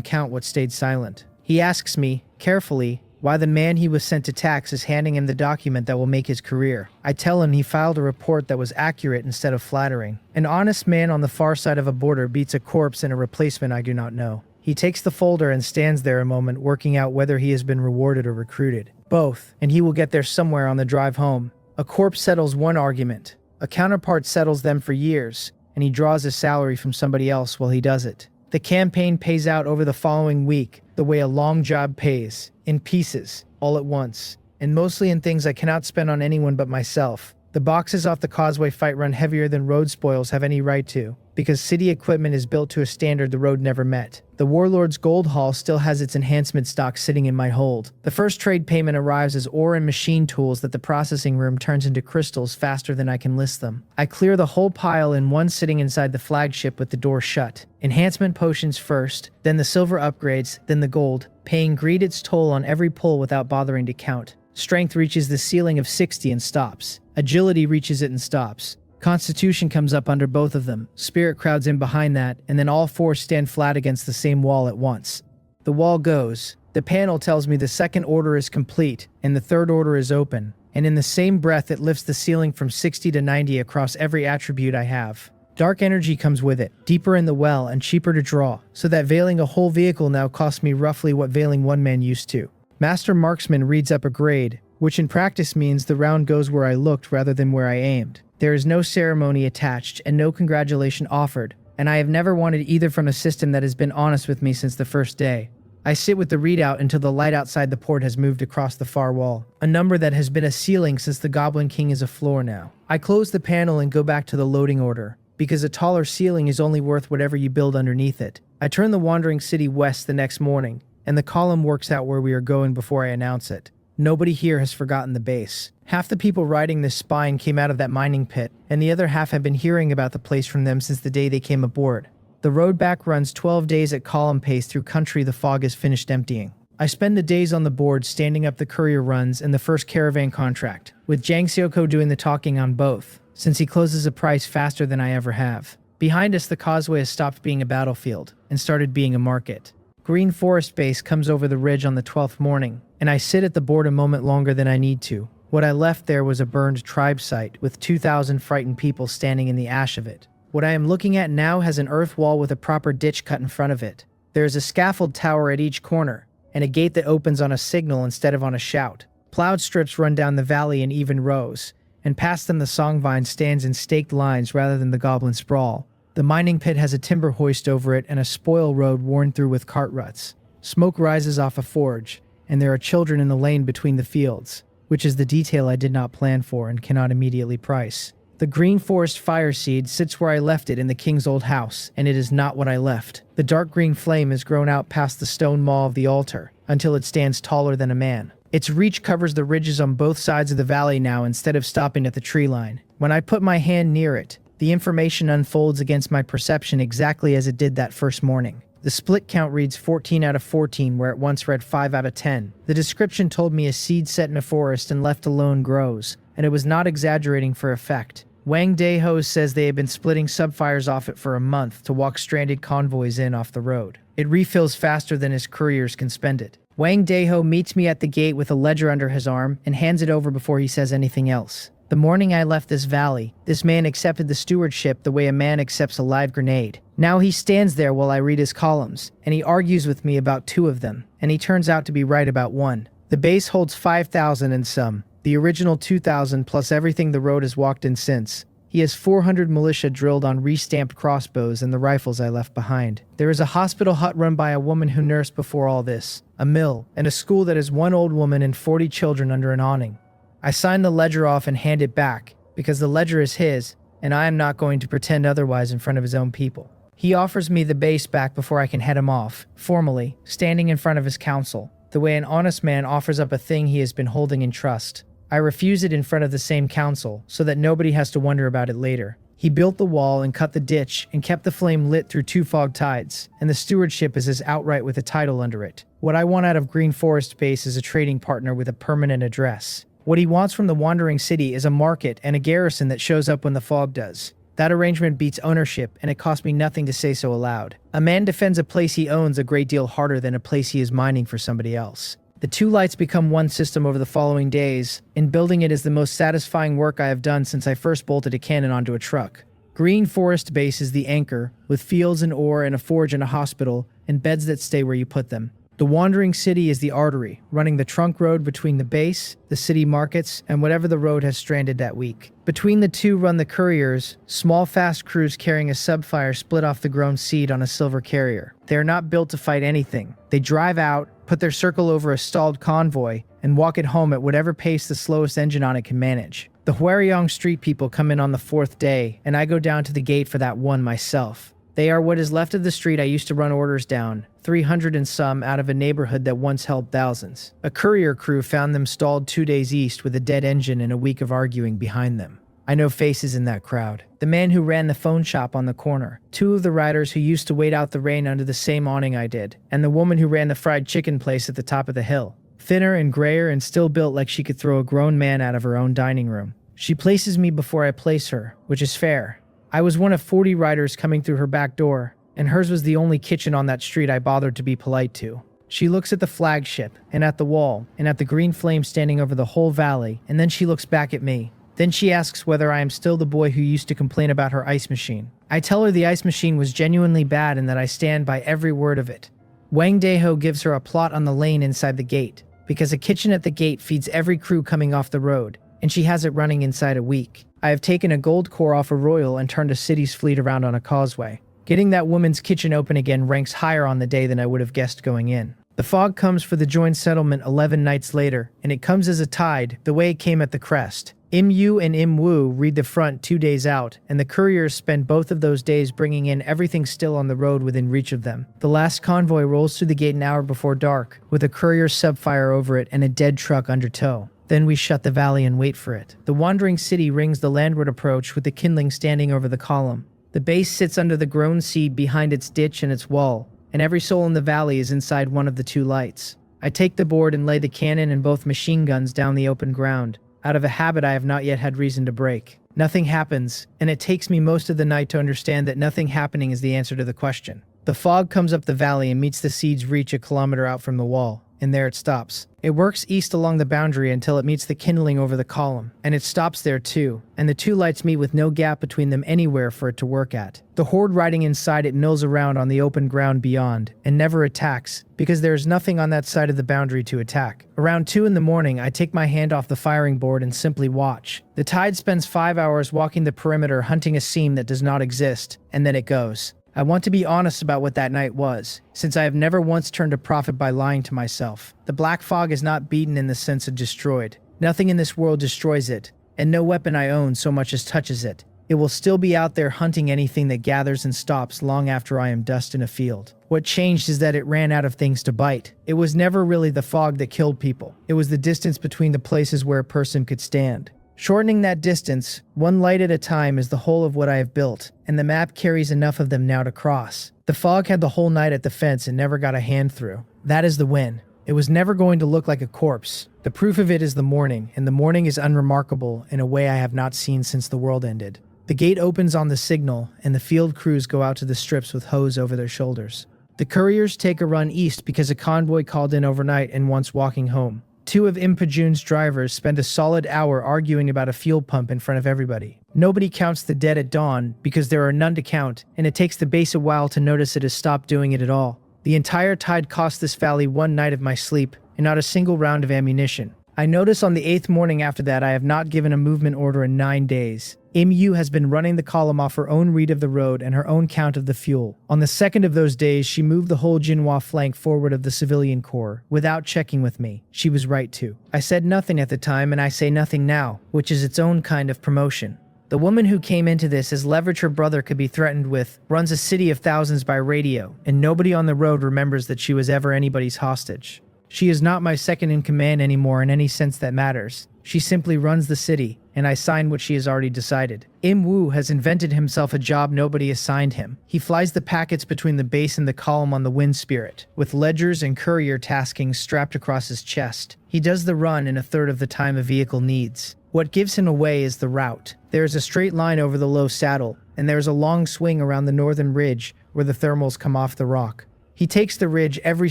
count what stayed silent. He asks me, carefully, why the man he was sent to tax is handing him the document that will make his career. I tell him he filed a report that was accurate instead of flattering. An honest man on the far side of a border beats a corpse and a replacement I do not know. He takes the folder and stands there a moment working out whether he has been rewarded or recruited. Both, and he will get there somewhere on the drive home. A corpse settles one argument. A counterpart settles them for years, and he draws his salary from somebody else while he does it. The campaign pays out over the following week, the way a long job pays, in pieces, all at once, and mostly in things I cannot spend on anyone but myself. The boxes off the causeway fight run heavier than road spoils have any right to, because city equipment is built to a standard the road never met. The Warlord's Gold Hall still has its enhancement stock sitting in my hold. The first trade payment arrives as ore and machine tools that the processing room turns into crystals faster than I can list them. I clear the whole pile in one sitting inside the flagship with the door shut. Enhancement potions first, then the silver upgrades, then the gold, paying greed its toll on every pull without bothering to count. Strength reaches the ceiling of 60 and stops. Agility reaches it and stops. Constitution comes up under both of them. Spirit crowds in behind that, and then all four stand flat against the same wall at once. The wall goes. The panel tells me the second order is complete, and the third order is open. And in the same breath it lifts the ceiling from 60 to 90 across every attribute I have. Dark energy comes with it, deeper in the well and cheaper to draw, so that veiling a whole vehicle now costs me roughly what veiling one man used to. Master Marksman reads up a grade, which in practice means the round goes where I looked rather than where I aimed. There is no ceremony attached and no congratulation offered, and I have never wanted either from a system that has been honest with me since the first day. I sit with the readout until the light outside the port has moved across the far wall, a number that has been a ceiling since the Goblin King is a floor now. I close the panel and go back to the loading order, because a taller ceiling is only worth whatever you build underneath it. I turn the wandering city west the next morning, and the column works out where we are going before I announce it. Nobody here has forgotten the base. Half the people riding this spine came out of that mining pit, and the other half have been hearing about the place from them since the day they came aboard. The road back runs 12 days at column pace through country the fog is finished emptying. I spend the days on the board standing up the courier runs and the first caravan contract, with Jang Seoko doing the talking on both, since he closes a price faster than I ever have. Behind us, the causeway has stopped being a battlefield and started being a market. Green Forest Base comes over the ridge on the 12th morning, and I sit at the board a moment longer than I need to. What I left there was a burned tribe site with 2,000 frightened people standing in the ash of it. What I am looking at now has an earth wall with a proper ditch cut in front of it. There is a scaffold tower at each corner, and a gate that opens on a signal instead of on a shout. Plowed strips run down the valley in even rows, and past them the songvine stands in staked lines rather than the goblin sprawl. The mining pit has a timber hoist over it and a spoil road worn through with cart ruts. Smoke rises off a forge, and there are children in the lane between the fields, which is the detail I did not plan for and cannot immediately price. The green forest fire seed sits where I left it in the king's old house, and it is not what I left. The dark green flame has grown out past the stone maw of the altar, until it stands taller than a man. Its reach covers the ridges on both sides of the valley now instead of stopping at the tree line. When I put my hand near it, the information unfolds against my perception exactly as it did that first morning. The split count reads 14 out of 14 where it once read 5 out of 10. The description told me a seed set in a forest and left alone grows, and it was not exaggerating for effect. Wang Daeho says they have been splitting subfires off it for a month to walk stranded convoys in off the road. It refills faster than his couriers can spend it. Wang Daeho meets me at the gate with a ledger under his arm and hands it over before he says anything else. The morning I left this valley, this man accepted the stewardship the way a man accepts a live grenade. Now he stands there while I read his columns, and he argues with me about 2 of them, and he turns out to be right about 1. The base holds 5,000 and some, the original 2,000 plus everything the road has walked in since. He has 400 militia drilled on re-stamped crossbows and the rifles I left behind. There is a hospital hut run by a woman who nursed before all this, a mill, and a school that has 1 old woman and 40 children under an awning. I sign the ledger off and hand it back, because the ledger is his, and I am not going to pretend otherwise in front of his own people. He offers me the base back before I can head him off, formally, standing in front of his council, the way an honest man offers up a thing he has been holding in trust. I refuse it in front of the same council, so that nobody has to wonder about it later. He built the wall and cut the ditch and kept the flame lit through 2 fog tides, and the stewardship is his outright with a title under it. What I want out of Green Forest Base is a trading partner with a permanent address. What he wants from the wandering city is a market and a garrison that shows up when the fog does. That arrangement beats ownership, and it costs me nothing to say so aloud. A man defends a place he owns a great deal harder than a place he is mining for somebody else. The 2 lights become one system over the following days, and building it is the most satisfying work I have done since I first bolted a cannon onto a truck. Green Forest Base is the anchor, with fields and ore and a forge and a hospital, and beds that stay where you put them. The wandering city is the artery, running the trunk road between the base, the city markets, and whatever the road has stranded that week. Between the 2 run the couriers, small fast crews carrying a subfire split off the grown seed on a silver carrier. They are not built to fight anything. They drive out, put their circle over a stalled convoy, and walk it home at whatever pace the slowest engine on it can manage. The Hwaryong street people come in on the 4th day, and I go down to the gate for that one myself. They are what is left of the street I used to run orders down, 300 and some out of a neighborhood that once held thousands. A courier crew found them stalled 2 days east with a dead engine and a week of arguing behind them. I know faces in that crowd. The man who ran the phone shop on the corner, 2 of the riders who used to wait out the rain under the same awning I did, and the woman who ran the fried chicken place at the top of the hill. Thinner and grayer and still built like she could throw a grown man out of her own dining room. She places me before I place her, which is fair. I was one of 40 riders coming through her back door, and hers was the only kitchen on that street I bothered to be polite to. She looks at the flagship, and at the wall, and at the green flame standing over the whole valley, and then she looks back at me. Then she asks whether I am still the boy who used to complain about her ice machine. I tell her the ice machine was genuinely bad and that I stand by every word of it. Wang Daeho gives her a plot on the lane inside the gate, because a kitchen at the gate feeds every crew coming off the road, and she has it running inside a week. I have taken a gold core off a royal and turned a city's fleet around on a causeway. Getting that woman's kitchen open again ranks higher on the day than I would have guessed going in. The fog comes for the joined settlement 11 nights later, and it comes as a tide, the way it came at the crest. Im-yu and Im-woo read the front 2 days out, and the couriers spend both of those days bringing in everything still on the road within reach of them. The last convoy rolls through the gate an hour before dark, with a courier's subfire over it and a dead truck under tow. Then we shut the valley and wait for it. The wandering city rings the landward approach with the kindling standing over the column. The base sits under the grown seed behind its ditch and its wall, and every soul in the valley is inside one of the 2 lights. I take the board and lay the cannon and both machine guns down the open ground, out of a habit I have not yet had reason to break. Nothing happens, and it takes me most of the night to understand that nothing happening is the answer to the question. The fog comes up the valley and meets the seed's reach a kilometer out from the wall, and there it stops. It works east along the boundary until it meets the kindling over the column, and it stops there too, and the 2 lights meet with no gap between them anywhere for it to work at. The Hoard riding inside it mills around on the open ground beyond, and never attacks, because there is nothing on that side of the boundary to attack. Around 2 in the morning, I take my hand off the firing board and simply watch. The tide spends 5 hours walking the perimeter hunting a seam that does not exist, and then it goes. I want to be honest about what that night was, since I have never once turned a profit by lying to myself. The black fog is not beaten in the sense of destroyed. Nothing in this world destroys it, and no weapon I own so much as touches it. It will still be out there hunting anything that gathers and stops long after I am dust in a field. What changed is that it ran out of things to bite. It was never really the fog that killed people. It was the distance between the places where a person could stand. Shortening that distance, 1 light at a time, is the whole of what I have built, and the map carries enough of them now to cross. The fog had the whole night at the fence and never got a hand through. That is the win. It was never going to look like a corpse. The proof of it is the morning, and the morning is unremarkable in a way I have not seen since the world ended. The gate opens on the signal, and the field crews go out to the strips with hose over their shoulders. The couriers take a run east because a convoy called in overnight and wants walking home. Two of Impajun's drivers spend a solid hour arguing about a fuel pump in front of everybody. Nobody counts the dead at dawn because there are none to count, and it takes the base a while to notice it has stopped doing it at all. The entire tide cost this valley one night of my sleep, and not a single round of ammunition. I notice on the 8th morning after that I have not given a movement order in 9 days. Mu has been running the column off her own read of the road and her own count of the fuel. On the second of those days, she moved the whole Jinhua flank forward of the civilian corps, without checking with me. She was right to. I said nothing at the time, and I say nothing now, which is its own kind of promotion. The woman who came into this as leverage her brother could be threatened with, runs a city of thousands by radio, and nobody on the road remembers that she was ever anybody's hostage. She is not my second in command anymore in any sense that matters. She simply runs the city, and I sign what she has already decided. Im Wu has invented himself a job nobody assigned him. He flies the packets between the base and the column on the Wind Spirit, with ledgers and courier taskings strapped across his chest. He does the run in a third of the time a vehicle needs. What gives him away is the route. There is a straight line over the low saddle, and there is a long swing around the northern ridge where the thermals come off the rock. He takes the ridge every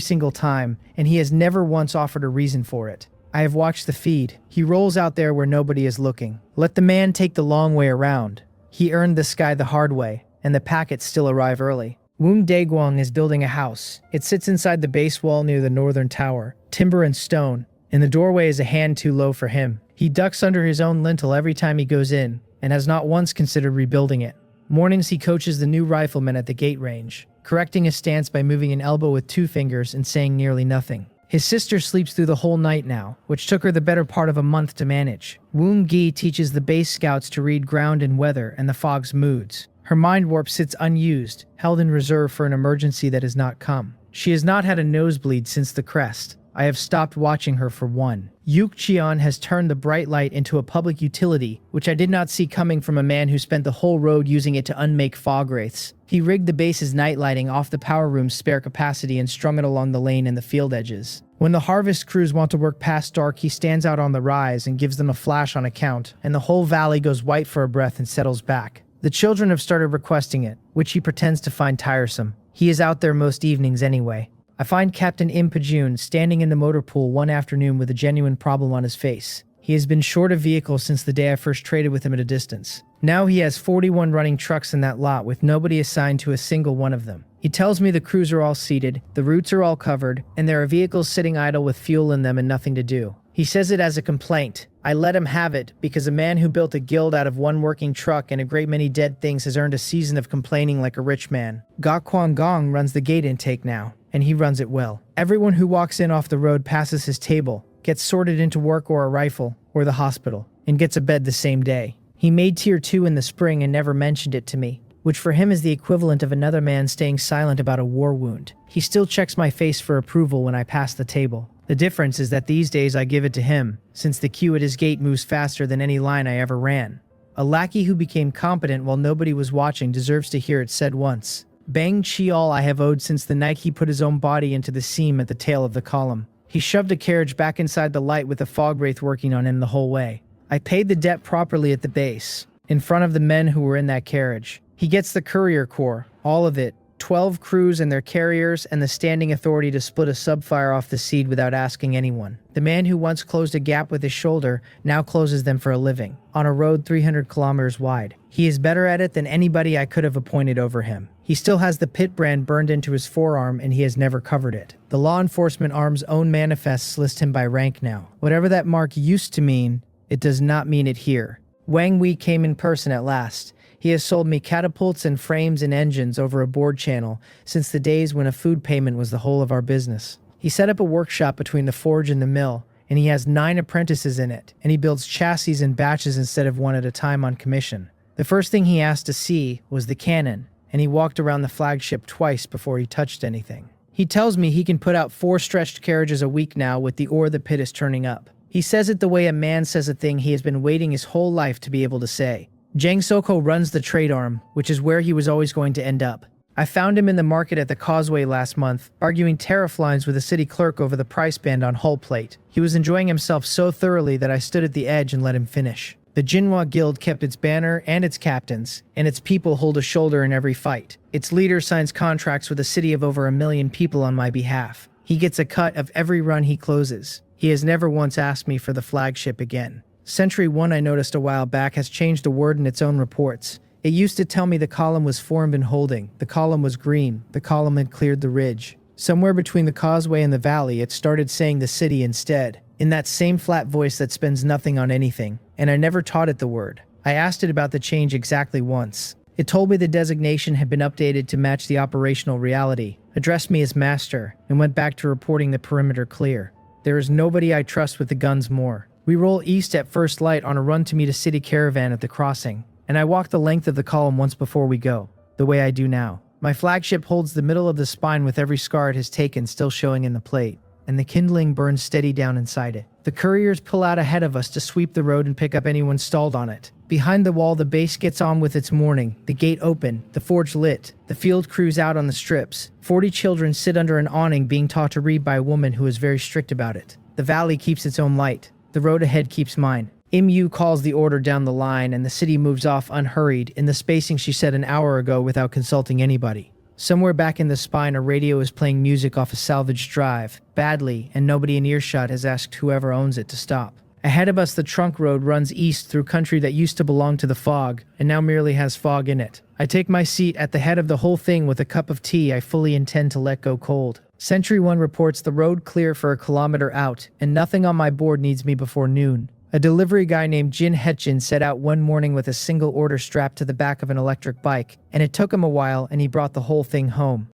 single time, and he has never once offered a reason for it. I have watched the feed. He rolls out there where nobody is looking. Let the man take the long way around. He earned the sky the hard way, and the packets still arrive early. Woong Daeguang is building a house. It sits inside the base wall near the northern tower, timber and stone, and the doorway is a hand too low for him. He ducks under his own lintel every time he goes in, and has not once considered rebuilding it. Mornings he coaches the new rifleman at the gate range, correcting his stance by moving an elbow with 2 fingers and saying nearly nothing. His sister sleeps through the whole night now, which took her the better part of a month to manage. Woong Gi teaches the base scouts to read ground and weather and the fog's moods. Her mind warp sits unused, held in reserve for an emergency that has not come. She has not had a nosebleed since the crest. I have stopped watching her for one. Yuk Chian has turned the bright light into a public utility, which I did not see coming from a man who spent the whole road using it to unmake fog wraiths. He rigged the base's night lighting off the power room's spare capacity and strung it along the lane and the field edges. When the harvest crews want to work past dark, he stands out on the rise and gives them a flash on account, and the whole valley goes white for a breath and settles back. The children have started requesting it, which he pretends to find tiresome. He is out there most evenings anyway. I find Captain Impajun standing in the motor pool one afternoon with a genuine problem on his face. He has been short of vehicles since the day I first traded with him at a distance. Now he has 41 running trucks in that lot with nobody assigned to a single one of them. He tells me the crews are all seated, the routes are all covered, and there are vehicles sitting idle with fuel in them and nothing to do. He says it as a complaint. I let him have it because a man who built a guild out of one working truck and a great many dead things has earned a season of complaining like a rich man. Ga Kwang Gong runs the gate intake now, and he runs it well. Everyone who walks in off the road passes his table, gets sorted into work or a rifle, or the hospital, and gets a bed the same day. He made tier 2 in the spring and never mentioned it to me, which for him is the equivalent of another man staying silent about a war wound. He still checks my face for approval when I pass the table. The difference is that these days I give it to him, since the queue at his gate moves faster than any line I ever ran. A lackey who became competent while nobody was watching deserves to hear it said once. Bang Chi all I have owed since the night he put his own body into the seam at the tail of the column. He shoved a carriage back inside the light with the fog wraith working on him the whole way. I paid the debt properly at the base, in front of the men who were in that carriage. He gets the courier corps, all of it, 12 crews and their carriers, and the standing authority to split a subfire off the seed without asking anyone. The man who once closed a gap with his shoulder now closes them for a living, on a road 300 kilometers wide. He is better at it than anybody I could have appointed over him. He still has the pit brand burned into his forearm and he has never covered it. The law enforcement arm's own manifests list him by rank now. Whatever that mark used to mean, it does not mean it here. Wang Wei came in person at last. He has sold me catapults and frames and engines over a board channel since the days when a food payment was the whole of our business. He set up a workshop between the forge and the mill, and he has 9 apprentices in it, and he builds chassis in batches instead of one at a time on commission. The first thing he asked to see was the cannon, and he walked around the flagship twice before he touched anything. He tells me he can put out 4 stretched carriages a week now with the ore the pit is turning up. He says it the way a man says a thing he has been waiting his whole life to be able to say. Jang Soko runs the trade arm, which is where he was always going to end up. I found him in the market at the causeway last month, arguing tariff lines with a city clerk over the price band on hull plate. He was enjoying himself so thoroughly that I stood at the edge and let him finish. The Jinhua Guild kept its banner and its captains, and its people hold a shoulder in every fight. Its leader signs contracts with a city of over 1 million people on my behalf. He gets a cut of every run he closes. He has never once asked me for the flagship again. Century 1, I noticed a while back, has changed a word in its own reports. It used to tell me the column was formed and holding, the column was green, the column had cleared the ridge. Somewhere between the causeway and the valley, it started saying the city instead, in that same flat voice that spends nothing on anything, and I never taught it the word. I asked it about the change exactly once. It told me the designation had been updated to match the operational reality, addressed me as master, and went back to reporting the perimeter clear. There is nobody I trust with the guns more. We roll east at first light on a run to meet a city caravan at the crossing, and I walk the length of the column once before we go, the way I do now. My flagship holds the middle of the spine with every scar it has taken still showing in the plate, and the kindling burns steady down inside it. The couriers pull out ahead of us to sweep the road and pick up anyone stalled on it. Behind the wall, the base gets on with its mourning, the gate open, the forge lit, the field crews out on the strips. 40 children sit under an awning being taught to read by a woman who is very strict about it. The valley keeps its own light. The road ahead keeps mine. MU calls the order down the line, and the city moves off unhurried in the spacing she set an hour ago without consulting anybody. Somewhere back in the spine, a radio is playing music off a salvaged drive, badly, and nobody in earshot has asked whoever owns it to stop. Ahead of us, the trunk road runs east through country that used to belong to the fog, and now merely has fog in it. I take my seat at the head of the whole thing with a cup of tea I fully intend to let go cold. Century 1 reports the road clear for 1 kilometer out, and nothing on my board needs me before noon. A delivery guy named Jin Hetchin set out one morning with a single order strapped to the back of an electric bike, and it took him a while and he brought the whole thing home.